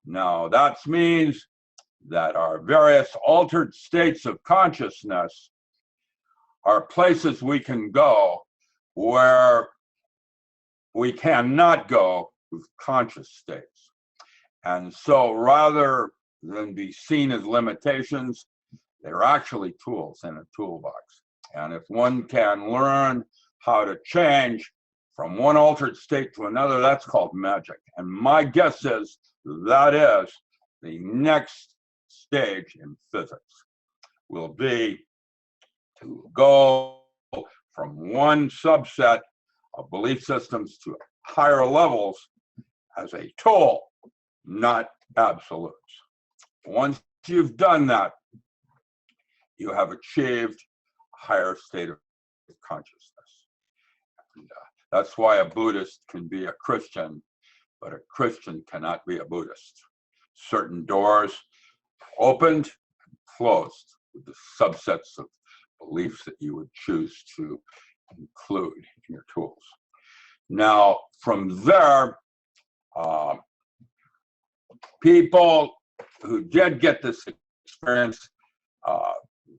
Now, that means that our various altered states of consciousness are places we can go where we cannot go with conscious states. And so rather than be seen as limitations, they're actually tools in a toolbox. And if one can learn how to change from one altered state to another, that's called magic. And my guess is that is the next stage in physics, will be to go from one subset of belief systems to higher levels as a tool, not absolutes. Once you've done that, you have achieved a higher state of consciousness. And, that's why a Buddhist can be a Christian, but a Christian cannot be a Buddhist. Certain doors opened and closed with the subsets of beliefs that you would choose to include in your tools. Now, from there, people who did get this experience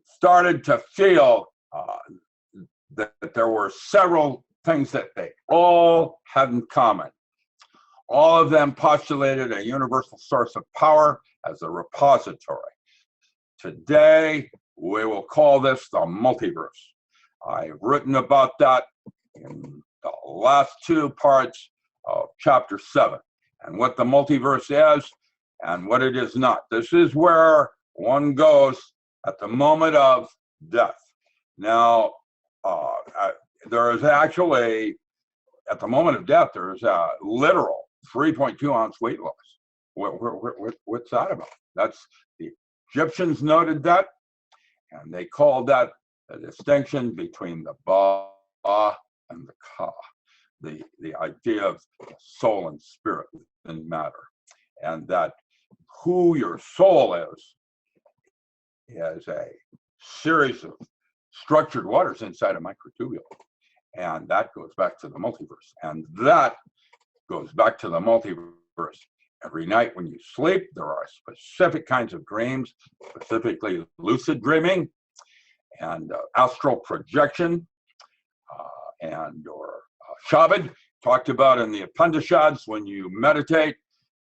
started to feel that there were several things that they all had in common. All of them postulated a universal source of power as a repository. Today, we will call this the multiverse. I've written about that in the last 2 parts of chapter 7, and what the multiverse is and what it is not. This is where one goes at the moment of death. Now, there is actually, at the moment of death, there is a literal 3.2 ounce weight loss. What's that about? That's the Egyptians noted that, and they called that the distinction between the Ba and the Ka, the idea of soul and spirit within matter, and that who your soul is a series of structured waters inside a microtubule, and that goes back to the multiverse, and that goes back to the multiverse. Every night when you sleep, there are specific kinds of dreams, specifically lucid dreaming and astral projection, or Shabad, talked about in the Upanishads. When you meditate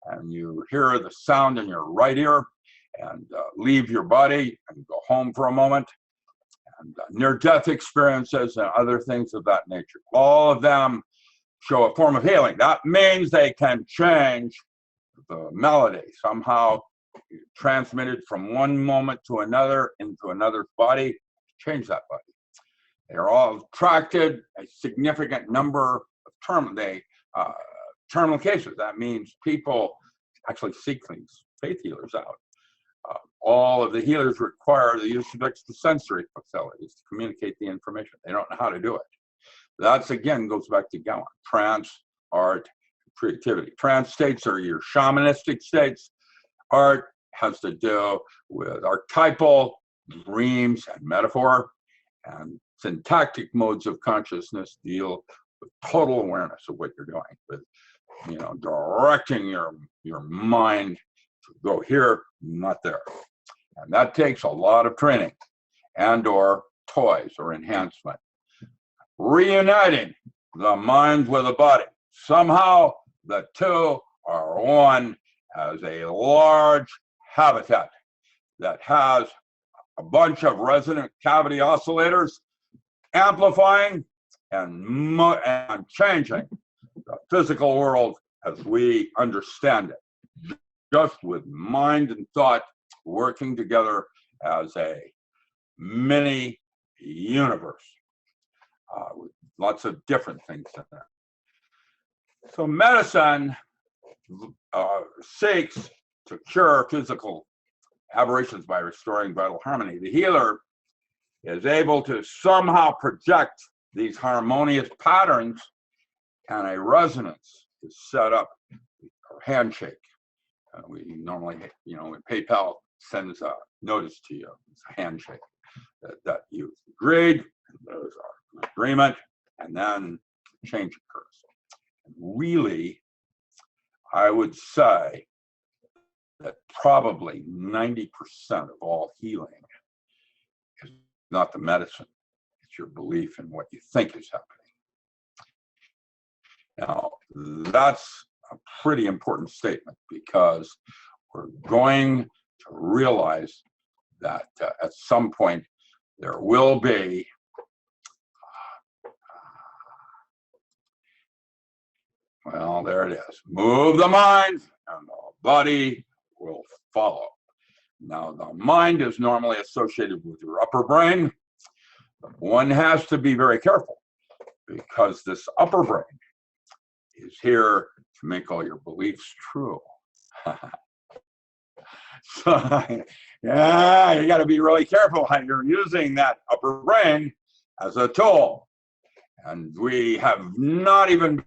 and you hear the sound in your right ear and leave your body and go home for a moment, and near-death experiences and other things of that nature. All of them show a form of healing. That means they can change the melody, somehow transmitted from one moment to another into another's body, change that body. They're all attracted a significant number of terminal cases. That means people actually seek these faith healers out. All of the healers require the use of extrasensory facilities to communicate the information. They don't know how to do it. That's, again, goes back to Gowan. Trance, art, creativity. Trance states are your shamanistic states. Art has to do with archetypal dreams and metaphor. And syntactic modes of consciousness deal with total awareness of what you're doing, with, directing your mind to go here, not there. And that takes a lot of training and or toys or enhancement. Reuniting the mind with the body. Somehow the two are one as a large habitat that has a bunch of resonant cavity oscillators amplifying and changing the physical world as we understand it, just with mind and thought working together as a mini universe with lots of different things in there. So medicine seeks to cure physical aberrations by restoring vital harmony. The healer is able to somehow project these harmonious patterns, and a resonance is set up, or handshake. We normally, when PayPal sends a notice to you, it's a handshake that you've agreed, and there's an agreement, and then change occurs. And really, I would say that probably 90% of all healing is not the medicine, it's your belief in what you think is happening. Now, that's a pretty important statement, because we're going to realize that at some point there will be well, there it is. Move the mind and the body will follow. Now, the mind is normally associated with your upper brain, but one has to be very careful, because this upper brain is here to make all your beliefs true. So, yeah, you got to be really careful how you're using that upper brain as a tool. And we have not even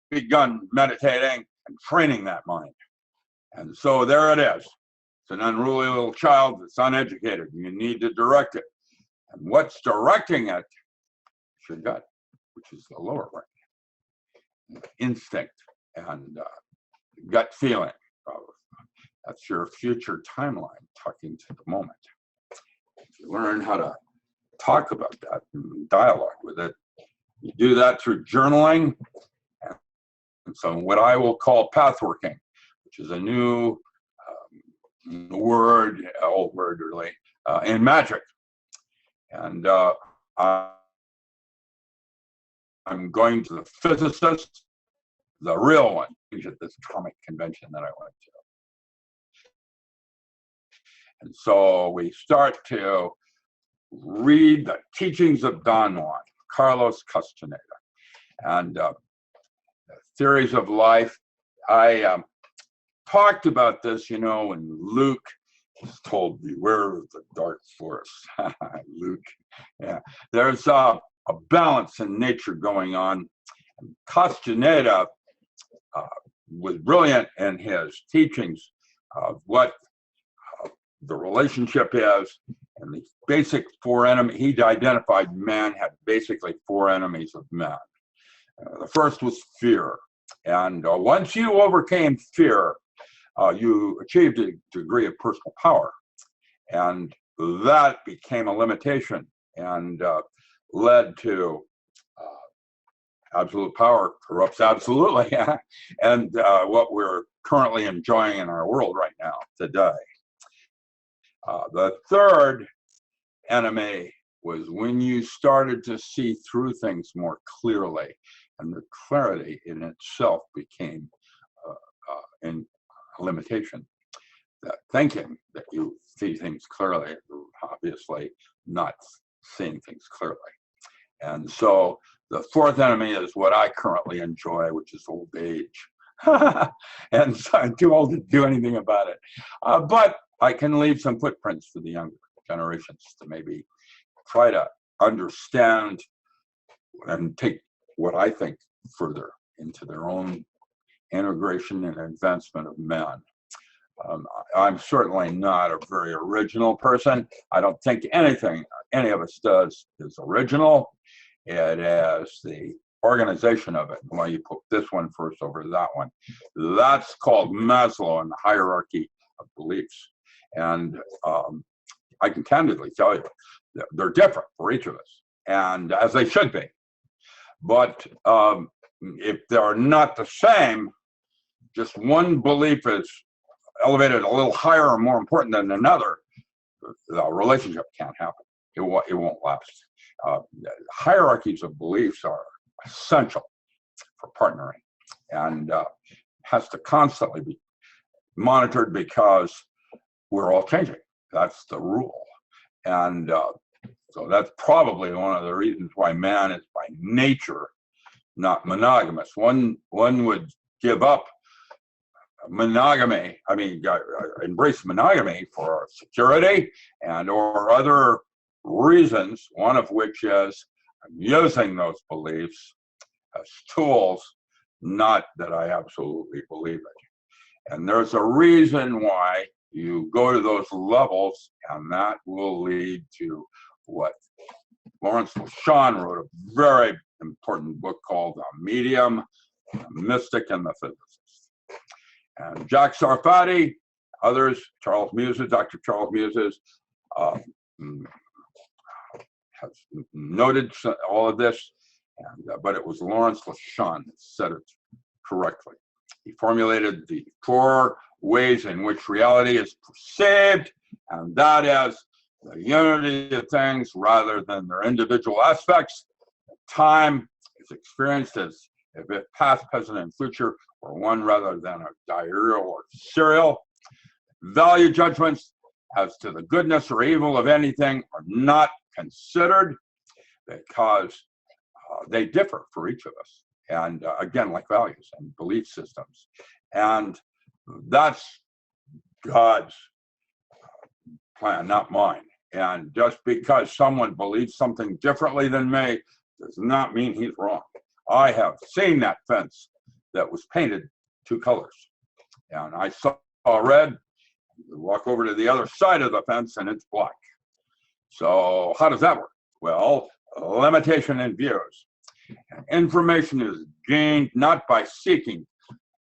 begun meditating and training that mind. And so there it is. It's an unruly little child that's uneducated. You need to direct it. And what's directing it is your gut, which is the lower brain. Instinct and gut feeling. That's your future timeline, talking to the moment. If you learn how to talk about that and dialogue with it, you do that through journaling. And so what I will call path working, which is a new word, old word really, in magic. And I'm going to the physicist, the real one, at this atomic convention that I went to. And so we start to read the teachings of Don Juan, Carlos Castaneda, and theories of life. I talked about this, in Luke was told, beware of the dark forest. Luke. Yeah. There's a balance in nature going on. Castaneda was brilliant in his teachings of what the relationship is, and the basic four enemies. He identified man had basically four enemies of man. The first was fear, and once you overcame fear, you achieved a degree of personal power, and that became a limitation and led to absolute power corrupts absolutely, and what we're currently enjoying in our world right now today. The third enemy was when you started to see through things more clearly, and the clarity in itself became in limitation. That thinking that you see things clearly, obviously not seeing things clearly. And so the fourth enemy is what I currently enjoy, which is old age. And so I'm too old to do anything about it. But I can leave some footprints for the younger generations to maybe try to understand and take what I think further into their own integration and advancement of man. I'm certainly not a very original person. I don't think anything any of us does is original. It is the organization of it. Why you put this one first over that one. That's called Maslow and the hierarchy of beliefs. And I can candidly tell you, they're different for each of us, and as they should be. But if they're not the same, just one belief is elevated a little higher or more important than another, the relationship can't happen. It won't last. Hierarchies of beliefs are essential for partnering, and has to constantly be monitored because we're all changing. That's the rule. And so that's probably one of the reasons why man is by nature not monogamous. One would give up monogamy, embrace monogamy for security and or other reasons, one of which is using those beliefs as tools, not that I absolutely believe it. And there's a reason why you go to those levels, and that will lead to what Lawrence LeSean wrote a very important book called The Medium, The Mystic, and the Physicist. And Jacques Sarfati, others, Charles Muses, Dr. Charles Muses, has noted all of this, but it was Lawrence LeSean that said it correctly. He formulated the four ways in which reality is perceived, and that is the unity of things rather than their individual aspects. Time is experienced as if past, present, and future were one rather than a diurnal or serial. Value judgments as to the goodness or evil of anything are not considered because they differ for each of us. And again, like values and belief systems. And that's God's plan, not mine. And just because someone believes something differently than me does not mean he's wrong. I have seen that fence that was painted two colors. And I saw red, walk over to the other side of the fence and it's black. So how does that work? Well, limitation in views. Information is gained not by seeking,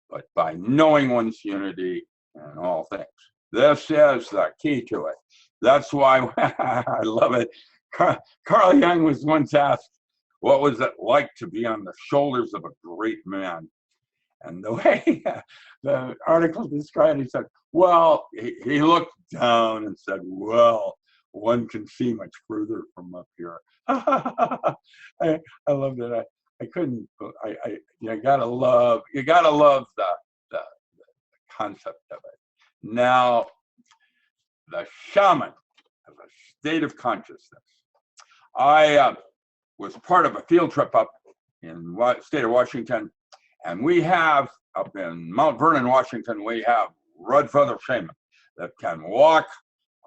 but by knowing one's unity in all things. This is the key to it. That's why I love it. Carl Jung was once asked, what was it like to be on the shoulders of a great man? And the way the article described, he said, well, he looked down and said, well, one can see much further from up here. I loved it. I couldn't. You gotta love the concept of it. Now, the shaman has a state of consciousness. I was part of a field trip up in the state of Washington, and we have up in Mount Vernon, Washington, we have red feather shaman that can walk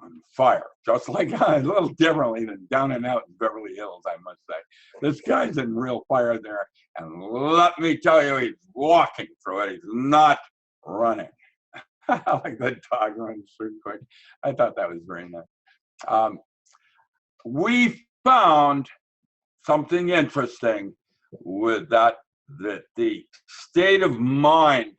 on fire, just like a little differently than down and out in Beverly Hills, I must say. This guy's in real fire there, and let me tell you, he's walking through it. He's not running. Like the dog runs so quick. I thought that was very nice. We found something interesting with that the state of mind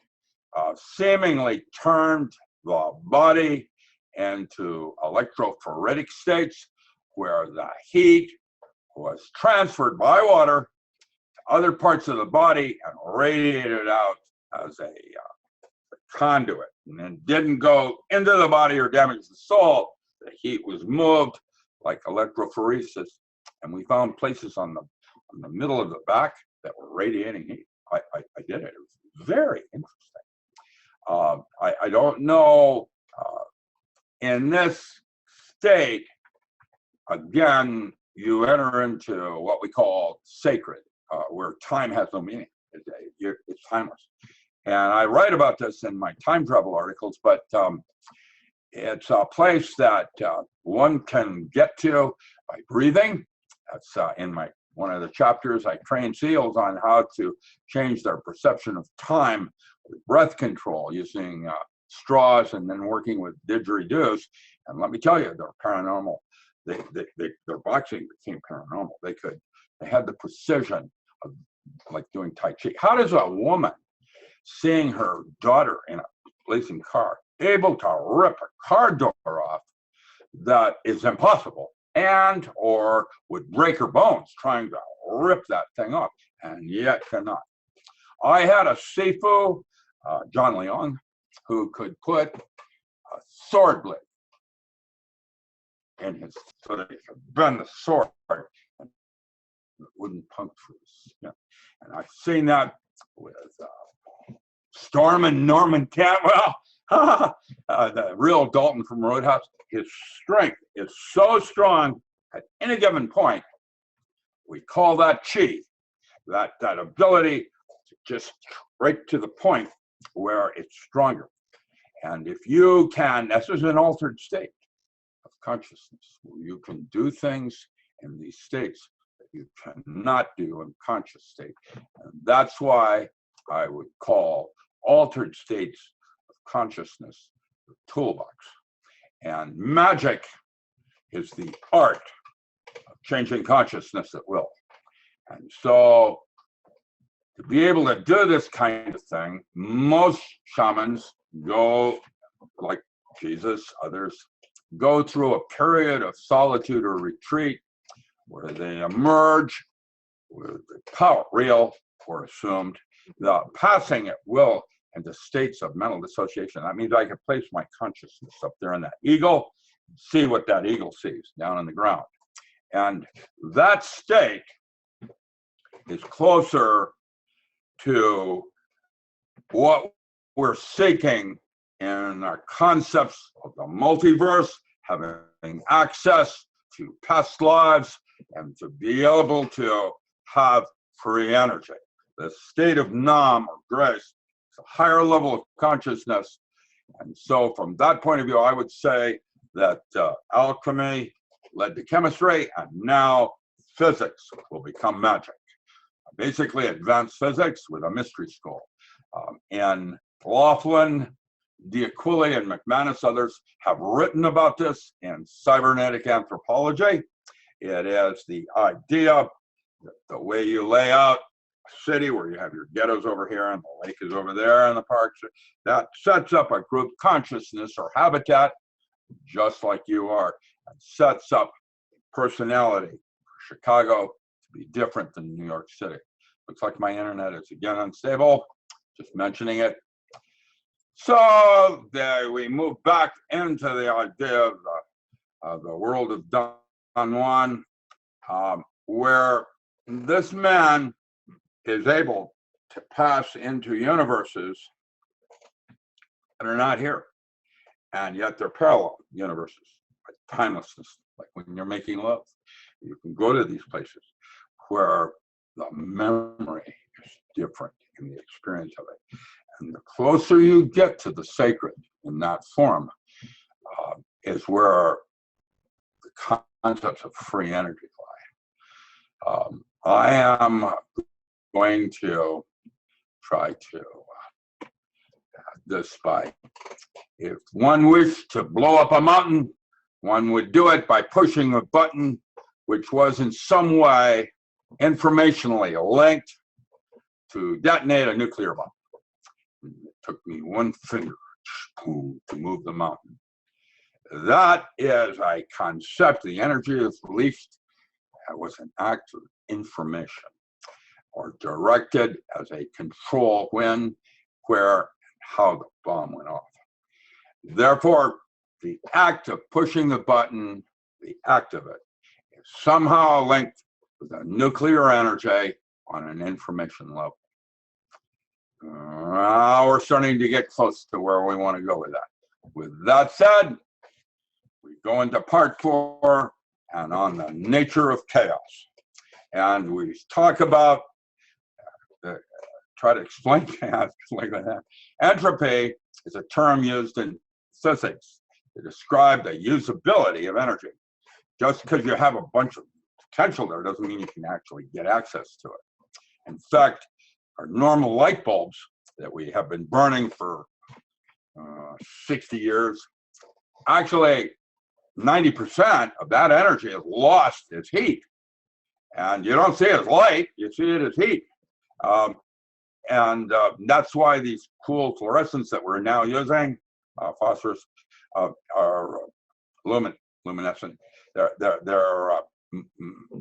seemingly turned the body into electrophoretic states where the heat was transferred by water to other parts of the body and radiated out as a conduit, and then didn't go into the body or damage the soul. The heat was moved like electrophoresis, and we found places on the middle of the back that were radiating heat. I did it. It was very interesting. I don't know. In this state, again, you enter into what we call sacred, where time has no meaning. It's timeless. And I write about this in my time travel articles, but it's a place that one can get to by breathing. That's in one of the chapters. I train SEALs on how to change their perception of time with breath control using straws and then working with didgeridoos. And let me tell you, they're paranormal. Their boxing became paranormal. They had the precision of like doing Tai Chi. How does a woman seeing her daughter in a blazing car able to rip a car door off that is impossible, and or would break her bones trying to rip that thing off, and yet cannot? I had a Sifu, John Leong, who could put a sword blade in his, so that he could bend the sword and it wouldn't puncture his skin. And I've seen that with Storm and Norman Cantwell, the real Dalton from Roadhouse. His strength is so strong at any given point. We call that chi, that ability to just right to the point where it's stronger. And if you can, this is an altered state of consciousness, where you can do things in these states that you cannot do in conscious state. And that's why I would call altered states of consciousness the toolbox. And magic is the art of changing consciousness at will. And so to be able to do this kind of thing, most shamans go, like Jesus, others, go through a period of solitude or retreat where they emerge with the power, real or assumed, the passing at will into states of mental dissociation. That means I can place my consciousness up there in that eagle, see what that eagle sees down on the ground. And that state is closer to what we're seeking in our concepts of the multiverse, having access to past lives, and to be able to have free energy. The state of Nam, or grace, is a higher level of consciousness. And so from that point of view, I would say that alchemy led to chemistry, and now physics will become magic. Basically advanced physics with a mystery school. And Laughlin, D'Aquili, and McManus, others have written about this in cybernetic anthropology. It is the idea that the way you lay out a city where you have your ghettos over here and the lake is over there and the parks, that sets up a group consciousness or habitat just like you are, and sets up personality for Chicago to be different than New York City. Looks like my internet is again unstable, just mentioning it. So there we move back into the idea of the world of Don Juan, where this man is able to pass into universes that are not here, and yet they're parallel universes, like timelessness, like when you're making love. You can go to these places where the memory is different in the experience of it. And the closer you get to the sacred in that form, is where the concepts of free energy lie. I am going to try to this by, if one wished to blow up a mountain, one would do it by pushing a button which was in some way informationally linked to detonate a nuclear bomb. It took me one finger to move the mountain. That is a concept. The energy is released. That was an act of information, or directed as a control when, where, and how the bomb went off. Therefore, the act of pushing the button, the act of it, is somehow linked with a nuclear energy on an information level. We're starting to get close to where we want to go with that. With that said, we go into part 4 and on the nature of chaos. And we talk about, try to explain chaos like that. Entropy is a term used in physics to describe the usability of energy. Just because you have a bunch of potential there doesn't mean you can actually get access to it. In fact, our normal light bulbs that we have been burning for 60 years, actually 90% of that energy is lost as heat. And you don't see it as light, you see it as heat. That's why these cool fluorescents that we're now using, phosphorus, are luminescent. They're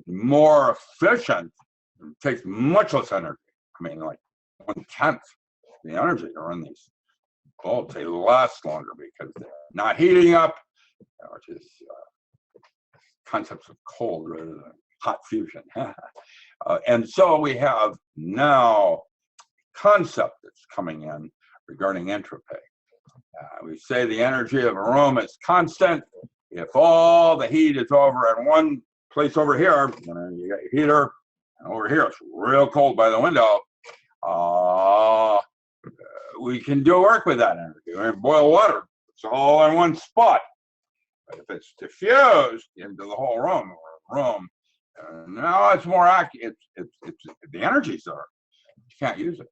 more efficient. It takes much less energy. I mean, like 1/10 the energy are in these bulbs. They last longer because they're not heating up, which is concepts of cold rather than hot fusion. And so we have now a concept that's coming in regarding entropy. We say the energy of a room is constant. If all the heat is over in one place over here, you got your heater, and over here it's real cold by the window, we can do work with that energy. We can boil water. It's all in one spot. But if it's diffused into the whole room, now it's more accurate. It's the energy's there. You can't use it.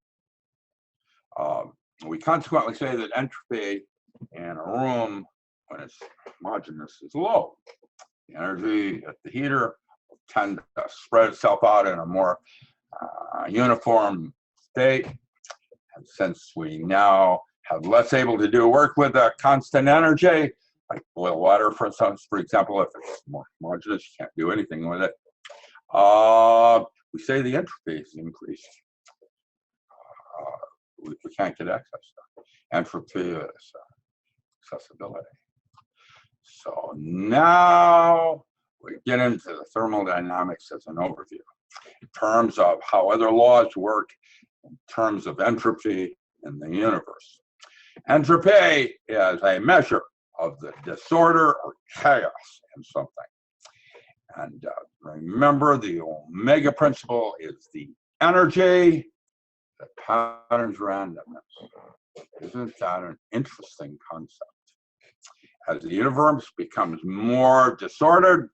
We consequently say that entropy in a room, when it's homogeneous, is low. The energy at the heater will tend to spread itself out in a more uniform state. And since we now have less able to do work with a constant energy, like boil water, for example, if it's more homogeneous, you can't do anything with it. We say the entropy is increased. We can't get access to it. Entropy is accessibility. So now we get into the thermodynamics as an overview in terms of how other laws work, in terms of entropy in the universe. Entropy is a measure of the disorder or chaos in something. And remember, the omega principle is the energy that patterns randomness. Isn't that an interesting concept? As the universe becomes more disordered,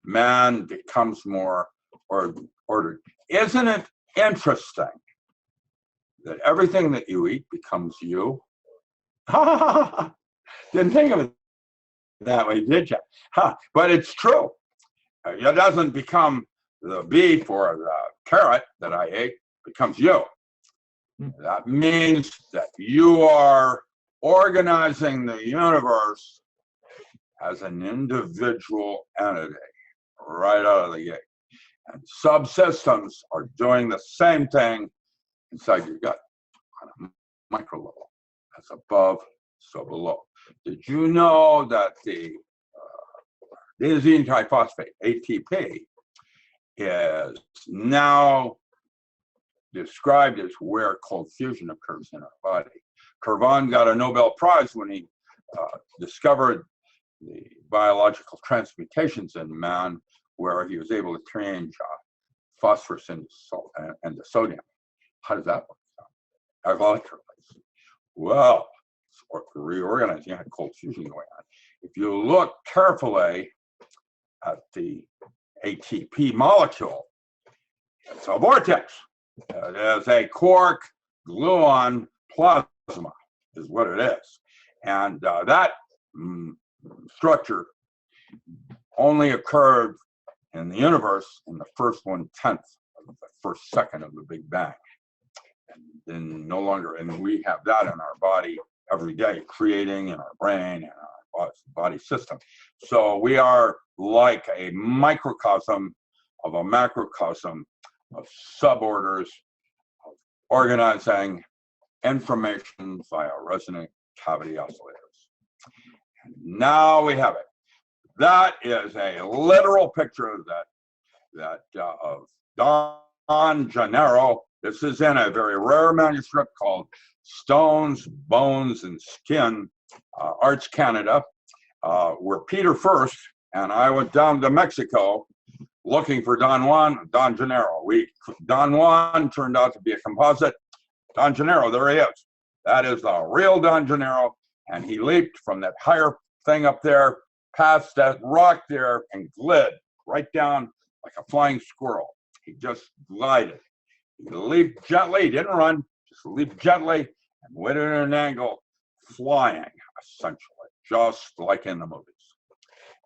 man becomes more ordered. Isn't it interesting that everything that you eat becomes you? Didn't think of it that way, did you? But it's true. It doesn't become the beef or the carrot that I ate, becomes you. That means that you are organizing the universe as an individual entity right out of the gate. And subsystems are doing the same thing inside your gut on a micro level. As above, so below. Did you know that the adenosine triphosphate, ATP, is now described as where cold fusion occurs in our body? Kervon got a Nobel Prize when he discovered the biological transmutations in man, where he was able to change phosphorus into sodium. How does that work? Electrolytes. Well, it's reorganizing, you had cold fusion going on. if you look carefully at the ATP molecule, it's a vortex. It is a quark gluon plasma is what it is. And that structure only occurred in the universe in the first 1/10 of the first second of the Big Bang. And then no longer, and we have that in our body every day, creating in our brain and our body system. So we are like a microcosm of a macrocosm of suborders of organizing information via resonant cavity oscillators. And now we have it. That is a literal picture of that of Don Gennaro. This is in a very rare manuscript called Stones, Bones, and Skin, Arts Canada, where Peter First and I went down to Mexico looking for Don Gennaro. Don Juan turned out to be a composite. Don Gennaro, there he is. That is the real Don Gennaro, and he leaped from that higher thing up there, past that rock there, and glid right down like a flying squirrel. He just glided. He leaped gently, he didn't run, just leaped gently and went at an angle, flying, essentially, just like in the movies.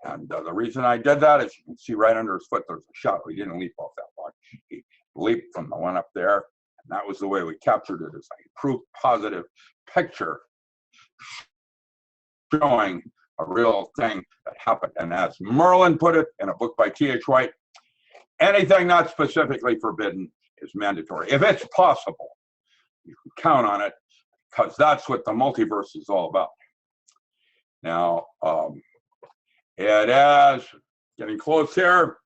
And the reason I did that is you can see right under his foot, there's a shadow. He didn't leap off that rock. He leaped from the one up there, and that was the way we captured it as a proof positive picture showing a real thing that happened. And as Merlin put it in a book by T.H. White, anything not specifically forbidden is mandatory. If it's possible, you can count on it, because that's what the multiverse is all about. Now, it is getting close here.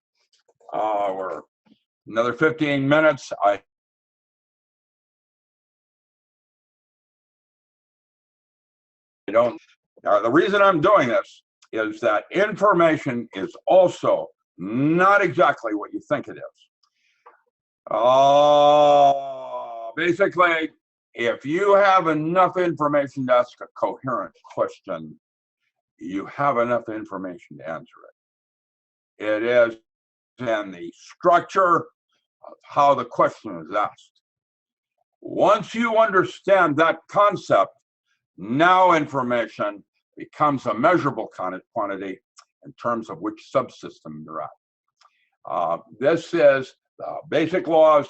We're another 15 minutes. I don't. The reason I'm doing this is that information is also not exactly what you think it is. Basically, if you have enough information to ask a coherent question, you have enough information to answer it. It is in the structure of how the question is asked. Once you understand that concept, now information becomes a measurable quantity in terms of which subsystem you're at. This is the basic laws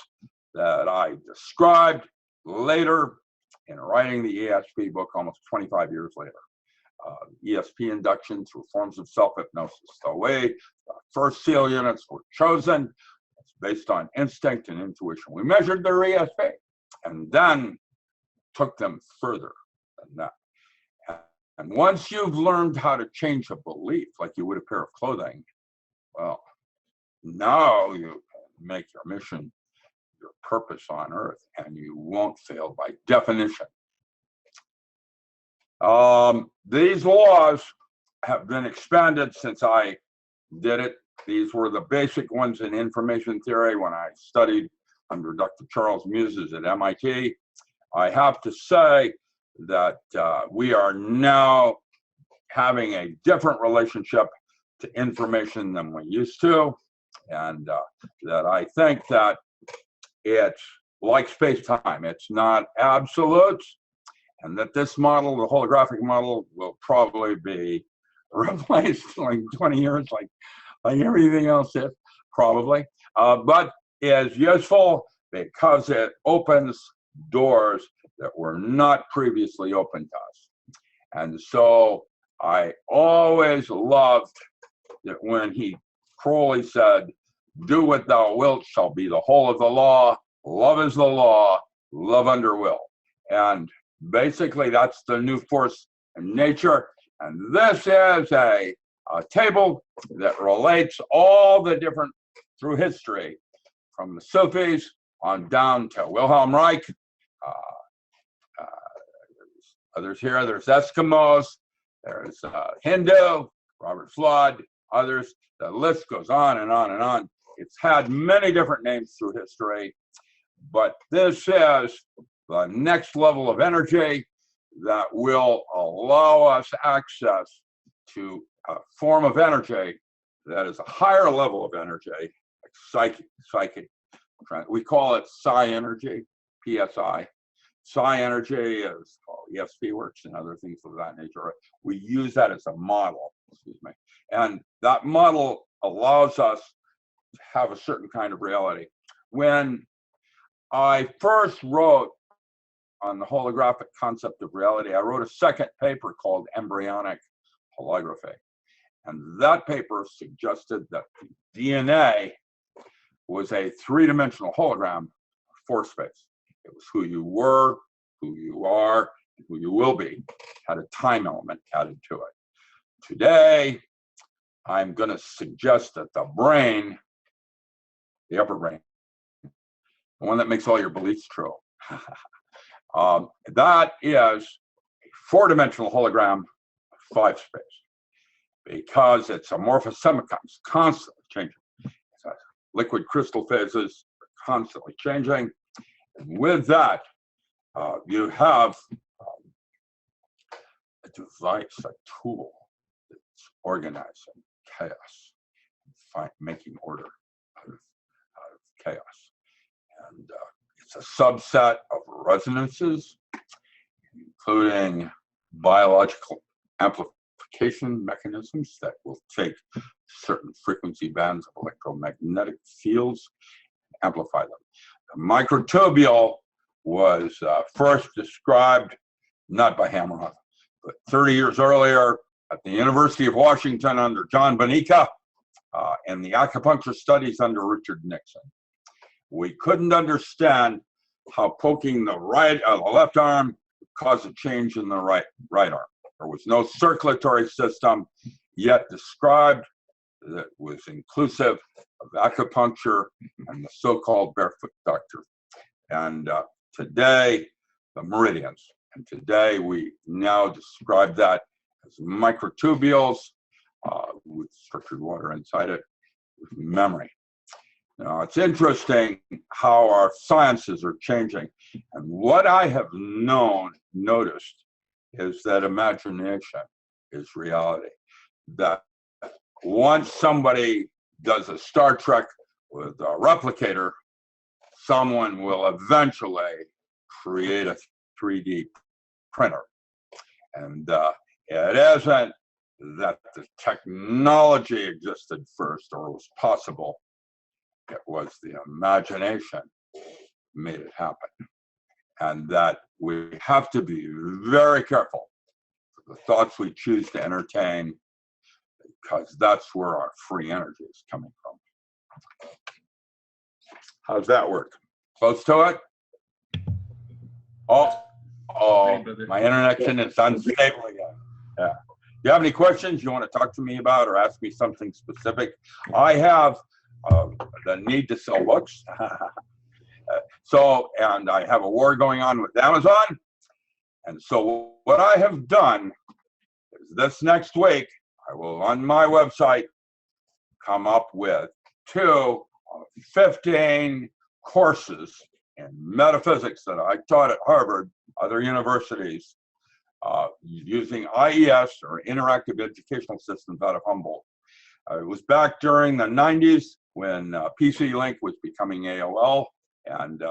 that I described later in writing the ESP book almost 25 years later. ESP induction through forms of self-hypnosis. The way the first SEAL units were chosen, it's based on instinct and intuition. We measured their ESP and then took them further than that. And once you've learned how to change a belief, like you would a pair of clothing, well, now you make your mission your purpose on Earth, and you won't fail by definition. These laws have been expanded since I did it. These were the basic ones in information theory when I studied under Dr. Charles Muses at MIT. I have to say that we are now having a different relationship to information than we used to, and that I think that it's like space-time. It's not absolute, and that this model, the holographic model, will probably be replaced in like 20 years, like everything else is, probably. But is useful because it opens doors that were not previously open to us. And so I always loved that when Crowley said, "Do what thou wilt shall be the whole of the law. Love is the law, love under will." And basically that's the new force in nature. And this is a table that relates all the different, through history, from the Sufis on down to Wilhelm Reich. Others here, there's Eskimos, there's Hindu, Robert Flood, others. The list goes on and on and on. It's had many different names through history, but this is the next level of energy that will allow us access to a form of energy that is a higher level of energy, like psychic. We call it psi energy, PSI. Psi energy is ESP works and other things of that nature. We use that as a model, and that model allows us to have a certain kind of reality. When I first wrote on the holographic concept of reality, I wrote a second paper called Embryonic Holography. And that paper suggested that DNA was a three-dimensional hologram of force space. It was who you were, who you are, and who you will be, had a time element added to it. Today, I'm going to suggest that the brain, the upper brain, the one that makes all your beliefs true, that is a four-dimensional hologram of five space, because it's amorphous semicons, constantly changing. Liquid crystal phases are constantly changing. And with that, you have a device, a tool that's organizing chaos, making order out of chaos. And it's a subset of resonances, including biological amplification mechanisms that will take certain frequency bands of electromagnetic fields and amplify them. The microtubule was first described not by Hameroff, but 30 years earlier at the University of Washington under John Bonica and the acupuncture studies under Richard Nixon. We couldn't understand how poking the left arm caused a change in the right arm. There was no circulatory system yet described that was inclusive of acupuncture and the so-called barefoot doctor. And today, the meridians. And today, we now describe that as microtubules with structured water inside it, with memory. Now, it's interesting how our sciences are changing. And what I have noticed is that imagination is reality. That once somebody does a Star Trek with a replicator, someone will eventually create a 3D printer. And it isn't that the technology existed first or was possible. It was the imagination made it happen. And that we have to be very careful with the thoughts we choose to entertain, because that's where our free energy is coming from. How's that work? Close to it? Oh, my internet is unstable again. Yeah. Do you have any questions you want to talk to me about or ask me something specific? I have the need to sell books. And I have a war going on with Amazon. And so what I have done is this next week, I will, on my website, come up with 2 of 15 courses in metaphysics that I taught at Harvard, other universities, using IES, or Interactive Educational Systems, out of Humboldt. It was back during the 90s when PC Link was becoming AOL, and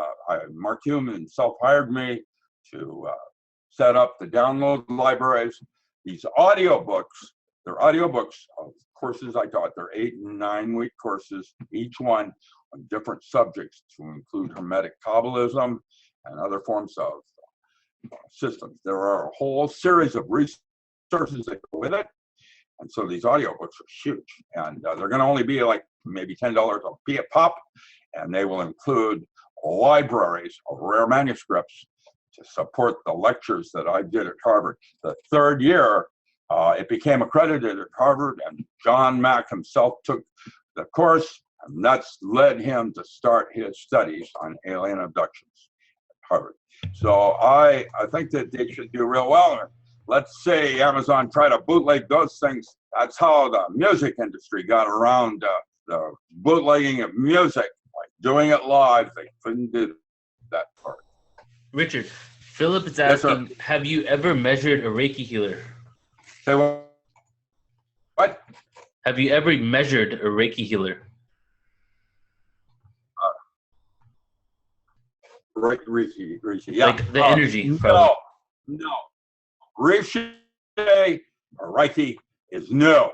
Mark Hume himself hired me to set up the download libraries. These audiobooks, they're audiobooks of courses I taught. They're 8- and 9-week courses, each one on different subjects, to include Hermetic Kabbalism and other forms of systems. There are a whole series of resources that go with it. And so these audiobooks are huge. And they're going to only be like maybe $10 a pop. And they will include libraries of rare manuscripts to support the lectures that I did at Harvard. The third year, it became accredited at Harvard, and John Mack himself took the course, and that's led him to start his studies on alien abductions at Harvard. So I think that they should do real well. Let's say Amazon tried to bootleg those things. That's how the music industry got around the bootlegging of music, like doing it live. They couldn't do that part. Richard, Philip is asking, have you ever measured a Reiki healer? Say what? What? Have you ever measured a Reiki healer? Rishi, yeah. Like the energy, No, probably. no. Rishi or Reiki is new.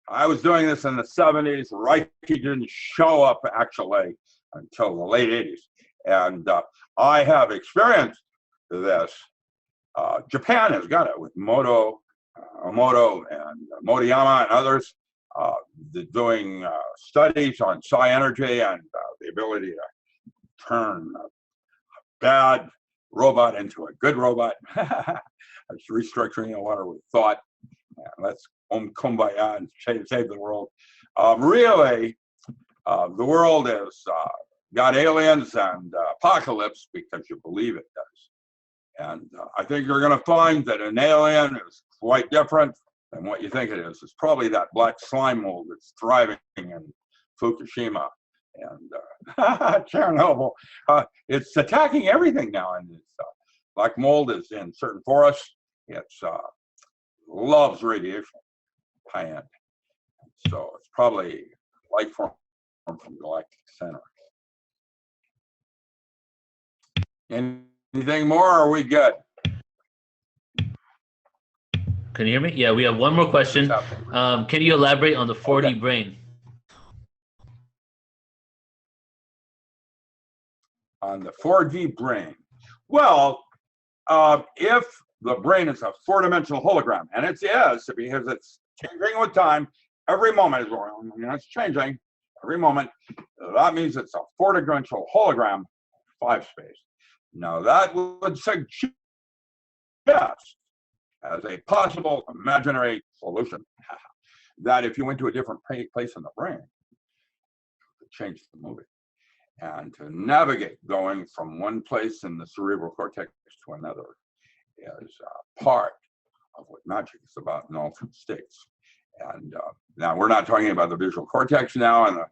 I was doing this in the 70s. Reiki didn't show up actually until the late 80s. And I have experienced this. Japan has got it with Emoto and Motoyama and others. They're doing studies on psi energy and the ability to turn a bad robot into a good robot. It's restructuring a lot of thought. Let's kumbaya and save the world. Really, the world has got aliens and apocalypse because you believe it does. And I think you're going to find that an alien is quite different than what you think it is. It's probably that black slime mold that's thriving in Fukushima and Chernobyl. It's attacking everything now. And black mold is in certain forests. It's loves radiation, high end. So it's probably life form from galactic center. Anything more, or are we good? Can you hear me? Yeah, we have one more question. Can you elaborate on the 4D brain? On the 4D brain. Well, if the brain is a four-dimensional hologram, and it is because it's changing with time, every moment is going on, it's changing every moment. That means it's a four-dimensional hologram, 5 space. Now that would suggest as a possible imaginary solution that if you went to a different place in the brain, it could change the movie. And to navigate going from one place in the cerebral cortex to another is part of what magic is about in alternate states. And now we're not talking about the visual cortex now and the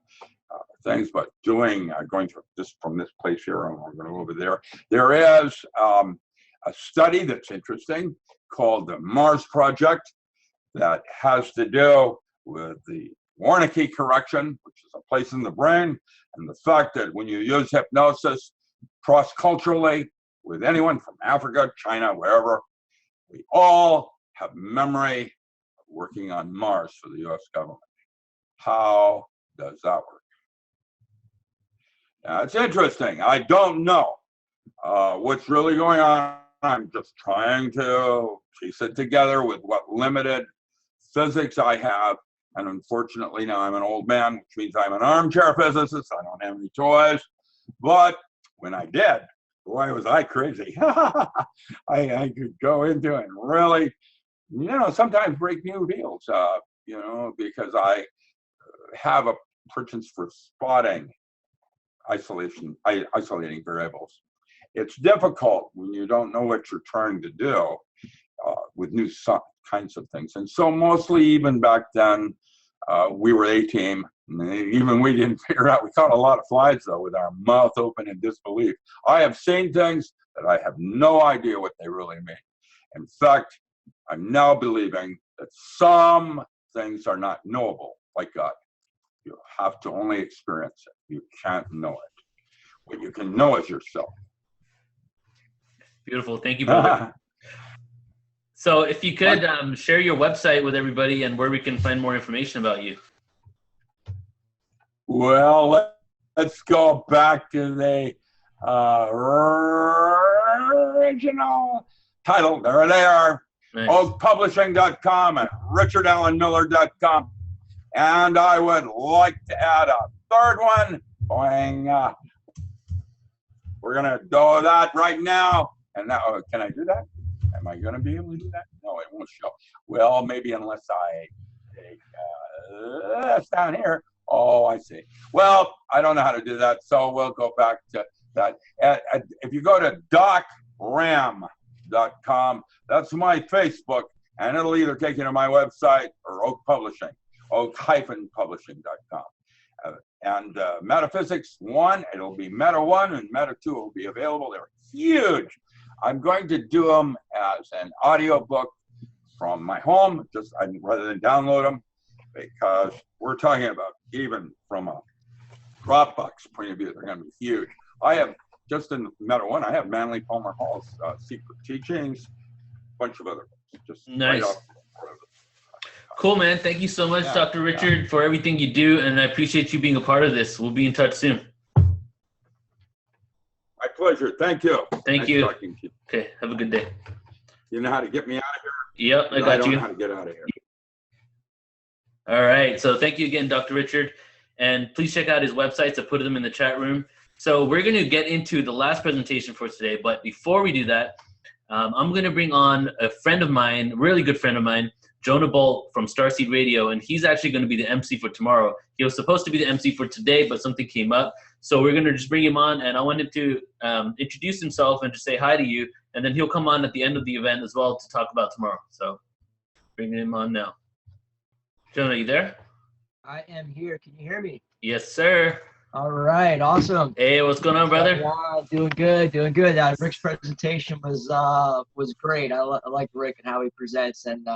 things, but going to just from this place here and we're going to go over there. There is a study that's interesting called the Mars Project that has to do with the Wernicke correction, which is a place in the brain, and the fact that when you use hypnosis cross-culturally with anyone from Africa, China, wherever, we all have memory working on Mars for the US government. How does that work? Now, it's interesting. I don't know what's really going on. I'm just trying to piece it together with what limited physics I have. And unfortunately, now I'm an old man, which means I'm an armchair physicist. I don't have any toys. But when I did, boy, was I crazy. I could go into and really, sometimes break new fields, because I have a preference for spotting isolating variables. It's difficult when you don't know what you're trying to do with new kinds of things. And so mostly even back then, we were A-team. Even we didn't figure out. We caught a lot of flies, though, with our mouth open in disbelief. I have seen things that I have no idea what they really mean. In fact, I'm now believing that some things are not knowable, like God. You have to only experience it. You can't know it. What you can know is yourself. Beautiful. Thank you, brother. So if you could share your website with everybody and where we can find more information about you. Well, let's go back to the original title. There they are. Nice. Oakpublishing.com and richardallenmiller.com. And I would like to add a third one. Boing. We're going to do that right now. And now, can I do that? Am I going to be able to do that? No, it won't show. Well, maybe unless I take that's down here. Oh, I see. Well, I don't know how to do that, so we'll go back to that. If you go to docram.com, that's my Facebook, and it'll either take you to my website or Oak Publishing, oak-publishing.com. And Metaphysics 1, it'll be Meta 1, and Meta 2 will be available. They're huge. I'm going to do them as an audio book from my home, rather than download them. because we're talking about, even from a Dropbox point of view, they're going to be huge. I have, just in Meta One, I have Manly Palmer Hall's Secret Teachings, a bunch of other books. Just nice. Right off. Cool, man. Thank you so much, Yeah, Dr. Richard, for everything you do, and I appreciate you being a part of this. We'll be in touch soon. My pleasure. Thank you. Thank nice you. Talking to you. Okay, have a good day. You know how to get me out of here? Yep, I got I don't you. know how to get out of here. All right, so thank you again, Dr. Richard, and please check out his websites. I put them in the chat room. So we're going to get into the last presentation for today, but before we do that, I'm going to bring on a friend of mine, really good friend of mine, Jonah Bolt from Starseed Radio, and he's actually going to be the MC for tomorrow. He was supposed to be the MC for today, but something came up. So we're going to just bring him on, and I want him to introduce himself and just say hi to you, and then he'll come on at the end of the event as well to talk about tomorrow. So bringing him on now. Jonah, are you there? I am here. Can you hear me? Yes, sir. All right. Awesome. Hey, what's going on, brother? Wow, doing good. Doing good. Rick's presentation was great. I like Rick and how he presents and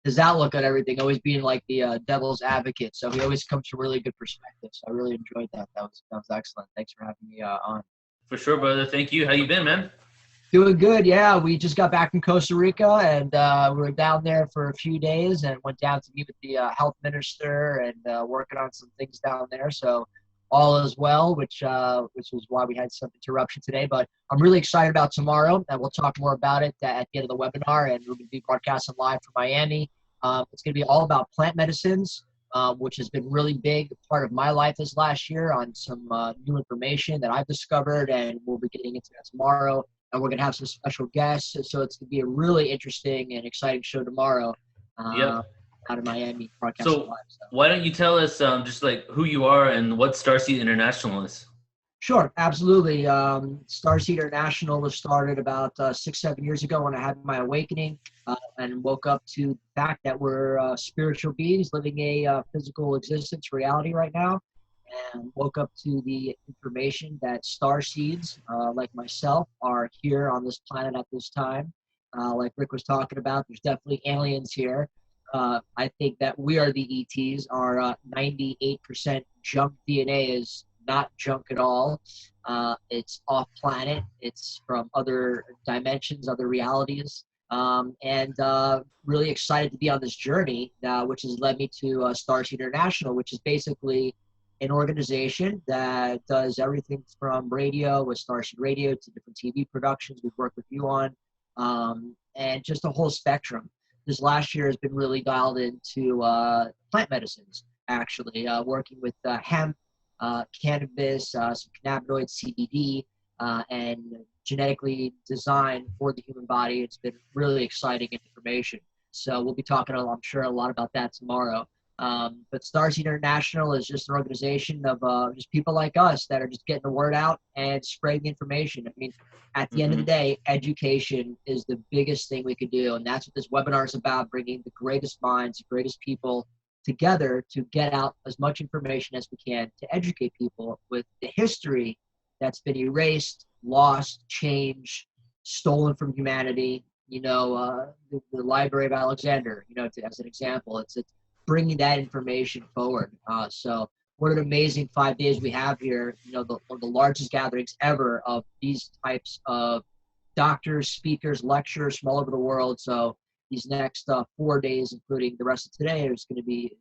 his outlook on everything, always being like the devil's advocate. So he always comes from really good perspectives. So I really enjoyed that. That was excellent. Thanks for having me on. For sure, brother. Thank you. How you been, man? Doing good. Yeah, we just got back from Costa Rica, and we were down there for a few days and went down to meet with the health minister and working on some things down there. So all is well, which was why we had some interruption today. But I'm really excited about tomorrow, and we'll talk more about it at the end of the webinar. And we're going to be broadcasting live from Miami. It's going to be all about plant medicines, which has been really big part of my life this last year on some new information that I've discovered, and we'll be getting into that tomorrow. And we're going to have some special guests. So it's going to be a really interesting and exciting show tomorrow out of Miami. So why don't you tell us just like who you are and what Starseed International is? Sure, absolutely. Starseed International was started about 6-7 years ago when I had my awakening and woke up to the fact that we're spiritual beings living a physical existence reality right now. And woke up to the information that star seeds, like myself, are here on this planet at this time. Like Rick was talking about, there's definitely aliens here. I think that we are the ETs. Our 98% junk DNA is not junk at all. It's off planet. It's from other dimensions, other realities. And really excited to be on this journey, which has led me to Starseed International, which is basically an organization that does everything from radio with Starseed Radio to different TV productions we've worked with you on, and just a whole spectrum. This last year has been really dialed into plant medicines, actually, working with hemp, cannabis, some cannabinoids, CBD, and genetically designed for the human body. It's been really exciting information. So we'll be talking, I'm sure, a lot about that tomorrow. But Starseed International is just an organization of just people like us that are just getting the word out and spreading the information. I mean, at the end of the day, education is the biggest thing we could do. And that's what this webinar is about, bringing the greatest minds, the greatest people together to get out as much information as we can to educate people with the history that's been erased, lost, changed, stolen from humanity. You know, the Library of Alexander, you know, as an example, it's bringing that information forward. So what an amazing 5 days we have here. You know, one of the largest gatherings ever of these types of doctors, speakers, lecturers from all over the world. So these next 4 days, including the rest of today, is going to be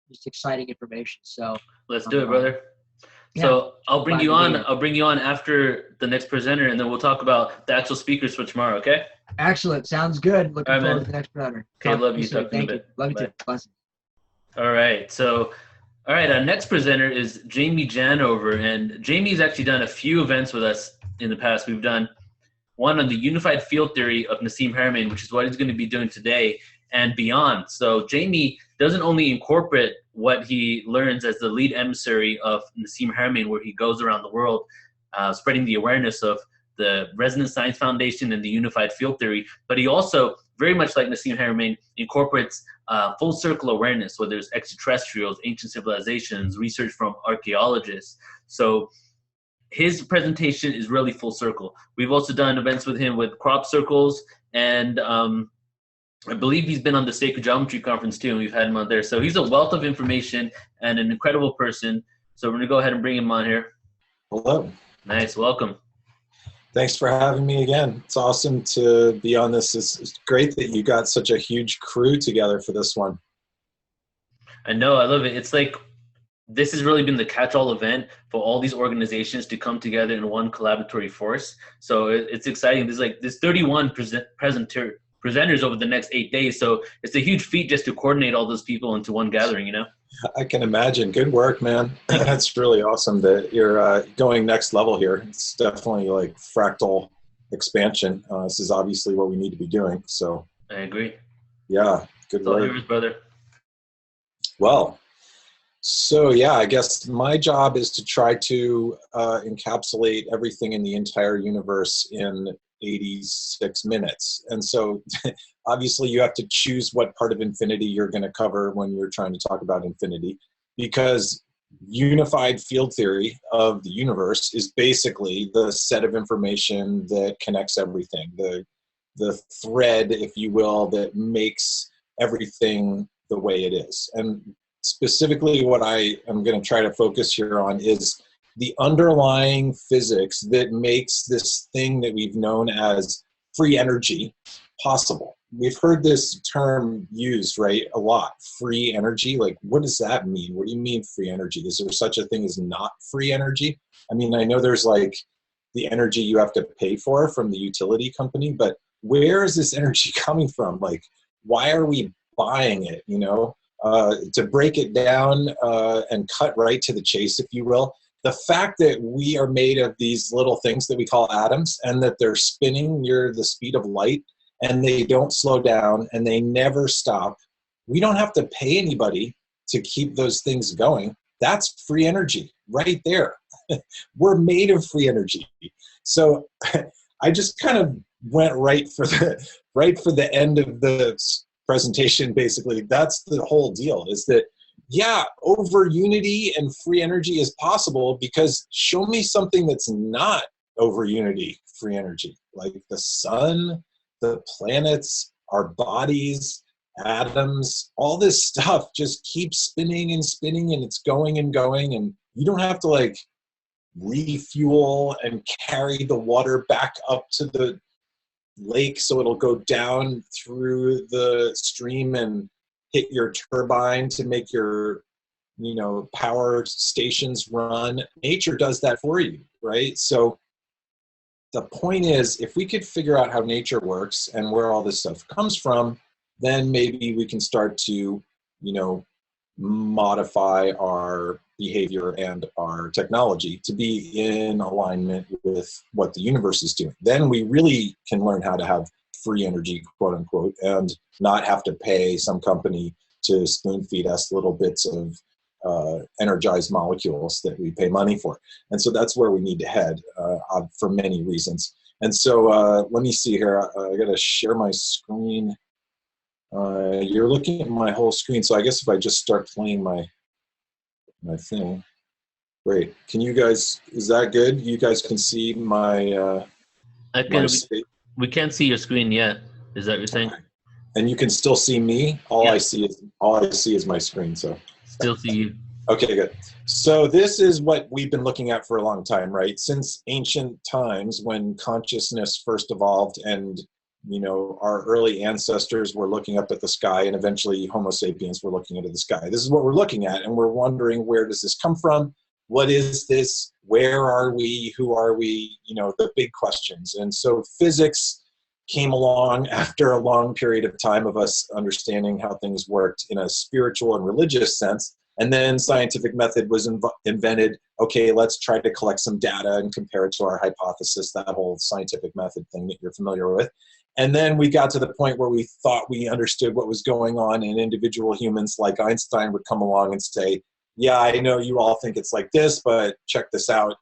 just exciting information. So let's do it, brother. Yeah. So I'll bring you on. I'll bring you on after the next presenter, and then we'll talk about the actual speakers for tomorrow. Okay? Excellent. Sounds good. Looking forward to the next presenter. Okay, love you. Talk to you a bit. Love you too. Blessings. All right. So, all right. Our next presenter is Jamie Janover, and Jamie's actually done a few events with us in the past. We've done one on the unified field theory of Nassim Haramein, which is what he's going to be doing today and beyond. So Jamie doesn't only incorporate what he learns as the lead emissary of Nassim Haramein, where he goes around the world spreading the awareness of the Resonance Science Foundation and the unified field theory, but he also, very much like Nassim Haramein, incorporates full circle awareness, where there's extraterrestrials, ancient civilizations, research from archaeologists. So his presentation is really full circle. We've also done events with him with crop circles and I believe he's been on the Sacred Geometry Conference too, and we've had him on there. So he's a wealth of information and an incredible person. So we're going to go ahead and bring him on here. Hello. Nice. Welcome. Thanks for having me again. It's awesome to be on this. It's great that you got such a huge crew together for this one. I know. I love it. It's like this has really been the catch-all event for all these organizations to come together in one collaboratory force. So it's exciting. There's 31 presenters over the next 8 days. So it's a huge feat just to coordinate all those people into one gathering, you know? I can imagine. Good work, man. That's really awesome that you're going next level here. It's definitely like fractal expansion. This is obviously what we need to be doing. So I agree. Yeah, good work. All yours, brother. Well, so yeah, I guess my job is to try to encapsulate everything in the entire universe in 86 minutes. And so obviously you have to choose what part of infinity you're going to cover when you're trying to talk about infinity, because unified field theory of the universe is basically the set of information that connects everything, the thread, if you will, that makes everything the way it is. And specifically what I am going to try to focus here on is the underlying physics that makes this thing that we've known as free energy possible. We've heard this term used, right, a lot, free energy. Like, what does that mean? What do you mean free energy? Is there such a thing as not free energy? I mean, I know there's like the energy you have to pay for from the utility company, but where is this energy coming from? Like, why are we buying it, you know? To break it down and cut right to the chase, if you will, the fact that we are made of these little things that we call atoms and that they're spinning near the speed of light and they don't slow down and they never stop. We don't have to pay anybody to keep those things going. That's free energy right there. We're made of free energy. So I just kind of went right for the end of the presentation. Basically, that's the whole deal, is that yeah, over unity and free energy is possible, because show me something that's not over unity, free energy, like the sun, the planets, our bodies, atoms, all this stuff just keeps spinning and spinning, and it's going and going, and you don't have to like refuel and carry the water back up to the lake so it'll go down through the stream and hit your turbine to make your, you know, power stations run. Nature does that for you, right? So the point is, if we could figure out how nature works and where all this stuff comes from, then maybe we can start to, you know, modify our behavior and our technology to be in alignment with what the universe is doing. Then we really can learn how to have free energy, quote unquote, and not have to pay some company to spoon feed us little bits of energized molecules that we pay money for. And so that's where we need to head for many reasons. And so let me see here. I got to share my screen. You're looking at my whole screen, so I guess if I just start playing my thing. Great. Can you guys, is that good? You guys can see my, we can't see your screen yet. Is that what you're saying? And you can still see me? All I see is my screen, so. Still see you. Okay, good. So this is what we've been looking at for a long time, right? Since ancient times, when consciousness first evolved, and you know, our early ancestors were looking up at the sky, and eventually Homo sapiens were looking into the sky. This is what we're looking at, and we're wondering, where does this come from? What is this? Where are we? Who are we? You know, the big questions. And so physics came along after a long period of time of us understanding how things worked in a spiritual and religious sense. And then scientific method was invented. Okay, let's try to collect some data and compare it to our hypothesis, that whole scientific method thing that you're familiar with. And then we got to the point where we thought we understood what was going on, and individual humans like Einstein would come along and say, yeah, I know you all think it's like this, but check this out.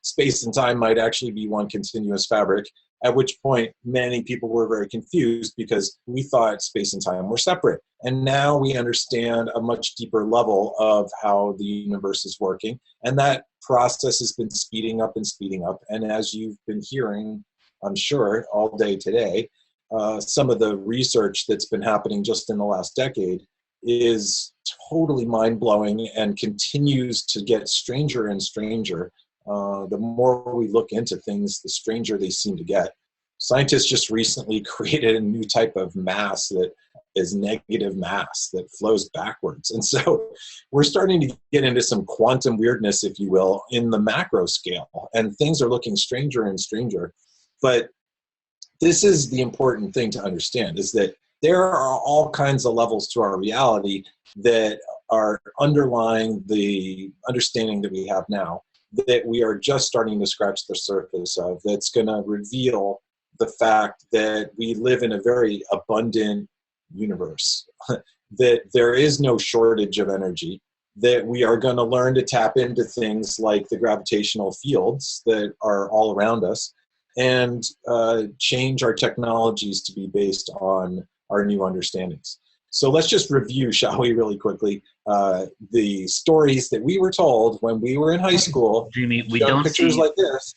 Space and time might actually be one continuous fabric, at which point many people were very confused because we thought space and time were separate. And now we understand a much deeper level of how the universe is working. And that process has been speeding up and speeding up. And as you've been hearing, I'm sure, all day today, some of the research that's been happening just in the last decade is totally mind-blowing and continues to get stranger and stranger. The more we look into things, the stranger they seem to get. Scientists just recently created a new type of mass that is negative mass that flows backwards. And so we're starting to get into some quantum weirdness, if you will, in the macro scale. And things are looking stranger and stranger. But this is the important thing to understand, is that there are all kinds of levels to our reality that are underlying the understanding that we have now, that we are just starting to scratch the surface of, that's going to reveal the fact that we live in a very abundant universe, that there is no shortage of energy, that we are going to learn to tap into things like the gravitational fields that are all around us, and change our technologies to be based on our new understandings. So let's just review, shall we, really quickly, the stories that we were told when we were in high school. Jimmy, we don't pictures see like this.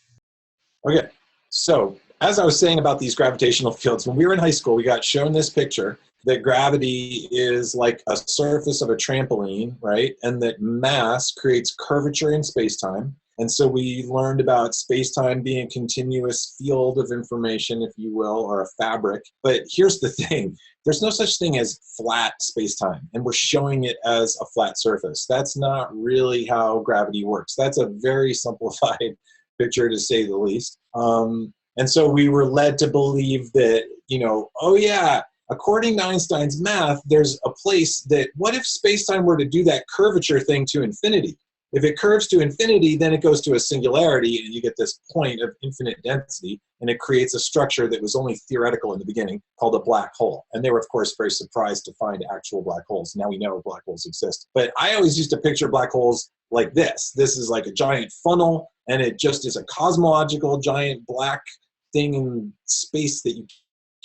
Okay, so as I was saying about these gravitational fields, when we were in high school, we got shown this picture that gravity is like a surface of a trampoline, right? And that mass creates curvature in space-time. And so we learned about space-time being a continuous field of information, if you will, or a fabric. But here's the thing. There's no such thing as flat space-time, and we're showing it as a flat surface. That's not really how gravity works. That's a very simplified picture, to say the least. And so we were led to believe that, you know, oh yeah, according to Einstein's math, there's a place that, what if space-time were to do that curvature thing to infinity? If it curves to infinity, then it goes to a singularity, and you get this point of infinite density, and it creates a structure that was only theoretical in the beginning called a black hole. And they were, of course, very surprised to find actual black holes. Now we know black holes exist. But I always used to picture black holes like this. This is like a giant funnel, and it just is a cosmological giant black thing in space that you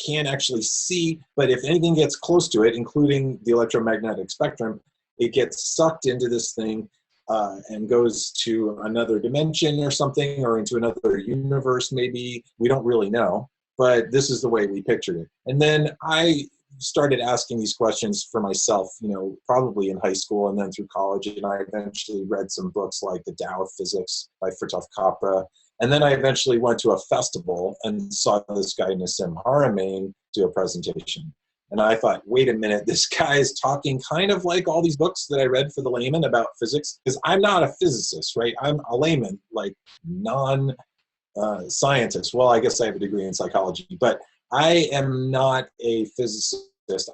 can't actually see. But if anything gets close to it, including the electromagnetic spectrum, it gets sucked into this thing and goes to another dimension or something, or into another universe maybe. We don't really know, but this is the way we pictured it. And then I started asking these questions for myself, you know, probably in high school and then through college, and I eventually read some books like The Tao of Physics by Fractal Capra. And then I eventually went to a festival and saw this guy Nassim Haramein do a presentation. And I thought, wait a minute, this guy is talking kind of like all these books that I read for the layman about physics, because I'm not a physicist, right? I'm a layman, like non-scientist. Well, I guess I have a degree in psychology, but I am not a physicist.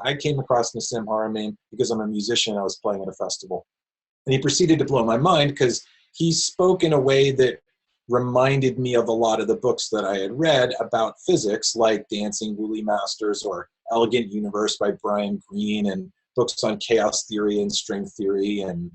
I came across Nassim Haramein because I'm a musician. I was playing at a festival. And he proceeded to blow my mind because he spoke in a way that reminded me of a lot of the books that I had read about physics, like Dancing Woolly Masters or Elegant Universe by Brian Greene, and books on chaos theory and string theory, and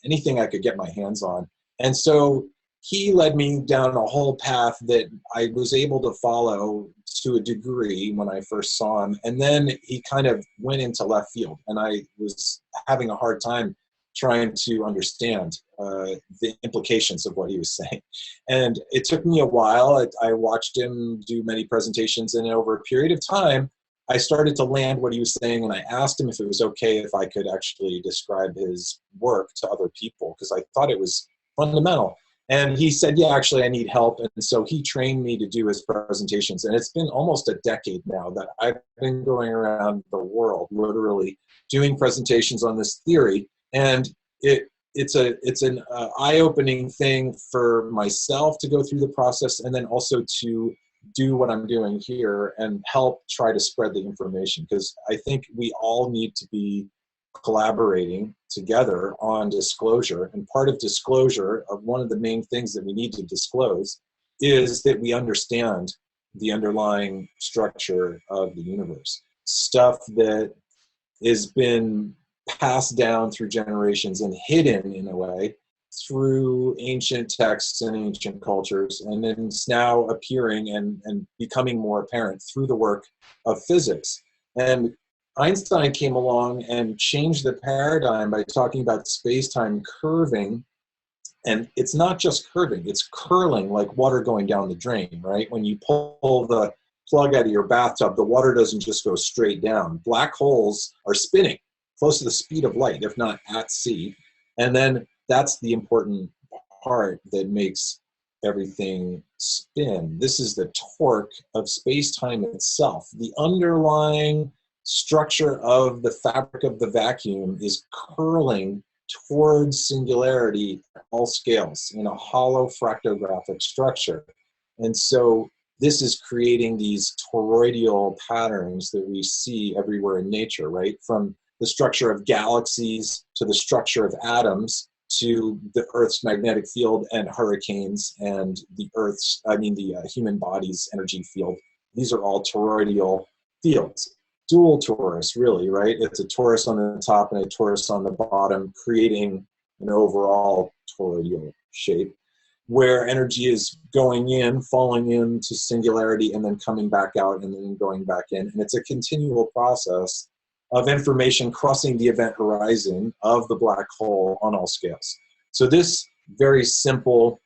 anything I could get my hands on. And so he led me down a whole path that I was able to follow to a degree when I first saw him. And then he kind of went into left field, and I was having a hard time trying to understand the implications of what he was saying. And it took me a while. I watched him do many presentations, and over a period of time, I started to land what he was saying, and I asked him if it was okay if I could actually describe his work to other people, because I thought it was fundamental. And he said, yeah, actually, I need help. And so he trained me to do his presentations. And it's been almost a decade now that I've been going around the world, literally, doing presentations on this theory. And it's an eye-opening thing for myself to go through the process, and then also to do what I'm doing here and help try to spread the information, because I think we all need to be collaborating together on disclosure. And part of disclosure, of one of the main things that we need to disclose, is that we understand the underlying structure of the universe. Stuff that has been passed down through generations and hidden in a way through ancient texts and ancient cultures, and then it's now appearing and becoming more apparent through the work of physics. And Einstein came along and changed the paradigm by talking about space-time curving. And it's not just curving, it's curling like water going down the drain, right? When you pull the plug out of your bathtub, the water doesn't just go straight down. Black holes are spinning close to the speed of light, if not at sea. And then that's the important part that makes everything spin. This is the torque of space-time itself. The underlying structure of the fabric of the vacuum is curling towards singularity at all scales in a hollow fractographic structure. And so this is creating these toroidal patterns that we see everywhere in nature, right? From the structure of galaxies to the structure of atoms to the Earth's magnetic field and hurricanes and the human body's energy field. These are all toroidal fields. Dual torus, really, right? It's a torus on the top and a torus on the bottom, creating an overall toroidal shape where energy is going in, falling into singularity, and then coming back out and then going back in. And it's a continual process of information crossing the event horizon of the black hole on all scales. So this very simple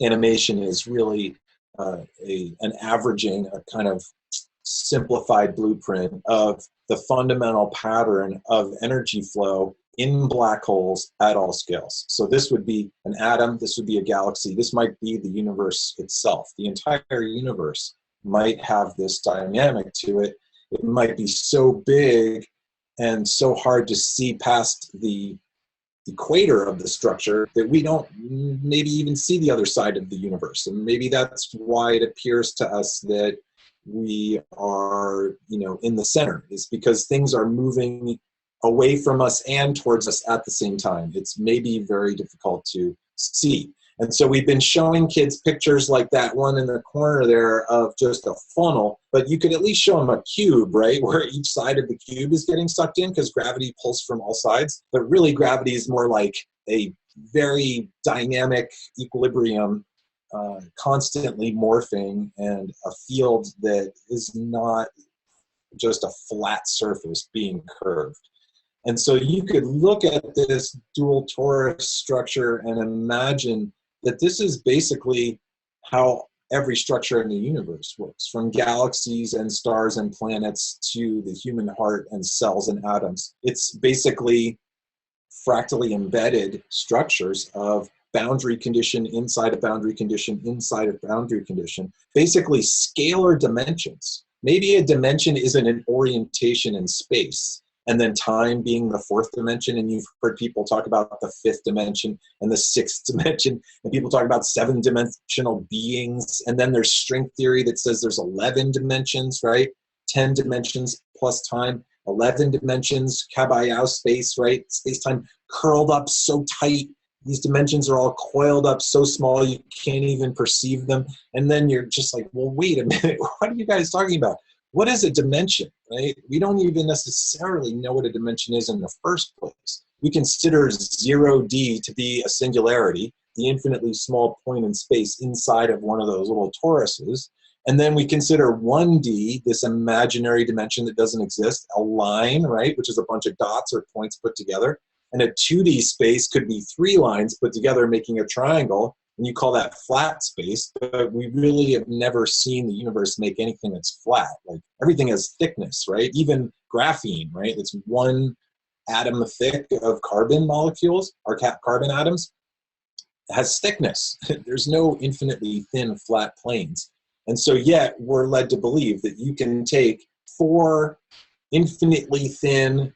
animation is really an averaging, a kind of simplified blueprint of the fundamental pattern of energy flow in black holes at all scales. So this would be an atom, this would be a galaxy, this might be the universe itself. The entire universe might have this dynamic to it. It might be so big and so hard to see past the equator of the structure that we don't maybe even see the other side of the universe. And maybe that's why it appears to us that we are, in the center, is because things are moving away from us and towards us at the same time. It's maybe very difficult to see. And so we've been showing kids pictures like that one in the corner there of just a funnel, but you could at least show them a cube, right? Where each side of the cube is getting sucked in because gravity pulls from all sides. But really gravity is more like a very dynamic equilibrium, constantly morphing, and a field that is not just a flat surface being curved. And so you could look at this dual torus structure and imagine that this is basically how every structure in the universe works, from galaxies and stars and planets to the human heart and cells and atoms. It's basically fractally embedded structures of boundary condition inside a boundary condition inside a boundary condition, basically scalar dimensions. Maybe a dimension isn't an orientation in space, and then time being the fourth dimension, and you've heard people talk about the fifth dimension and the sixth dimension, and people talk about 7-dimensional beings, and then there's string theory that says there's 11 dimensions, right? 10 dimensions plus time, 11 dimensions, Kabayao space, right? Space-time curled up so tight. These dimensions are all coiled up so small you can't even perceive them. And then you're just like, well, wait a minute, what are you guys talking about? What is a dimension, right? We don't even necessarily know what a dimension is in the first place. We consider 0D to be a singularity, the infinitely small point in space inside of one of those little toruses. And then we consider 1D, this imaginary dimension that doesn't exist, a line, right, which is a bunch of dots or points put together. And a 2D space could be 3 lines put together making a triangle, and you call that flat space, but we really have never seen the universe make anything that's flat. Like, everything has thickness, right? Even graphene, right? It's 1 atom thick of carbon molecules, or carbon atoms, has thickness. There's no infinitely thin flat planes. And so yet we're led to believe that you can take 4 infinitely thin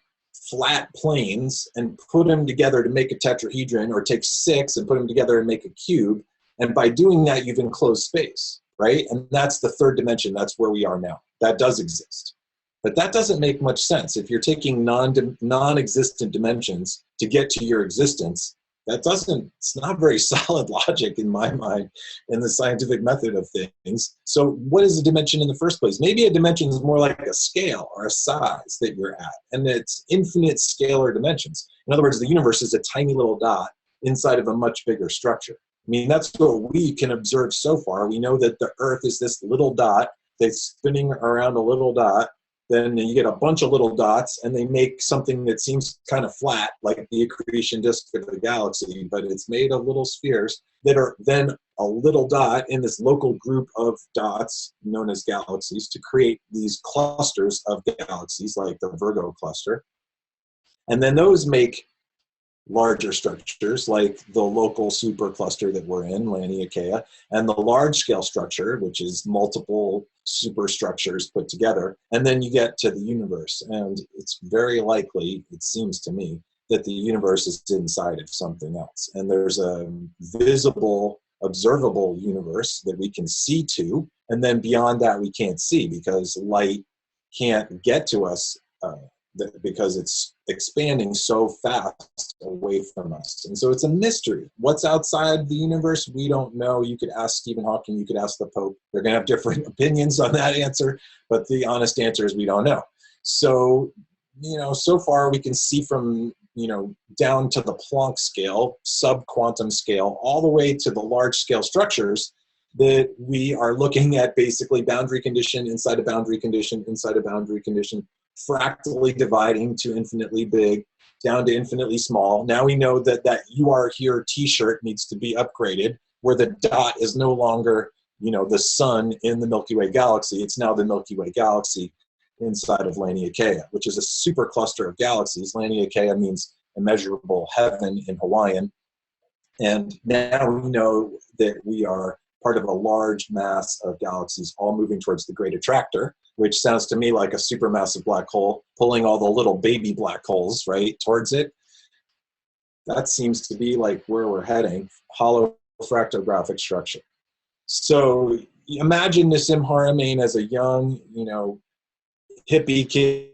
flat planes and put them together to make a tetrahedron, or take 6 and put them together and make a cube. And by doing that, you've enclosed space, right? And that's the 3rd dimension. That's where we are now. That does exist. But that doesn't make much sense. If you're taking non-existent dimensions to get to your existence, it's not very solid logic in my mind in the scientific method of things. So what is a dimension in the first place? Maybe a dimension is more like a scale or a size that you're at, and it's infinite scalar dimensions. In other words, the universe is a tiny little dot inside of a much bigger structure. I mean, that's what we can observe so far. We know that the Earth is this little dot that's spinning around a little dot. Then you get a bunch of little dots, and they make something that seems kind of flat, like the accretion disk of the galaxy, but it's made of little spheres that are then a little dot in this local group of dots known as galaxies to create these clusters of galaxies like the Virgo cluster. And then those make larger structures like the local supercluster that we're in, Laniakea, and the large-scale structure, which is multiple superstructures put together. And then you get to the universe. And it's very likely, it seems to me, that the universe is inside of something else. And there's a visible, observable universe that we can see to. And then beyond that, we can't see because light can't get to us because it's expanding so fast away from us. And so it's a mystery. What's outside the universe? We don't know. You could ask Stephen Hawking, you could ask the Pope. They're going to have different opinions on that answer, but the honest answer is we don't know. So, so far we can see from, down to the Planck scale, sub-quantum scale, all the way to the large scale structures that we are looking at basically boundary condition inside a boundary condition inside a boundary condition, fractally dividing to infinitely big, down to infinitely small. Now we know that that You Are Here t-shirt needs to be upgraded, where the dot is no longer, the sun in the Milky Way galaxy. It's now the Milky Way galaxy inside of Laniakea, which is a super cluster of galaxies. Laniakea means immeasurable heaven in Hawaiian. And now we know that we are part of a large mass of galaxies all moving towards the Great Attractor, which sounds to me like a supermassive black hole pulling all the little baby black holes, right, towards it. That seems to be like where we're heading, hollow fractographic structure. So imagine Nassim Haramein as a young, hippie kid,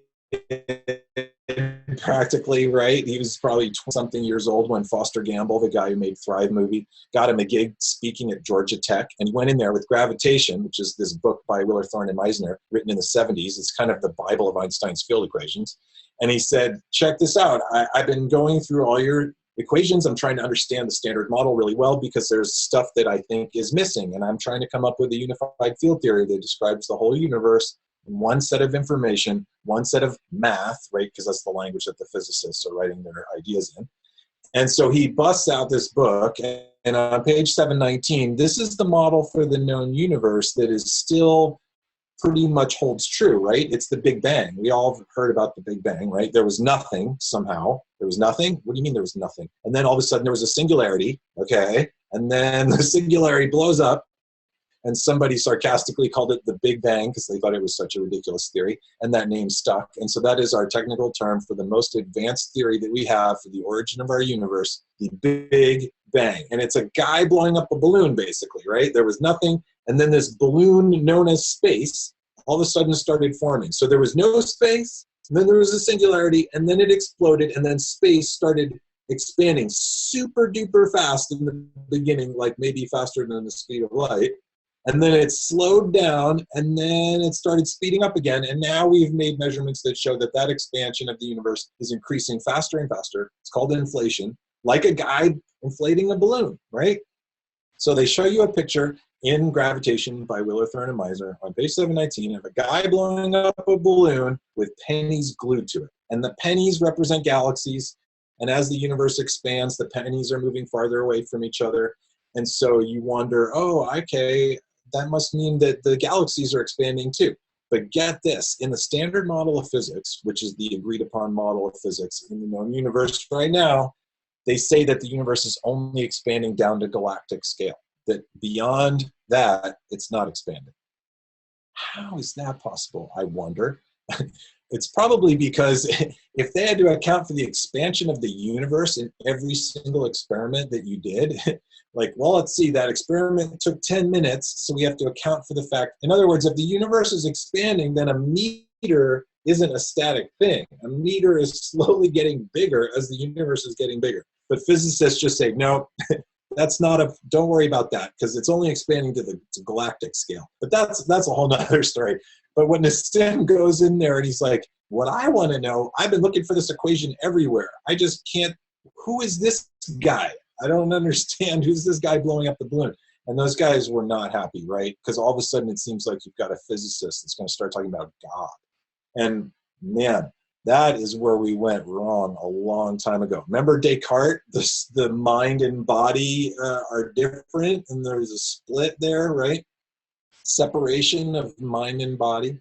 practically, right? He was probably 20-something years old when Foster Gamble, the guy who made Thrive movie, got him a gig speaking at Georgia Tech, and he went in there with Gravitation, which is this book by Wheeler, Thorne, and Meisner, written in the 70s. It's kind of the Bible of Einstein's field equations. And he said, check this out. I've been going through all your equations. I'm trying to understand the standard model really well because there's stuff that I think is missing, and I'm trying to come up with a unified field theory that describes the whole universe, one set of information, one set of math, right? Because that's the language that the physicists are writing their ideas in. And so he busts out this book, and on page 719, this is the model for the known universe that is still pretty much holds true, right? It's the Big Bang. We all have heard about the Big Bang, right? There was nothing somehow. There was nothing? What do you mean there was nothing? And then all of a sudden there was a singularity, okay? And then the singularity blows up, and somebody sarcastically called it the Big Bang because they thought it was such a ridiculous theory, and that name stuck. And so that is our technical term for the most advanced theory that we have for the origin of our universe, the Big Bang. And it's a guy blowing up a balloon, basically, right? There was nothing, and then this balloon known as space all of a sudden started forming. So there was no space, and then there was a singularity, and then it exploded, and then space started expanding super duper fast in the beginning, like maybe faster than the speed of light. And then it slowed down, and then it started speeding up again. And now we've made measurements that show that that expansion of the universe is increasing faster and faster. It's called inflation, like a guy inflating a balloon, right? So they show you a picture in Gravitation by Wheeler, Thorne, and Meisner on page 719 of a guy blowing up a balloon with pennies glued to it. And the pennies represent galaxies. And as the universe expands, the pennies are moving farther away from each other. And so you wonder, oh, okay, that must mean that the galaxies are expanding too. But get this, in the standard model of physics, which is the agreed upon model of physics in the known universe right now, they say that the universe is only expanding down to galactic scale, that beyond that, it's not expanding. How is that possible, I wonder? It's probably because if they had to account for the expansion of the universe in every single experiment that you did, like, well, let's see, that experiment took 10 minutes, so we have to account for the fact. In other words, if the universe is expanding, then a meter isn't a static thing. A meter is slowly getting bigger as the universe is getting bigger. But physicists just say, no, that's not a, don't worry about that, because it's only expanding to the galactic scale. But that's a whole nother story. But when Nassim goes in there and he's like, what I want to know, I've been looking for this equation everywhere. I just can't, who is this guy? I don't understand. Who's this guy blowing up the balloon? And those guys were not happy, right? Because all of a sudden it seems like you've got a physicist that's going to start talking about God. And man, That is where we went wrong a long time ago. Remember Descartes? The mind and body are different, and there's a split there, right? Separation of mind and body.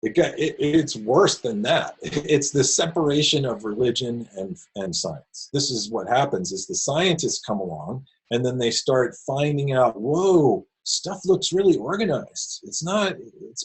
It's worse than that. It's the separation of religion and science. This is what happens is the scientists come along and then they start finding out, whoa, stuff looks really organized. It's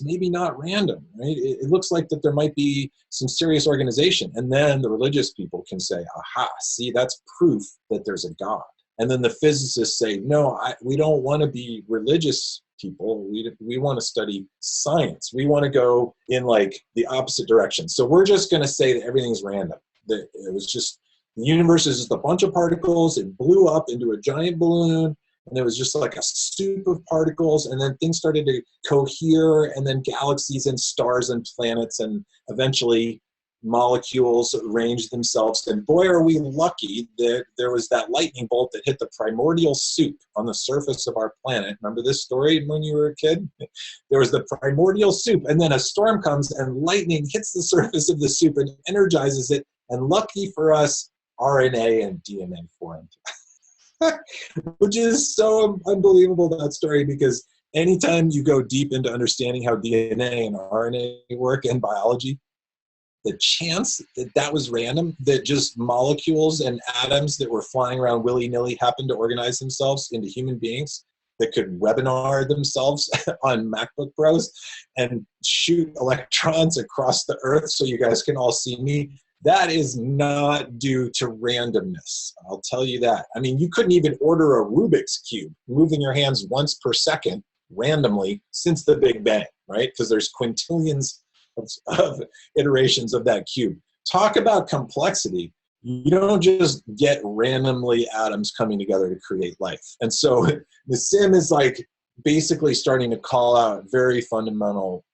maybe not random, right? It looks like that there might be some serious organization. And then the religious people can say, aha, see, that's proof that there's a God. And then the physicists say, no, we don't want to be religious people. We want to study science. We want to go in like the opposite direction. So we're just going to say that everything's random. That it was just, the universe is just a bunch of particles. It blew up into a giant balloon, and it was just like a soup of particles, and then things started to cohere, and then galaxies and stars and planets, and eventually molecules arranged themselves. And boy, are we lucky that there was that lightning bolt that hit the primordial soup on the surface of our planet. Remember this story when you were a kid? There was the primordial soup, and then a storm comes and lightning hits the surface of the soup and energizes it. And lucky for us, RNA and DNA formed. Which is so unbelievable, that story, because anytime you go deep into understanding how DNA and RNA work in biology, the chance that that was random, that just molecules and atoms that were flying around willy-nilly happened to organize themselves into human beings that could webinar themselves on MacBook Pros and shoot electrons across the earth so you guys can all see me, that is not due to randomness. I'll tell you that. I mean, you couldn't even order a Rubik's Cube, moving your hands once per second randomly since the Big Bang, right? Because there's quintillions of iterations of that cube. Talk about complexity. You don't just get randomly atoms coming together to create life. And so the sim is like basically starting to call out very fundamental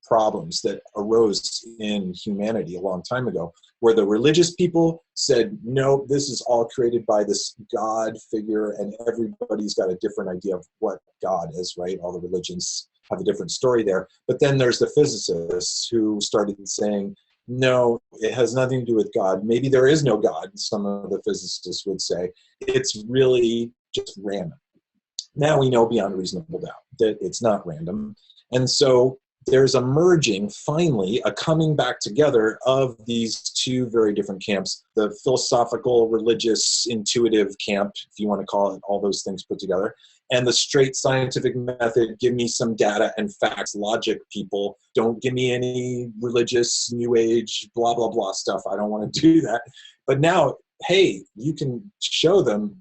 problems that arose in humanity a long time ago, where the religious people said, no, this is all created by this God figure, and everybody's got a different idea of what God is, right? All the religions have a different story there. But then there's the physicists who started saying, no, it has nothing to do with God. Maybe there is no God, some of the physicists would say. It's really just random. Now we know beyond reasonable doubt that it's not random. And so there's a merging, finally, a coming back together of these two very different camps, the philosophical, religious, intuitive camp, if you want to call it all those things put together, and the straight scientific method, give me some data and facts, logic people, don't give me any religious, new age, blah, blah, blah stuff. I don't want to do that. But now, hey, you can show them,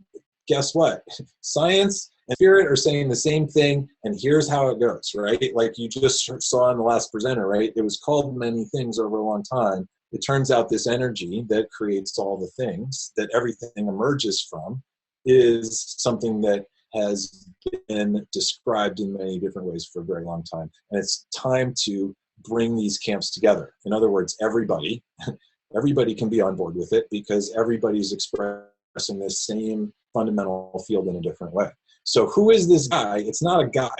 guess what? Science and spirit are saying the same thing, and here's how it goes, right? Like you just saw in the last presenter, right? It was called many things over a long time. It turns out this energy that creates all the things that everything emerges from is something that has been described in many different ways for a very long time. And it's time to bring these camps together. In other words, everybody can be on board with it because everybody's expressing the same fundamental field in a different way. So who is this guy? It's not a guy,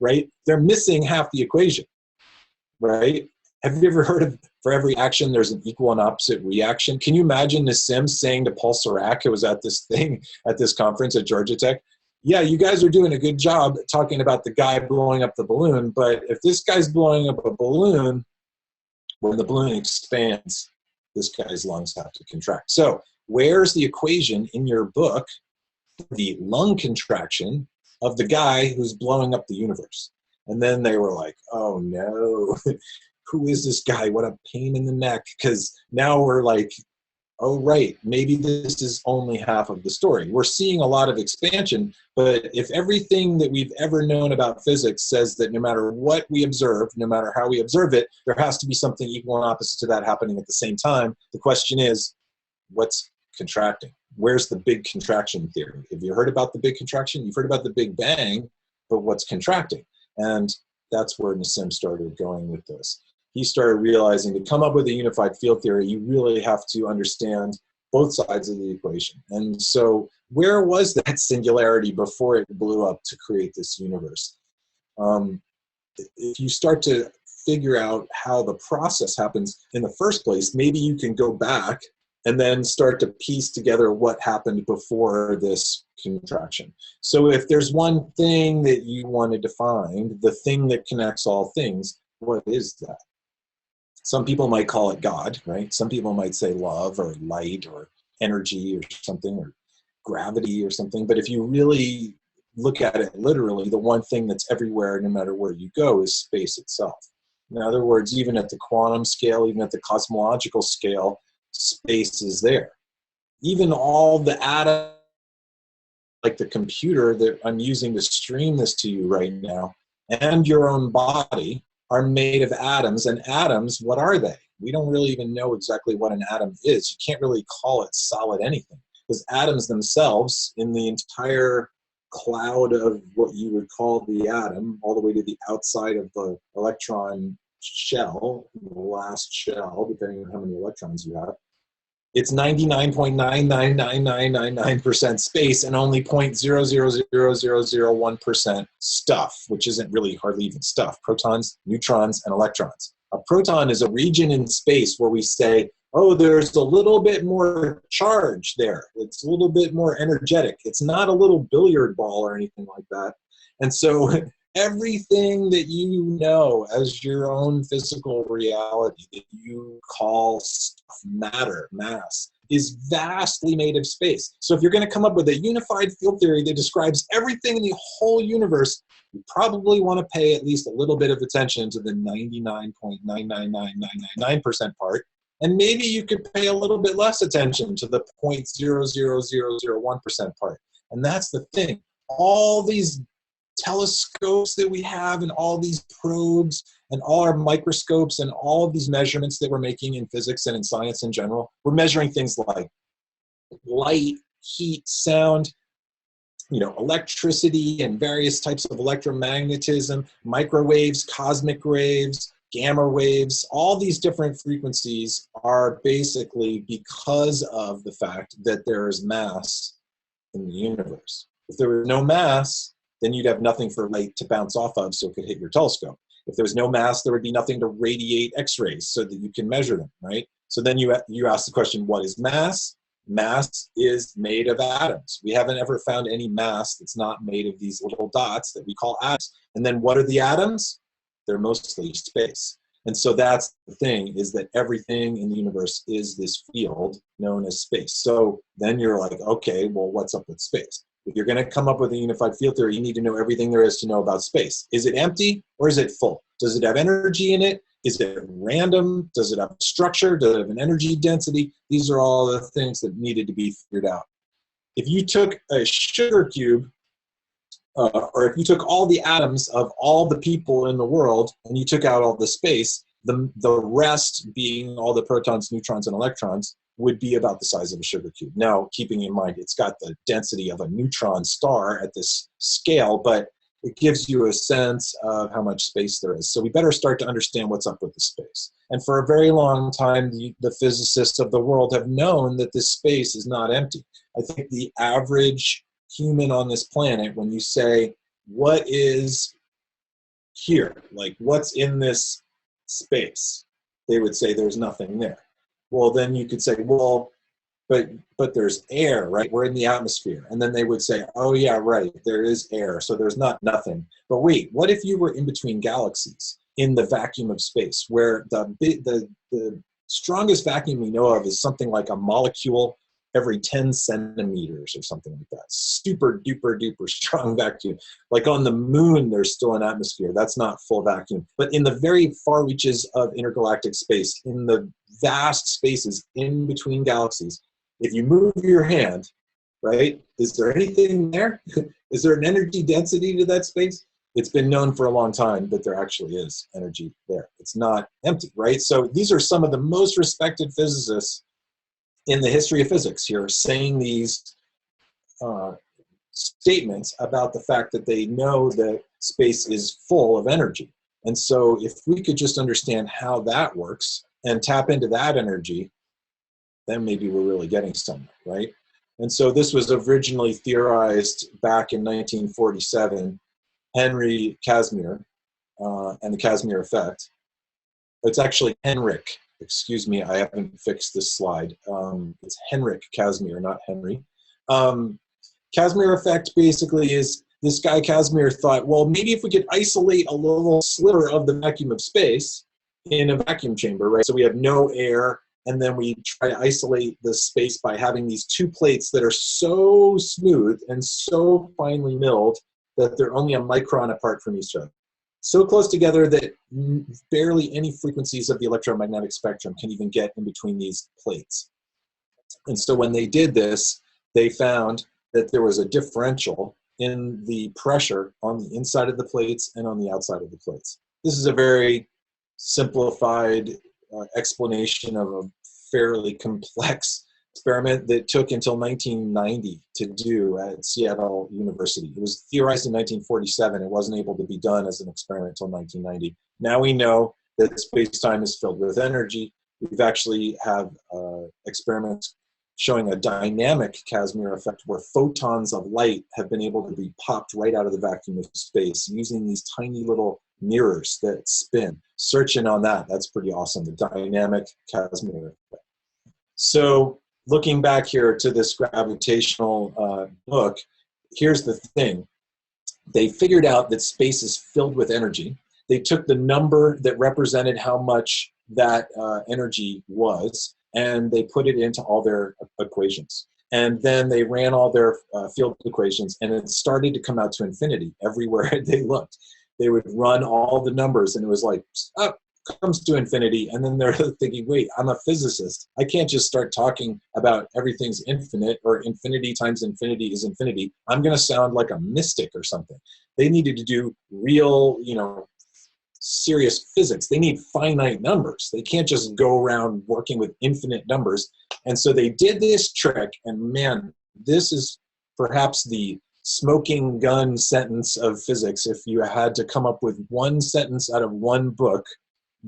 right? They're missing half the equation, right? Have you ever heard of, for every action, there's an equal and opposite reaction? Can you imagine Nassim saying to Paul Serac, who was at this thing, at this conference at Georgia Tech, yeah, you guys are doing a good job talking about the guy blowing up the balloon, but if this guy's blowing up a balloon, when the balloon expands, this guy's lungs have to contract. So where's the equation in your book, the lung contraction of the guy who's blowing up the universe? And then they were like, oh no, who is this guy? What a pain in the neck. Because now we're like, oh right, maybe this is only half of the story. We're seeing a lot of expansion, but if everything that we've ever known about physics says that no matter what we observe, no matter how we observe it, there has to be something equal and opposite to that happening at the same time. The question is, what's contracting? Where's the big contraction theory? Have you heard about the big contraction? You've heard about the Big Bang, but what's contracting? And that's where Nassim started going with this. He started realizing to come up with a unified field theory, you really have to understand both sides of the equation. And so where was that singularity before it blew up to create this universe? If you start to figure out how the process happens in the first place, maybe you can go back and then start to piece together what happened before this contraction. So if there's one thing that you wanted to find, the thing that connects all things, what is that? Some people might call it God, right? Some people might say love or light or energy or something, or gravity or something. But if you really look at it literally, the one thing that's everywhere, no matter where you go, is space itself. In other words, even at the quantum scale, even at the cosmological scale, space is there. Even all the atoms, like the computer that I'm using to stream this to you right now, and your own body, are made of atoms. And atoms, what are they? We don't really even know exactly what an atom is. You can't really call it solid anything, because atoms themselves, in the entire cloud of what you would call the atom, all the way to the outside of the electron shell, the last shell, depending on how many electrons you have, it's 99.999999% space and only 0.000001% stuff, which isn't really hardly even stuff. Protons, neutrons, and electrons. A proton is a region in space where we say, oh, there's a little bit more charge there. It's a little bit more energetic. It's not a little billiard ball or anything like that. And so everything that you know as your own physical reality that you call matter, mass, is vastly made of space. So if you're going to come up with a unified field theory that describes everything in the whole universe, you probably want to pay at least a little bit of attention to the 99.999999% part. And maybe you could pay a little bit less attention to the 0.00001% part. And that's the thing. All these telescopes that we have and all these probes and all our microscopes and all of these measurements that we're making in physics and in science in general, we're measuring things like light, heat, sound, electricity and various types of electromagnetism, microwaves, cosmic waves, gamma waves. All these different frequencies are basically because of the fact that there is mass in the universe. If there was no mass, then you'd have nothing for light to bounce off of so it could hit your telescope. If there was no mass, there would be nothing to radiate X-rays so that you can measure them, right? So then you ask the question, what is mass? Mass is made of atoms. We haven't ever found any mass that's not made of these little dots that we call atoms. And then what are the atoms? They're mostly space. And so that's the thing, is that everything in the universe is this field known as space. So then you're like, okay, well, what's up with space? If you're going to come up with a unified field theory, you need to know everything there is to know about space. Is it empty or is it full? Does it have energy in it? Is it random? Does it have structure? Does it have an energy density? These are all the things that needed to be figured out. If you took a sugar cube, or if you took all the atoms of all the people in the world and you took out all the space, the rest, being all the protons, neutrons, and electrons, would be about the size of a sugar cube. Now, keeping in mind it's got the density of a neutron star at this scale, but it gives you a sense of how much space there is. So we better start to understand what's up with the space. And for a very long time, the physicists of the world have known that this space is not empty. I think the average human on this planet, when you say, what is here? Like, what's in this space? They would say there's nothing there. Well, then you could say, well, but there's air, right? We're in the atmosphere. And then they would say, oh yeah, right, there is air, so there's not nothing. But wait, what if you were in between galaxies in the vacuum of space, where the strongest vacuum we know of is something like a molecule every 10 centimeters or something like that. Super duper duper strong vacuum. Like on the moon, there's still an atmosphere. That's not full vacuum. But in the very far reaches of intergalactic space, in the vast spaces in between galaxies, if you move your hand, right, is there anything there? Is there an energy density to that space? It's been known for a long time that there actually is energy there. It's not empty, right? So these are some of the most respected physicists in the history of physics here, saying these statements about the fact that they know that space is full of energy. And so if we could just understand how that works and tap into that energy, then maybe we're really getting somewhere, right? And so this was originally theorized back in 1947, Henry Casimir and the Casimir effect. It's actually Henrik. Excuse me, I haven't fixed this slide. It's Henrik Casimir, not Henry. Casimir effect basically is this guy Casimir thought, well, maybe if we could isolate a little sliver of the vacuum of space in a vacuum chamber, right? So we have no air, and then we try to isolate the space by having these two plates that are so smooth and so finely milled that they're only a micron apart from each other. So close together that barely any frequencies of the electromagnetic spectrum can even get in between these plates. And so when they did this, they found that there was a differential in the pressure on the inside of the plates and on the outside of the plates. This is a very simplified explanation of a fairly complex experiment that took until 1990 to do at Seattle University. It was theorized in 1947. It wasn't able to be done as an experiment until 1990. Now we know that space-time is filled with energy. We've actually have experiments showing a dynamic Casimir effect where photons of light have been able to be popped right out of the vacuum of space using these tiny little mirrors that spin. Searching on that, that's pretty awesome, the dynamic Casimir effect. So looking back here to this gravitational book, here's the thing. They figured out that space is filled with energy. They took the number that represented how much that energy was, and they put it into all their equations. And then they ran all their field equations, and it started to come out to infinity everywhere they looked. They would run all the numbers, and it was like, oh, comes to infinity. And then they're thinking, wait, I'm a physicist. I can't just start talking about everything's infinite, or infinity times infinity is infinity. I'm going to sound like a mystic or something. They needed to do real, serious physics. They need finite numbers. They can't just go around working with infinite numbers. And so they did this trick, and man, this is perhaps the smoking gun sentence of physics. If you had to come up with one sentence out of one book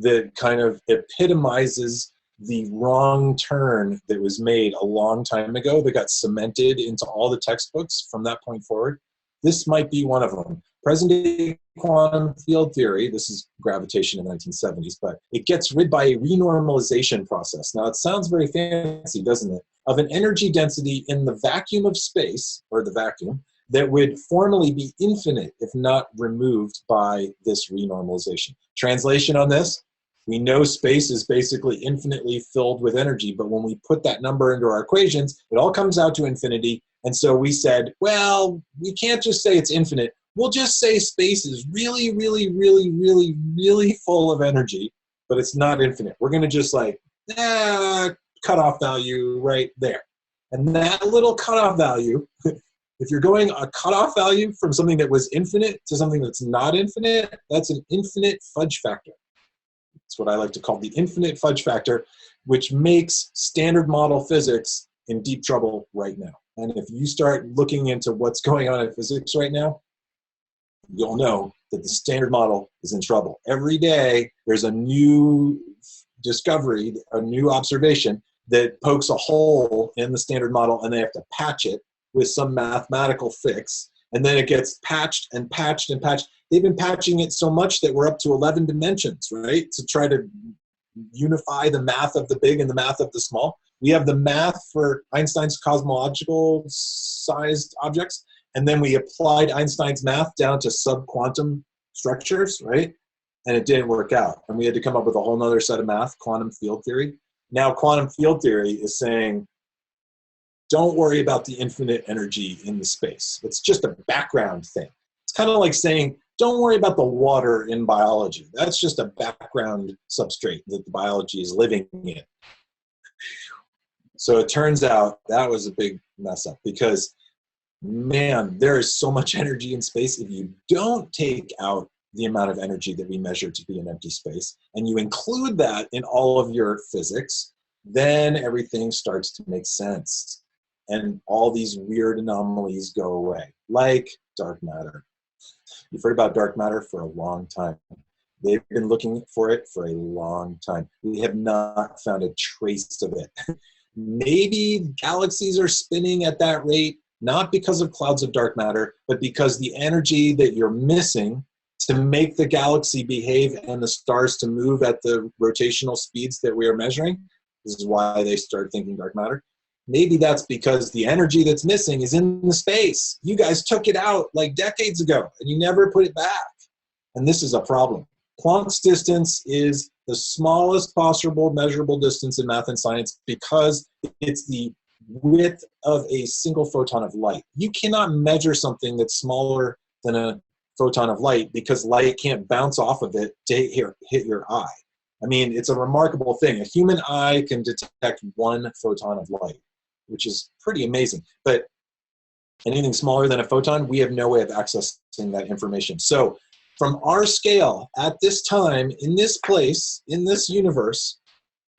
that kind of epitomizes the wrong turn that was made a long time ago, that got cemented into all the textbooks from that point forward, this might be one of them. Present-day quantum field theory, this is gravitation in the 1970s, but it gets rid by a renormalization process. Now, it sounds very fancy, doesn't it? Of an energy density in the vacuum of space, or the vacuum, that would formally be infinite if not removed by this renormalization. Translation on this, we know space is basically infinitely filled with energy, but when we put that number into our equations, it all comes out to infinity. And so we said, well, we can't just say it's infinite. We'll just say space is really, really, really, really, really full of energy, but it's not infinite. We're going to just like, cutoff value right there. And that little cutoff value, if you're going a cutoff value from something that was infinite to something that's not infinite, that's an infinite fudge factor. That's what I like to call the infinite fudge factor, which makes standard model physics in deep trouble right now. And if you start looking into what's going on in physics right now, you'll know that the standard model is in trouble. Every day, there's a new discovery, a new observation that pokes a hole in the standard model, and they have to patch it with some mathematical fix, and then it gets patched and patched and patched. They've been patching it so much that we're up to 11 dimensions, right? To try to unify the math of the big and the math of the small. We have the math for Einstein's cosmological sized objects, and then we applied Einstein's math down to subquantum structures, right? And it didn't work out. And we had to come up with a whole other set of math, quantum field theory. Now quantum field theory is saying, don't worry about the infinite energy in the space. It's just a background thing. It's kind of like saying, don't worry about the water in biology. That's just a background substrate that the biology is living in. So it turns out that was a big mess up, because, man, there is so much energy in space. If you don't take out the amount of energy that we measure to be an empty space, and you include that in all of your physics, then everything starts to make sense. And all these weird anomalies go away, like dark matter. You've heard about dark matter for a long time. They've been looking for it for a long time. We have not found a trace of it. Maybe galaxies are spinning at that rate, not because of clouds of dark matter, but because the energy that you're missing to make the galaxy behave and the stars to move at the rotational speeds that we are measuring. This is why they started thinking dark matter. Maybe that's because the energy that's missing is in the space. You guys took it out like decades ago and you never put it back. And this is a problem. Planck's distance is the smallest possible measurable distance in math and science because it's the width of a single photon of light. You cannot measure something that's smaller than a photon of light because light can't bounce off of it to hit your eye. I mean, it's a remarkable thing. A human eye can detect 1 photon of light, which is pretty amazing. But anything smaller than a photon, we have no way of accessing that information. So from our scale at this time, in this place, in this universe,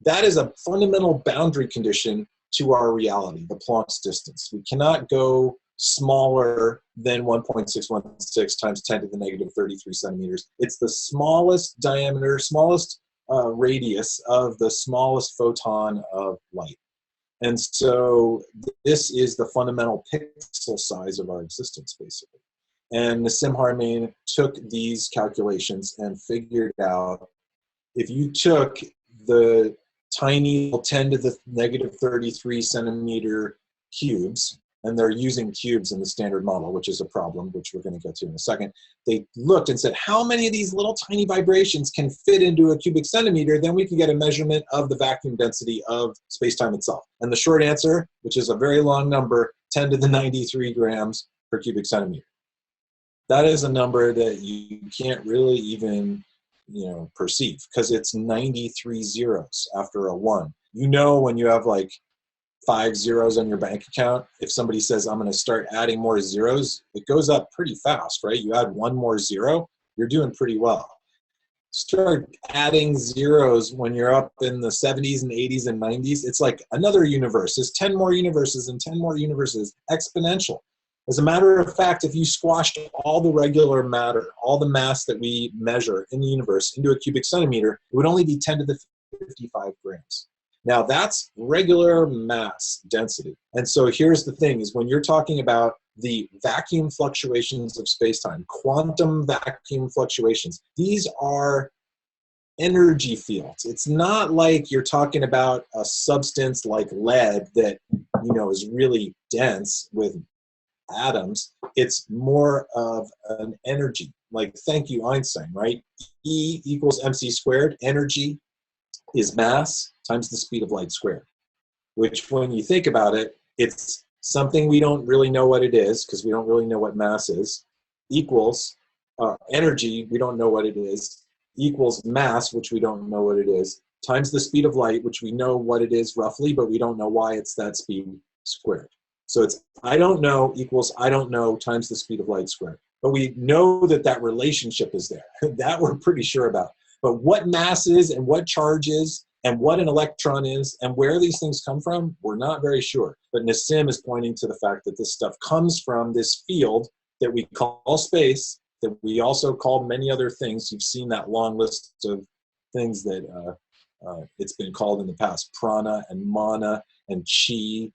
that is a fundamental boundary condition to our reality, the Planck's distance. We cannot go smaller than 1.616 times 10 to the negative 33 centimeters. It's the smallest diameter, smallest radius of the smallest photon of light. And so this is the fundamental pixel size of our existence, basically. And Nassim Haramein took these calculations and figured out if you took the tiny 10 to the negative 33 centimeter cubes, and they're using cubes in the standard model, which is a problem, which we're going to get to in a second. They looked and said, how many of these little tiny vibrations can fit into a cubic centimeter? Then we can get a measurement of the vacuum density of space-time itself. And the short answer, which is a very long number, 10 to the 93 grams per cubic centimeter. That is a number that you can't really even, perceive because it's 93 zeros after a 1. You know, when you have like 5 zeros on your bank account, if somebody says, I'm going to start adding more zeros, it goes up pretty fast, right? You add 1 more zero, you're doing pretty well. Start adding zeros when you're up in the 70s and 80s and 90s. It's like another universe. There's 10 more universes and 10 more universes, exponential. As a matter of fact, if you squashed all the regular matter, all the mass that we measure in the universe into a cubic centimeter, it would only be 10 to the 55 grams. Now that's regular mass density. And so here's the thing is when you're talking about the vacuum fluctuations of space-time, quantum vacuum fluctuations, these are energy fields. It's not like you're talking about a substance like lead that, is really dense with atoms. It's more of an energy, like thank you Einstein, right? E equals mc squared. Energy is mass times the speed of light squared, which when you think about it, it's something we don't really know what it is because we don't really know what mass is, equals energy, we don't know what it is, equals mass, which we don't know what it is, times the speed of light, which we know what it is roughly, but we don't know why it's that speed squared. So it's I don't know equals I don't know times the speed of light squared. But we know that that relationship is there. That we're pretty sure about. But what mass is and what charge is and what an electron is and where these things come from, we're not very sure. But Nassim is pointing to the fact that this stuff comes from this field that we call space, that we also call many other things. You've seen that long list of things that it's been called in the past, prana and mana and chi,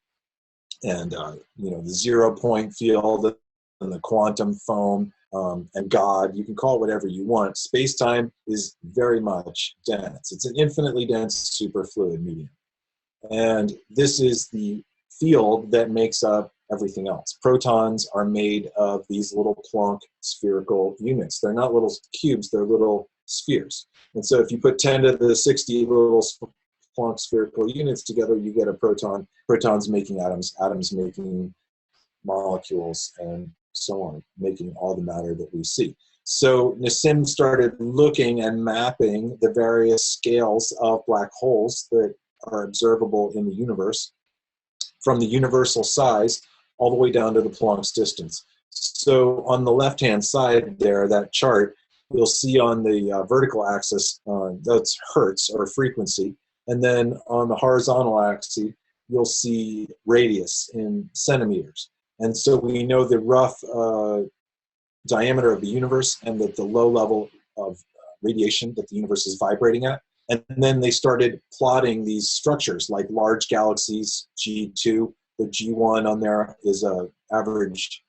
and the 0 point field and the quantum foam and God. You can call it whatever you want. Space-time is very much dense. It's an infinitely dense superfluid medium. And this is the field that makes up everything else. Protons are made of these little Planck spherical units. They're not little cubes, they're little spheres. And so if you put 10 to the 60 little Planck spherical units together, you get a proton, protons making atoms, atoms making molecules, and so on, making all the matter that we see. So Nassim started looking and mapping the various scales of black holes that are observable in the universe, from the universal size all the way down to the Planck's distance. So on the left-hand side there, that chart, you'll see on the vertical axis, that's hertz or frequency. And then on the horizontal axis, you'll see radius in centimeters. And so we know the rough diameter of the universe and that the low level of radiation that the universe is vibrating at. And then they started plotting these structures like large galaxies, G2. The G1 on there is a average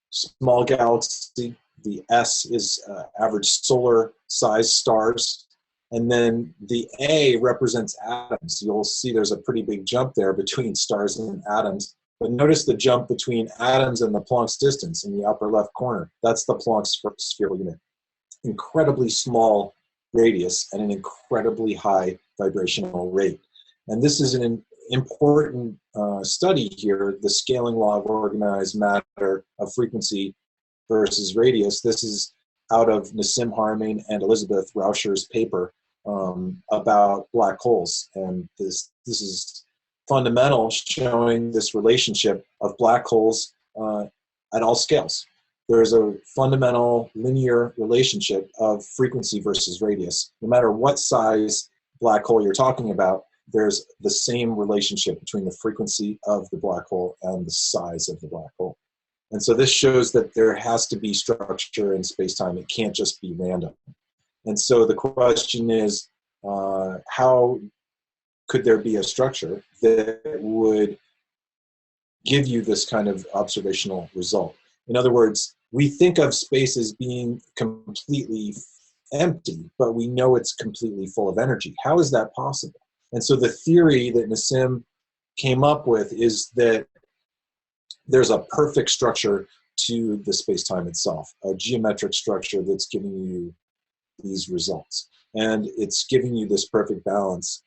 small galaxy. The S is average solar size stars. And then the A represents atoms. You'll see there's a pretty big jump there between stars and atoms. But notice the jump between atoms and the Planck's distance in the upper left corner. That's the Planck's spherical unit. Incredibly small radius and an incredibly high vibrational rate. And this is an important study here, the scaling law of organized matter of frequency versus radius. This is out of Nassim Haramein and Elizabeth Rauscher's paper about black holes. And this is fundamental, showing this relationship of black holes at all scales. There's a fundamental linear relationship of frequency versus radius. No matter what size black hole you're talking about, there's the same relationship between the frequency of the black hole and the size of the black hole. And so this shows that there has to be structure in space-time. It can't just be random. And so the question is, how could there be a structure that would give you this kind of observational result? In other words, we think of space as being completely empty, but we know it's completely full of energy. How is that possible? And so the theory that Nassim came up with is that there's a perfect structure to the space-time itself, a geometric structure that's giving you these results. And it's giving you this perfect balance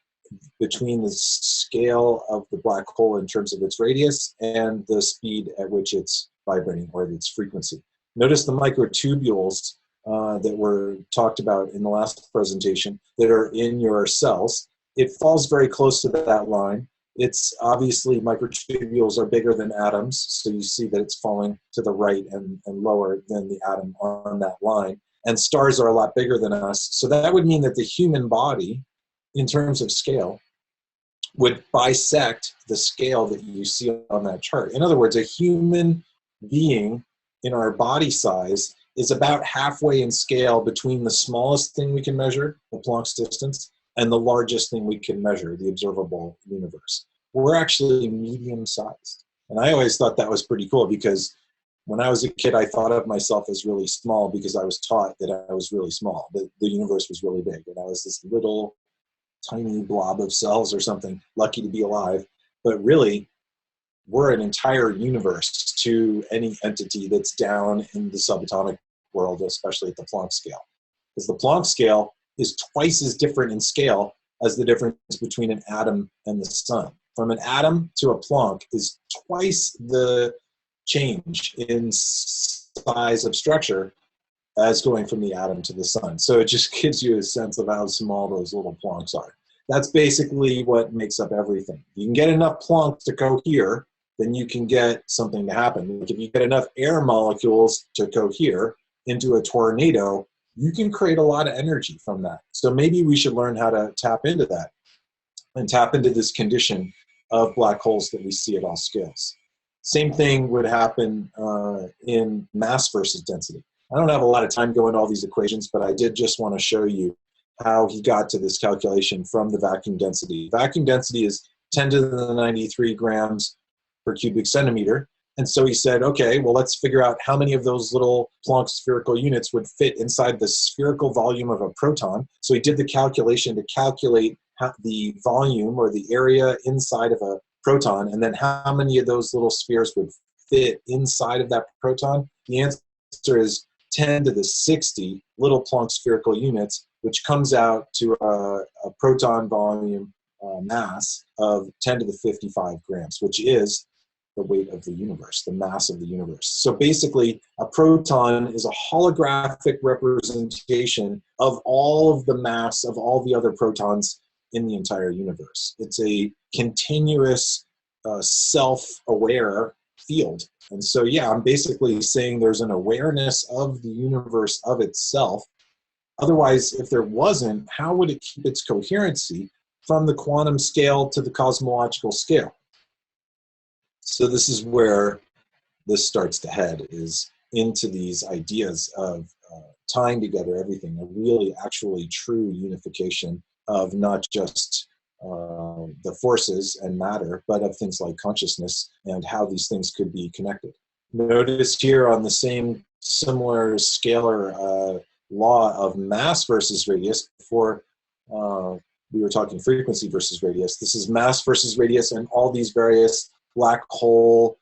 between the scale of the black hole in terms of its radius and the speed at which it's vibrating, or its frequency. Notice the microtubules that were talked about in the last presentation that are in your cells. It falls very close to that line. It's obviously, microtubules are bigger than atoms, so you see that it's falling to the right and lower than the atom on that line. And stars are a lot bigger than us, so that would mean that the human body, in terms of scale, would bisect the scale that you see on that chart. In other words, a human being in our body size is about halfway in scale between the smallest thing we can measure, the Planck's distance, and the largest thing we can measure, the observable universe. We're actually medium-sized. And I always thought that was pretty cool, because when I was a kid, I thought of myself as really small because I was taught that I was really small, that the universe was really big, and I was this little tiny blob of cells or something, lucky to be alive. But really, we're an entire universe to any entity that's down in the subatomic world, especially at the Planck scale. Because the Planck scale is twice as different in scale as the difference between an atom and the sun. From an atom to a Planck is twice the change in size of structure as going from the atom to the sun. So it just gives you a sense of how small those little Plancks are. That's basically what makes up everything. You can get enough Plancks to cohere, then you can get something to happen. Like if you get enough air molecules to cohere into a tornado, you can create a lot of energy from that. So maybe we should learn how to tap into that and tap into this condition of black holes that we see at all scales. Same thing would happen in mass versus density. I don't have a lot of time going to all these equations, but I did just want to show you how he got to this calculation from the vacuum density. Vacuum density is 10 to the 93 grams per cubic centimeter. And so he said, okay, well, let's figure out how many of those little Planck spherical units would fit inside the spherical volume of a proton. So he did the calculation to calculate the volume or the area inside of a proton, and then how many of those little spheres would fit inside of that proton. The answer is 10 to the 60 little Planck spherical units, which comes out to a proton volume mass of 10 to the 55 grams, which is the weight of the universe, the mass of the universe. So basically, a proton is a holographic representation of all of the mass of all the other protons in the entire universe. It's a continuous, self-aware field. And so, yeah, I'm basically saying there's an awareness of the universe of itself. Otherwise, if there wasn't, how would it keep its coherency from the quantum scale to the cosmological scale? So this is where this starts to head, is into these ideas of tying together everything, a really actually true unification of not just the forces and matter, but of things like consciousness and how these things could be connected. Notice here on the same similar scalar law of mass versus radius. Before we were talking frequency versus radius. This is mass versus radius, and all these various black hole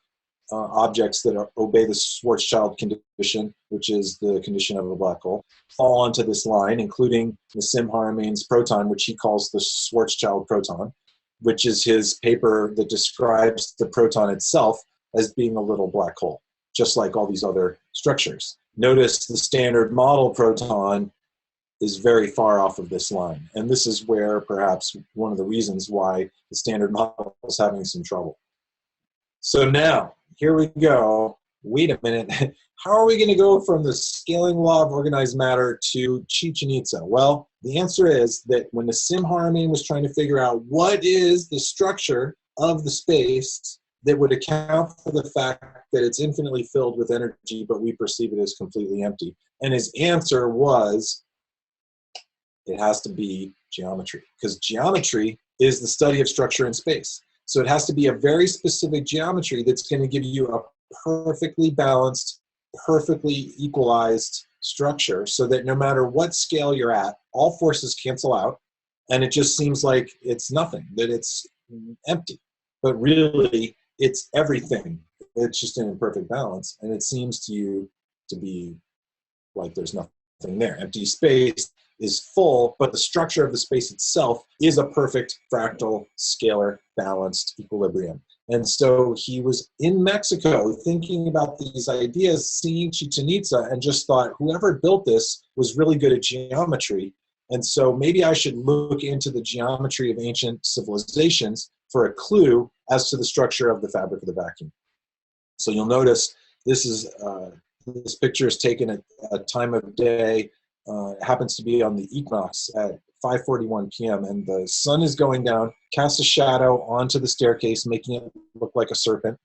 objects that obey the Schwarzschild condition, which is the condition of a black hole, fall onto this line, including Nassim Haramein's proton, which he calls the Schwarzschild proton, which is his paper that describes the proton itself as being a little black hole, just like all these other structures. Notice the standard model proton is very far off of this line. And this is where perhaps one of the reasons why the standard model is having some trouble. So now, here we go. Wait a minute. How are we going to go from the scaling law of organized matter to Chichen Itza? Well, the answer is that when Nassim Haramein was trying to figure out what is the structure of the space that would account for the fact that it's infinitely filled with energy, but we perceive it as completely empty. And his answer was, it has to be geometry, because geometry is the study of structure in space. So it has to be a very specific geometry that's going to give you a perfectly balanced, perfectly equalized structure, so that no matter what scale you're at, all forces cancel out, and it just seems like it's nothing, that it's empty. But really, it's everything. It's just in perfect balance, and it seems to you to be like there's nothing there. Empty space is full, but the structure of the space itself is a perfect fractal, scalar, balanced equilibrium. And so he was in Mexico thinking about these ideas, seeing Chichen Itza, and just thought, whoever built this was really good at geometry. And so maybe I should look into the geometry of ancient civilizations for a clue as to the structure of the fabric of the vacuum. So you'll notice this is this picture is taken at a time of day. It happens to be on the equinox at 5:41 p.m. and the sun is going down, casts a shadow onto the staircase, making it look like a serpent.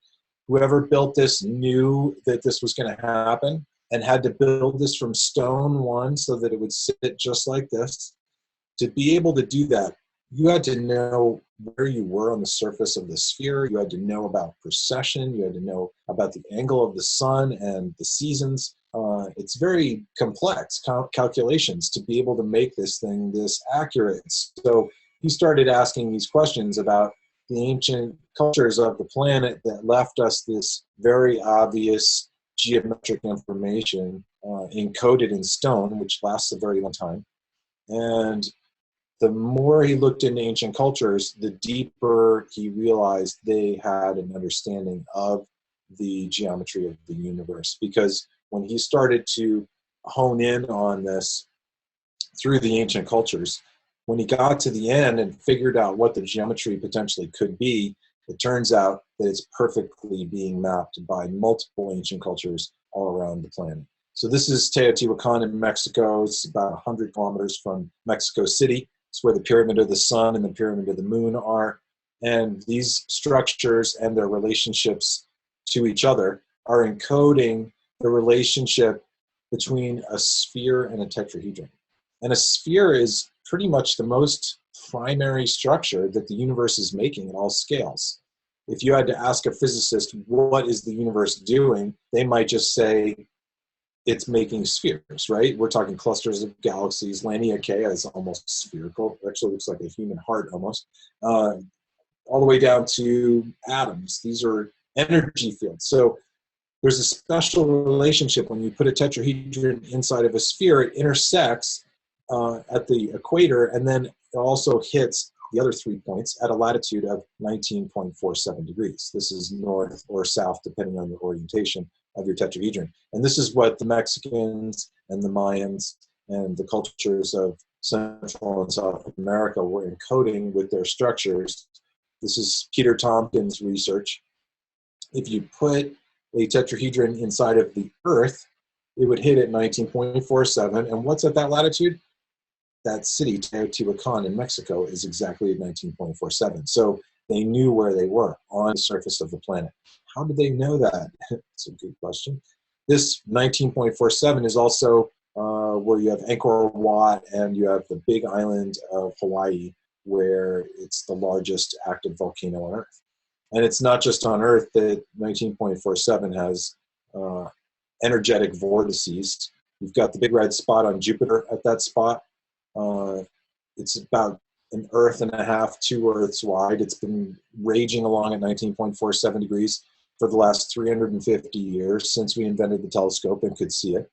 Whoever built this knew that this was going to happen and had to build this from stone one so that it would sit just like this. To be able to do that, you had to know where you were on the surface of the sphere. You had to know about precession. You had to know about the angle of the sun and the seasons. It's very complex calculations to be able to make this thing this accurate. So he started asking these questions about the ancient cultures of the planet that left us this very obvious geometric information encoded in stone, which lasts a very long time. And the more he looked into ancient cultures, the deeper he realized they had an understanding of the geometry of the universe. Because when he started to hone in on this through the ancient cultures, when he got to the end and figured out what the geometry potentially could be, it turns out that it's perfectly being mapped by multiple ancient cultures all around the planet. So this is Teotihuacan in Mexico. It's about 100 kilometers from Mexico City. It's where the Pyramid of the Sun and the Pyramid of the Moon are. And these structures and their relationships to each other are encoding the relationship between a sphere and a tetrahedron. And a sphere is pretty much the most primary structure that the universe is making at all scales. If you had to ask a physicist, what is the universe doing? They might just say, it's making spheres, right? We're talking clusters of galaxies. Laniakea is almost spherical. It actually looks like a human heart almost. All the way down to atoms. These are energy fields. So there's a special relationship when you put a tetrahedron inside of a sphere. It intersects at the equator, and then it also hits the other 3 points at a latitude of 19.47 degrees. This is north or south, depending on the orientation of your tetrahedron. And this is what the Mexicans and the Mayans and the cultures of Central and South America were encoding with their structures. This is Peter Tompkins' research. If you put a tetrahedron inside of the Earth, it would hit at 19.47. And what's at that latitude? That city, Teotihuacan in Mexico, is exactly at 19.47. So they knew where they were on the surface of the planet. How did they know that? That's a good question. This 19.47 is also where you have Angkor Wat and you have the big island of Hawaii, where it's the largest active volcano on Earth. And it's not just on Earth that 19.47 has energetic vortices. You've got the big red spot on Jupiter at that spot. It's about an Earth and a half, 2 Earths wide. It's been raging along at 19.47 degrees for the last 350 years since we invented the telescope and could see it.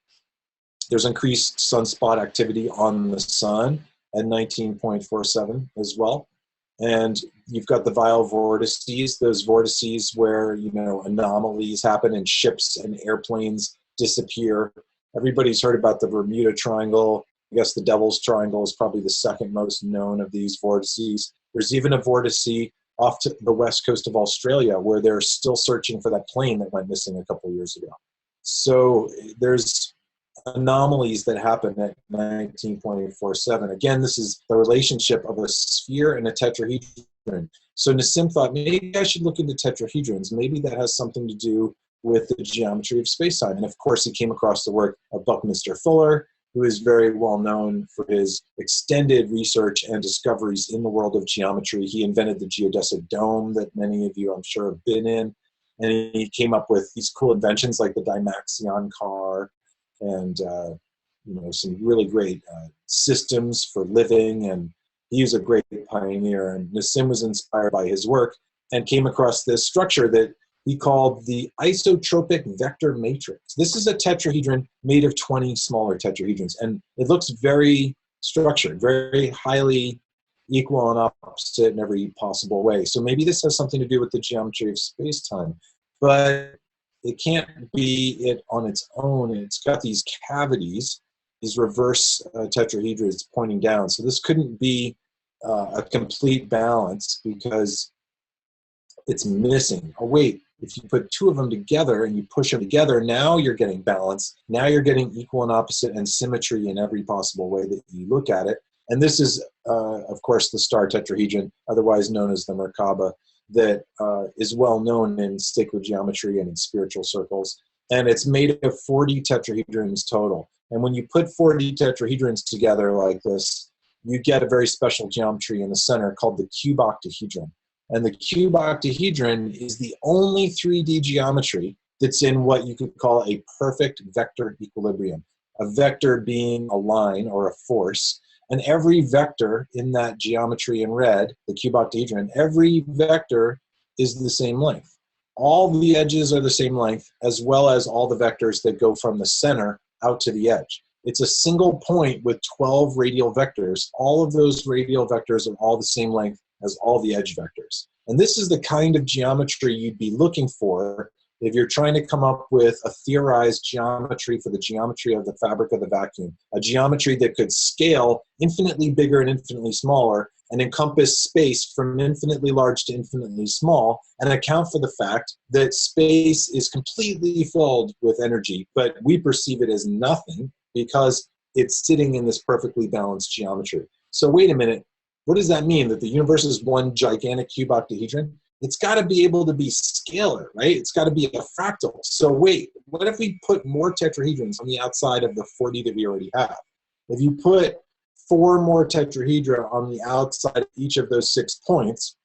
There's increased sunspot activity on the sun at 19.47 as well. And you've got the Vial vortices, those vortices where, you know, anomalies happen and ships and airplanes disappear. Everybody's heard about the Bermuda Triangle. I guess the Devil's Triangle is probably the second most known of these vortices. There's even a vortice off to the west coast of Australia where they're still searching for that plane that went missing a couple of years ago. So there's anomalies that happen at 19.47. Again, this is the relationship of a sphere and a tetrahedron. So Nassim thought, maybe I should look into tetrahedrons. Maybe that has something to do with the geometry of space-time. And of course, he came across the work of Buckminster Fuller, who is very well known for his extended research and discoveries in the world of geometry. He invented the geodesic dome that many of you, I'm sure, have been in. And he came up with these cool inventions like the Dymaxion car and you know, some really great systems for living. And he was a great pioneer. And Nassim was inspired by his work and came across this structure that he called the isotropic vector matrix. This is a tetrahedron made of 20 smaller tetrahedrons, and it looks very structured, very highly equal and opposite in every possible way. So maybe this has something to do with the geometry of space-time, but it can't be it on its own. It's got these cavities, these reverse tetrahedrons pointing down. So this couldn't be a complete balance because it's missing. Oh wait, if you put two of them together and you push them together, now you're getting balance. Now you're getting equal and opposite and symmetry in every possible way that you look at it. And this is, of course, the star tetrahedron, otherwise known as the Merkaba, that is well known in sacred geometry and in spiritual circles. And it's made of 40 tetrahedrons total. And when you put 40 tetrahedrons together like this, you get a very special geometry in the center called the cube octahedron. And the cube octahedron is the only 3D geometry that's in what you could call a perfect vector equilibrium. A vector being a line or a force. And every vector in that geometry in red, the cube octahedron, every vector is the same length. All the edges are the same length, as well as all the vectors that go from the center out to the edge. It's a single point with 12 radial vectors. All of those radial vectors are all the same length as all the edge vectors. And this is the kind of geometry you'd be looking for if you're trying to come up with a theorized geometry for the geometry of the fabric of the vacuum, a geometry that could scale infinitely bigger and infinitely smaller and encompass space from infinitely large to infinitely small and account for the fact that space is completely filled with energy, but we perceive it as nothing because it's sitting in this perfectly balanced geometry. So wait a minute. What does that mean? That the universe is one gigantic cube octahedron? It's got to be able to be scalar, right? It's got to be a fractal. So wait, what if we put more tetrahedrons on the outside of the 40 that we already have? If you put 4 more tetrahedra on the outside of each of those 6 points,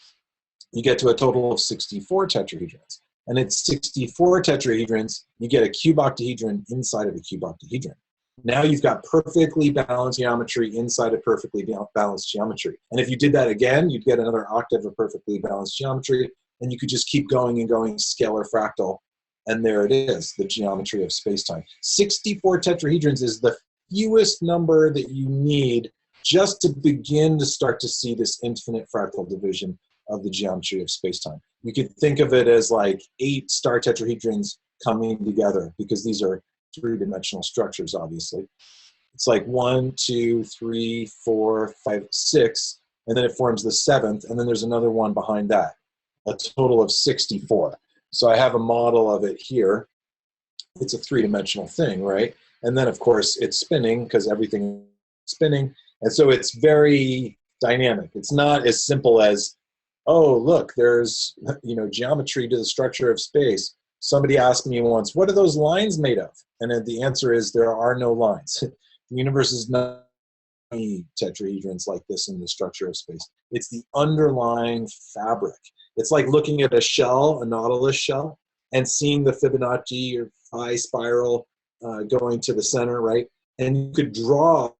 you get to a total of 64 tetrahedrons. And at 64 tetrahedrons, you get a cube octahedron inside of a cube octahedron. Now you've got perfectly balanced geometry inside of perfectly balanced geometry. And if you did that again, you'd get another octave of perfectly balanced geometry, and you could just keep going and going, scalar fractal, and there it is, the geometry of space-time. 64 tetrahedrons is the fewest number that you need just to begin to start to see this infinite fractal division of the geometry of space-time. You could think of it as like 8 star tetrahedrons coming together, because these are 3-dimensional structures, obviously. It's like 1, 2, 3, 4, 5, 6, and then it forms the 7th, and then there's another one behind that, a total of 64. So I have a model of it here. It's a 3-dimensional thing, right? And then, of course, it's spinning because everything is spinning, and so it's very dynamic. It's not as simple as, oh, look, there's, you know, geometry to the structure of space. Somebody asked me once, what are those lines made of? And the answer is there are no lines. The universe is not tetrahedrons like this in the structure of space. It's the underlying fabric. It's like looking at a shell, a nautilus shell, and seeing the Fibonacci or phi spiral going to the center, right? And you could draw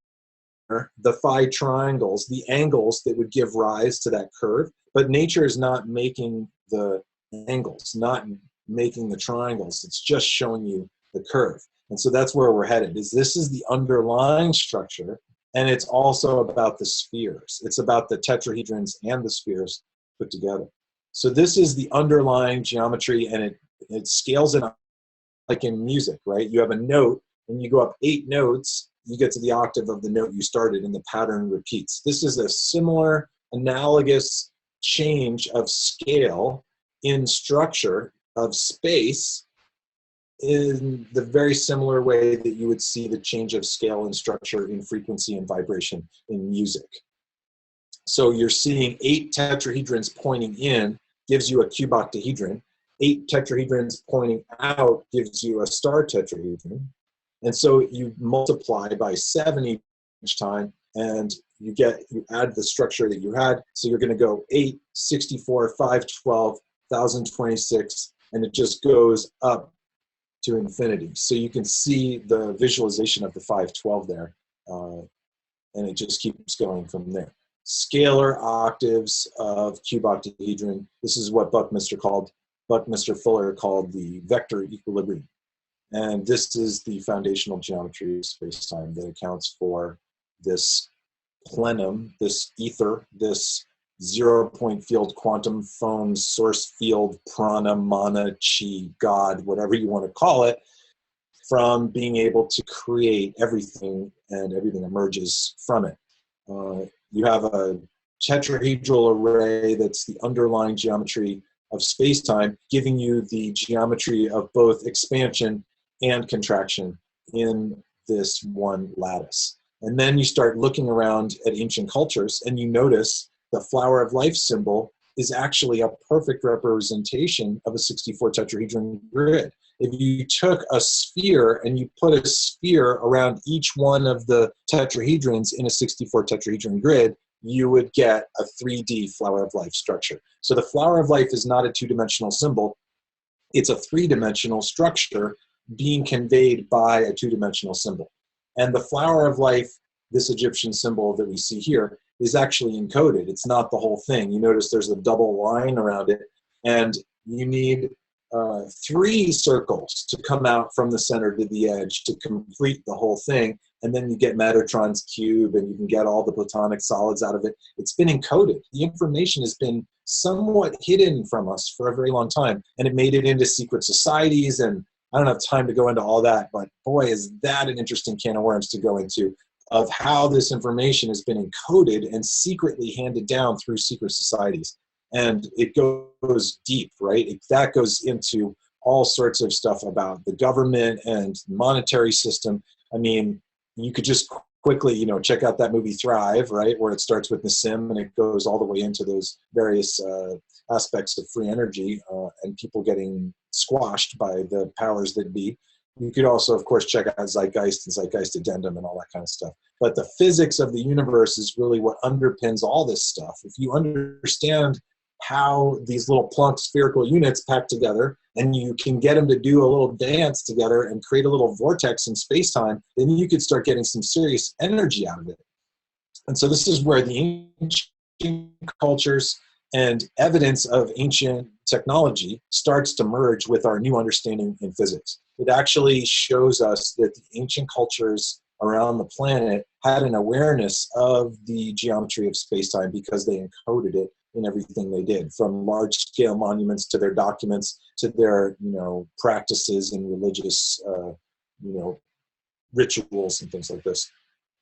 the phi triangles, the angles that would give rise to that curve, but nature is not making the angles, not making the triangles. It's just showing you the curve. And so that's where we're headed, is this is the underlying structure, and it's also about the spheres. It's about the tetrahedrons and the spheres put together. So this is the underlying geometry, and it scales it up like in music, right? You have a note, and you go up 8 notes, you get to the octave of the note you started, and the pattern repeats. This is a similar, analogous change of scale in structure of space, in the very similar way that you would see the change of scale and structure in frequency and vibration in music. So you're seeing 8 tetrahedrons pointing in gives you a cube octahedron. 8 tetrahedrons pointing out gives you a star tetrahedron. And so you multiply by 7 each time, and you add the structure that you had. So you're going to go 8, 64, 512, 1026, and it just goes up to infinity. So you can see the visualization of the 512 there, and it just keeps going from there. Scalar octaves of cube octahedron. This is what Buckminster Fuller called the vector equilibrium. And this is the foundational geometry of space-time that accounts for this plenum, this ether, this zero-point field, quantum foam, source field, prana, mana, chi, God, whatever you want to call it, from being able to create everything, and everything emerges from it. You have a tetrahedral array that's the underlying geometry of space-time, giving you the geometry of both expansion and contraction in this one lattice. And then you start looking around at ancient cultures, and you notice the flower of life symbol is actually a perfect representation of a 64 tetrahedron grid. If you took a sphere and you put a sphere around each one of the tetrahedrons in a 64 tetrahedron grid, you would get a 3D flower of life structure. So the flower of life is not a 2-dimensional symbol. It's a 3-dimensional structure being conveyed by a 2-dimensional symbol. And the flower of life, this Egyptian symbol that we see here, is actually encoded. It's not the whole thing. You notice there's a double line around it, and you need 3 circles to come out from the center to the edge to complete the whole thing, and then you get Metatron's cube, and you can get all the platonic solids out of it. It's been encoded. The information has been somewhat hidden from us for a very long time, and it made it into secret societies, and I don't have time to go into all that, but boy, is that an interesting can of worms to go into, of how this information has been encoded and secretly handed down through secret societies. And it goes deep, right? That goes into all sorts of stuff about the government and monetary system. I mean, you could just quickly, check out that movie Thrive, right? Where it starts with Nassim and it goes all the way into those various aspects of free energy and people getting squashed by the powers that be. You could also, of course, check out Zeitgeist and Zeitgeist Addendum and all that kind of stuff. But the physics of the universe is really what underpins all this stuff. If you understand how these little Planck spherical units pack together, and you can get them to do a little dance together and create a little vortex in space-time, then you could start getting some serious energy out of it. And so this is where the ancient cultures and evidence of ancient technology starts to merge with our new understanding in physics. It actually shows us that the ancient cultures around the planet had an awareness of the geometry of space-time because they encoded it in everything they did, from large-scale monuments to their documents to their, practices and religious, rituals and things like this.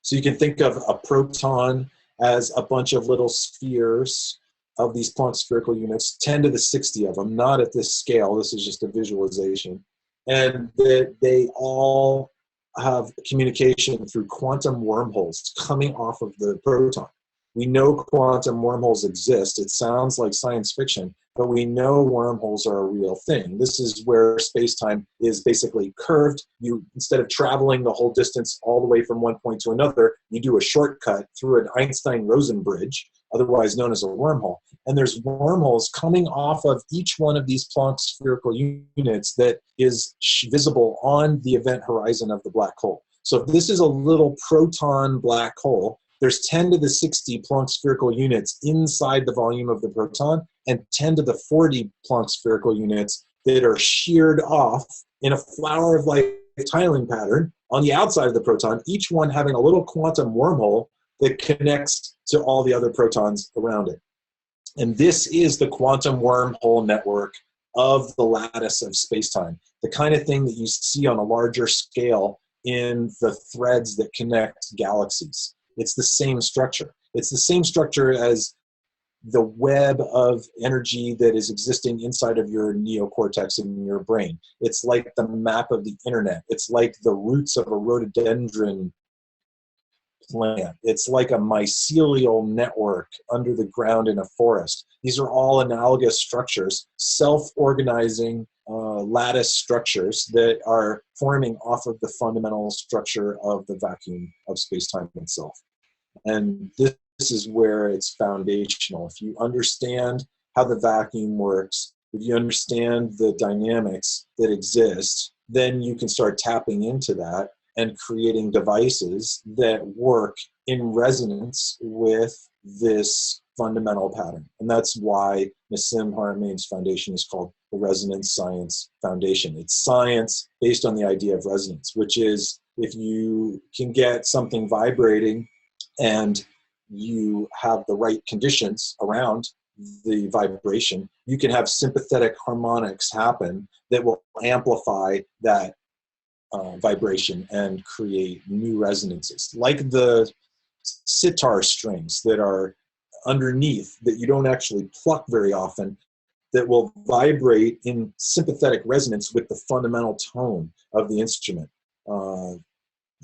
So you can think of a proton as a bunch of little spheres of these Planck spherical units, 10 to the 60 of them, not at this scale. This is just a visualization. And that they all have communication through quantum wormholes coming off of the proton. We know quantum wormholes exist. It sounds like science fiction, but we know wormholes are a real thing. This is where space-time is basically curved. You, instead of traveling the whole distance all the way from one point to another, you do a shortcut through an Einstein-Rosen bridge otherwise known as a wormhole. And there's wormholes coming off of each one of these Planck spherical units that is visible on the event horizon of the black hole. So if this is a little proton black hole, there's 10 to the 60 Planck spherical units inside the volume of the proton, and 10 to the 40 Planck spherical units that are sheared off in a flower of light tiling pattern on the outside of the proton, each one having a little quantum wormhole that connects to all the other protons around it. And this is the quantum wormhole network of the lattice of space-time, the kind of thing that you see on a larger scale in the threads that connect galaxies. It's the same structure. It's the same structure as the web of energy that is existing inside of your neocortex in your brain. It's like the map of the internet. It's like the roots of a rhododendron plant. It's like a mycelial network under the ground in a forest. These are all analogous structures, self-organizing lattice structures that are forming off of the fundamental structure of the vacuum of space-time itself. And this is where it's foundational. If you understand how the vacuum works, if you understand the dynamics that exist, then you can start tapping into that and creating devices that work in resonance with this fundamental pattern. And that's why Nassim Haramein's foundation is called the Resonance Science Foundation. It's science based on the idea of resonance, which is if you can get something vibrating and you have the right conditions around the vibration, you can have sympathetic harmonics happen that will amplify that vibration and create new resonances, like the sitar strings that are underneath that you don't actually pluck very often, that will vibrate in sympathetic resonance with the fundamental tone of the instrument.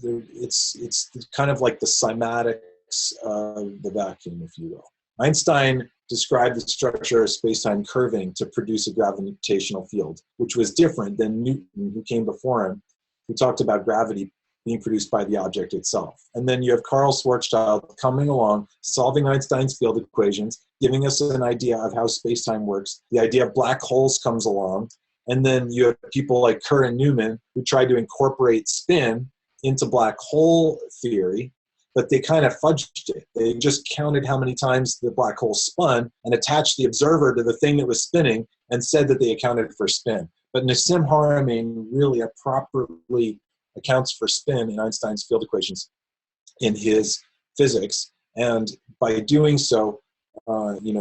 It's kind of like the cymatics of the vacuum, if you will. Einstein described the structure of space-time curving to produce a gravitational field, which was different than Newton, who came before him, who talked about gravity being produced by the object itself. And then you have Carl Schwarzschild coming along, solving Einstein's field equations, giving us an idea of how space-time works. The idea of black holes comes along. And then you have people like Kerr and Newman who tried to incorporate spin into black hole theory, but they kind of fudged it. They just counted how many times the black hole spun and attached the observer to the thing that was spinning and said that they accounted for spin. But Nassim Haramein really properly accounts for spin in Einstein's field equations in his physics, and by doing so,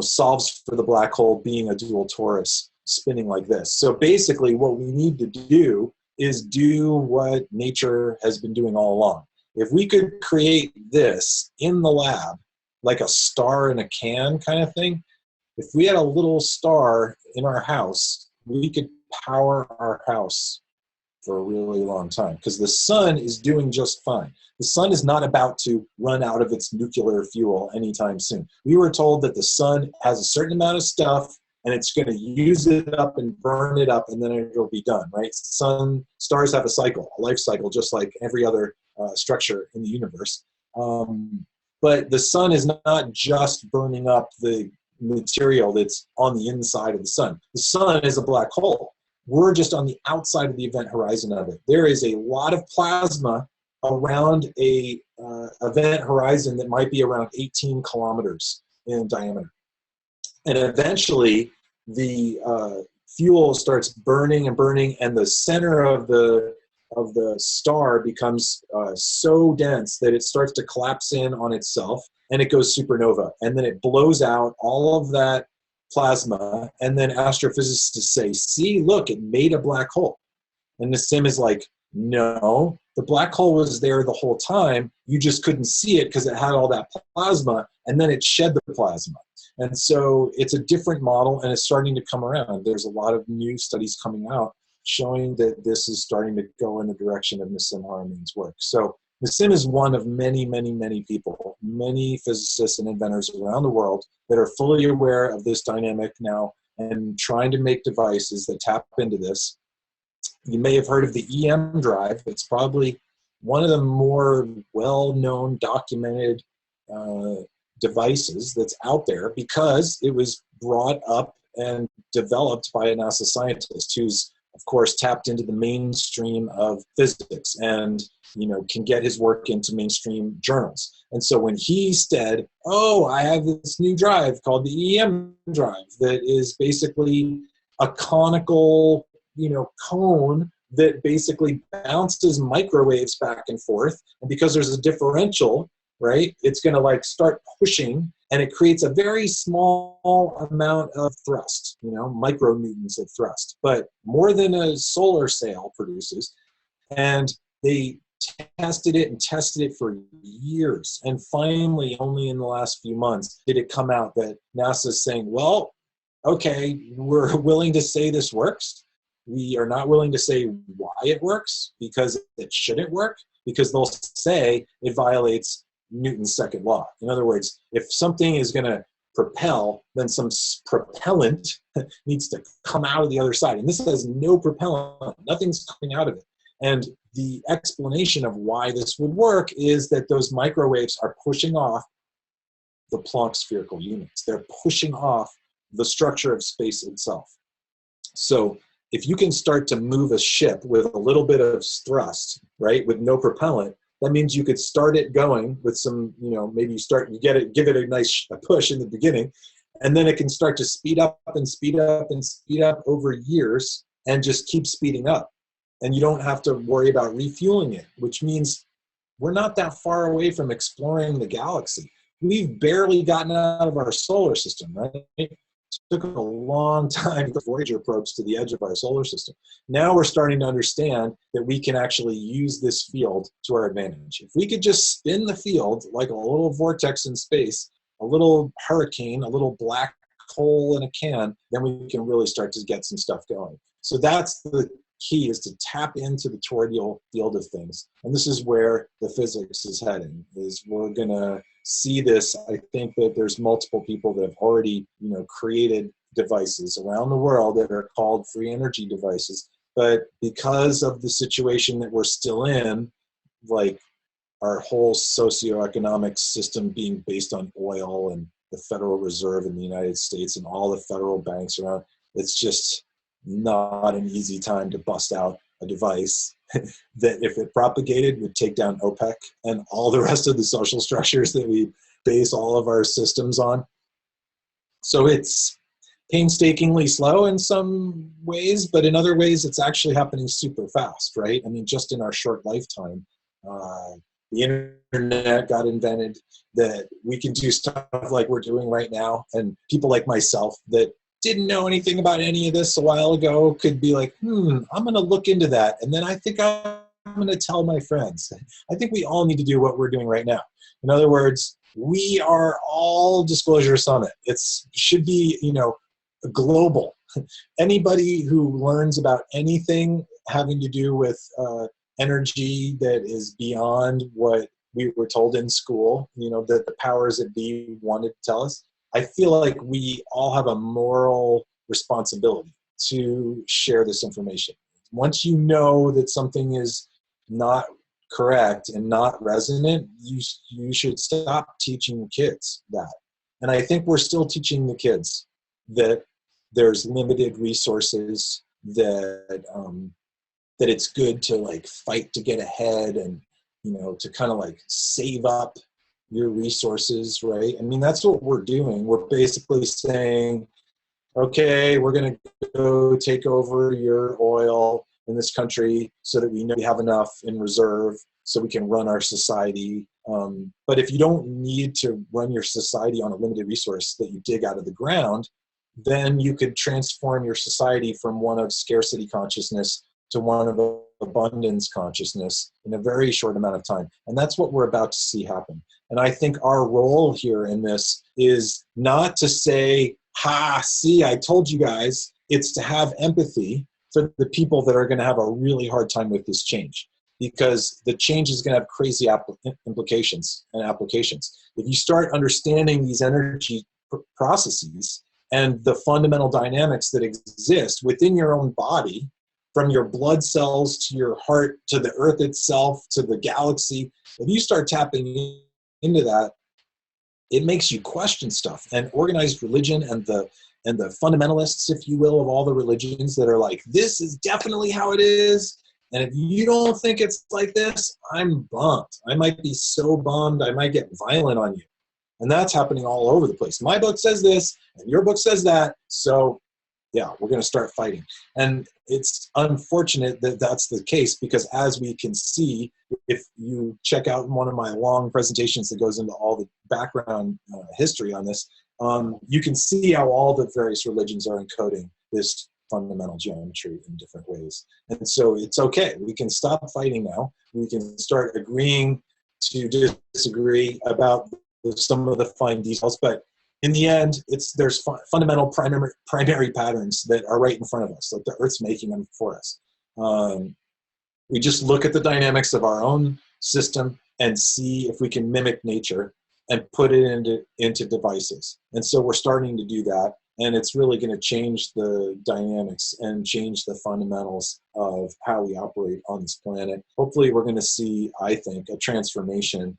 solves for the black hole being a dual torus spinning like this. So basically what we need to do is do what nature has been doing all along. If we could create this in the lab, like a star in a can kind of thing, if we had a little star in our house, we could power our house for a really long time, because the sun is doing just fine. The sun is not about to run out of its nuclear fuel anytime soon. We were told that the sun has a certain amount of stuff and it's going to use it up and burn it up and then it'll be done, right? Stars have a cycle, a life cycle, just like every other structure in the universe. But the sun is not just burning up the material that's on the inside of the sun. The sun is a black hole. We're just on the outside of the event horizon of it. There is a lot of plasma around a event horizon that might be around 18 kilometers in diameter. And eventually the fuel starts burning and burning, and the center of the star becomes so dense that it starts to collapse in on itself, and it goes supernova. And then it blows out all of that plasma, and then astrophysicists say, see, look, it made a black hole. And Nassim is like, no, the black hole was there the whole time. You just couldn't see it because it had all that plasma, and then it shed the plasma. And so it's a different model, and it's starting to come around. There's a lot of new studies coming out showing that this is starting to go in the direction of Nassim Haramein's work. So Nassim is one of many, many, many people, many physicists and inventors around the world that are fully aware of this dynamic now and trying to make devices that tap into this. You may have heard of the EM drive. It's probably one of the more well-known, documented devices that's out there because it was brought up and developed by a NASA scientist who's, of course, tapped into the mainstream of physics and, you know, can get his work into mainstream journals. And so when he said, oh, I have this new drive called the EM drive that is basically a conical, you know, cone that basically bounces microwaves back and forth. And because there's a differential, right, it's going to like start pushing, and it creates a very small amount of thrust, you know, micronewtons of thrust, but more than a solar sail produces. And they tested it for years. And finally, only in the last few months, did it come out that NASA's saying, well, okay, we're willing to say this works. We are not willing to say why it works, because it shouldn't work, because they'll say it violates Newton's second law. In other words, if something is going to propel, then some propellant needs to come out of the other side. And this has no propellant. Nothing's coming out of it. And the explanation of why this would work is that those microwaves are pushing off the Planck spherical units. They're pushing off the structure of space itself. So if you can start to move a ship with a little bit of thrust, right, with no propellant, that means you could start it going with some, you know, maybe give it a nice push in the beginning, and then it can start to speed up and speed up and speed up over years and just keep speeding up. And you don't have to worry about refueling it, which means we're not that far away from exploring the galaxy. We've barely gotten out of our solar system, right? It took a long time to get Voyager probes to the edge of our solar system. Now we're starting to understand that we can actually use this field to our advantage. If we could just spin the field like a little vortex in space, a little hurricane, a little black hole in a can, then we can really start to get some stuff going. So that's the key, is to tap into the toroidal field of things. And this is where the physics is heading, is we're going to see this. I think that there's multiple people that have already, you know, created devices around the world that are called free energy devices. But because of the situation that we're still in, like our whole socioeconomic system being based on oil and the Federal Reserve in the United States and all the federal banks around, it's just not an easy time to bust out a device that, if it propagated, would take down OPEC and all the rest of the social structures that we base all of our systems on. So it's painstakingly slow in some ways, but in other ways it's actually happening super fast, right? I mean, just in our short lifetime, the internet got invented, that we can do stuff like we're doing right now, and people like myself that didn't know anything about any of this a while ago could be like, I'm going to look into that. And then I think I'm going to tell my friends. I think we all need to do what we're doing right now. In other words, we are all Disclosure Summit. It should be, you know, global. Anybody who learns about anything having to do with energy that is beyond what we were told in school, you know, that the powers that be wanted to tell us, I feel like we all have a moral responsibility to share this information. Once you know that something is not correct and not resonant, you should stop teaching kids that. And I think we're still teaching the kids that there's limited resources, that that it's good to like fight to get ahead, and, you know, to kind of like save up your resources, right? I mean, that's what we're doing. We're basically saying, okay, we're going to go take over your oil in this country so that we know we have enough in reserve so we can run our society. But if you don't need to run your society on a limited resource that you dig out of the ground, then you could transform your society from one of scarcity consciousness to one of abundance consciousness in a very short amount of time. And that's what we're about to see happen. And I think our role here in this is not to say, see, I told you guys. It's to have empathy for the people that are going to have a really hard time with this change, because the change is going to have crazy implications and applications. If you start understanding these energy processes and the fundamental dynamics that exist within your own body, from your blood cells to your heart to the earth itself to the galaxy, if you start tapping into that, it makes you question stuff. And organized religion and the fundamentalists, if you will, of all the religions that are like, this is definitely how it is. And if you don't think it's like this, I'm bummed. I might be so bummed, I might get violent on you. And that's happening all over the place. My book says this, and your book says that. So yeah, we're going to start fighting. And it's unfortunate that that's the case, because as we can see, if you check out one of my long presentations that goes into all the background history on this, you can see how all the various religions are encoding this fundamental geometry in different ways. And so it's okay. We can stop fighting now. We can start agreeing to disagree about some of the fine details, but in the end, there's fundamental primary patterns that are right in front of us, like the Earth's making them for us. We just look at the dynamics of our own system and see if we can mimic nature and put it into devices. And so we're starting to do that, and it's really going to change the dynamics and change the fundamentals of how we operate on this planet. Hopefully we're going to see, I think, a transformation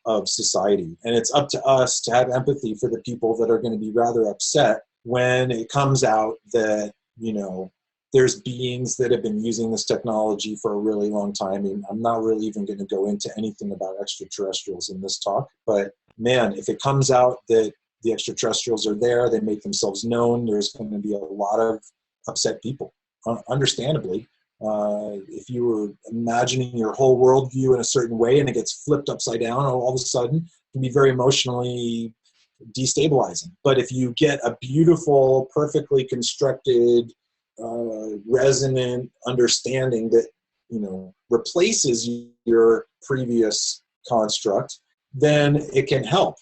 of society. And it's up to us to have empathy for the people that are going to be rather upset when it comes out that, you know, there's beings that have been using this technology for a really long time. And I'm not really even going to go into anything about extraterrestrials in this talk, but man, if it comes out that the extraterrestrials are there, they make themselves known, there's going to be a lot of upset people, understandably. If you were imagining your whole worldview in a certain way and it gets flipped upside down all of a sudden, it can be very emotionally destabilizing. But if you get a beautiful, perfectly constructed, resonant understanding that, you know, replaces your previous construct, then it can help.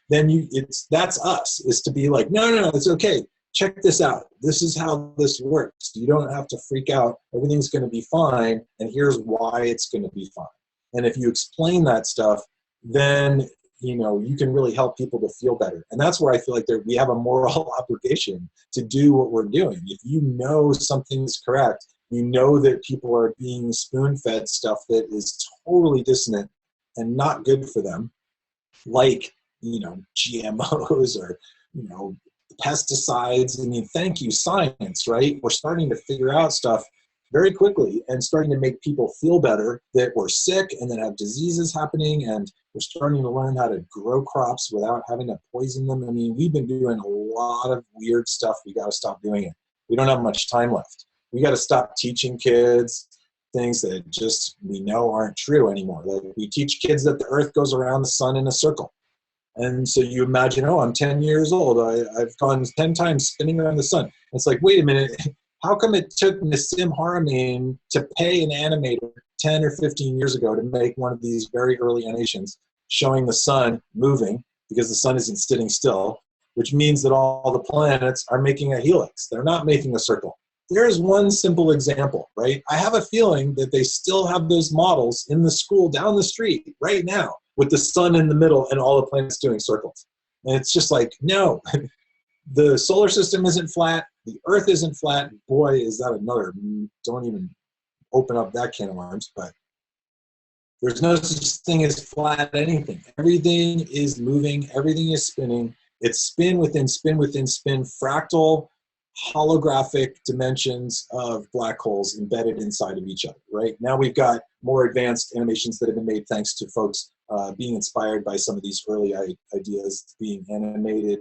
Then that's us, is to be like, no, it's okay. Check this out. This is how this works. You don't have to freak out. Everything's going to be fine, and here's why it's going to be fine. And if you explain that stuff, then, you know, you can really help people to feel better. And that's where I feel like we have a moral obligation to do what we're doing. If you know something's correct, you know that people are being spoon-fed stuff that is totally dissonant and not good for them, like, you know, GMOs or, you know, pesticides. I mean, thank you, science, right? We're starting to figure out stuff very quickly and starting to make people feel better that we're sick and that have diseases happening, and we're starting to learn how to grow crops without having to poison them. I mean, we've been doing a lot of weird stuff. We got to stop doing it. We don't have much time left. We got to stop teaching kids things that just we know aren't true anymore. Like, we teach kids that the earth goes around the sun in a circle. And so you imagine, oh, I'm 10 years old. I've gone 10 times spinning around the sun. It's like, wait a minute. How come it took Nassim Haramein to pay an animator 10 or 15 years ago to make one of these very early animations showing the sun moving, because the sun isn't sitting still, which means that all the planets are making a helix. They're not making a circle. There's one simple example, right? I have a feeling that they still have those models in the school down the street right now with the sun in the middle and all the planets doing circles. And it's just like, no, the solar system isn't flat. The earth isn't flat. Boy, is that another, don't even open up that can of worms, but there's no such thing as flat anything. Everything is moving. Everything is spinning. It's spin within spin within spin, fractal, holographic dimensions of black holes embedded inside of each other, right? Now we've got more advanced animations that have been made thanks to folks being inspired by some of these early ideas being animated.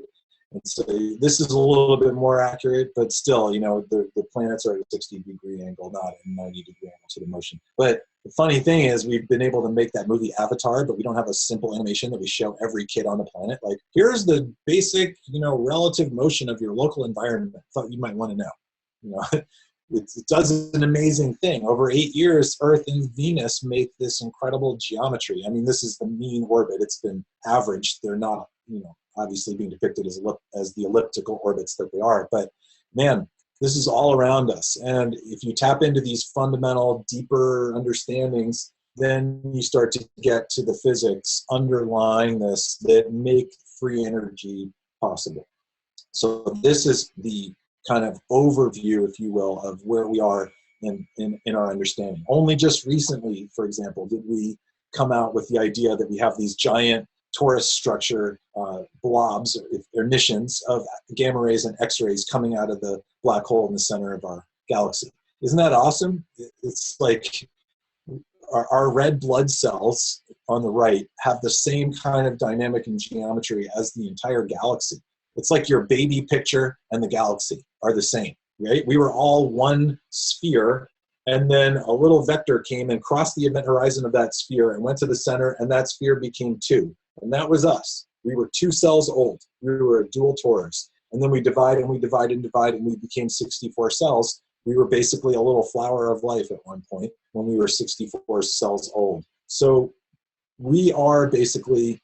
And so this is a little bit more accurate, but still, you know, the planets are at a 60-degree angle, not a 90-degree angle to the motion. But the funny thing is, we've been able to make that movie Avatar, but we don't have a simple animation that we show every kid on the planet. Like, here's the basic, you know, relative motion of your local environment. Thought you might want to know. You know, it does an amazing thing. Over 8 years, Earth and Venus make this incredible geometry. I mean, this is the mean orbit. It's been averaged. They're not, you know, obviously being depicted as the elliptical orbits that they are. But man, this is all around us. And if you tap into these fundamental, deeper understandings, then you start to get to the physics underlying this that make free energy possible. So this is the kind of overview, if you will, of where we are in our understanding. Only just recently, for example, did we come out with the idea that we have these giant torus structure blobs or emissions of gamma rays and X-rays coming out of the black hole in the center of our galaxy. Isn't that awesome? It's like our red blood cells on the right have the same kind of dynamic and geometry as the entire galaxy. It's like your baby picture and the galaxy are the same, right? We were all one sphere, and then a little vector came and crossed the event horizon of that sphere and went to the center, and that sphere became 2. And that was us. We were 2 cells old. We were a dual torus. And then we divide and we divide and divide, and we became 64 cells. We were basically a little flower of life at one point when we were 64 cells old. So we are basically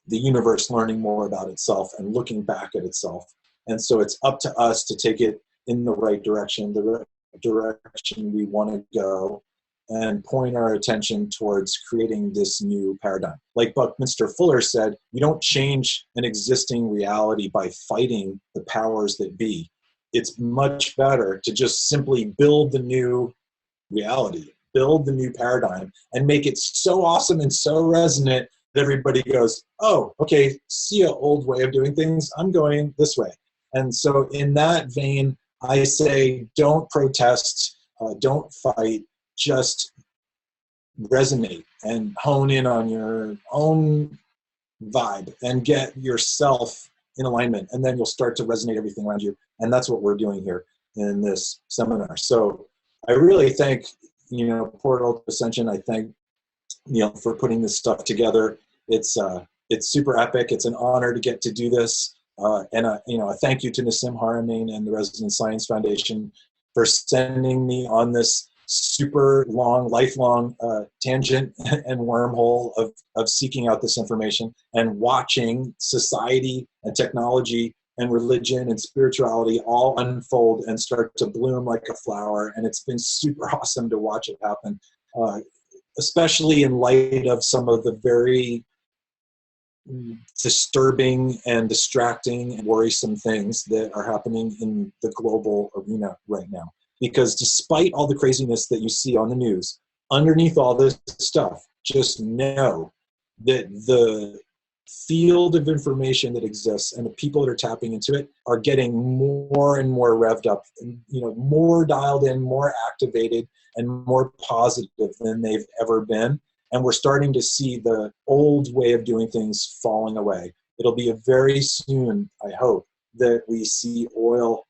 the universe learning more about itself and looking back at itself. And so it's up to us to take it in the right direction, the direction we want to go, and point our attention towards creating this new paradigm. Like Buckminster Fuller said, you don't change an existing reality by fighting the powers that be. It's much better to just simply build the new reality, build the new paradigm, and make it so awesome and so resonant that everybody goes, oh, okay, see an old way of doing things, I'm going this way. And so in that vein, I say don't protest, don't fight, just resonate and hone in on your own vibe and get yourself in alignment, and then you'll start to resonate everything around you. And that's what we're doing here in this seminar. So I really thank, Portal to Ascension. I thank, for putting this stuff together. It's super epic. It's an honor to get to do this. And a thank you to Nassim Haramein and the Resonance Science Foundation for sending me on this super long, lifelong tangent and wormhole of seeking out this information and watching society and technology and religion and spirituality all unfold and start to bloom like a flower. And it's been super awesome to watch it happen, especially in light of some of the very disturbing and distracting and worrisome things that are happening in the global arena right now. Because despite all the craziness that you see on the news, underneath all this stuff, just know that the field of information that exists and the people that are tapping into it are getting more and more revved up, and, more dialed in, more activated, and more positive than they've ever been. And we're starting to see the old way of doing things falling away. It'll be very soon, I hope, that we see oil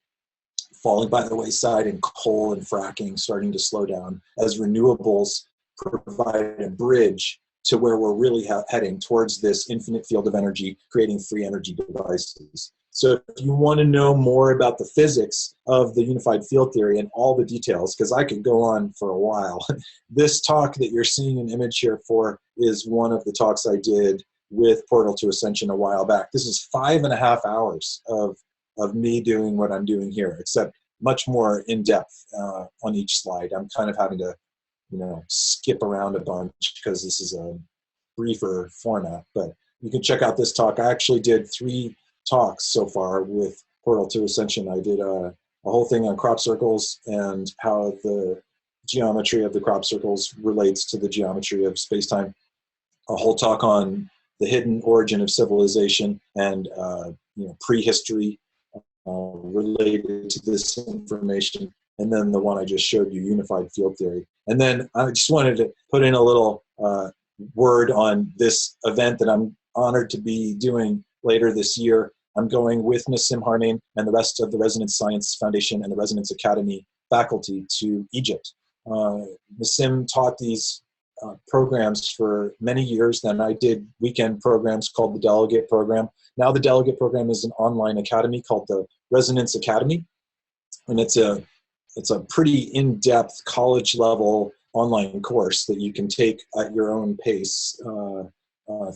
falling by the wayside and coal and fracking starting to slow down as renewables provide a bridge to where we're really heading towards this infinite field of energy, creating free energy devices. So if you want to know more about the physics of the unified field theory and all the details, because I could go on for a while, this talk that you're seeing an image here for is one of the talks I did with Portal to Ascension a while back. This is 5.5 hours of me doing what I'm doing here, except much more in depth on each slide. I'm kind of having to, skip around a bunch because this is a briefer format, but you can check out this talk. I actually did 3 talks so far with Portal to Ascension. I did a whole thing on crop circles and how the geometry of the crop circles relates to the geometry of space-time, a whole talk on the hidden origin of civilization and prehistory related to this information, and then the one I just showed you, unified field theory. And then I just wanted to put in a little word on this event that I'm honored to be doing later this year. I'm going with Nassim Haramein and the rest of the Resonance Science Foundation and the Resonance Academy faculty to Egypt. Nassim taught these programs for many years. Then I did weekend programs called the Delegate Program. Now the Delegate Program is an online academy called the Resonance Academy. And it's a pretty in-depth college-level online course that you can take at your own pace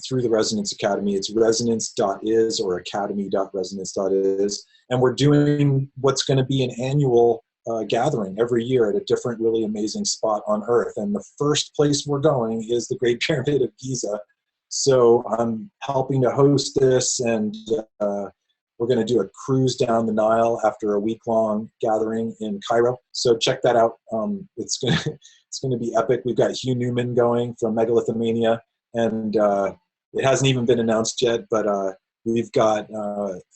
through the Resonance Academy. It's resonance.is or academy.resonance.is. And we're doing what's going to be an annual gathering every year at a different really amazing spot on Earth. And the first place we're going is the Great Pyramid of Giza. So I'm helping to host this, and we're going to do a cruise down the Nile after a week-long gathering in Cairo. So check that out. It's going to be epic. We've got Hugh Newman going from Megalithomania, and it hasn't even been announced yet, but we've got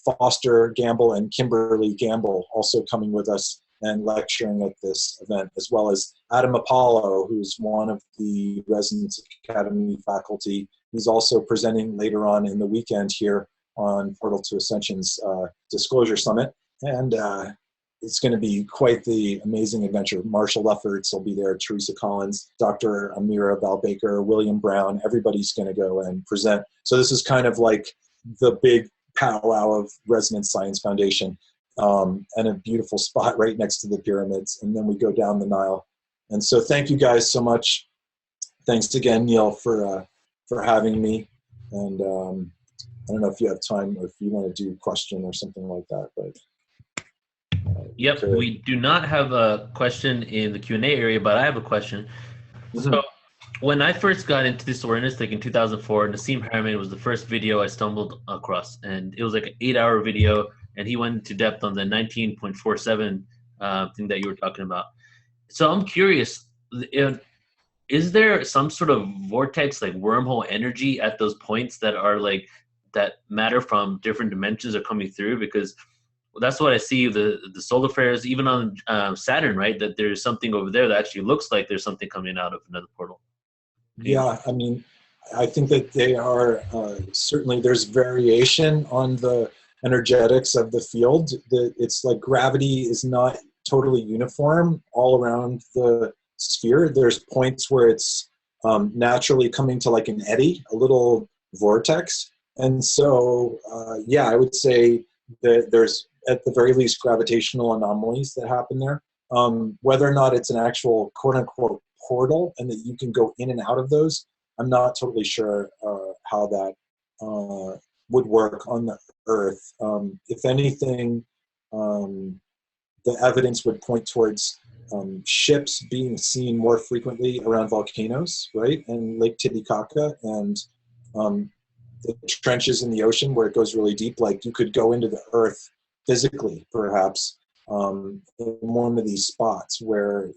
Foster Gamble and Kimberly Gamble also coming with us and lecturing at this event, as well as Adam Apollo, who's one of the Resonance Academy faculty. He's also presenting later on in the weekend here on Portal to Ascension's Disclosure Summit. And it's going to be quite the amazing adventure. Marshall Lefferts will be there, Teresa Collins, Dr. Amira Valbaker, William Brown. Everybody's going to go and present. So this is kind of like the big powwow of Resonance Science Foundation, and a beautiful spot right next to the pyramids. And then we go down the Nile. And so thank you guys so much. Thanks again, Neil, for having me. And I don't know if you have time or if you want to do a question or something like that, but. Yep, we do not have a question in the Q&A area, but I have a question. So when I first got into this awareness, like in 2004, Nassim Haramein was the first video I stumbled across, and it was like an 8-hour video, and he went into depth on the 19.47 thing that you were talking about. So I'm curious, is there some sort of vortex, like wormhole energy at those points that are like, that matter from different dimensions are coming through? Because that's what I see, the solar flares, even on Saturn, right? That there's something over there that actually looks like there's something coming out of another portal. Yeah, I mean, I think that they are, certainly there's variation on the energetics of the field. It's like gravity is not totally uniform all around the sphere. There's points where it's naturally coming to like an eddy, a little vortex. And so, yeah, I would say that there's, at the very least, gravitational anomalies that happen there. Whether or not it's an actual quote-unquote portal and that you can go in and out of those, I'm not totally sure how that would work on the Earth. If anything, the evidence would point towards ships being seen more frequently around volcanoes, right? And Lake Titicaca and the trenches in the ocean where it goes really deep. Like you could go into the Earth physically, perhaps, in one of these spots where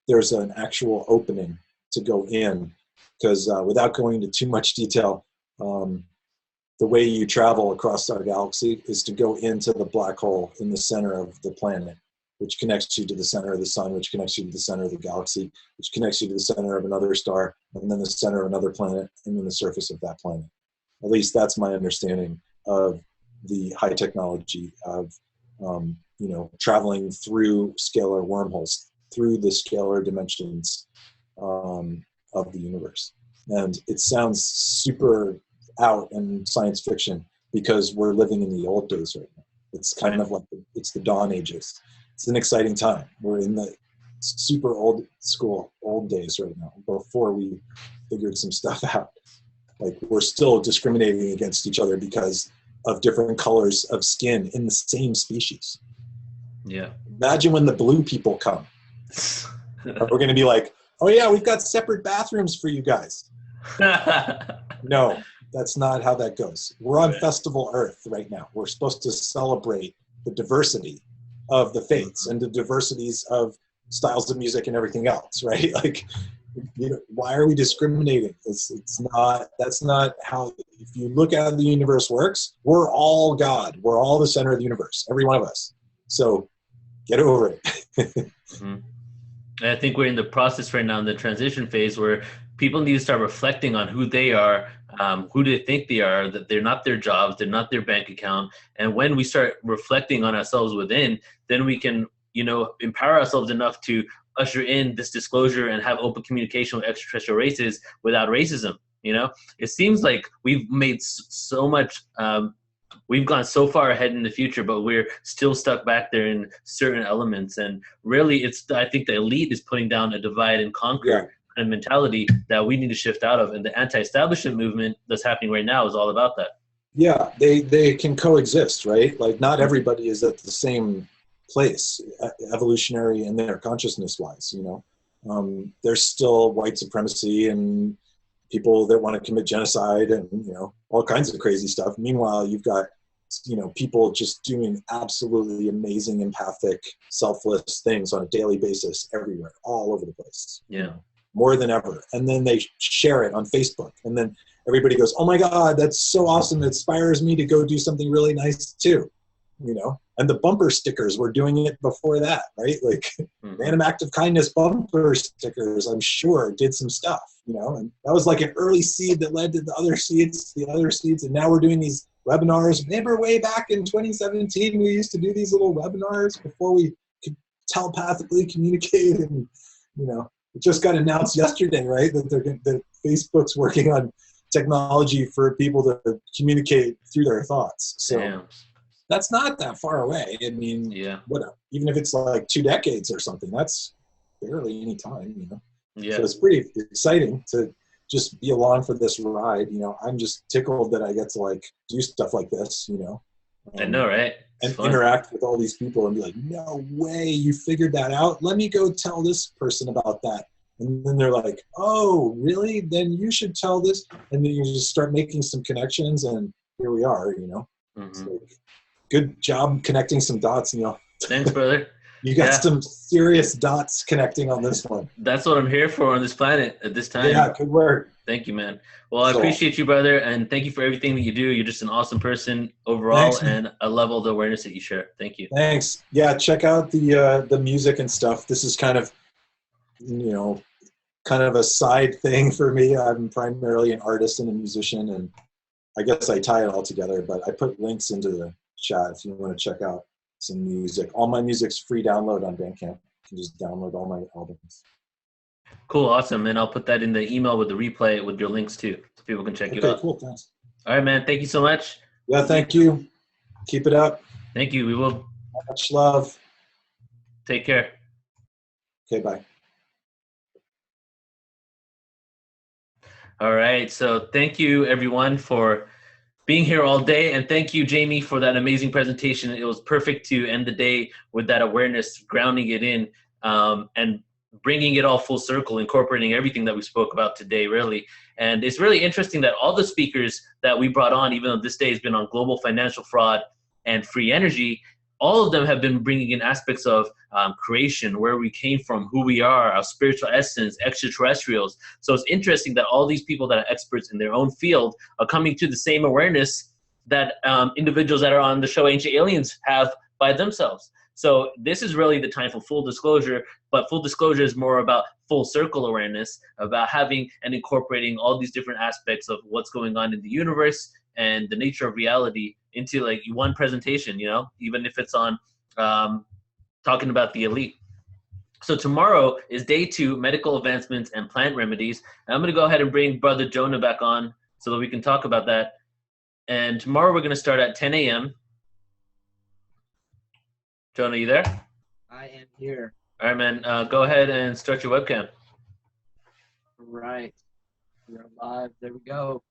there's an actual opening to go in. Because without going into too much detail, the way you travel across our galaxy is to go into the black hole in the center of the planet, which connects you to the center of the sun, which connects you to the center of the galaxy, which connects you to the center of another star, and then the center of another planet, and then the surface of that planet. At least that's my understanding of the high technology of, you know, traveling through scalar wormholes, through the scalar dimensions of the universe. And it sounds super out and science fiction because we're living in the old days right now. It's kind of like, it's the dawn ages. It's an exciting time. We're in the super old school, old days right now, before we figured some stuff out. Like we're still discriminating against each other because of different colors of skin in the same species. Yeah. Imagine when the blue people come. We're going to be like, oh yeah, we've got separate bathrooms for you guys. No, that's not how that goes. We're on Festival Earth right now. We're supposed to celebrate the diversity of the faiths and the diversities of styles of music and everything else, right? Like, you know, why are we discriminating? It's not, that's not how, if you look at how the universe works, we're all God. We're all the center of the universe, every one of us. So get over it. Mm-hmm. And I think we're in the process right now in the transition phase where people need to start reflecting on who they are, who do they think they are, that they're not their jobs, they're not their bank account. And when we start reflecting on ourselves within, then we can, you know, empower ourselves enough to usher in this disclosure and have open communication with extraterrestrial races without racism. You know, it seems like we've made so much, we've gone so far ahead in the future, but we're still stuck back there in certain elements. And really, it's, I think the elite is putting down a divide and conquer kind of mentality that we need to shift out of. And the anti-establishment movement that's happening right now is all about that. Yeah, they can coexist, right? Like not everybody is at the same place, evolutionary and their consciousness-wise, you know. There's still white supremacy and people that want to commit genocide and, you know, all kinds of crazy stuff. Meanwhile, you've got, you know, people just doing absolutely amazing, empathic, selfless things on a daily basis everywhere, all over the place. Yeah. More than ever. And then they share it on Facebook. And then everybody goes, oh my God, that's so awesome. It inspires me to go do something really nice too, you know? And the bumper stickers, we're doing it before that, right? Like random act of kindness bumper stickers, I'm sure did some stuff, you know? And that was like an early seed that led to the other seeds. And now we're doing these webinars. Remember way back in 2017, we used to do these little webinars before we could telepathically communicate, and, you know, it just got announced yesterday, right? That Facebook's working on technology for people to communicate through their thoughts. So Damn. That's not that far away. I mean, Yeah. Even if it's like 2 decades or something, that's barely any time, you know? Yeah. So it's pretty exciting to just be along for this ride. You know, I'm just tickled that I get to like do stuff like this, you know? I know, right? And interact with all these people and be like, no way, you figured that out? Let me go tell this person about that. And then they're like, oh, really? Then you should tell this. And then you just start making some connections, and here we are, you know? So, good job connecting some dots, you know? Thanks, brother. You got some serious dots connecting on this one. That's what I'm here for on this planet at this time. Yeah, good work. Thank you, man. Well, I appreciate you, brother, and thank you for everything that you do. You're just an awesome person overall, and I love all the awareness that you share. Thank you. Thanks. Yeah, check out the music and stuff. This is kind of, you know, kind of a side thing for me. I'm primarily an artist and a musician, and I guess I tie it all together, but I put links into the chat if you want to check out some music. All my music's free download on Bandcamp. You can just download all my albums. Cool, awesome. And I'll put that in the email with the replay with your links too, so people can check you out. Cool, thanks. All right, man. Thank you so much. Yeah, thank you. Keep it up. Thank you. We will. Much love. Take care. Okay, bye. All right. So thank you, everyone, for being here all day. And thank you, Jamie, for that amazing presentation. It was perfect to end the day with that awareness, grounding it in, and bringing it all full circle, incorporating everything that we spoke about today, really. And it's really interesting that all the speakers that we brought on, even though this day has been on global financial fraud and free energy, all of them have been bringing in aspects of creation, where we came from, who we are, our spiritual essence, extraterrestrials. So it's interesting that all these people that are experts in their own field are coming to the same awareness that individuals that are on the show Ancient Aliens have by themselves. So this is really the time for full disclosure, but full disclosure is more about full circle awareness, about having and incorporating all these different aspects of what's going on in the universe and the nature of reality into like one presentation, you know, even if it's on talking about the elite. So tomorrow is day 2, medical advancements and plant remedies. And I'm going to go ahead and bring Brother Jonah back on so that we can talk about that. And tomorrow we're going to start at 10 a.m. Jonah, you there? I am here. All right, man. Go ahead and start your webcam. Right. We're live. There we go.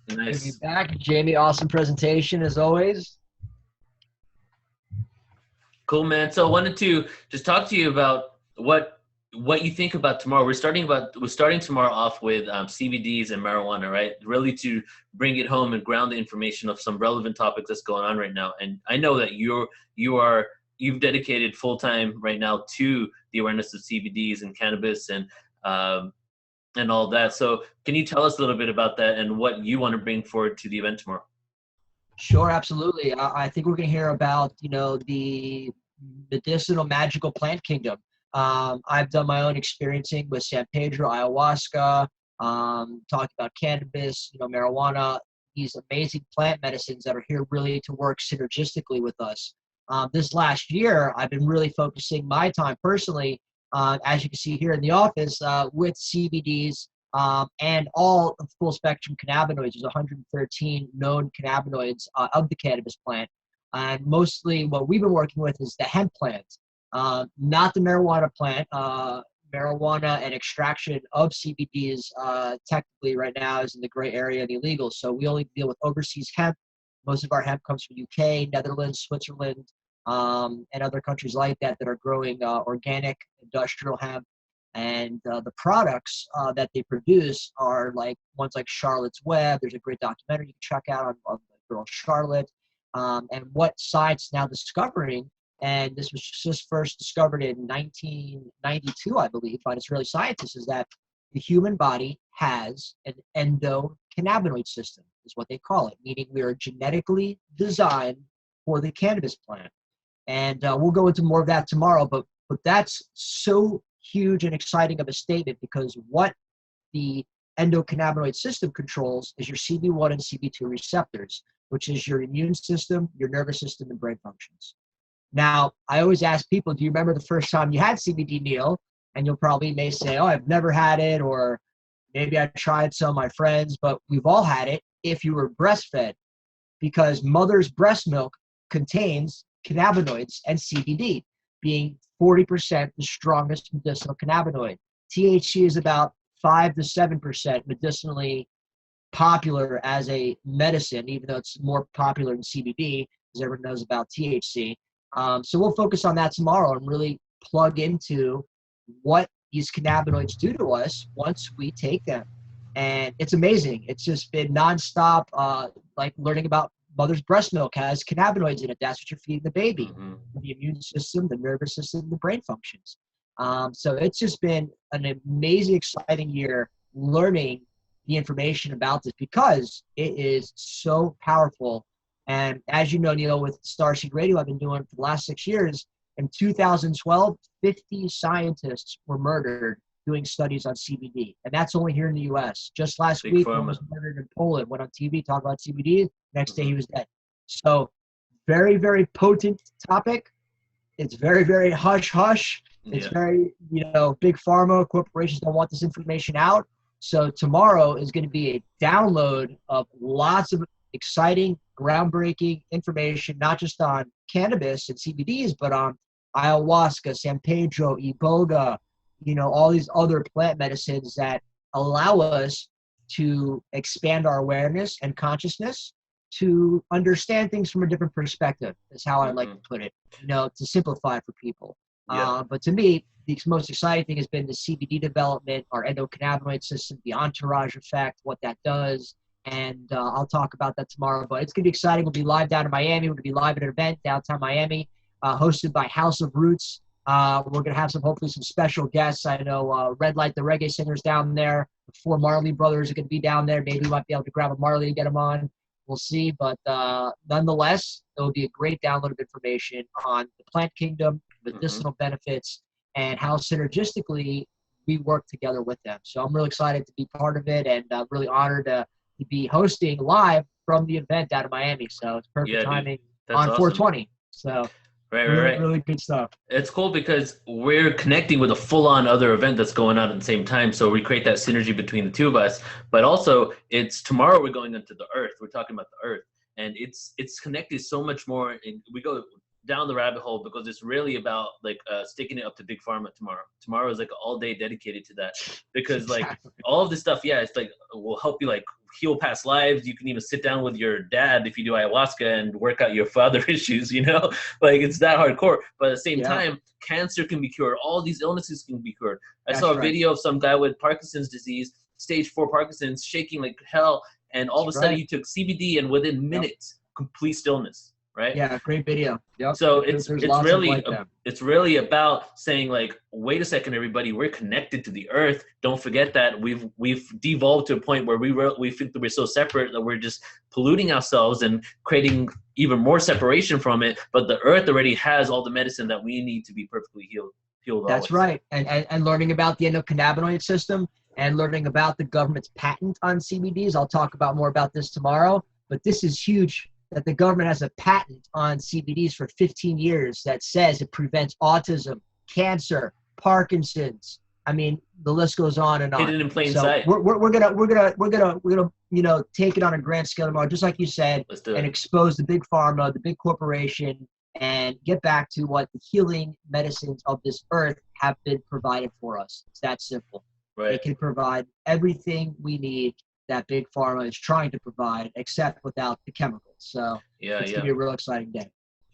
Nice. Good to be back. Jamie, awesome presentation as always. Cool, man. So I wanted to just talk to you about what you think about tomorrow. We're starting tomorrow off with CBDs and marijuana, right? Really to bring it home and ground the information of some relevant topics that's going on right now. And I know that you've dedicated full time right now to the awareness of CBDs and cannabis and all that. So can you tell us a little bit about that and what you want to bring forward to the event tomorrow? Sure, absolutely. I think we're going to hear about, you know, the medicinal magical plant kingdom. I've done my own experiencing with San Pedro, ayahuasca, talking about cannabis, you know, marijuana, these amazing plant medicines that are here really to work synergistically with us. This last year, I've been really focusing my time personally, as you can see here in the office, with CBDs and all of full spectrum cannabinoids. There's 113 known cannabinoids of the cannabis plant. And mostly what we've been working with is the hemp plant, not the marijuana plant. Marijuana and extraction of CBDs technically right now is in the gray area and illegal. So we only deal with overseas hemp. Most of our hemp comes from UK, Netherlands, Switzerland, and other countries like that that are growing organic industrial hemp. And the products that they produce are like ones like Charlotte's Web. There's a great documentary you can check out on the girl Charlotte. And what science is now discovering, and this was just first discovered in 1992, I believe, by an Israeli scientist, is that the human body has an endocannabinoid system, is what they call it, meaning we are genetically designed for the cannabis plant. And we'll go into more of that tomorrow, but that's so huge and exciting of a statement, because what the endocannabinoid system controls is your CB1 and CB2 receptors, which is your immune system, your nervous system, and brain functions. Now, I always ask people, do you remember the first time you had CBD, Neil? And you'll probably may say, oh, I've never had it, or maybe I tried some of my friends, but we've all had it if you were breastfed, because mother's breast milk contains cannabinoids and CBD, being 40% the strongest medicinal cannabinoid. THC is about 5 to 7% medicinally popular as a medicine, even though it's more popular than CBD, because everyone knows about THC. So we'll focus on that tomorrow and really plug into what these cannabinoids do to us once we take them. And it's amazing. It's just been nonstop, like learning about mother's breast milk has cannabinoids in it. That's what you're feeding the baby. The immune system, the nervous system, the brain functions. So it's just been an amazing, exciting year learning the information about this, because it is so powerful. And as you know, Neil, with Starseed Radio, I've been doing for the last 6 years. In 2012, 50 scientists were murdered doing studies on CBD. And that's only here in the US. Just last week, one was murdered in Poland, went on TV, talked about CBD. Next day, he was dead. So very, very potent topic. It's very, very hush-hush. It's very, big pharma, corporations don't want this information out. So tomorrow is going to be a download of lots of exciting, groundbreaking information, not just on cannabis and CBDs, but on ayahuasca, San Pedro, iboga, all these other plant medicines that allow us to expand our awareness and consciousness to understand things from a different perspective, is how I like to put it, to simplify for people. But to me, the most exciting thing has been the CBD development, our endocannabinoid system, the entourage effect, what that does. And I'll talk about that tomorrow. But it's going to be exciting. We'll be live down in Miami. We're going to be live at an event downtown Miami, hosted by House of Roots. We're going to have hopefully some special guests. I know Red Light, the reggae singers down there. The 4 Marley brothers are going to be down there. Maybe we might be able to grab a Marley and get them on. We'll see. But nonetheless, it will be a great download of information on the plant kingdom, medicinal benefits, and how synergistically we work together with them. So I'm really excited to be part of it, and really honored to be hosting live from the event out of Miami. So it's perfect timing on awesome. 420. So really good stuff. It's cool because we're connecting with a full-on other event that's going on at the same time. So we create that synergy between the two of us. But also, it's tomorrow we're going into the earth. We're talking about the earth. And it's connected so much more. And we go down the rabbit hole because it's really about sticking it up to big pharma tomorrow. Tomorrow is all day dedicated to that, because all of this stuff, it's will help you heal past lives. You can even sit down with your dad if you do ayahuasca and work out your father issues, it's that hardcore. But at the same time, cancer can be cured. All these illnesses can be cured. I saw a video of some guy with Parkinson's disease, stage 4 Parkinson's, shaking like hell. And all of a sudden he took CBD, and within minutes, complete stillness. Right? Yeah, great video. Yep. So it's really about saying wait a second, everybody, we're connected to the earth. Don't forget that we've devolved to a point where we think that we're so separate that we're just polluting ourselves and creating even more separation from it. But the earth already has all the medicine that we need to be perfectly healed. That's right. And learning about the endocannabinoid system and learning about the government's patent on CBDs. I'll talk about more about this tomorrow. But this is huge, that the government has a patent on CBDs for 15 years that says it prevents autism, cancer, Parkinson's. I mean, the list goes on and on. Hidden in plain sight. We're gonna take it on a grand scale tomorrow, just like you said, and expose the big pharma, the big corporation, and get back to what the healing medicines of this earth have been provided for us. It's that simple. Right. They can provide everything we need that big pharma is trying to provide, except without the chemicals. So it's gonna be a real exciting day.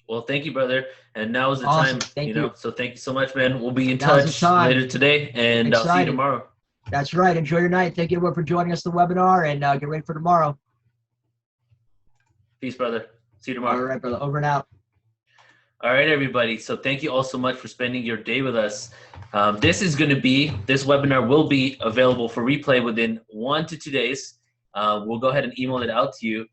Well, thank you, brother. And now is the awesome. time. Thank you. So thank you so much, man. We'll be in touch later today, and I'll see you tomorrow. That's right. Enjoy your night. Thank you everyone for joining us the webinar, and get ready for tomorrow. Peace, brother. See you tomorrow. All right, brother. Over and out. All right, everybody. So thank you all so much for spending your day with us. This webinar will be available for replay within 1 to 2 days. We'll go ahead and email it out to you.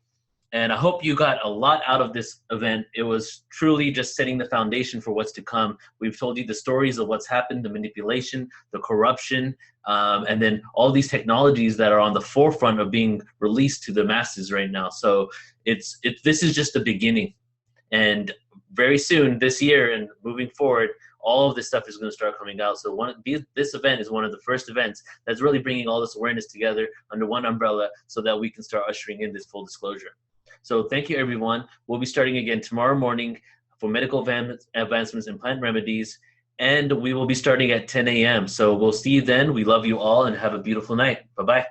And I hope you got a lot out of this event. It was truly just setting the foundation for what's to come. We've told you the stories of what's happened, the manipulation, the corruption, and then all these technologies that are on the forefront of being released to the masses right now. So this is just the beginning. And very soon this year and moving forward, all of this stuff is going to start coming out. So this event is one of the first events that's really bringing all this awareness together under one umbrella so that we can start ushering in this full disclosure. So thank you, everyone. We'll be starting again tomorrow morning for medical advancements and plant remedies, and we will be starting at 10 a.m. So we'll see you then. We love you all and have a beautiful night. Bye-bye.